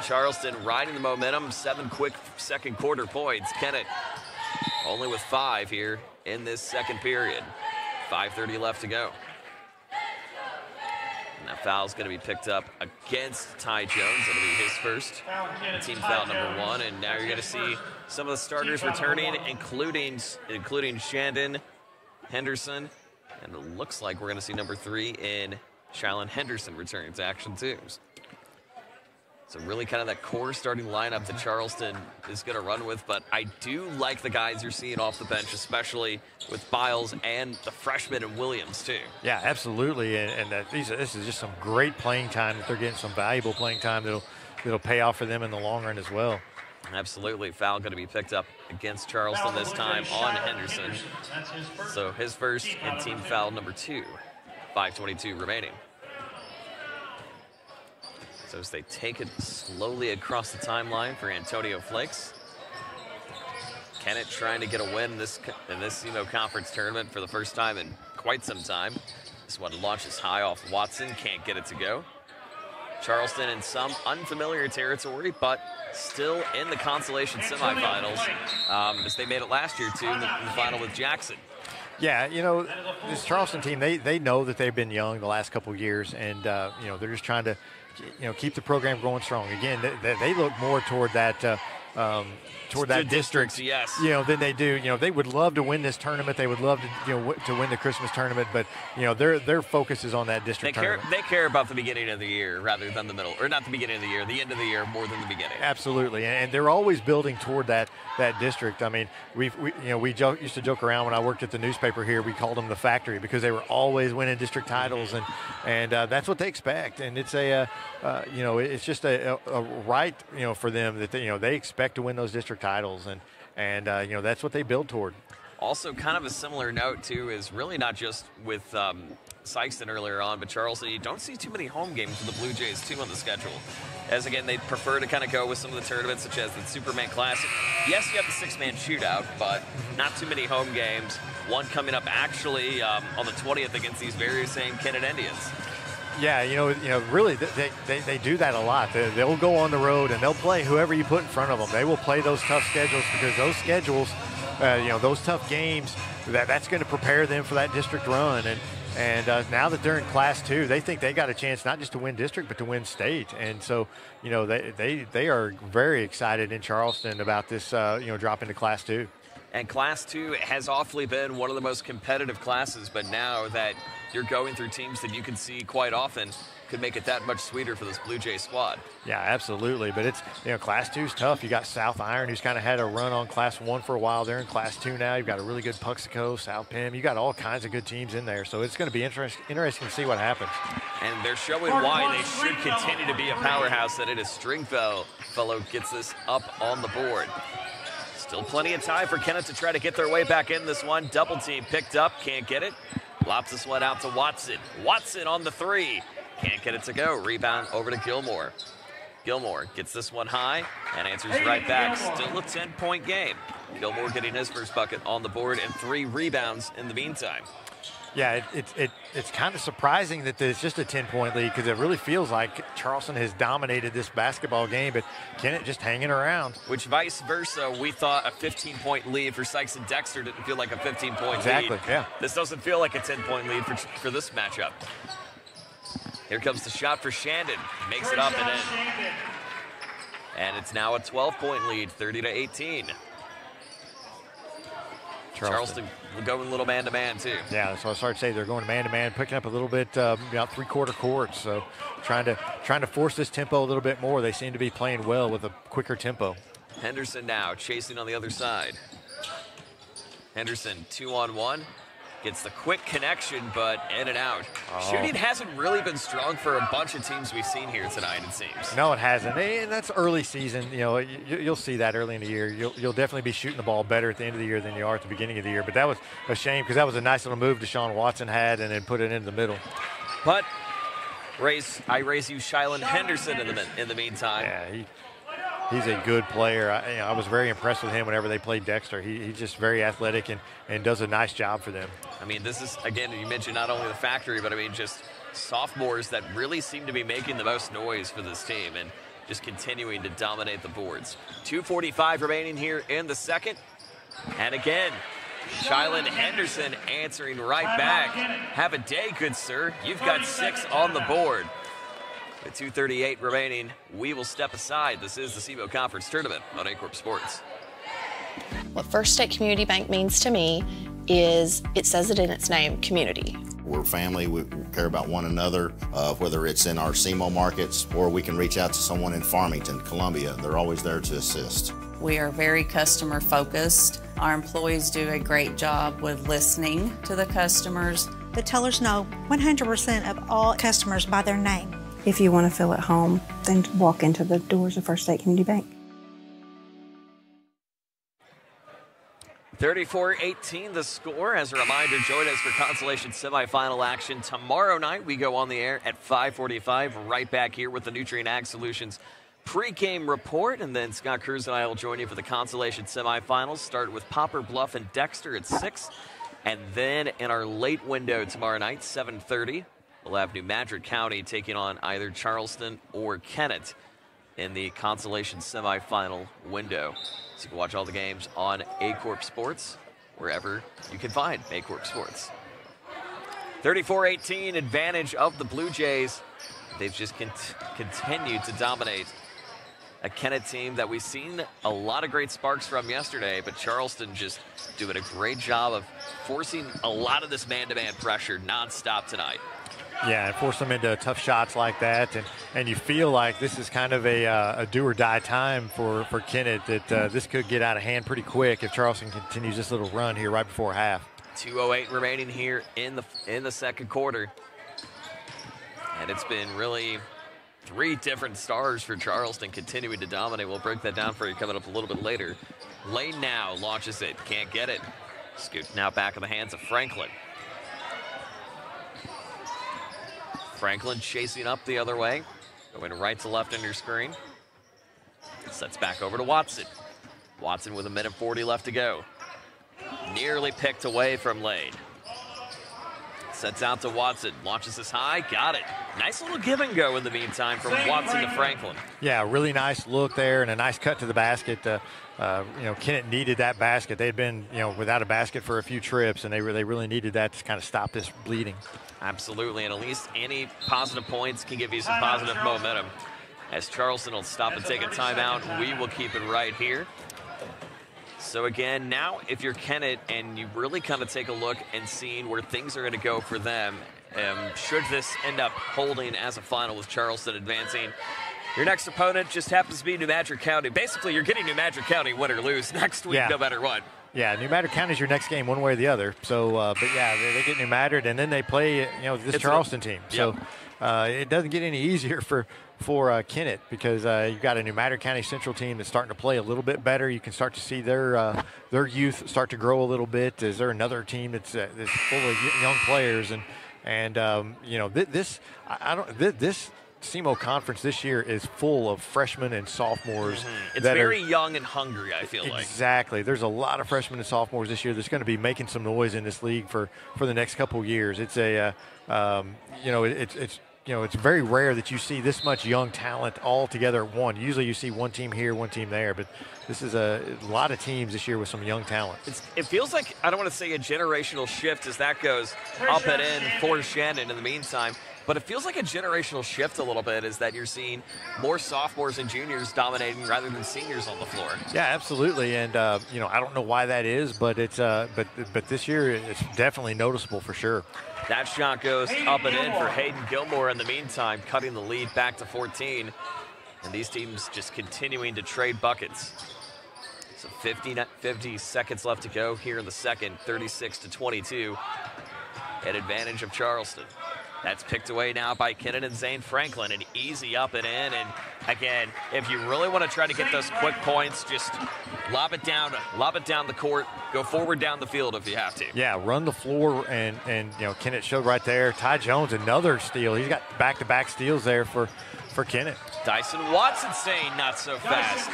Charleston riding the momentum, 7 quick second quarter points. Kennett only with 5 here in this second period. 5:30 left to go. And that foul's going to be picked up against Ty Jones. That'll be his first. Team foul number 1. And now you're going to see some of the starters returning, including Shandon Henderson. And it looks like we're going to see number 3 in Shylon Henderson returning to action too. So really kind of that core starting lineup that Charleston is going to run with. But I do like the guys you're seeing off the bench, especially with Biles and the freshman and Williams too. Yeah, absolutely. And this is just some great playing time that they're getting, some valuable playing time that'll pay off for them in the long run as well. Absolutely. Foul going to be picked up against Charleston this time on Henderson. So his first and team foul number 2. 5:22 remaining. So as they take it slowly across the timeline for Antonio Flakes. Kennett trying to get a win in this SEMO Conference tournament for the first time in quite some time. This one launches high off Watson, can't get it to go. Charleston in some unfamiliar territory, but still in the consolation semifinals, as they made it last year too in the final with Jackson. Yeah, this Charleston team, they know that they've been young the last couple of years, and they're just trying to keep the program going strong. Again, they look more toward that district, yes. Than they do. They would love to win this tournament. They would love to win the Christmas tournament, but their focus is on that district tournament. They care about the beginning of the year rather than the middle, or not the beginning of the year, the end of the year more than the beginning. Absolutely, and they're always building toward that district. I mean, we used to joke around when I worked at the newspaper here. We called them the factory because they were always winning district titles, and that's what they expect. And it's it's just a right for them that they expect to win those district titles, and that's what they build toward. Also, kind of a similar note too is really not just with Sikeston earlier on, but Charleston, you don't see too many home games for the Blue Jays too on the schedule. As again, they prefer to kind of go with some of the tournaments, such as the Superman Classic. Yes, you have the 6-man shootout, but not too many home games. One coming up actually on the 20th against these very same Kennett Indians. Yeah, really, they do that a lot. They'll go on the road and they'll play whoever you put in front of them. They will play those tough schedules because those schedules, those tough games, that's going to prepare them for that district run. And now that they're in Class 2, they think they got a chance not just to win district, but to win state. And so, they are very excited in Charleston about this, drop into Class 2. And Class 2 has awfully been one of the most competitive classes, but now that you're going through teams that you can see quite often, could make it that much sweeter for this Blue Jay squad. Yeah, absolutely. But it's, Class 2 is tough. You got South Iron, who's kind of had a run on Class 1 for a while. They're in Class 2 now. You've got a really good Puxico, South Pim. You got all kinds of good teams in there. So it's going to be interesting to see what happens. And they're showing why they should continue to be a powerhouse, that it is Stringfellow gets this up on the board. Still plenty of time for Kennett to try to get their way back in this one. Double team picked up, can't get it. Lobs this one out to Watson. Watson on the 3. Can't get it to go. Rebound over to Gilmore. Gilmore gets this one high and answers right back. Still a 10-point game. Gilmore getting his first bucket on the board and 3 rebounds in the meantime. Yeah, it's kind of surprising that it's just a 10-point lead because it really feels like Charleston has dominated this basketball game, but Kennett just hanging around. Which vice versa, we thought a 15-point lead for Sikeston Dexter didn't feel like a 15-point lead. Exactly, yeah. This doesn't feel like a 10-point lead for this matchup. Here comes the shot for Shandon. Makes it up and in. And it's now a 12-point lead, 30-18. Charleston going a little man-to-man, too. Yeah, so I started to say they're going man-to-man, picking up a little bit, about three-quarter courts. So trying to force this tempo a little bit more. They seem to be playing well with a quicker tempo. Henderson now chasing on the other side. Henderson 2-on-1. Gets the quick connection, but in and out. Shooting hasn't really been strong for a bunch of teams we've seen here tonight, it seems. No, it hasn't. And that's early season. You know, you'll see that early in the year. You'll definitely be shooting the ball better at the end of the year than you are at the beginning of the year. But that was a shame because that was a nice little move Deshaun Watson had and then put it into the middle. But I raise you Shilan Henderson in the meantime. Yeah, he's a good player. I was very impressed with him whenever they played Dexter. He's just very athletic and does a nice job for them. I mean, this is, again, you mentioned not only the factory, but I mean just sophomores that really seem to be making the most noise for this team and just continuing to dominate the boards. 2:45 remaining here in the second. And again, Shilan Henderson answering right back. Have a day, good sir. You've got 6 on the board. With 2:38 remaining, we will step aside. This is the SEMO Conference Tournament on Aycorp Sports. What First State Community Bank means to me is, it says it in its name, community. We're family, we care about one another, whether it's in our SEMO markets or we can reach out to someone in Farmington, Columbia. They're always there to assist. We are very customer focused. Our employees do a great job with listening to the customers. The tellers know 100% of all customers by their name. If you want to feel at home, then walk into the doors of First State Community Bank. 34-18 the score. As a reminder, join us for consolation semifinal action tomorrow night. We go on the air at 5:45, right back here with the Nutrient Ag Solutions pregame report, and then Scott Cruz and I will join you for the consolation semifinals. Start with Poplar, Bluff, and Dexter at 6, and then in our late window tomorrow night, 7:30, we'll have New Madrid County taking on either Charleston or Kennett in the consolation semifinal window. So you can watch all the games on Aycorp Sports, wherever you can find Aycorp Sports. 34-18, advantage of the Blue Jays. They've just continued to dominate a Kennett team that we've seen a lot of great sparks from yesterday, but Charleston just doing a great job of forcing a lot of this man-to-man pressure nonstop tonight. Yeah, and force them into tough shots like that, and you feel like this is kind of a do-or-die time for Kennett, that this could get out of hand pretty quick if Charleston continues this little run here right before half. 2:08 remaining here in the second quarter, and it's been really 3 different stars for Charleston continuing to dominate. We'll break that down for you coming up a little bit later. Lane now launches it, can't get it. Scoot now back in the hands of Franklin. Franklin chasing up the other way, going right to left on your screen. Sets back over to Watson. Watson with 1:40 left to go. Nearly picked away from Lane. Sets out to Watson, launches this high, got it. Nice little give and go in the meantime from Watson to Franklin. Yeah, really nice look there and a nice cut to the basket. Kennett needed that basket. They'd been, without a basket for a few trips, and they really needed that to kind of stop this bleeding. Absolutely, and at least any positive points can give you some positive momentum. As Charleston will stop and take a timeout, we will keep it right here. So again, now if you're Kennett and you really kind of take a look and seeing where things are going to go for them, should this end up holding as a final with Charleston advancing, your next opponent just happens to be New Madrid County. Basically, you're getting New Madrid County win or lose next week, no matter what. Yeah, New Madrid County is your next game one way or the other. So, but yeah, they get New Madrid, and then they play, this Charleston team. So it doesn't get any easier for Kennett because you've got a New Madrid County Central team that's starting to play a little bit better. You can start to see their youth start to grow a little bit. Is there another team that's full of young players, this SEMO Conference this year is full of freshmen and sophomores. It's very young and hungry, I feel like. Exactly. There's a lot of freshmen and sophomores this year that's going to be making some noise in this league for the next couple of years. It's it's very rare that you see this much young talent all together at one. Usually you see one team here, one team there, but this is a lot of teams this year with some young talent. It feels like, I don't want to say a generational shift as that goes up and in for Shannon in the meantime, but it feels like a generational shift a little bit is that you're seeing more sophomores and juniors dominating rather than seniors on the floor. Yeah, absolutely. And, I don't know why that is, but it's but this year it's definitely noticeable for sure. That shot goes up and in for Hayden Gilmore in the meantime, cutting the lead back to 14. And these teams just continuing to trade buckets. So 50 seconds left to go here in the second, 36-22. At advantage of Charleston. That's picked away now by Kennett and Zane Franklin. An easy up and in. And again, if you really want to try to get those quick points, just lob it down the court, go forward down the field if you have to. Yeah, run the floor, and Kennett showed right there. Ty Jones, another steal. He's got back-to-back steals there for Kennett. Dyson Watson saying not so fast.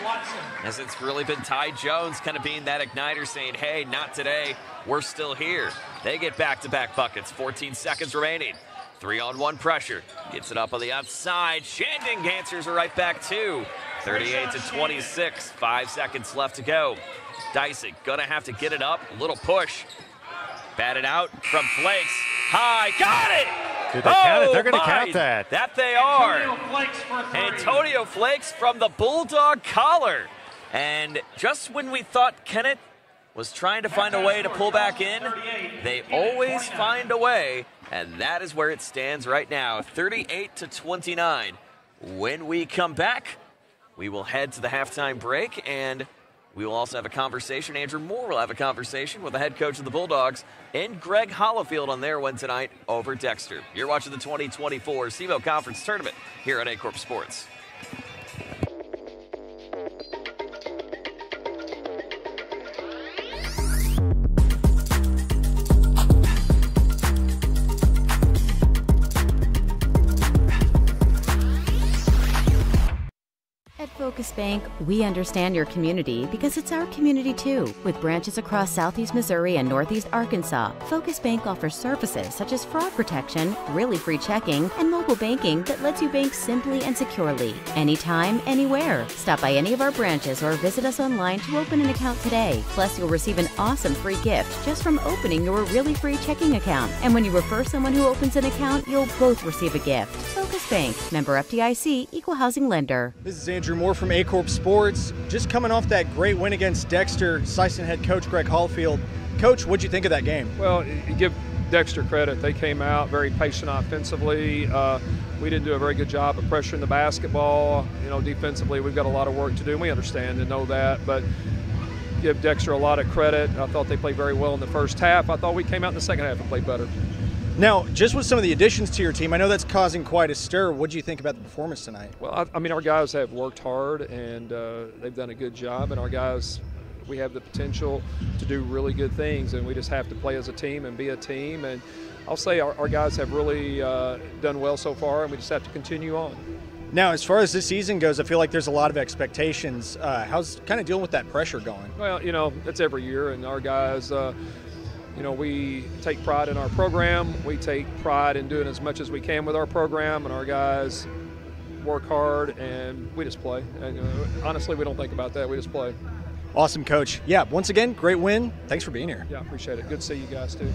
As it's really been Ty Jones kind of being that igniter saying, hey, not today, we're still here. They get back-to-back buckets, 14 seconds remaining. 3-on-1 pressure. Gets it up on the outside. Shanding answers are right back too. 38-26. 5 seconds left to go. Dyson gonna have to get it up. A little push. Batted out from Flakes. High. Got it! Did they count it? They're gonna count that. That they are. Antonio Flakes from the Bulldog collar. And just when we thought Kennett was trying to find a way to pull back in, they always find a way. And that is where it stands right now, 38-29. When we come back, we will head to the halftime break, and we will also have a conversation. Andrew Moore will have a conversation with the head coach of the Bulldogs and Greg Hollifield on their win tonight over Dexter. You're watching the 2024 SEMO Conference Tournament here at Aycorp Sports. Focus Bank, we understand your community because it's our community too. With branches across Southeast Missouri and Northeast Arkansas, Focus Bank offers services such as fraud protection, really free checking, and mobile banking that lets you bank simply and securely. Anytime, anywhere. Stop by any of our branches or visit us online to open an account today. Plus, you'll receive an awesome free gift just from opening your really free checking account. And when you refer someone who opens an account, you'll both receive a gift. Focus Bank, member FDIC, equal housing lender. This is Andrew Moore from Aycorp Sports. Just coming off that great win against Dexter, Sikeston head coach Greg Hollifield. Coach, what'd you think of that game? Well, you give Dexter credit. They came out very patient offensively. We didn't do a very good job of pressuring the basketball. Defensively, we've got a lot of work to do, and we understand and know that, but give Dexter a lot of credit. I thought they played very well in the first half. I thought we came out in the second half and played better. Now, just with some of the additions to your team, I know that's causing quite a stir. What do you think about the performance tonight? Well, I mean, our guys have worked hard, and they've done a good job, and our guys, we have the potential to do really good things, and we just have to play as a team and be a team. And I'll say our guys have really done well so far, and we just have to continue on. Now, as far as this season goes, I feel like there's a lot of expectations. How's kind of dealing with that pressure going? Well, it's every year, and our guys, we take pride in our program. We take pride in doing as much as we can with our program, and our guys work hard, and we just play. And honestly, we don't think about that. We just play. Awesome, Coach. Yeah, once again, great win. Thanks for being here. Yeah, appreciate it. Good to see you guys, too.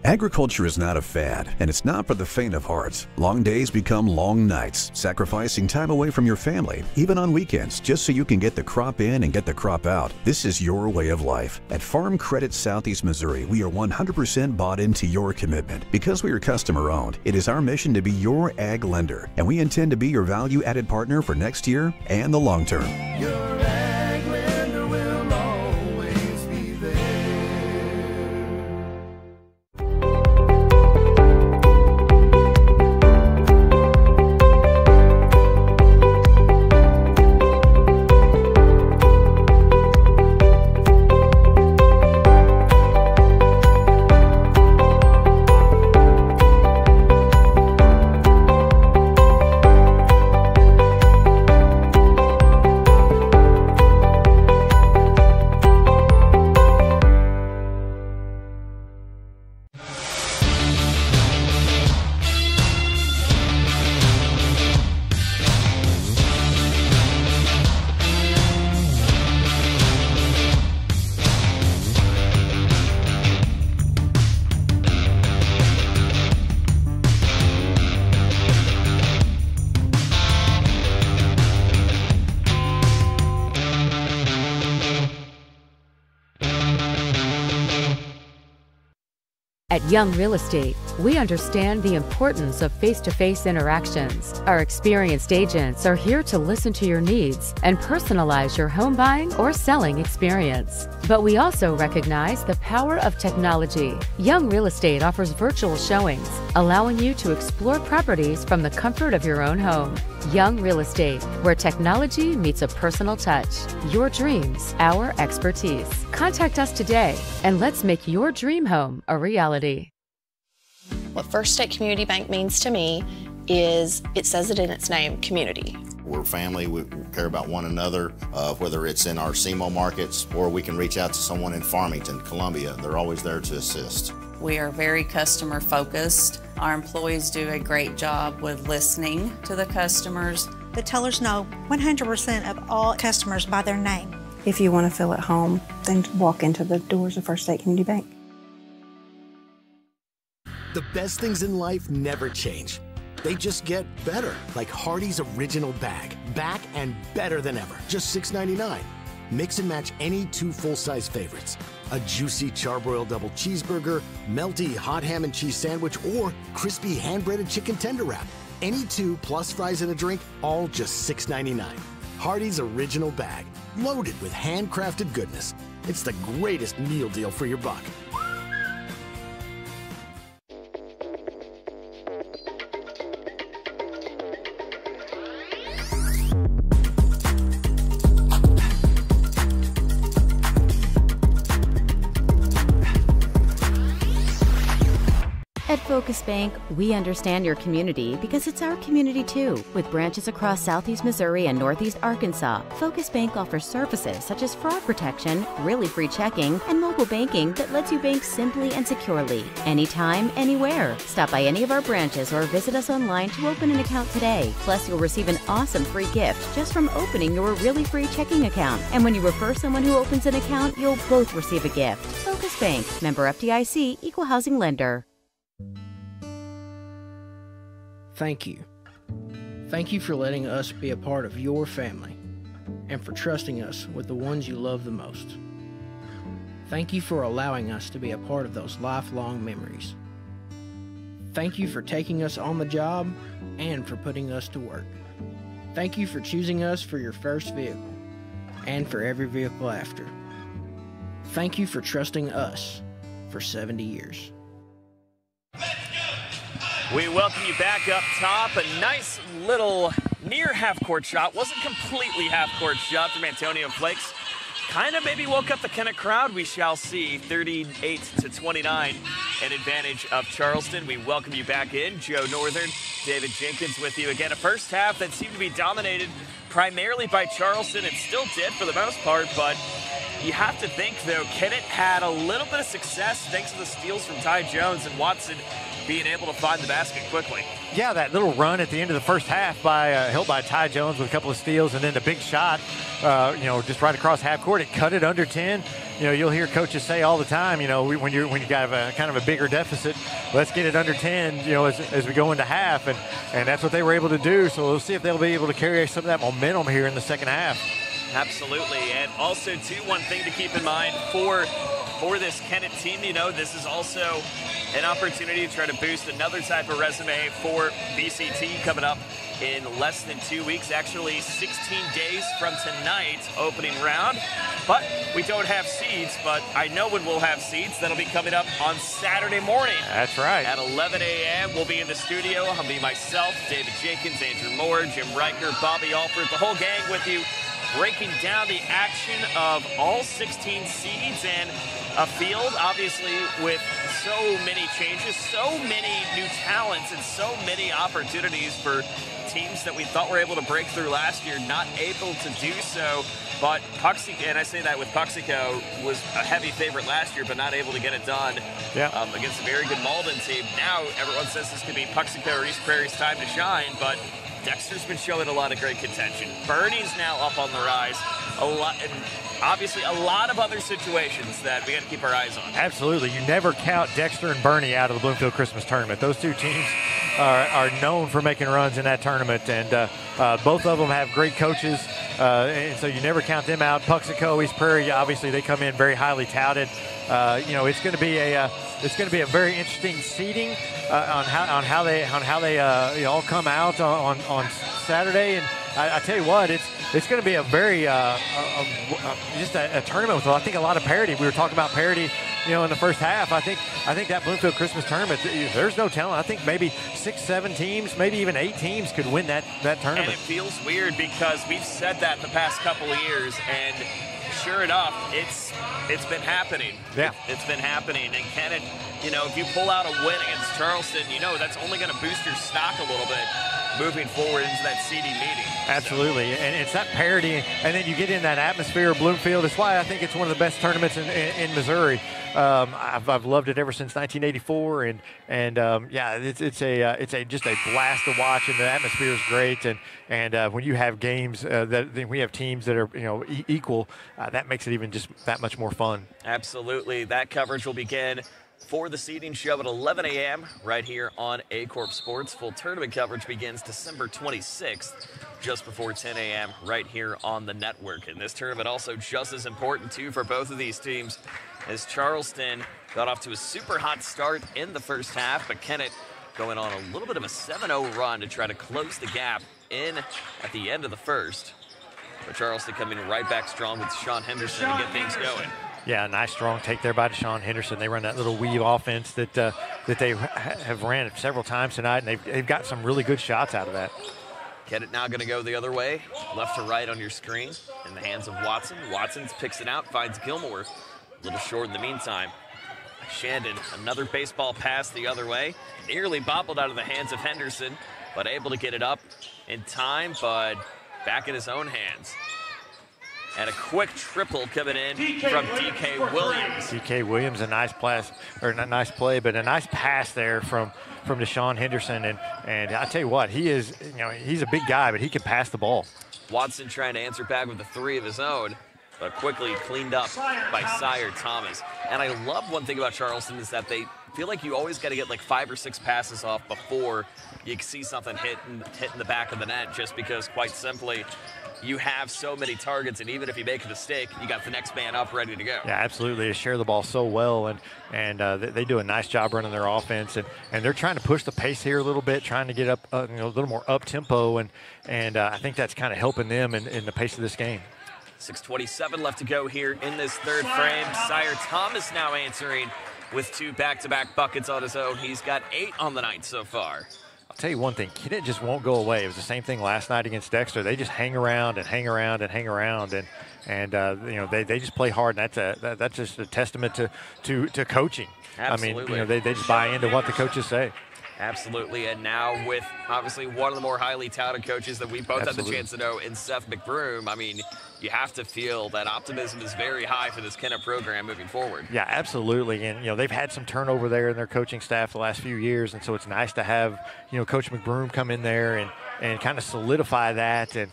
Agriculture is not a fad, and it's not for the faint of heart. Long days become long nights, sacrificing time away from your family, even on weekends, just so you can get the crop in and get the crop out. This is your way of life. At Farm Credit Southeast Missouri, we are 100% bought into your commitment. Because we are customer-owned, it is our mission to be your ag lender, and we intend to be your value-added partner for next year and the long term. Your ag lender will always be there. At Young Real Estate, we understand the importance of face-to-face interactions. Our experienced agents are here to listen to your needs and personalize your home buying or selling experience. But we also recognize the power of technology. Young Real Estate offers virtual showings, allowing you to explore properties from the comfort of your own home. Young Real Estate, where technology meets a personal touch. Your dreams, our expertise. Contact us today and let's make your dream home a reality. What First State Community Bank means to me is, it says it in its name, community. We're family, we care about one another, whether it's in our SEMO markets or we can reach out to someone in Farmington, Columbia. They're always there to assist. We are very customer focused. Our employees do a great job with listening to the customers. The tellers know 100% of all customers by their name. If you want to feel at home, then walk into the doors of First State Community Bank. The best things in life never change. They just get better, like Hardee's Original Bag. Back and better than ever. Just $6.99. Mix and match any two full-size favorites. A juicy charbroiled double cheeseburger, melty hot ham and cheese sandwich, or crispy hand-breaded chicken tender wrap. Any two plus fries and a drink, all just $6.99. Hardee's Original Bag, loaded with handcrafted goodness. It's the greatest meal deal for your buck. At Focus Bank, we understand your community because it's our community too. With branches across Southeast Missouri and Northeast Arkansas, Focus Bank offers services such as fraud protection, really free checking, and mobile banking that lets you bank simply and securely, anytime, anywhere. Stop by any of our branches or visit us online to open an account today. Plus, you'll receive an awesome free gift just from opening your really free checking account. And when you refer someone who opens an account, you'll both receive a gift. Focus Bank, member FDIC, equal housing lender. Thank you. Thank you for letting us be a part of your family and for trusting us with the ones you love the most. Thank you for allowing us to be a part of those lifelong memories. Thank you for taking us on the job and for putting us to work. Thank you for choosing us for your first vehicle and for every vehicle after. Thank you for trusting us for 70 years. We welcome you back up top. A nice little near half-court shot. Wasn't completely half-court shot from Antonio Flakes. Kind of maybe woke up the Kennett crowd. We shall see. 38-29, an advantage of Charleston. We welcome you back in. Joe Northern, David Jenkins with you again. A first half that seemed to be dominated primarily by Charleston. It still did for the most part, but you have to think, though, Kennett had a little bit of success thanks to the steals from Ty Jones, and Watson being able to find the basket quickly. Yeah, that little run at the end of the first half helped by Ty Jones with a couple of steals, and then the big shot, just right across half court. It cut it under 10. You'll hear coaches say all the time, when you got kind of a bigger deficit, let's get it under 10, as we go into half, and that's what they were able to do. So we'll see if they'll be able to carry some of that momentum here in the second half. Absolutely, and also too, one thing to keep in mind for this Kennett team, this is also an opportunity to try to boost another type of resume for BCT coming up in less than 2 weeks, actually 16 days from tonight, opening round. But we don't have seeds, but I know when we'll have seeds. That'll be coming up on Saturday morning. That's right. At 11 a.m., we'll be in the studio. I'll be myself, David Jenkins, Andrew Moore, Jim Riker, Bobby Alford, the whole gang with you, breaking down the action of all 16 seeds and a field, obviously, with so many changes, so many new talents, and so many opportunities for teams that we thought were able to break through last year, not able to do so. But Puxico, and I say that with Puxico, was a heavy favorite last year, but not able to get it done against a very good Malden team. Now everyone says this could be Puxico or East Prairie's time to shine, but Dexter's been showing a lot of great contention. Bernie's now up on the rise. And obviously a lot of other situations that we got to keep our eyes on. Absolutely. You never count Dexter and Bernie out of the Bloomfield Christmas Tournament. Those two teams are known for making runs in that tournament, and both of them have great coaches, and so you never count them out. Puxico, East Prairie, obviously they come in very highly touted. It's going to be a very interesting seeding on how they all come out on Saturday. And I tell you what, it's going to be a very just a tournament with, I think, a lot of parity. We were talking about parity, in the first half. I think that Bloomfield Christmas Tournament, there's no telling. I think maybe 6, 7 teams, maybe even 8 teams could win that tournament. And it feels weird because we've said that the past couple of years, and sure enough, it's been happening. Yeah. It's been happening. And Kennett, if you pull out a win against Charleston, that's only going to boost your stock a little bit moving forward into that seeding meeting. Absolutely, and it's that parity, and then you get in that atmosphere of Bloomfield. That's why I think it's one of the best tournaments in Missouri. I've loved it ever since 1984, and it's just a blast to watch, and the atmosphere is great. And when you have games that we have teams that are equal, that makes it even just that much more fun. Absolutely, that coverage will begin for the seeding show at 11 a.m. right here on Aycorp Sports. Full tournament coverage begins December 26th, just before 10 a.m. right here on the network. And this tournament also just as important, too, for both of these teams, as Charleston got off to a super hot start in the first half, but Kennett going on a little bit of a 7-0 run to try to close the gap in at the end of the first. But Charleston coming right back strong with Sean Henderson to get things going. Yeah, nice strong take there by Deshaun Henderson. They run that little weave offense that they have ran several times tonight, and they've got some really good shots out of that. Kennett now going to go the other way, left to right on your screen, in the hands of Watson. Watson picks it out, finds Gilmore, a little short in the meantime. Shandon, another baseball pass the other way, nearly bobbled out of the hands of Henderson, but able to get it up in time, but back in his own hands. And a quick triple coming in from D.K. Williams. D.K. Williams, a nice pass, or not nice play, but a nice pass there from Deshaun Henderson. And I tell you what, he's a big guy, but he can pass the ball. Watson trying to answer back with a 3 of his own, but quickly cleaned up by Sire Thomas. And I love one thing about Charleston is that they feel like you always got to get like 5 or 6 passes off before you see something hit in the back of the net, just because, quite simply, you have so many targets, and even if you make a mistake, you got the next man up ready to go. Yeah, absolutely. They share the ball so well, and they do a nice job running their offense, and they're trying to push the pace here a little bit, trying to get up a little more up tempo, and I think that's kind of helping them in the pace of this game. 6:27 left to go here in this third frame. Sire Thomas now answering with 2 back-to-back buckets on his own. He's got 8 on the night so far. I'll tell you one thing, Kennett just won't go away. It was the same thing last night against Dexter. They just hang around and hang around and hang around, and they just play hard. And that's just a testament to coaching. Absolutely. I mean, they just buy into what the coaches say. Absolutely, and now with obviously one of the more highly touted coaches that we both had the chance to know in Seth McBroom, I mean, you have to feel that optimism is very high for this Kennett program moving forward. Yeah, absolutely, and they've had some turnover there in their coaching staff the last few years, and so it's nice to have Coach McBroom come in there and kind of solidify that, and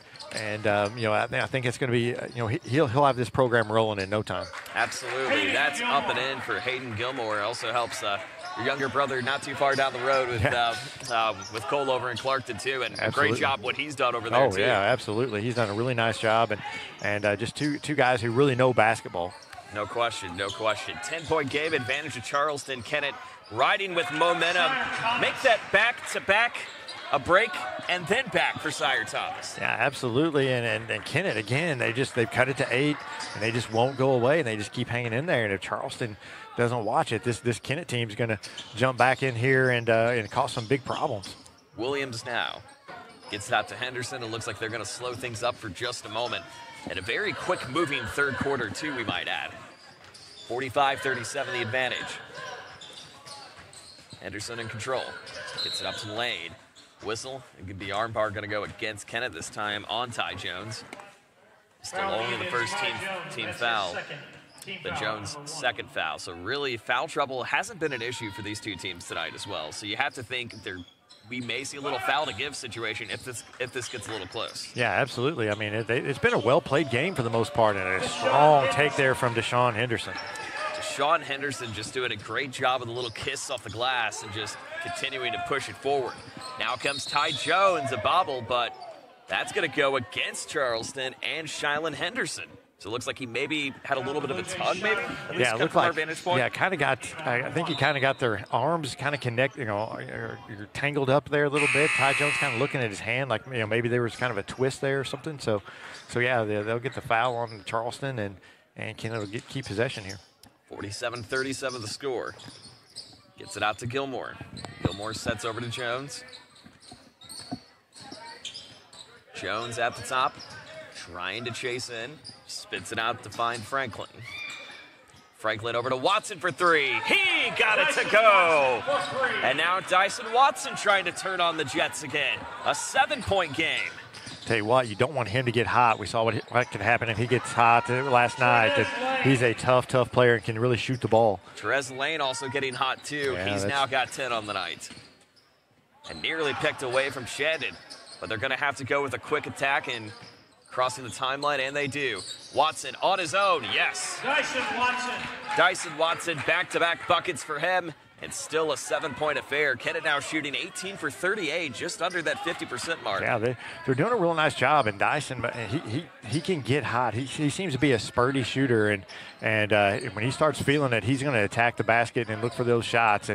I think it's going to be he'll have this program rolling in no time. Absolutely, that's up and in for Hayden Gilmore. Also helps your younger brother not too far down the road with Cole over in Clarkton too, and a great job what he's done over there too. Oh yeah, absolutely, he's done a really nice job, and just two guys who really know basketball. No question, no question. 10-point game advantage to Charleston. Kennett riding with momentum. Make that back-to-back a break and then back for Sire Thomas. Yeah, absolutely. And Kennett, again, they've cut it to 8, and they just won't go away, and they just keep hanging in there. And if Charleston doesn't watch it, this Kennett team's going to jump back in here and cause some big problems. Williams now gets it out to Henderson. It looks like they're going to slow things up for just a moment. And a very quick-moving third quarter, too, we might add. 45-37 the advantage. Henderson in control. Gets it up to the lane. Whistle. It could be armbar going to go against Kennett this time on Ty Jones. Still only the first team foul. But Jones' second foul. So really, foul trouble hasn't been an issue for these two teams tonight as well. So you have to think we may see a little foul to give situation if this gets a little close. Yeah, absolutely. I mean, it's been a well-played game for the most part, and a strong take there from Deshaun Henderson. Deshaun Henderson just doing a great job with a little kiss off the glass and just continuing to push it forward. Now comes Ty Jones, a bobble, but that's going to go against Charleston and Shylan Henderson. So it looks like he maybe had a little bit of a tug, maybe? At least yeah, it looked from like, our vantage point. Yeah, I think he kind of got their arms kind of connected, you're tangled up there a little bit. Ty Jones kind of looking at his hand like, maybe there was kind of a twist there or something. So yeah, they'll get the foul on Charleston, and Kennett will keep possession here. 47-37 the score. Gets it out to Gilmore. Gilmore sets over to Jones. Jones at the top, trying to chase in. Spits it out to find Franklin. Franklin over to Watson for 3. He got it to go. And now Dyson Watson trying to turn on the Jets again. A 7-point game. Tell you what, you don't want him to get hot. We saw what can happen if he gets hot last night. He's a tough player and can really shoot the ball. Therese Lane also getting hot too. Yeah, he's now got 10 on the night. And nearly picked away from Shandon. But they're going to have to go with a quick attack and crossing the timeline, and they do. Watson on his own, yes. Dyson Watson, back-to-back buckets for him, and still a 7-point affair. Kennett now shooting 18 for 38, just under that 50% mark. Yeah, they're doing a real nice job, and Dyson, he can get hot. He seems to be a spurty shooter, and when he starts feeling it, he's going to attack the basket and look for those shots,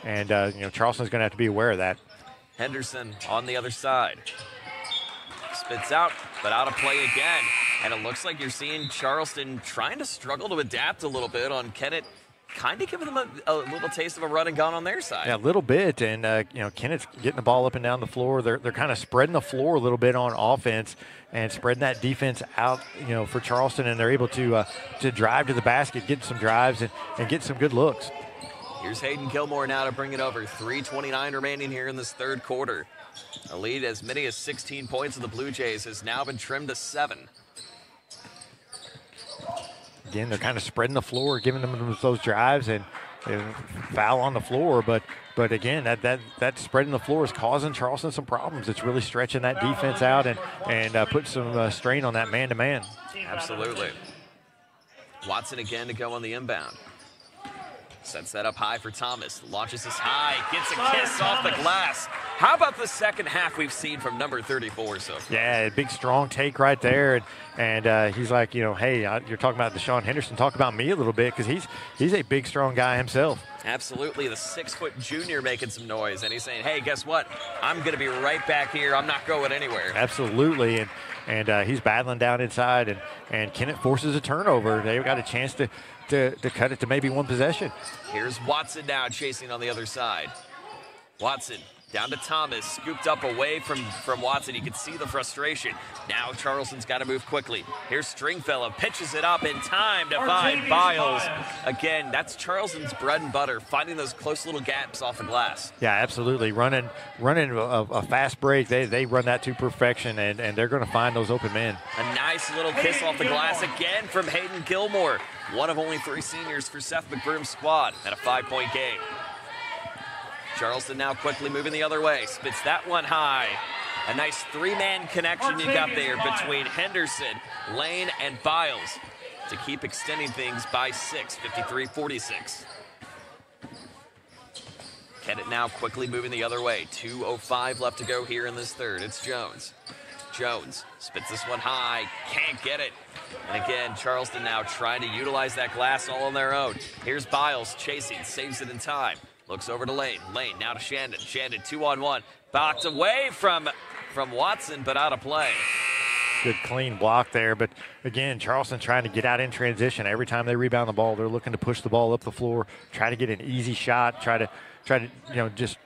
and Charleston's going to have to be aware of that. Henderson on the other side. Spits out, but out of play again. And it looks like you're seeing Charleston trying to struggle to adapt a little bit on Kennett, kind of giving them a little taste of a run and gun on their side. Yeah, a little bit. And, Kennett's getting the ball up and down the floor. They're kind of spreading the floor a little bit on offense and spreading that defense out, for Charleston. And they're able to drive to the basket, get some drives, and get some good looks. Here's Hayden Gilmore now to bring it over. 3:29 remaining here in this third quarter. A lead as many as 16 points of the Blue Jays has now been trimmed to 7. Again, they're kind of spreading the floor, giving them those drives and foul on the floor. But again, that spreading the floor is causing Charleston some problems. It's really stretching that defense out and putting some strain on that man-to-man. Absolutely. Watson again to go on the inbound. Sets that up high for Thomas. Launches this high. Gets a kiss off the glass. How about the second half we've seen from number 34 so far? Yeah, big, strong take right there. And he's like, hey, you're talking about Deshaun Henderson. Talk about me a little bit because he's a big, strong guy himself. Absolutely. The 6-foot junior making some noise. And he's saying, hey, guess what? I'm going to be right back here. I'm not going anywhere. Absolutely. And he's battling down inside. And Kennett forces a turnover. They've got a chance to cut it to maybe one possession. Here's Watson now chasing on the other side. Watson Down to Thomas, scooped up away from Watson. You can see the frustration. Now Charleston's got to move quickly. Here's Stringfellow, pitches it up in time to find Biles. Again, that's Charleston's bread and butter, finding those close little gaps off the glass. Yeah, absolutely. Running a fast break, they run that to perfection, and they're going to find those open men. A nice little kiss off the glass again from Hayden Gilmore. One of only 3 seniors for Seth McBroom's squad at a 5-point game. Charleston now quickly moving the other way. Spits that one high. A nice 3-man connection you got there between Henderson, Lane, and Biles to keep extending things by 6, 53-46. Kennett now quickly moving the other way. 2:05 left to go here in this third. It's Jones. Jones spits this one high, can't get it. And again, Charleston now trying to utilize that glass all on their own. Here's Biles chasing, saves it in time. Looks over to Lane. Lane now to Shandon. Shandon 2-on-1. Blocked away from Watson, but out of play. Good clean block there. But again, Charleston trying to get out in transition. Every time they rebound the ball, they're looking to push the ball up the floor, try to get an easy shot, try to just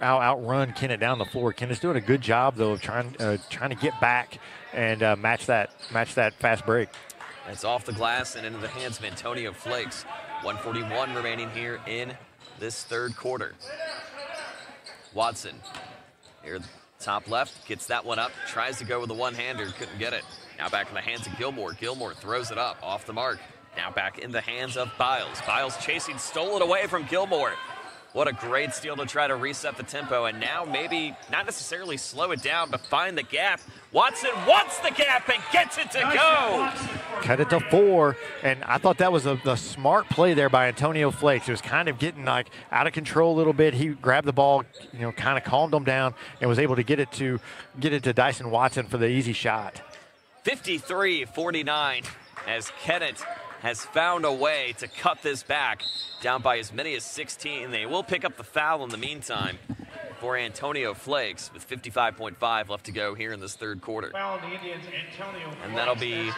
outrun Kennett down the floor. Kennett's doing a good job though of trying to get back and match that fast break. It's off the glass and into the hands of Antonio Flakes. 1:41 remaining here in this third quarter. Watson here, top left, gets that one up, tries to go with a one-hander, couldn't get it. Now back in the hands of Gilmore. Gilmore throws it up, off the mark. Now back in the hands of Biles. Biles chasing, stole it away from Gilmore. What a great steal to try to reset the tempo, and now maybe not necessarily slow it down, but find the gap. Watson wants the gap and gets it to go. Cut it to 4, and I thought that was the smart play there by Antonio Flakes. It was kind of getting like out of control a little bit. He grabbed the ball, kind of calmed him down, and was able to get it to Dyson Watson for the easy shot. 53-49 as Kennett has found a way to cut this back down by as many as 16. They will pick up the foul in the meantime for Antonio Flakes with 55.5 left to go here in this third quarter. And that'll be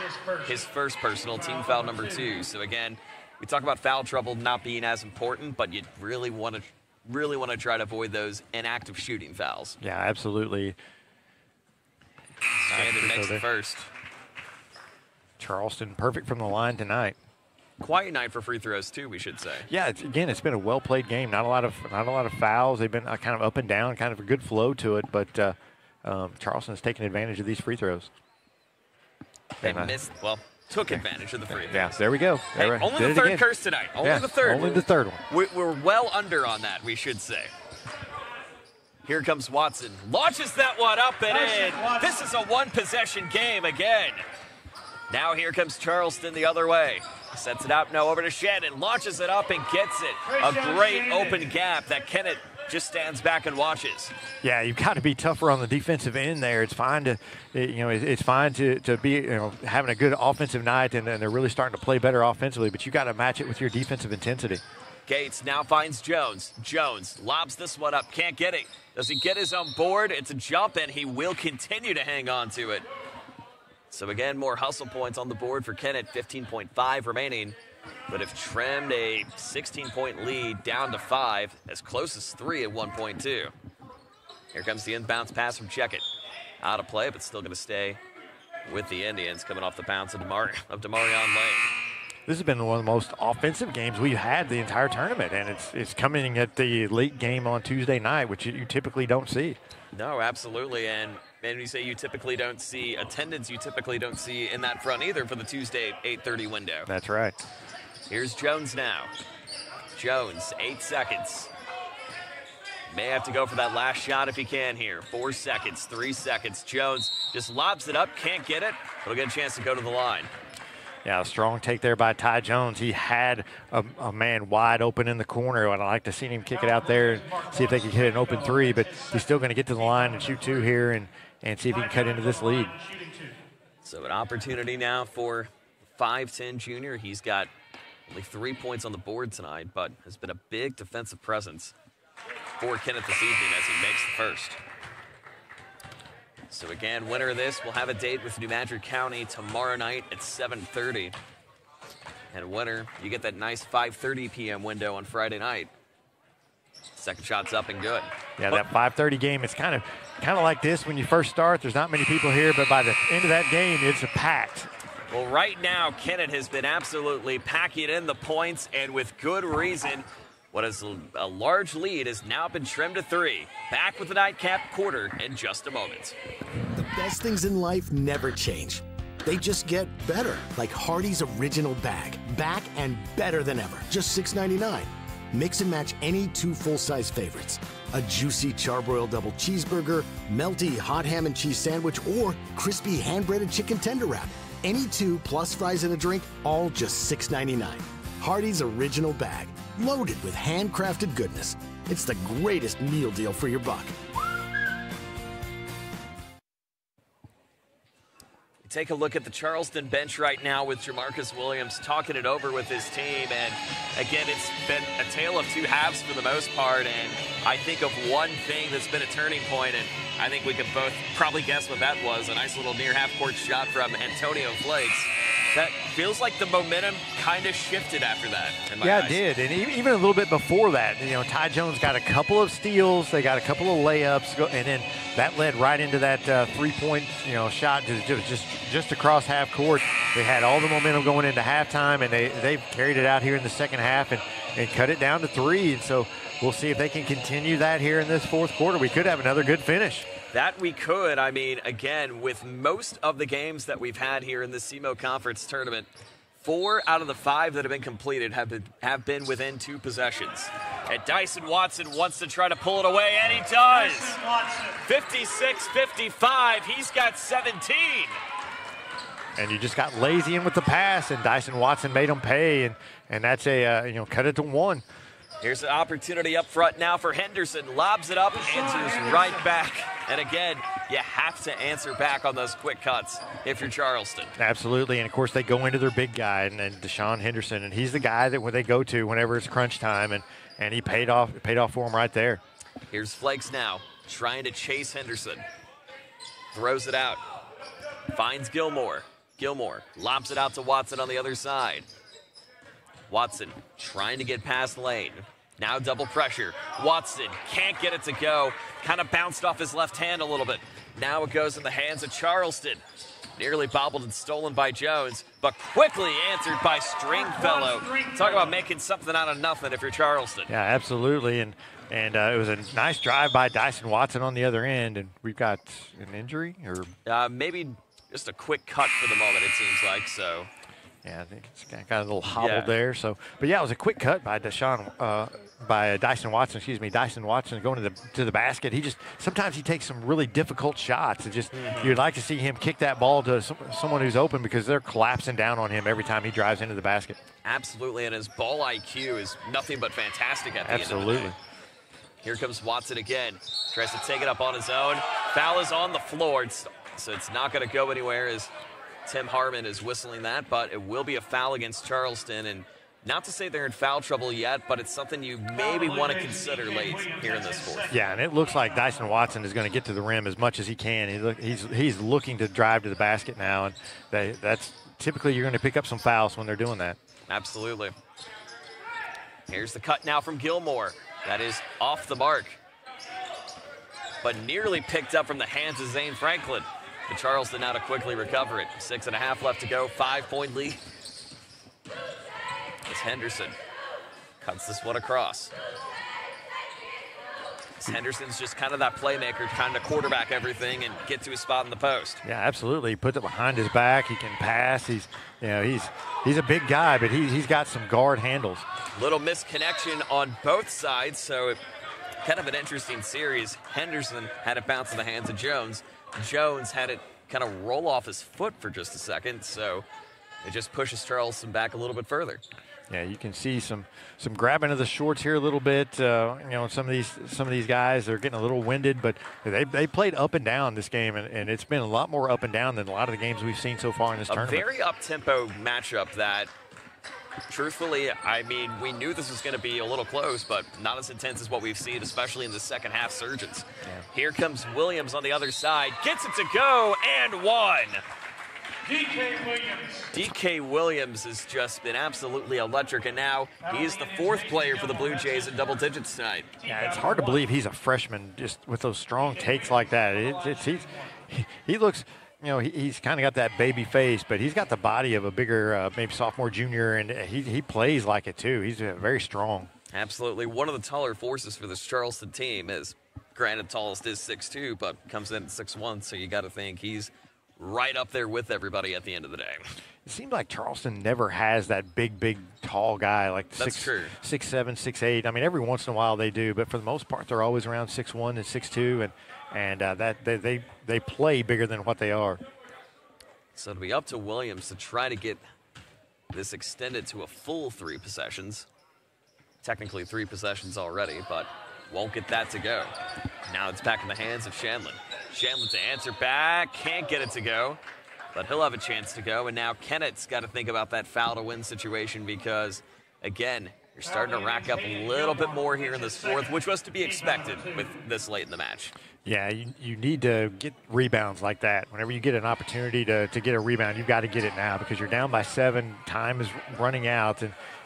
his first personal, team foul number 2. So again, we talk about foul trouble not being as important, but you really want to try to avoid those inactive shooting fouls. Yeah, absolutely. Shandon makes the first. Charleston perfect from the line tonight. Quiet night for free throws too, we should say. Yeah, it's been a well-played game. Not a lot of fouls. They've been kind of up and down, kind of a good flow to it. But Charleston has taken advantage of these free throws. They took advantage of the free throws. Yeah, there we go. Hey, only the third curse tonight. Only the third. Only the third one. We're well under on that, we should say. Here comes Watson. Launches that one up and in. This is a one-possession game again. Now here comes Charleston the other way. Sets it out now over to Shannon. Launches it up and gets it. A great open gap that Kennett just stands back and watches. Yeah, you've got to be tougher on the defensive end there. It's fine to, it's fine to be, having a good offensive night and they're really starting to play better offensively, but you got to match it with your defensive intensity. Gates now finds Jones. Jones lobs this one up, can't get it. Does he get his own board? It's a jump and he will continue to hang on to it. So again, more hustle points on the board for Kennett, 15.5 remaining. But have trimmed a 16-point lead down to 5, as close as 3 at 1.2. Here comes the inbounds pass from Checkett. Out of play, but still going to stay with the Indians, coming off the bounce of Demarion Lane. This has been one of the most offensive games we've had the entire tournament, and it's coming at the late game on Tuesday night, which you typically don't see. No, absolutely, and when you say you typically don't see attendance, you typically don't see in that front either for the Tuesday 8:30 window. That's right. Here's Jones now. Jones, 8 seconds. May have to go for that last shot if he can here. 4 seconds, 3 seconds. Jones just lobs it up, can't get it, but he'll get a chance to go to the line. Yeah, a strong take there by Ty Jones. He had a man wide open in the corner. I'd like to see him kick it out there and see if they can hit an open 3, but he's still going to get to the line and shoot 2 here and see if he can cut into this lead. So an opportunity now for 5'10 junior. He's got only 3 points on the board tonight, but has been a big defensive presence for Kennett this evening as he makes the first. So again, winner of this will have a date with New Madrid County tomorrow night at 7:30. And winner, you get that nice 5:30 p.m. window on Friday night Second shot's up and good. Yeah, that 5:30 game, it's kind of like this when you first start. There's not many people here, but by the end of that game, it's packed. Well, right now, Kennett has been absolutely packing in the points, and with good reason. What is a large lead has now been trimmed to 3. Back with the nightcap quarter in just a moment. The best things in life never change. They just get better, like Hardee's Original Bag. Back and better than ever. Just $6.99. Mix and match any 2 full-size favorites. A juicy charbroiled double cheeseburger, melty hot ham and cheese sandwich, or crispy hand-breaded chicken tender wrap. Any 2 plus fries and a drink, all just $6.99. Hardee's Original Bag. Loaded with handcrafted goodness. It's the greatest meal deal for your buck. Take a look at the Charleston bench right now with Jamarcus Williams talking it over with his team. And again, it's been a tale of 2 halves for the most part. And I think of one thing that's been a turning point, and I think we could both probably guess what that was. A nice little near half-court shot from Antonio Flakes. That feels like the momentum kind of shifted after that. Yeah, it did. And even a little bit before that, Ty Jones got a couple of steals. They got a couple of layups. And then that led right into that 3-point, shot just across half court. They had all the momentum going into halftime, and they've carried it out here in the second half and cut it down to 3. And so we'll see if they can continue that here in this fourth quarter. We could have another good finish. That we could. I mean, again, with most of the games that we've had here in the SEMO Conference tournament, 4 out of the 5 that have been completed have been within 2 possessions. And Dyson Watson wants to try to pull it away, and he does. 56-55. He's got 17. And you just got lazy in with the pass, and Dyson Watson made him pay, and that's a cut it to 1. Here's an opportunity up front now for Henderson. Lobs it up, answers right back. And again, you have to answer back on those quick cuts if you're Charleston. Absolutely, and of course they go into their big guy, and Deshaun Henderson, and he's the guy that they go to whenever it's crunch time, and he paid off for him right there. Here's Flakes now, trying to chase Henderson. Throws it out. Finds Gilmore. Gilmore lobs it out to Watson on the other side. Watson trying to get past Lane. Now double pressure. Watson can't get it to go. Kind of bounced off his left hand a little bit. Now it goes in the hands of Charleston. Nearly bobbled and stolen by Jones, but quickly answered by Stringfellow. Talk about making something out of nothing if you're Charleston. Yeah, absolutely. And it was a nice drive by Dyson Watson on the other end. And we've got an injury? Or maybe just a quick cut for the moment, it seems like. So. Yeah, I think it's kind of a little hobbled there. So, but yeah, it was a quick cut by Dyson Watson. Excuse me, Dyson Watson going to the basket. Sometimes he takes some really difficult shots. It you'd like to see him kick that ball to someone who's open, because they're collapsing down on him every time he drives into the basket. Absolutely, and his ball IQ is nothing but fantastic at the Absolutely. end of the day. Here comes Watson again. Tries to take it up on his own. Foul is on the floor, so it's not going to go anywhere as Tim Harmon is whistling that, but it will be a foul against Charleston. And not to say they're in foul trouble yet, but it's something you maybe want to consider late here in this fourth. Yeah, and it looks like Dyson Watson is going to get to the rim as much as he can. He's looking to drive to the basket now, and that's typically you're going to pick up some fouls when they're doing that. Absolutely. Here's the cut now from Gilmore. That is off the mark, but nearly picked up from the hands of Zane Franklin. But Charleston now to quickly recover it. 6.5 left to go, 5-point lead. As Henderson cuts this one across. Henderson's just kind of that playmaker, kind of quarterback everything and get to his spot in the post. Yeah, absolutely. He puts it behind his back. He can pass. He's a big guy, but he's got some guard handles. Little misconnection on both sides, so kind of an interesting series. Henderson had it bounce in the hands of Jones. Jones had it kind of roll off his foot for just a second, so it just pushes Charleston back a little bit further. Yeah, you can see some grabbing of the shorts here a little bit. Some of these guys, they're getting a little winded, but they played up and down this game, and it's been a lot more up and down than a lot of the games we've seen so far in this tournament. A very up-tempo matchup that, truthfully, I mean, we knew this was going to be a little close, but not as intense as what we've seen, especially in the second half surges. Yeah. Here comes Williams on the other side, gets it to go, and one. DK Williams. DK Williams has just been absolutely electric, and now he's the 4th player for the Blue Jays in double digits tonight. Yeah, it's hard to believe he's a freshman just with those strong takes like that. He looks, you know, he's kind of got that baby face, but he's got the body of a bigger, maybe sophomore, junior, and he plays like it too. He's very strong. Absolutely. One of the taller forces for this Charleston team is, granted, tallest is 6'2", but comes in at 6'1", so you got to think he's right up there with everybody at the end of the day. It seems like Charleston never has that big, tall guy like 6'7", 6'8". I mean, every once in a while they do, but for the most part, they're always around 6'1" and 6'2", and that they play bigger than what they are. So it'll be up to Williams to try to get this extended to a full 3 possessions. Technically 3 possessions already, but won't get that to go. Now it's back in the hands of Shandlin. Shandlin to answer back, can't get it to go, but he'll have a chance to go. And now Kennett's got to think about that foul to win situation because, again, you're starting to rack up a little bit more here in this 4th, which was to be expected with this late in the match. Yeah, you need to get rebounds like that. Whenever you get an opportunity to get a rebound, you've got to get it now because you're down by 7, time is running out,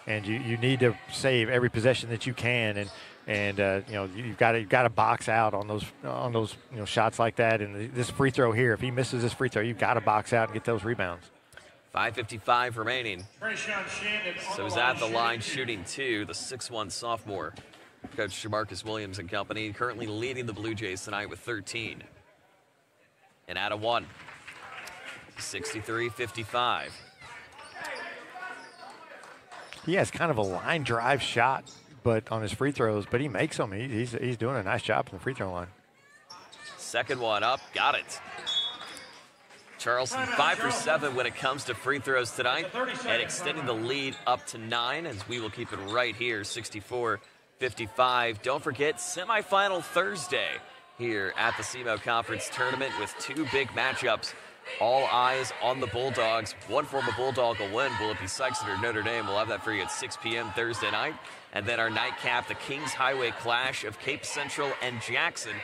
and you need to save every possession that you can, and you know, you've got to box out on those you know, shots like that. And this free throw here, if he misses this free throw, you've got to box out and get those rebounds. 5:55 remaining. So he's at the line shooting 2, the 6'1" sophomore. Coach Jamarcus Williams and company currently leading the Blue Jays tonight with 13. And out of 1. 63-55. He has kind of a line drive shot, but on his free throws, but he makes them. He's doing a nice job from the free throw line. Second one up, got it. Charleston 5 for 7 when it comes to free throws tonight, and extending the lead up to 9 as we will keep it right here, 64-55. Don't forget, semifinal Thursday here at the SEMO Conference Tournament with 2 big matchups. All eyes on the Bulldogs. One former Bulldog will win. Will it be Sikeston or Notre Dame? We'll have that for you at 6 p.m. Thursday night. And then our nightcap, the Kings Highway Clash of Cape Central and Jackson.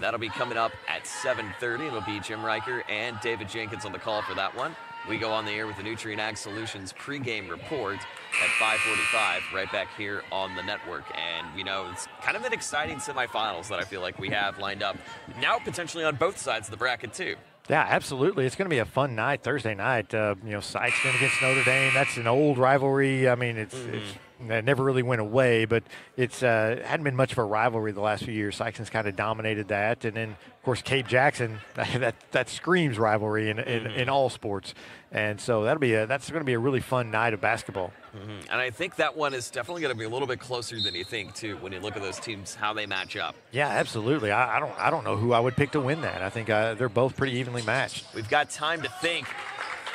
That'll be coming up at 7:30. It'll be Jim Riker and David Jenkins on the call for that one. We go on the air with the Nutrient Ag Solutions pregame report at 5:45 right back here on the network. And, you know, it's kind of an exciting semifinals that I feel like we have lined up now potentially on both sides of the bracket, too. Yeah, absolutely. It's going to be a fun night, Thursday night. You know, Sikeston against Notre Dame. That's an old rivalry. I mean, it never really went away, but it's hadn't been much of a rivalry the last few years. Sikeston's kind of dominated that, and then of course Cape Jackson. That screams rivalry in all sports, and so that's going to be a really fun night of basketball. And I think that one is definitely going to be a little bit closer than you think too when you look at those teams, how they match up. Yeah, absolutely. I don't know who I would pick to win that. I think they're both pretty evenly matched. We've got time to think.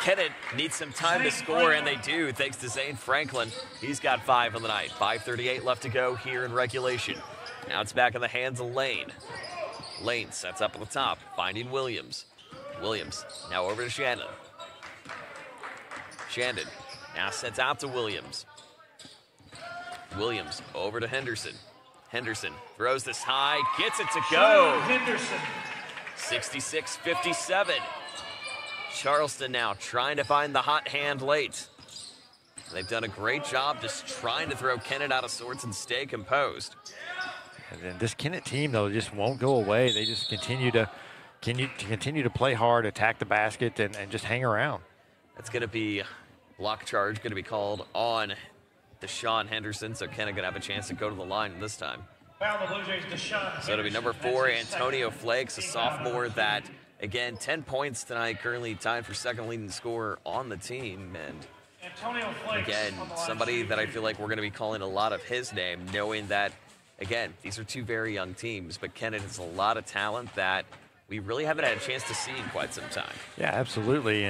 Kennett needs some time to score, and they do, thanks to Zane Franklin. He's got 5 on the night. 5:38 left to go here in regulation. Now it's back in the hands of Lane. Lane sets up at the top, finding Williams. Williams now over to Shandon. Shandon now sets out to Williams. Williams over to Henderson. Henderson throws this high, gets it to go. Henderson. 66-57. Charleston now trying to find the hot hand late. They've done a great job just trying to throw Kennett out of sorts and stay composed. And then this Kennett team, though, just won't go away. They just continue to play hard, attack the basket, and just hang around. That's going to be block charge going to be called on Deshaun Henderson, so Kennett going to have a chance to go to the line this time. Foul the Blue Jays, Deshaun. So it'll be number 4, Antonio Flakes, a sophomore that, again, 10 points tonight, currently tied for second leading scorer on the team. And again, somebody that I feel like we're going to be calling a lot of his name, knowing that, again, these are 2 very young teams, but Kennett has a lot of talent that we really haven't had a chance to see in quite some time. Yeah, absolutely.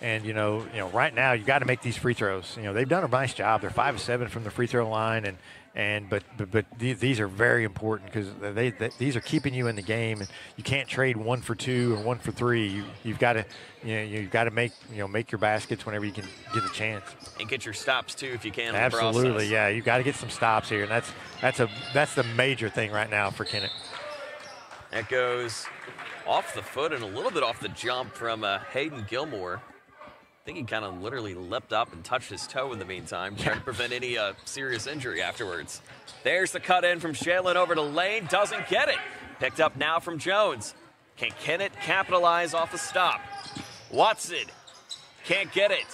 And you know, right now you got to make these free throws. You know, they've done a nice job. They're 5 of 7 from the free throw line, but these are very important because these are keeping you in the game, and you can't trade 1 for 2 or 1 for 3. You've got to make your baskets whenever you can get a chance. And get your stops too if you can. Absolutely, yeah. You've got to get some stops here, and that's the major thing right now for Kennett. That goes off the foot and a little bit off the jump from Hayden Gilmore. think he kind of literally leapt up and touched his toe in the meantime, trying to prevent any serious injury afterwards. There's the cut in from Shanlin over to Lane. Doesn't get it. Picked up now from Jones. Can Kennett capitalize off a stop? Watson can't get it.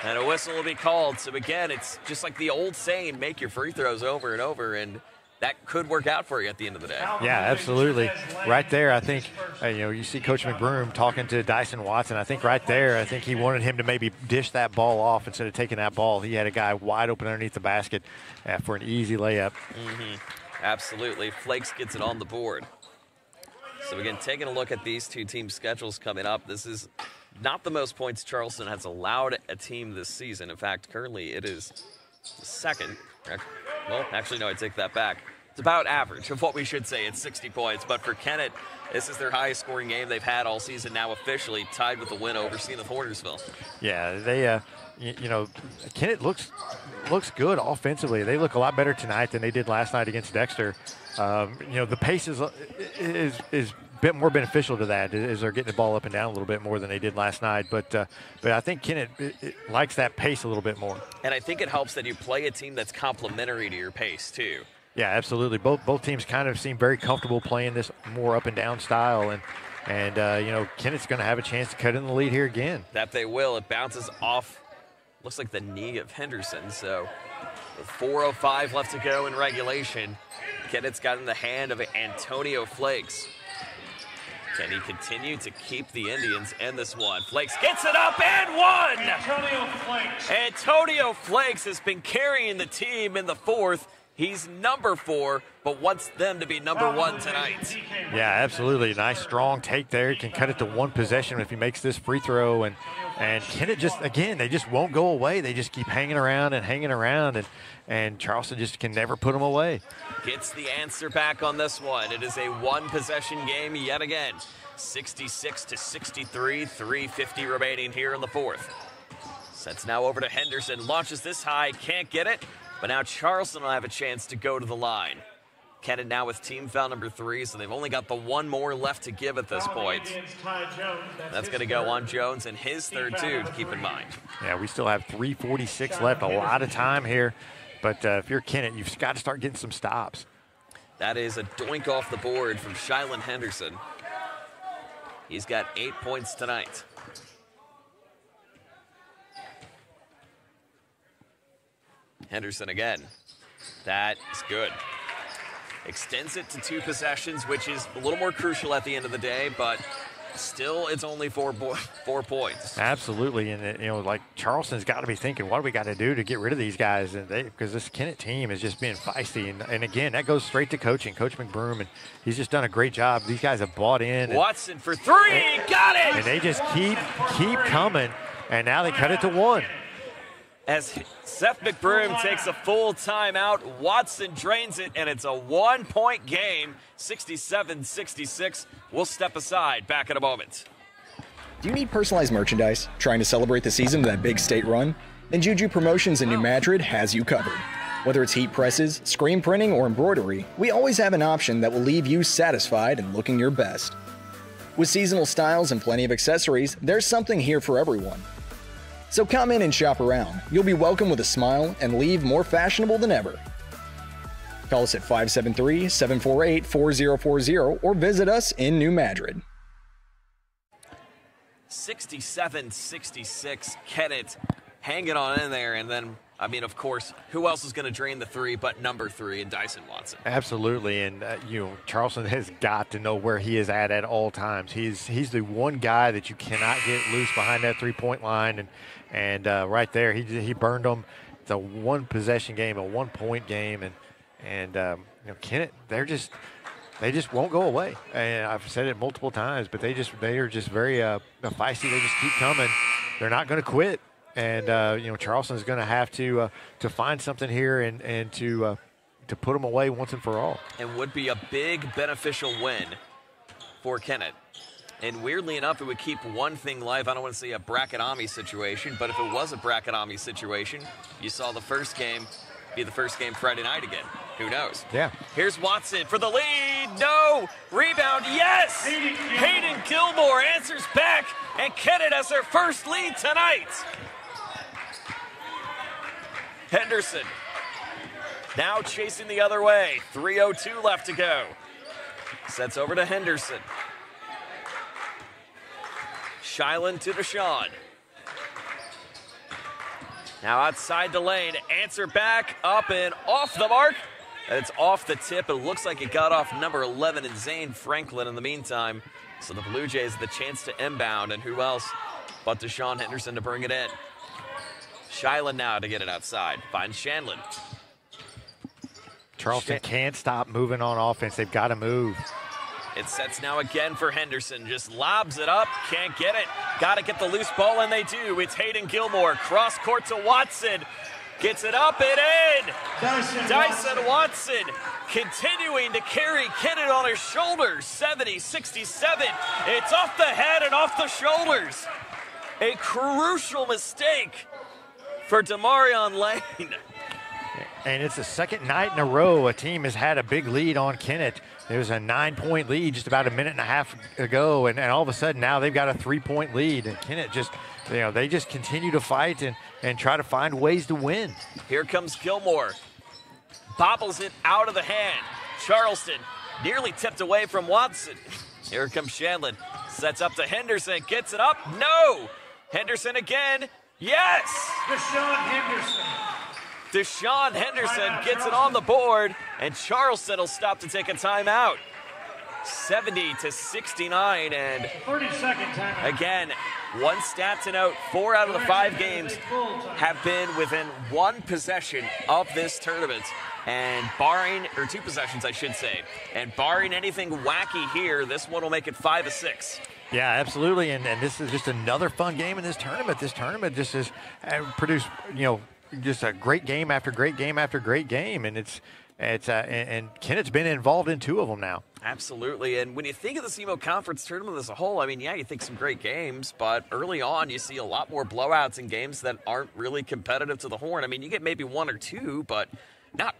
And a whistle will be called. So again, it's just like the old saying, make your free throws over and over, and that could work out for you at the end of the day. Yeah, absolutely. Right there, I think, you see Coach McBroom talking to Dyson Watson. I think right there, I think he wanted him to maybe dish that ball off instead of taking that ball. He had a guy wide open underneath the basket for an easy layup. Absolutely. Flakes gets it on the board. So again, taking a look at these two teams' schedules coming up, this is not the most points Charleston has allowed a team this season. In fact, currently it is second. Well, actually, no, I take that back. It's about average of what we should say. It's 60 points. But for Kennett, this is their highest scoring game they've had all season, now officially tied with the win over Zenith Hornersville. Yeah, they, Kennett looks good offensively. They look a lot better tonight than they did last night against Dexter. The pace is a bit more beneficial to that as they're getting the ball up and down a little bit more than they did last night. But I think Kennett likes that pace a little bit more. And I think it helps that you play a team that's complementary to your pace, too. Yeah, absolutely. Both teams kind of seem very comfortable playing this more up and down style, and Kennett's going to have a chance to cut in the lead here again. That they will. It bounces off, looks like the knee of Henderson. So with 4:05 left to go in regulation, Kennett's got in the hand of Antonio Flakes. Can he continue to keep the Indians in this one? Flakes gets it up and one! Antonio Flakes has been carrying the team in the fourth. He's number 4, but wants them to be number 1 tonight. Yeah, absolutely. Nice, strong take there. He can cut it to one possession if he makes this free throw. And Kennett just, again, they just won't go away. They just keep hanging around, and Charleston just can never put them away. Gets the answer back on this one. It is a one-possession game yet again. 66-63, 3:50 remaining here in the fourth. Sets now over to Henderson. Launches this high, can't get it. But now Charleston will have a chance to go to the line. Kennett now with team foul number 3, so they've only got the one more left to give at this point. That's going to go on Jones and his third, too, to keep in mind. Yeah, we still have 3:46 left, a lot of time here. But if you're Kennett, you've got to start getting some stops. That is a doink off the board from Shylan Henderson. He's got 8 points tonight. Henderson again. That is good. Extends it to 2 possessions, which is a little more crucial at the end of the day, but still it's only 4 points. Absolutely, and like Charleston's got to be thinking, what do we got to do to get rid of these guys? And because this Kennett team is just being feisty, and again, that goes straight to coaching, Coach McBroom, and he's just done a great job. These guys have bought in. Watson for 3, got it! And they just keep coming, and now they cut it to 1. As Seth McBroom takes a full timeout, Watson drains it, and it's a 1-point game, 67-66. We'll step aside. Back in a moment. Do you need personalized merchandise? Trying to celebrate the season of that big state run? Then Juju Promotions in New Madrid has you covered. Whether it's heat presses, screen printing, or embroidery, we always have an option that will leave you satisfied and looking your best. With seasonal styles and plenty of accessories, there's something here for everyone. So come in and shop around. You'll be welcome with a smile and leave more fashionable than ever. Call us at 573-748-4040 or visit us in New Madrid. 67-66, Kennett hanging on in there, and then, of course, who else is going to drain the 3 but number 3 and Dyson Watson? Absolutely, and Charleston has got to know where he is at all times. He's the one guy that you cannot get loose behind that 3-point line, and right there he burned them. It's a one-possession game, a 1-point game, and Kennett, they just won't go away. And I've said it multiple times, but they are just very feisty. They just keep coming. They're not going to quit. And Charleston's going to have to find something here and to put them away once and for all. And would be a big beneficial win for Kennett. And weirdly enough, it would keep one thing live. I don't want to say a bracket-ami situation, but if it was a bracket-ami situation, you saw the first game, be the first game Friday night again. Who knows? Yeah. Here's Watson for the lead. No. Rebound. Yes. Hayden Gilmore answers back, and Kennett has their first lead tonight. Henderson now chasing the other way. 3:02 left to go. Sets over to Henderson. Shilan to Deshaun. Now outside the lane. Answer back, up and off the mark. It's off the tip. It looks like it got off number 11 and Zane Franklin in the meantime. So the Blue Jays have the chance to inbound, and who else but Deshaun Henderson to bring it in. Shilan now to get it outside. Finds Shanlin. Charleston can't stop moving on offense. They've got to move. It sets now again for Henderson. Just lobs it up. Can't get it. Got to get the loose ball, and they do. It's Hayden Gilmore. Cross court to Watson. Gets it up and in. Dyson Watson continuing to carry Kennett on his shoulders. 70-67. It's off the head and off the shoulders. A crucial mistake for Demarion Lane. And it's the second night in a row a team has had a big lead on Kennett. It was a 9-point lead just about a minute and a half ago, and all of a sudden now they've got a 3-point lead. And Kennett just, they just continue to fight and try to find ways to win. Here comes Gilmore. Bobbles it out of the hand. Charleston nearly tipped away from Watson. Here comes Shanlin. Sets up to Henderson. Gets it up. No! Henderson again. Yes! Deshaun Henderson. Deshaun Henderson gets it on the board, and Charleston will stop to take a timeout. 70-69, and 30-second timeout. Again, one stat to note, 4 out of the 5 games have been within one possession of this tournament. And barring, or 2 possessions, I should say, and barring anything wacky here, this one will make it 5-6. Yeah, absolutely, and this is just another fun game in this tournament. This tournament just has produced, just a great game after great game after great game, and and Kennett's been involved in 2 of them now. Absolutely, and when you think of the SEMO Conference tournament as a whole, I mean, yeah, you think some great games, but early on you see a lot more blowouts in games that aren't really competitive to the horn. I mean, you get maybe 1 or 2, but not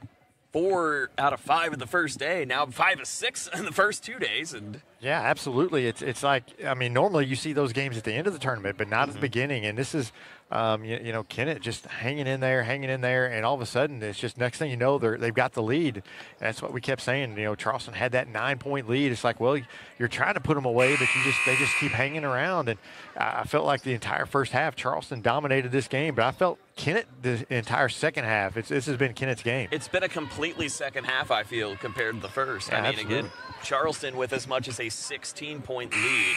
4 out of 5 in the first day. Now 5-6 in the first 2 days, and yeah, absolutely. It's like, I mean, normally you see those games at the end of the tournament, but not at the beginning. And this is, Kennett just hanging in there, and all of a sudden it's just next thing you know they've got the lead. And that's what we kept saying. Charleston had that 9-point lead. It's like, well, you're trying to put them away, but they just keep hanging around. And I felt like the entire first half Charleston dominated this game, but I felt Kennett the entire second half. This has been Kennett's game. It's been a completely second half, I feel, compared to the first. Yeah, I mean, absolutely. Again, Charleston with as much as a 16-point lead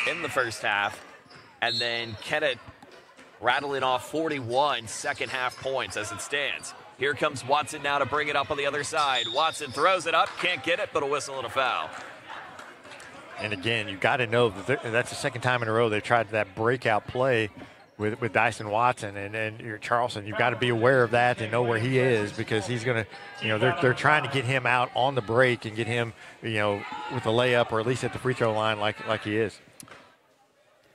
in the first half, and then Kennett rattling off 41 second half points as it stands. Here comes Watson now to bring it up on the other side. Watson throws it up, can't get it, but a whistle and a foul. And again, you got to know that's the second time in a row they tried that breakout play with Dyson Watson, and you're Charleston. You've got to be aware of that and know where he is, because he's going to, they're trying to get him out on the break and get him, with a layup or at least at the free throw line like he is.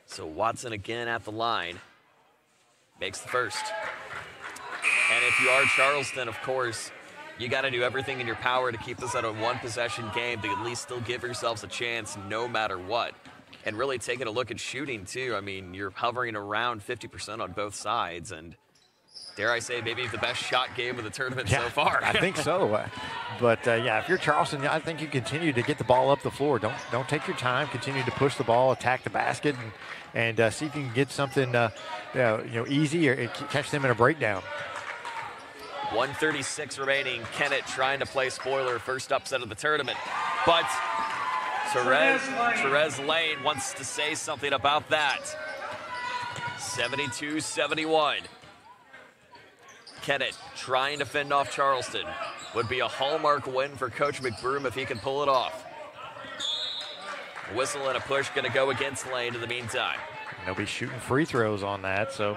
So Watson again at the line, makes the first. And if you are Charleston, of course, you got to do everything in your power to keep this at a 1-possession game to at least still give yourselves a chance no matter what. And really taking a look at shooting, too. I mean, you're hovering around 50% on both sides. And dare I say, maybe the best shot game of the tournament so far. I think so. But if you're Charleston, I think you continue to get the ball up the floor. Don't take your time. Continue to push the ball, attack the basket, and see if you can get something easy or catch them in a breakdown. 1:36 remaining. Kennett trying to play spoiler, first upset of the tournament. But Therese Lane wants to say something about that. 72-71. Kennett trying to fend off Charleston. Would be a hallmark win for Coach McBroom if he can pull it off. A whistle and a push going to go against Lane in the meantime. They'll be shooting free throws on that, so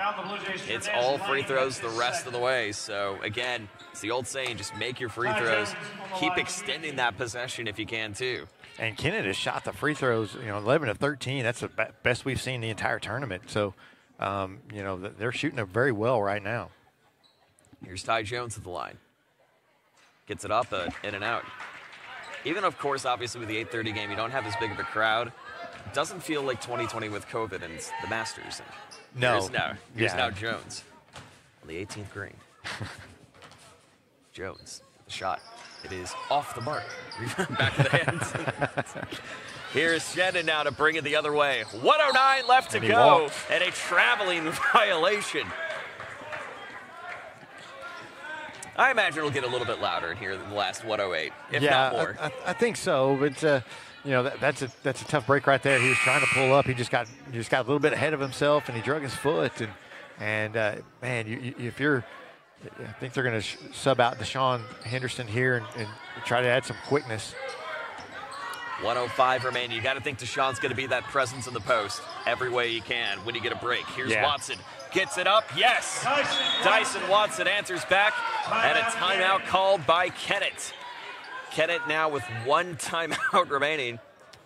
it's all free throws the rest of the way. So again, it's the old saying, just make your free throws. Keep extending that possession if you can too. And Kennett has shot the free throws, 11 of 13. That's the best we've seen the entire tournament. So, they're shooting it very well right now. Here's Ty Jones at the line. Gets it up, in and out. Even, of course, obviously with the 8:30 game, you don't have as big of a crowd. It doesn't feel like 2020 with COVID and the Masters. No. Here's now Jones on the 18th green. Jones, the shot. It is off the mark. Back of the hands. Here's Shannon now to bring it the other way. 109 left to go, and a traveling violation. I imagine it'll get a little bit louder in here than the last 108, if not more. I think so, but you know, that's a tough break right there. He was trying to pull up. He just got a little bit ahead of himself, and he drug his foot. And man, if you're, I think they're going to sub out Deshaun Henderson here and try to add some quickness. 105 remaining. You got to think Deshaun's going to be that presence in the post every way he can when you get a break. Here's Watson. Gets it up. Yes. Dyson Watson answers back. And a timeout called by Kennett. Kennett now with 1 timeout remaining.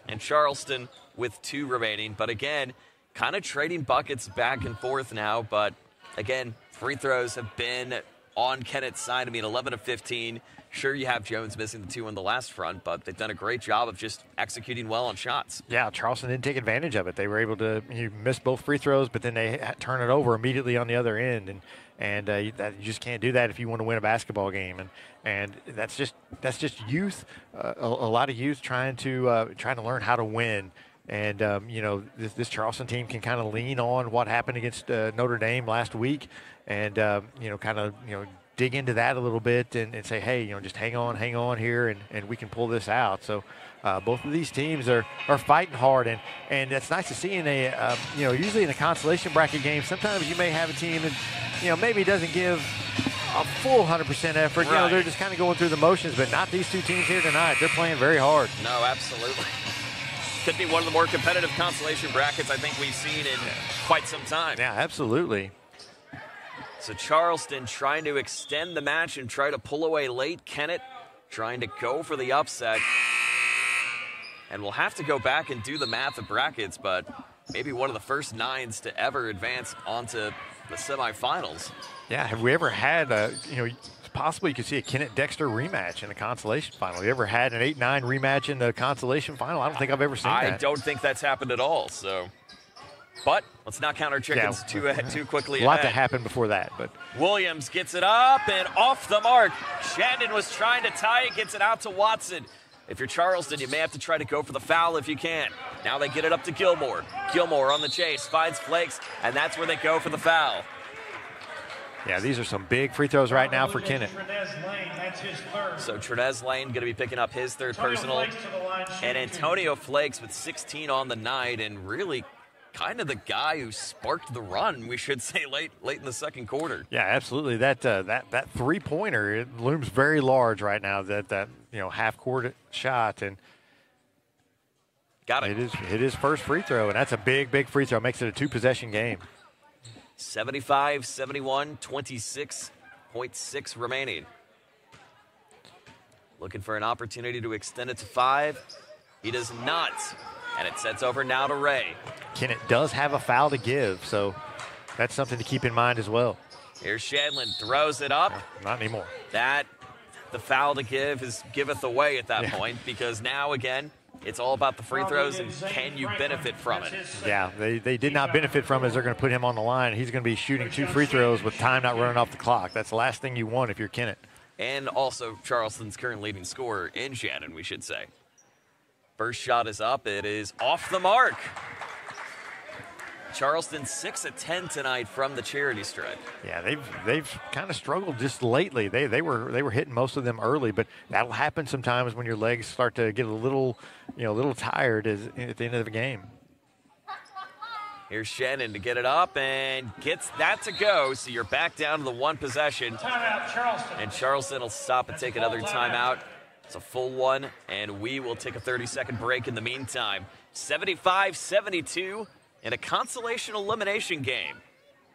And Charleston with 2 remaining. But again, kind of trading buckets back and forth now. But again, free throws have been on Kennett's side. I mean, 11 of 15. Sure, you have Jones missing the 2 on the last front, but they've done a great job of just executing well on shots. Yeah, Charleston didn't take advantage of it. They were able to miss both free throws, but then they turn it over immediately on the other end, and you just can't do that if you want to win a basketball game. And that's just youth, a lot of youth trying to learn how to win. And you know, this Charleston team can kind of lean on what happened against Notre Dame last week, and dig into that a little bit and say, hey, just hang on here, and we can pull this out. So both of these teams are fighting hard, and it's nice to see in a usually in a consolation bracket game, sometimes you may have a team that maybe doesn't give a full 100% effort. Right. They're just kind of going through the motions, but not these 2 teams here tonight. They're playing very hard. No, absolutely. Could be one of the more competitive consolation brackets I think we've seen in quite some time. Yeah, absolutely. So Charleston trying to extend the match and try to pull away late. Kennett trying to go for the upset. And we'll have to go back and do the math of brackets, but maybe one of the first 9s to ever advance onto the semifinals. Yeah, have we ever had it's possible you could see a Kennett-Dexter rematch in the consolation final. You ever had an 8-9 rematch in the consolation final? I don't think I've ever seen that. I don't think that's happened at all, so... But let's not count our chickens too quickly. A lot to happen before that. But Williams gets it up and off the mark. Shandon was trying to tie it, gets it out to Watson. If you're Charleston, you may have to try to go for the foul if you can. Now they get it up to Gilmore. Gilmore on the chase, finds Flakes, and that's where they go for the foul. Yeah, these are some big free throws right now for Kennett. So Trinez Lane going to be picking up his 3rd personal. And Antonio Flakes with 16 on the night, and really kind of the guy who sparked the run, we should say, late in the second quarter. Yeah, absolutely. That 3-pointer, it looms very large right now. That half-court shot, and got it. Hit his first free throw, and that's a big free throw. Makes it a 2-possession game. 75-71, 26.6 remaining. Looking for an opportunity to extend it to 5. He does not. And it sets over now to Ray. Kennett does have a foul to give, so that's something to keep in mind as well. Here's Shadlin, throws it up. No, not anymore. The foul to give giveth away at that point, because now, again, it's all about the free throws and can you benefit from it. Yeah, they did not benefit from it as they're going to put him on the line. He's going to be shooting 2 free throws with time not running off the clock. That's the last thing you want if you're Kennett. And also Charleston's current leading scorer in Shannon, we should say. First shot is up. It is off the mark. Charleston 6 of 10 tonight from the charity stripe. Yeah, they've kind of struggled just lately. They were hitting most of them early, but that'll happen sometimes when your legs start to get a little tired at the end of the game. Here's Shannon to get it up and gets that to go. So you're back down to the 1 possession. Timeout, Charleston. And Charleston will stop and take another timeout. It's a full 1, and we will take a 30-second break in the meantime. 75-72 in a consolation elimination game.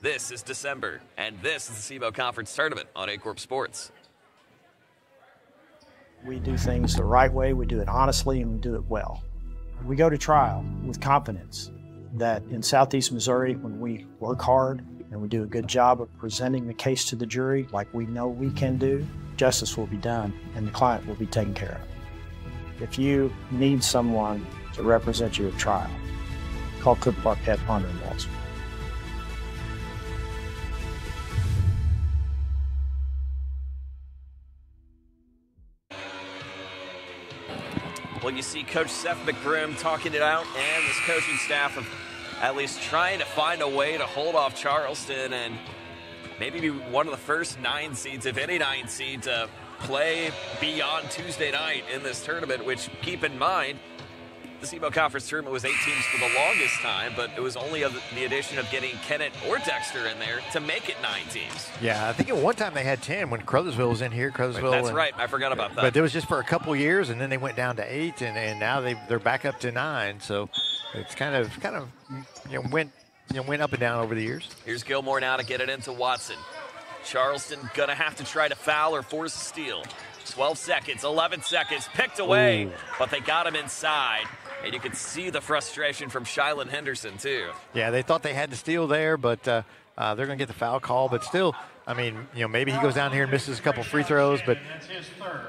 This is December, and this is the SEMO Conference Tournament on Aycorp Sports. We do things the right way, we do it honestly, and we do it well. We go to trial with confidence that in Southeast Missouri, when we work hard and we do a good job of presenting the case to the jury like we know we can do, justice will be done and the client will be taken care of. If you need someone to represent you at trial, call Cook Barquette, Ponder & Waltz. Well, you see Coach Seth McBroom talking it out, and this coaching staff of at least trying to find a way to hold off Charleston and maybe be one of the first 9 seeds, if any 9 seed, to play beyond Tuesday night in this tournament, which, keep in mind, the SEMO Conference tournament was 8 teams for the longest time, but it was only the addition of getting Kennett or Dexter in there to make it 9 teams. Yeah, I think at one time they had 10 when Crothersville was in here. That's right. I forgot about that. But it was just for a couple years, and then they went down to 8, and now they're back up to 9. So it's kind of went up and down over the years. Here's Gilmore now to get it into Watson. Charleston gonna have to try to foul or force a steal. 12 seconds, 11 seconds, picked away, but they got him inside. And you could see the frustration from Shylan Henderson, too. Yeah, they thought they had the steal there, but they're going to get the foul call. But still, I mean, maybe he goes down here and misses a couple free throws, but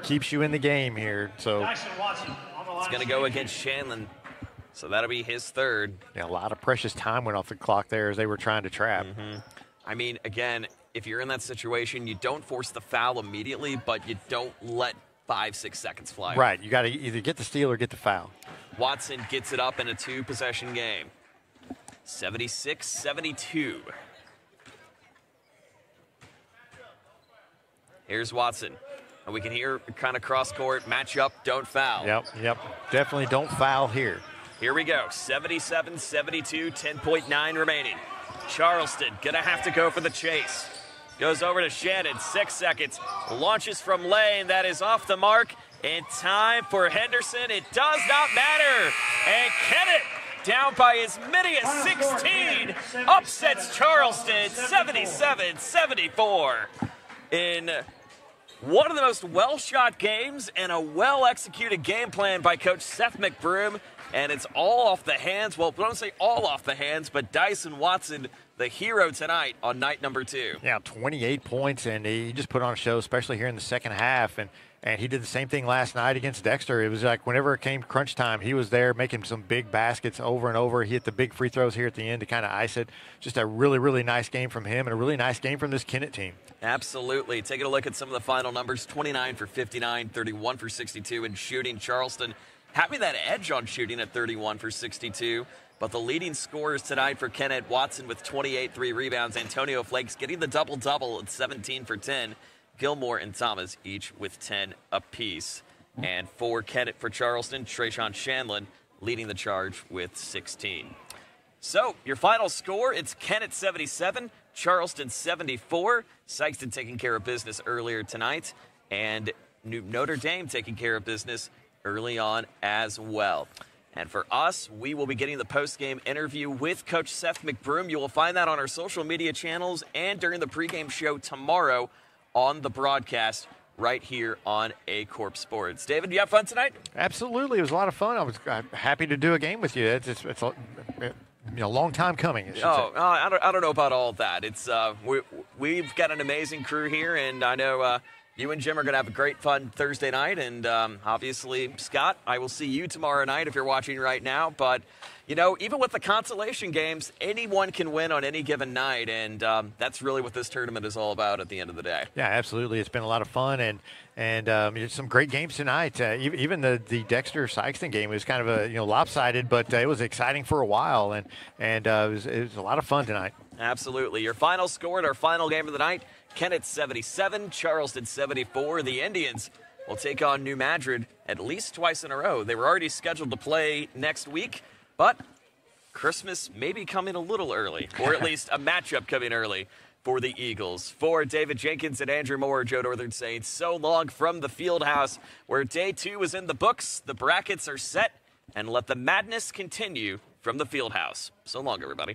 keeps you in the game here. So it's going to go against Shanlon. So that'll be his third. Yeah, a lot of precious time went off the clock there as they were trying to trap. I mean, again, if you're in that situation, you don't force the foul immediately, but you don't let 5-6 seconds fly. Right. You got to either get the steal or get the foul. Watson gets it up in a 2-possession game. 76-72. Here's Watson. And we can hear kind of cross-court, match-up, don't foul. Yep. Definitely don't foul here. Here we go. 77-72, 10.9 remaining. Charleston gonna have to go for the chase. Goes over to Shannon, 6 seconds. Launches from lane, that is off the mark. In time for Henderson, it does not matter. And Kennett, down by as many as 16, upsets Charleston 77-74. In one of the most well-shot games and a well-executed game plan by Coach Seth McBroom. And it's all off the hands. Well, don't say all off the hands, but Dyson Watson, the hero tonight on night number 2. Yeah, 28 points, and he just put on a show, especially here in the second half. And he did the same thing last night against Dexter. It was like whenever it came crunch time, he was there making some big baskets over and over. He hit the big free throws here at the end to kind of ice it. Just a really, really nice game from him and a really nice game from this Kennett team. Absolutely. Taking a look at some of the final numbers, 29 for 59, 31 for 62 in shooting. Charleston having that edge on shooting at 31 for 62. But the leading scorers tonight for Kennett, Watson with 28, 3 rebounds. Antonio Flakes getting the double-double at 17 for 10. Gilmore and Thomas each with 10 apiece. And for Kennett, for Charleston, Trayshawn Shanlon leading the charge with 16. So your final score, it's Kennett 77, Charleston 74. Sikeston taking care of business earlier tonight. And Notre Dame taking care of business early on as well. And for us, we will be getting the post-game interview with Coach Seth McBroom. You will find that on our social media channels and during the pregame show tomorrow on the broadcast right here on Aycorp Sports. David, you have fun tonight? Absolutely. It was a lot of fun. I was happy to do a game with you. It's a long time coming. I don't know about all that. It's we've got an amazing crew here, and I know you and Jim are going to have a great fun Thursday night. And obviously, Scott, I will see you tomorrow night if you're watching right now. But, even with the consolation games, anyone can win on any given night. And that's really what this tournament is all about at the end of the day. Yeah, absolutely. It's been a lot of fun. And some great games tonight. Even the Dexter Sikeston game was kind of lopsided, but it was exciting for a while. And it was a lot of fun tonight. Absolutely. Your final score at our final game of the night, Kennett 77, Charleston 74. The Indians will take on New Madrid at least twice in a row. They were already scheduled to play next week, but Christmas may be coming a little early, or at least a matchup coming early for the Eagles. For David Jenkins and Andrew Moore, Joe Northern saying so long from the Fieldhouse, where day 2 is in the books, the brackets are set, and let the madness continue from the Fieldhouse. So long, everybody.